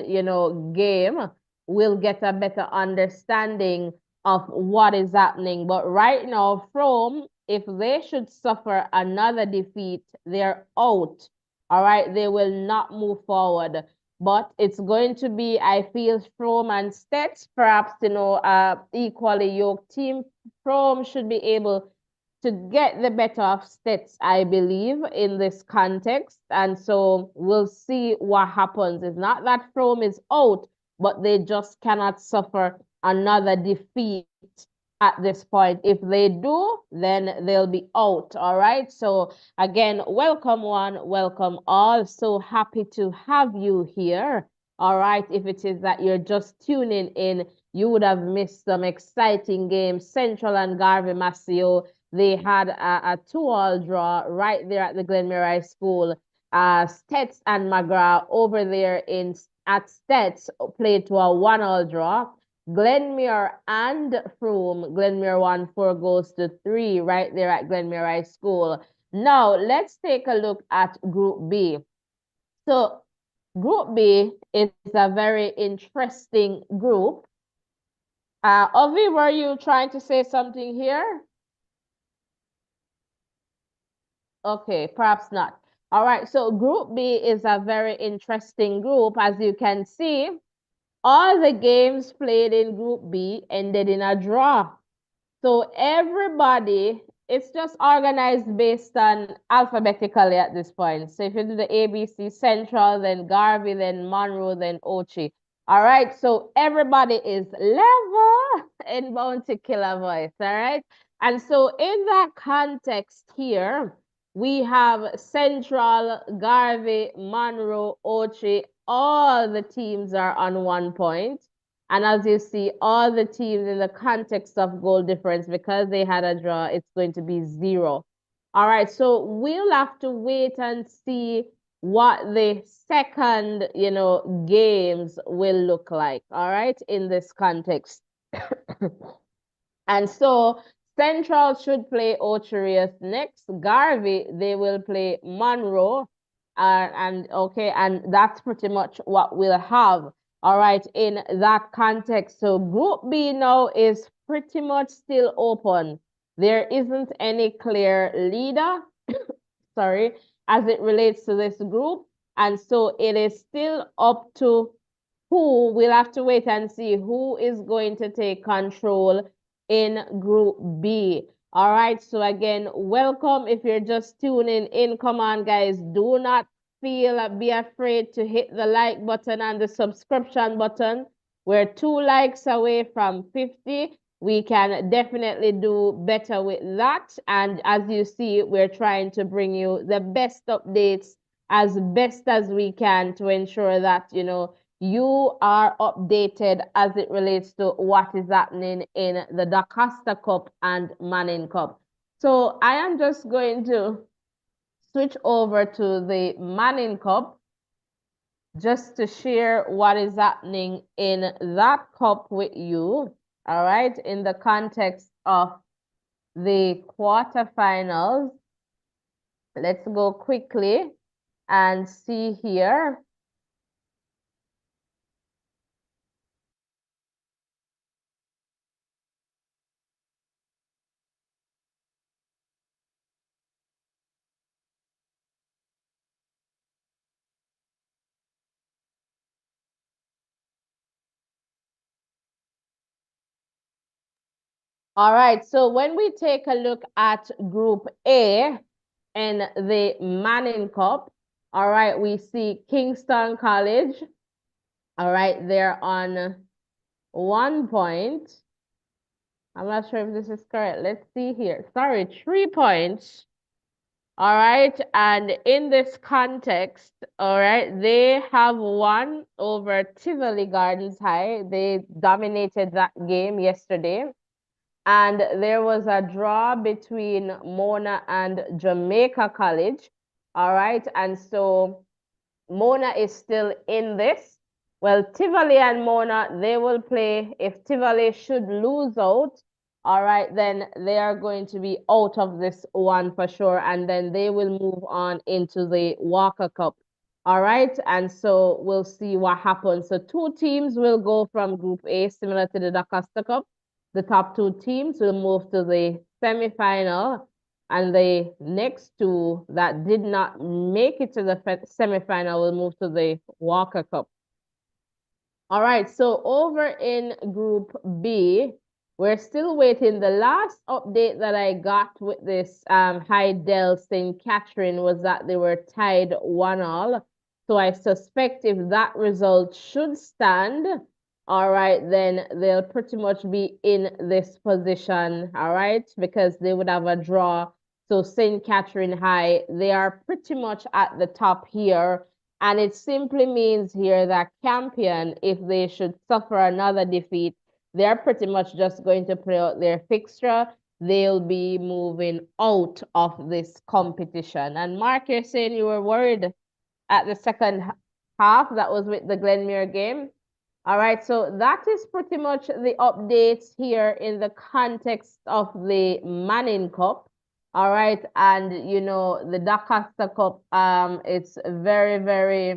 game, we'll get a better understanding of what is happening. But right now, Frome, if they should suffer another defeat, they're out. All right, they will not move forward. But it's going to be, I feel, Frome and STETHS, perhaps, equally yoked team. Frome should be able to get the better of STETHS, I believe, in this context. And so we'll see what happens. It's not that Frome is out, but they just cannot suffer another defeat at this point. If they do, then they'll be out. All right. So again, welcome one, welcome all. So happy to have you here. All right. If it is that you're just tuning in, you would have missed some exciting games. Central and Garvey Maceo, they had a 2-all draw right there at the Glenmuir High School. STETHS and McGrath over there at STETHS played to a 1-all draw. Glenmuir and Frome, Glenmuir won 4-3 right there at Glenmuir High School. Now, let's take a look at Group B. So, Group B is a very interesting group. Ovi, were you trying to say something here? Okay, perhaps not. All right, so Group B is a very interesting group. As you can see, all the games played in Group B ended in a draw. So everybody, it's just organized based on alphabetically at this point. So if you do the ABC, Central, then Garvey, then Monroe, then Ochi. All right, so everybody is level and bound to kill a voice, all right? And so in that context here, we have Central, Garvey, Monroe, Ochi, all the teams are on 1 point. And as you see, all the teams in the context of goal difference, because they had a draw, it's going to be 0. All right, so we'll have to wait and see what the second, games will look like, all right, in this context. And so Central should play Ocherius next. Garvey, they will play Monroe. And that's pretty much what we'll have. All right, in that context. So Group B now is pretty much still open. There isn't any clear leader, sorry, as it relates to this group. And so it is still up to who, we'll have to wait and see who is going to take control in Group B. All right, so again, welcome. If you're just tuning in, come on, guys, do not be afraid to hit the like button and the subscription button. We're 2 likes away from 50. We can definitely do better with that. And as you see, we're trying to bring you the best updates as best as we can to ensure that, you are updated as it relates to what is happening in the DaCosta Cup and Manning Cup. So I am just going to switch over to the Manning Cup just to share what is happening in that cup with you, all right, in the context of the quarterfinals. Let's go quickly and see here. All right, so when we take a look at Group A in the Manning Cup, all right, we see Kingston College. All right, they're on 1 point. I'm not sure if this is correct. Let's see here. Sorry, 3 points. All right, and in this context, all right, they have won over Tivoli Gardens High. They dominated that game yesterday. And there was a draw between Mona and Jamaica College. All right, and so Mona is still in this. Well, Tivoli and Mona, they will play. If Tivoli should lose out, all right, then they are going to be out of this one for sure. And then they will move on into the Walker Cup. All right, and so we'll see what happens. So 2 teams will go from Group A, similar to the DaCosta Cup. The top 2 teams will move to the semifinal, and the next 2 that did not make it to the semifinal will move to the Walker Cup. All right, so over in Group B, we're still waiting. The last update that I got with this Hydel St. Catherine was that they were tied 1-1. So I suspect if that result should stand, all right, then they'll pretty much be in this position, all right, because they would have a draw. So St. Catherine High, they are pretty much at the top here. And it simply means here that Campion, if they should suffer another defeat, they're pretty much just going to play out their fixture. They'll be moving out of this competition. And Mark, you're saying you were worried at the second half. That was with the Glenmuir game. All right, so that is pretty much the updates here in the context of the Manning Cup. All right, and you know, the DaCosta Cup, it's very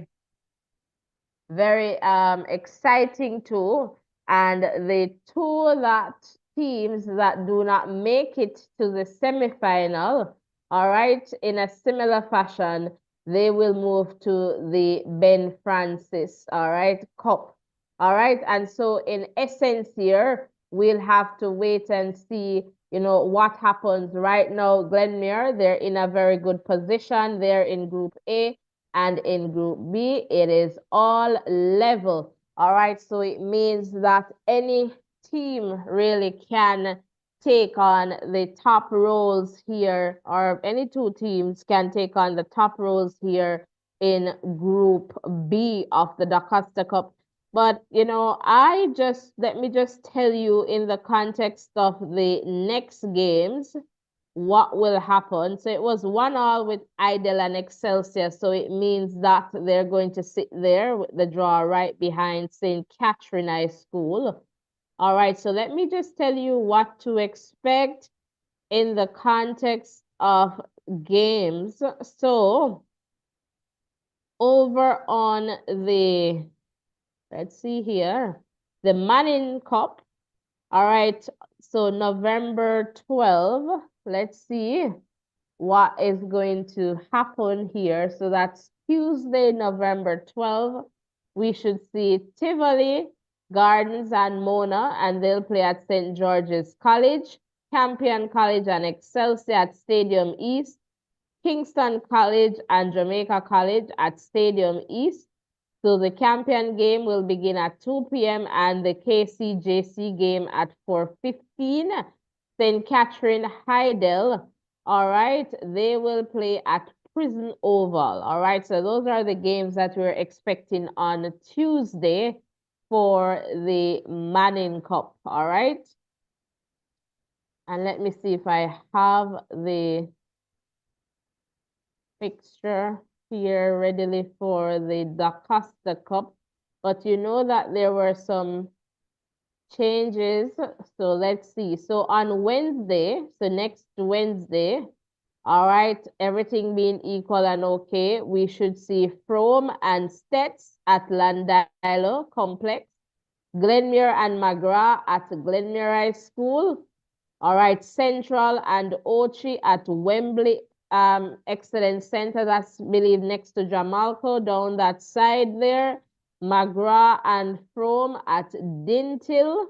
exciting too. And the 2 teams that do not make it to the semifinal, all right, in a similar fashion, they will move to the Ben Francis, all right, Cup. All right, and so in essence here, we'll have to wait and see, you know, what happens. Right now, Glenmuir, they're in a very good position. They're in Group A, and in Group B, it is all level. All right, so it means that any team really can take on the top roles here, or any 2 teams can take on the top roles here in Group B of the DaCosta Cup. But, you know, let me just tell you in the context of the next games, what will happen. So it was 1-1 with Hydel and Excelsior. So it means that they're going to sit there with the draw right behind St. Catherine High School. All right, so let me just tell you what to expect in the context of games. So over on the, let's see here, the Manning Cup. All right, so November 12, let's see what is going to happen here. So that's Tuesday, November 12. We should see Tivoli Gardens and Mona, and they'll play at St. George's College, Campion College and Excelsior at Stadium East, Kingston College and Jamaica College at Stadium East. So the Campion game will begin at 2 p.m. and the KCJC game at 4:15. St. Catherine Hydel, all right, they will play at Prison Oval. All right, so those are the games that we're expecting on Tuesday for the Manning Cup. All right. And let me see if I have the fixture here readily for the DaCosta Cup, but you know that there were some changes. So let's see. So on Wednesday, so next Wednesday, all right, everything being equal and okay, we should see Frome and STETHS at Landilo Complex, Glenmuir and McGrath at Glenmuir High School. All right, Central and Ochi at Wembley Excellence Center. That's, believe, next to Jamalco down that side there. McGrath and Frome at Dintil.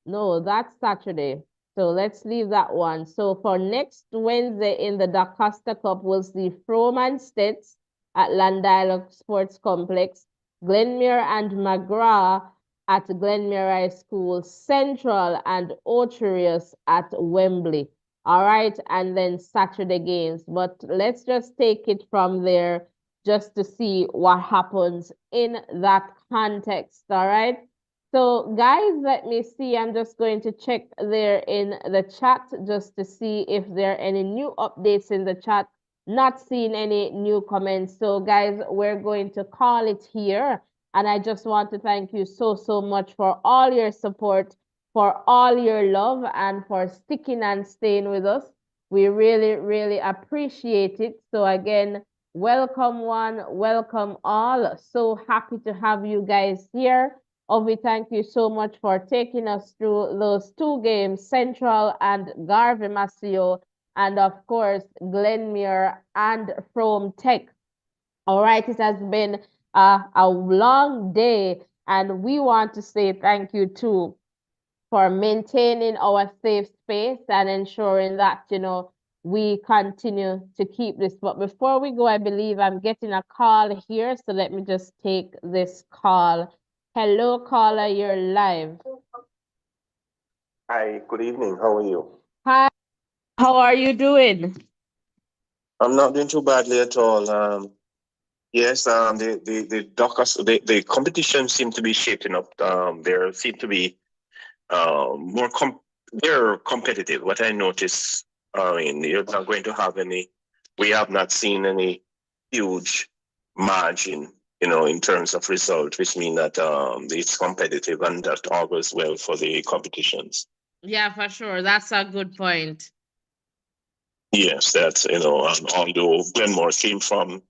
No, that's Saturday. So let's leave that one. So for next Wednesday in the DaCosta Cup, we'll see Frome and STETHS at Landilo Sports Complex, Glenmuir and McGrath at Glenmuir High School, Central and Ocherius at Wembley. All right, and then Saturday games. But let's just take it from there just to see what happens in that context. All right. So guys, let me see. I'm just going to check there in the chat just to see if there are any new updates in the chat. Not seeing any new comments. So guys, we're going to call it here. And I just want to thank you so much for all your support, for all your love, and for sticking and staying with us. We really appreciate it. So again, welcome one, welcome all. So happy to have you guys here. Ovi, thank you so much for taking us through those two games, Central and Garvey Maceo, and of course, Glenmuir and Frome Tech. All right, it has been a long day, and we want to say thank you too for maintaining our safe space and ensuring that, you know, we continue to keep this. But before we go, I believe I'm getting a call here, so let me just take this call. Hello, caller, you're live. Hi, good evening. How are you? Hi, how are you doing? I'm not doing too badly at all. Yes, the competition seemed to be shaping up. There seem to be they're competitive. What I noticed, I mean, you're not going to have any. We have not seen any huge margin, you know, in terms of result, which means that it's competitive and that augurs well for the competitions. Yeah, for sure. That's a good point. Yes, that's, you know, although Glenmuir came from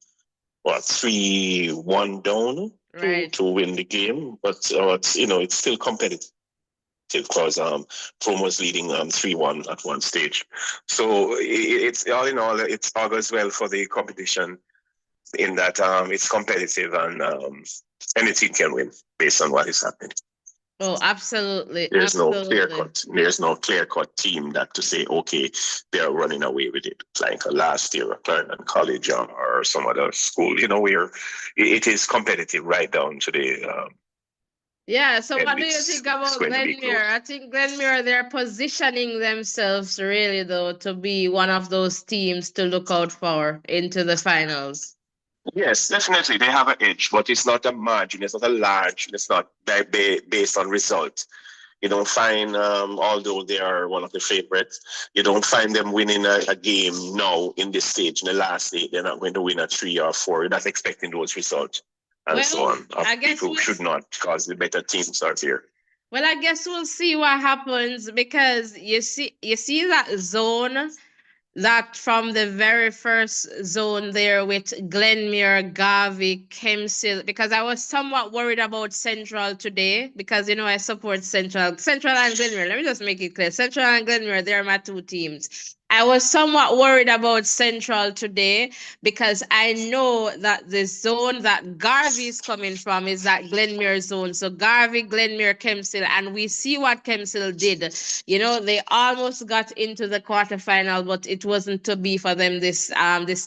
3-1 down Right. to win the game, but it's, you know, it's still competitive because Frome was leading 3-1 at one stage. So it's all in all, it's augurs well for the competition in that it's competitive and anything can win based on what is happening. Oh, absolutely. There's no clear cut team that to say, okay, they're running away with it. Like last year, Clarendon College or some other school, you know, where it is competitive right down to the. Yeah, so what do you think about Glenmuir? I think Glenmuir, they're positioning themselves really, though, to be one of those teams to look out for into the finals. Yes, definitely. They have an edge, but it's not a margin. It's not a large. It's not based on result. You don't find, although they are one of the favorites, you don't find them winning a game now in this stage, in the last eight. They're not going to win a 3 or 4. You're not expecting those results and so on. I guess people should not, because the better teams are here. Well, I guess we'll see what happens, because you see that zone, that from the very first zone there with Glenmuir, Garvey, Kemsil, because I was somewhat worried about Central today, because, you know, I support Central and Glenmuir. Let me just make it clear. Central and Glenmuir, they're my two teams. I was somewhat worried about Central today because I know that the zone that Garvey is coming from is that Glenmuir zone. So Garvey, Glenmuir, Kemsil, and we see what Kemsil did. You know, they almost got into the quarterfinal, but it wasn't to be for them this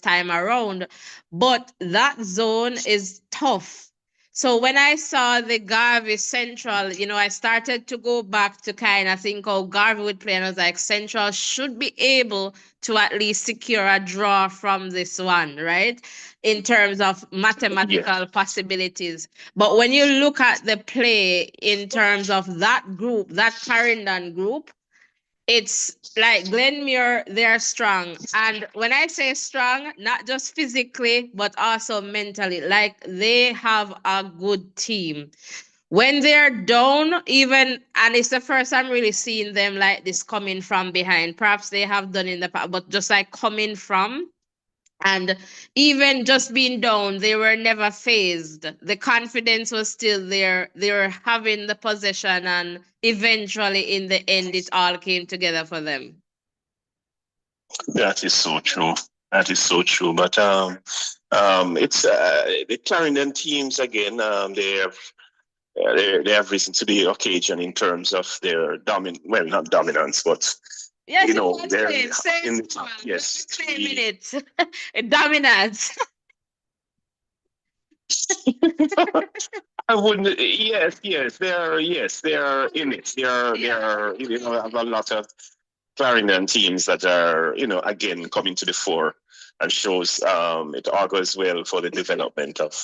time around. But that zone is tough. So when I saw the Garvey Central, you know, I started to go back to kind of think how Garvey would play, and I was like, Central should be able to at least secure a draw from this one, right? In terms of mathematical possibilities. But when you look at the play in terms of that group, that Clarendon group, it's like Glenmuir, they're strong. And when I say strong, not just physically, but also mentally, like they have a good team. When they're down, even, and it's the first I'm really seeing them like this coming from behind. Perhaps they have done in the past, but just like coming from. And even just being down, they were never phased. The confidence was still there. They were having the possession, and eventually, in the end, it all came together for them. That is so true. That is so true. But it's the Clarendon teams again. They have risen to the occasion in terms of their well, not dominance, but Yes, you know, they're same, in the top. Yes, same minutes. Dominance. I wouldn't. Yes, they're in it. They're you know, I've got a lot of Clarendon teams that are, you know, again coming to the fore, and shows it augurs well for the development of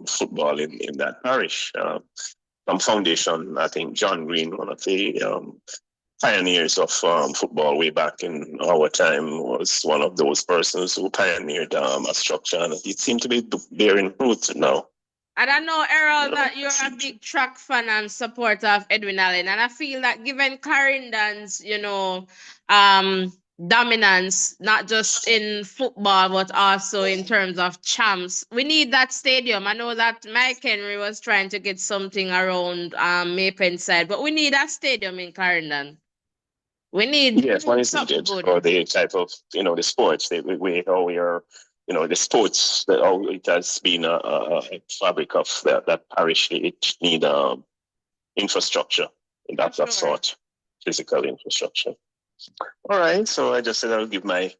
football in that parish. From foundation, I think John Green, one of the pioneers of football way back in our time, was one of those persons who pioneered a structure, and it seemed to be bearing fruit now. And I know, Errol, that you're a big track fan and supporter of Edwin Allen. And I feel that given Clarendon's, dominance, not just in football, but also in terms of champs, we need that stadium. I know that Mike Henry was trying to get something around Mapen side, but we need that stadium in Clarendon. We need one is something needed good. for the type of, you know, the sports. How we are, you know, the sports, that how it has been a fabric of that parish. It need infrastructure, that sort, physical infrastructure. All right, so I just said I'll give my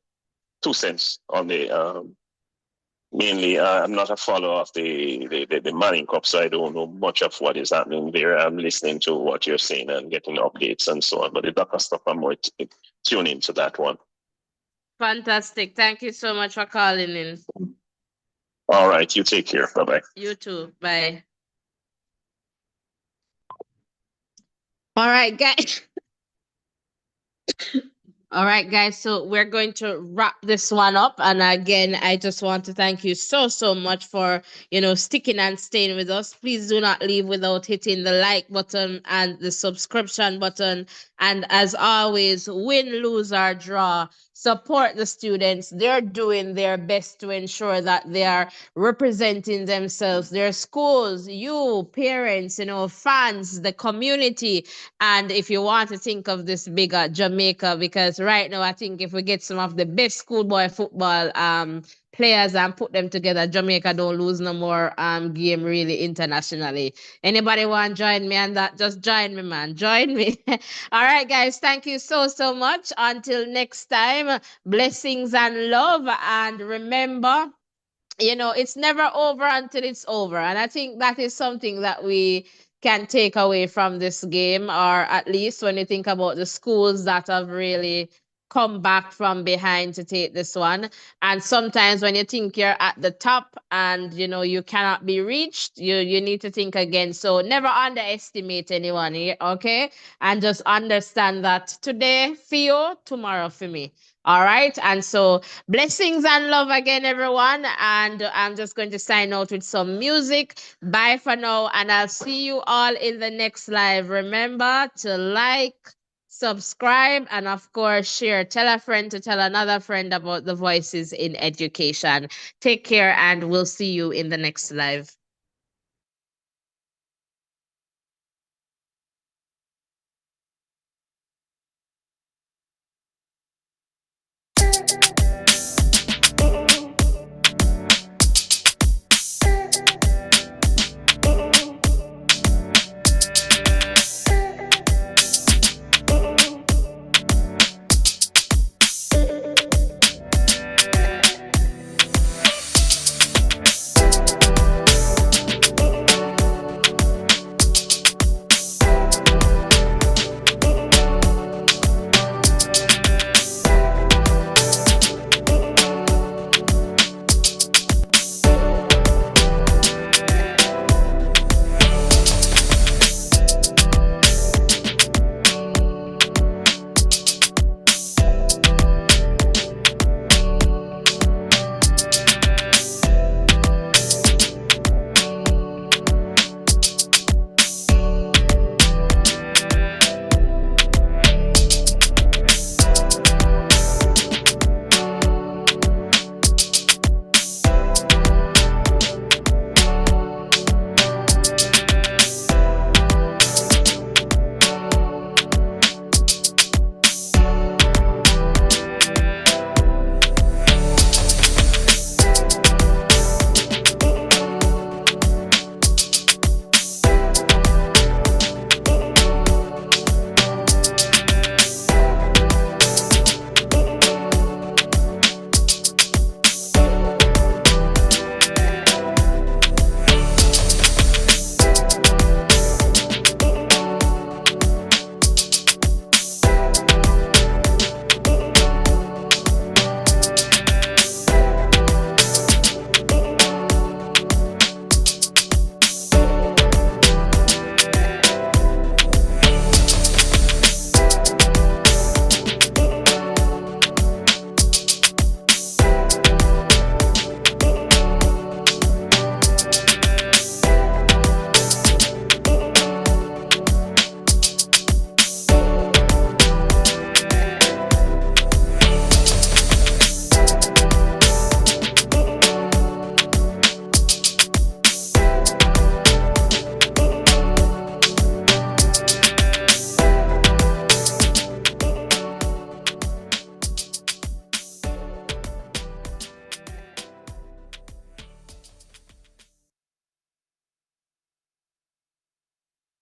2 cents on the mainly. I'm not a follower of the Manning Cup, so I don't know much of what is happening there. I'm listening to what you're saying and getting updates and so on, but the DaCosta, I'm more tune into that one. Fantastic. Thank you so much for calling in. All right, you take care. Bye-bye. You too. Bye. All right, guys. All right, guys. So we're going to wrap this one up. And again, I just want to thank you so much for, sticking and staying with us. Please do not leave without hitting the like button and the subscription button. And as always, win, lose, or draw, support the students. They're doing their best to ensure that they are representing themselves, their schools, you, parents, fans, the community. And if you want to think of this bigger, Jamaica, because right now I think if we get some of the best schoolboy football players and put them together, Jamaica don't lose no more game really internationally. Anybody want to join me on that? Just join me, man. Join me. All right, guys. Thank you so much. Until next time, blessings and love. And remember, it's never over until it's over. And I think that is something that we can take away from this game, or at least when you think about the schools that have really come back from behind to take this one. And sometimes when you think you're at the top and you cannot be reached, you need to think again. So never underestimate anyone, okay? And just understand that today for you, tomorrow for me. All right. And so blessings and love again, everyone. And I'm just going to sign out with some music. Bye for now. And I'll see you all in the next live. Remember to like, subscribe, and of course, share. Tell a friend to tell another friend about the Voices in Education. Take care, and we'll see you in the next live.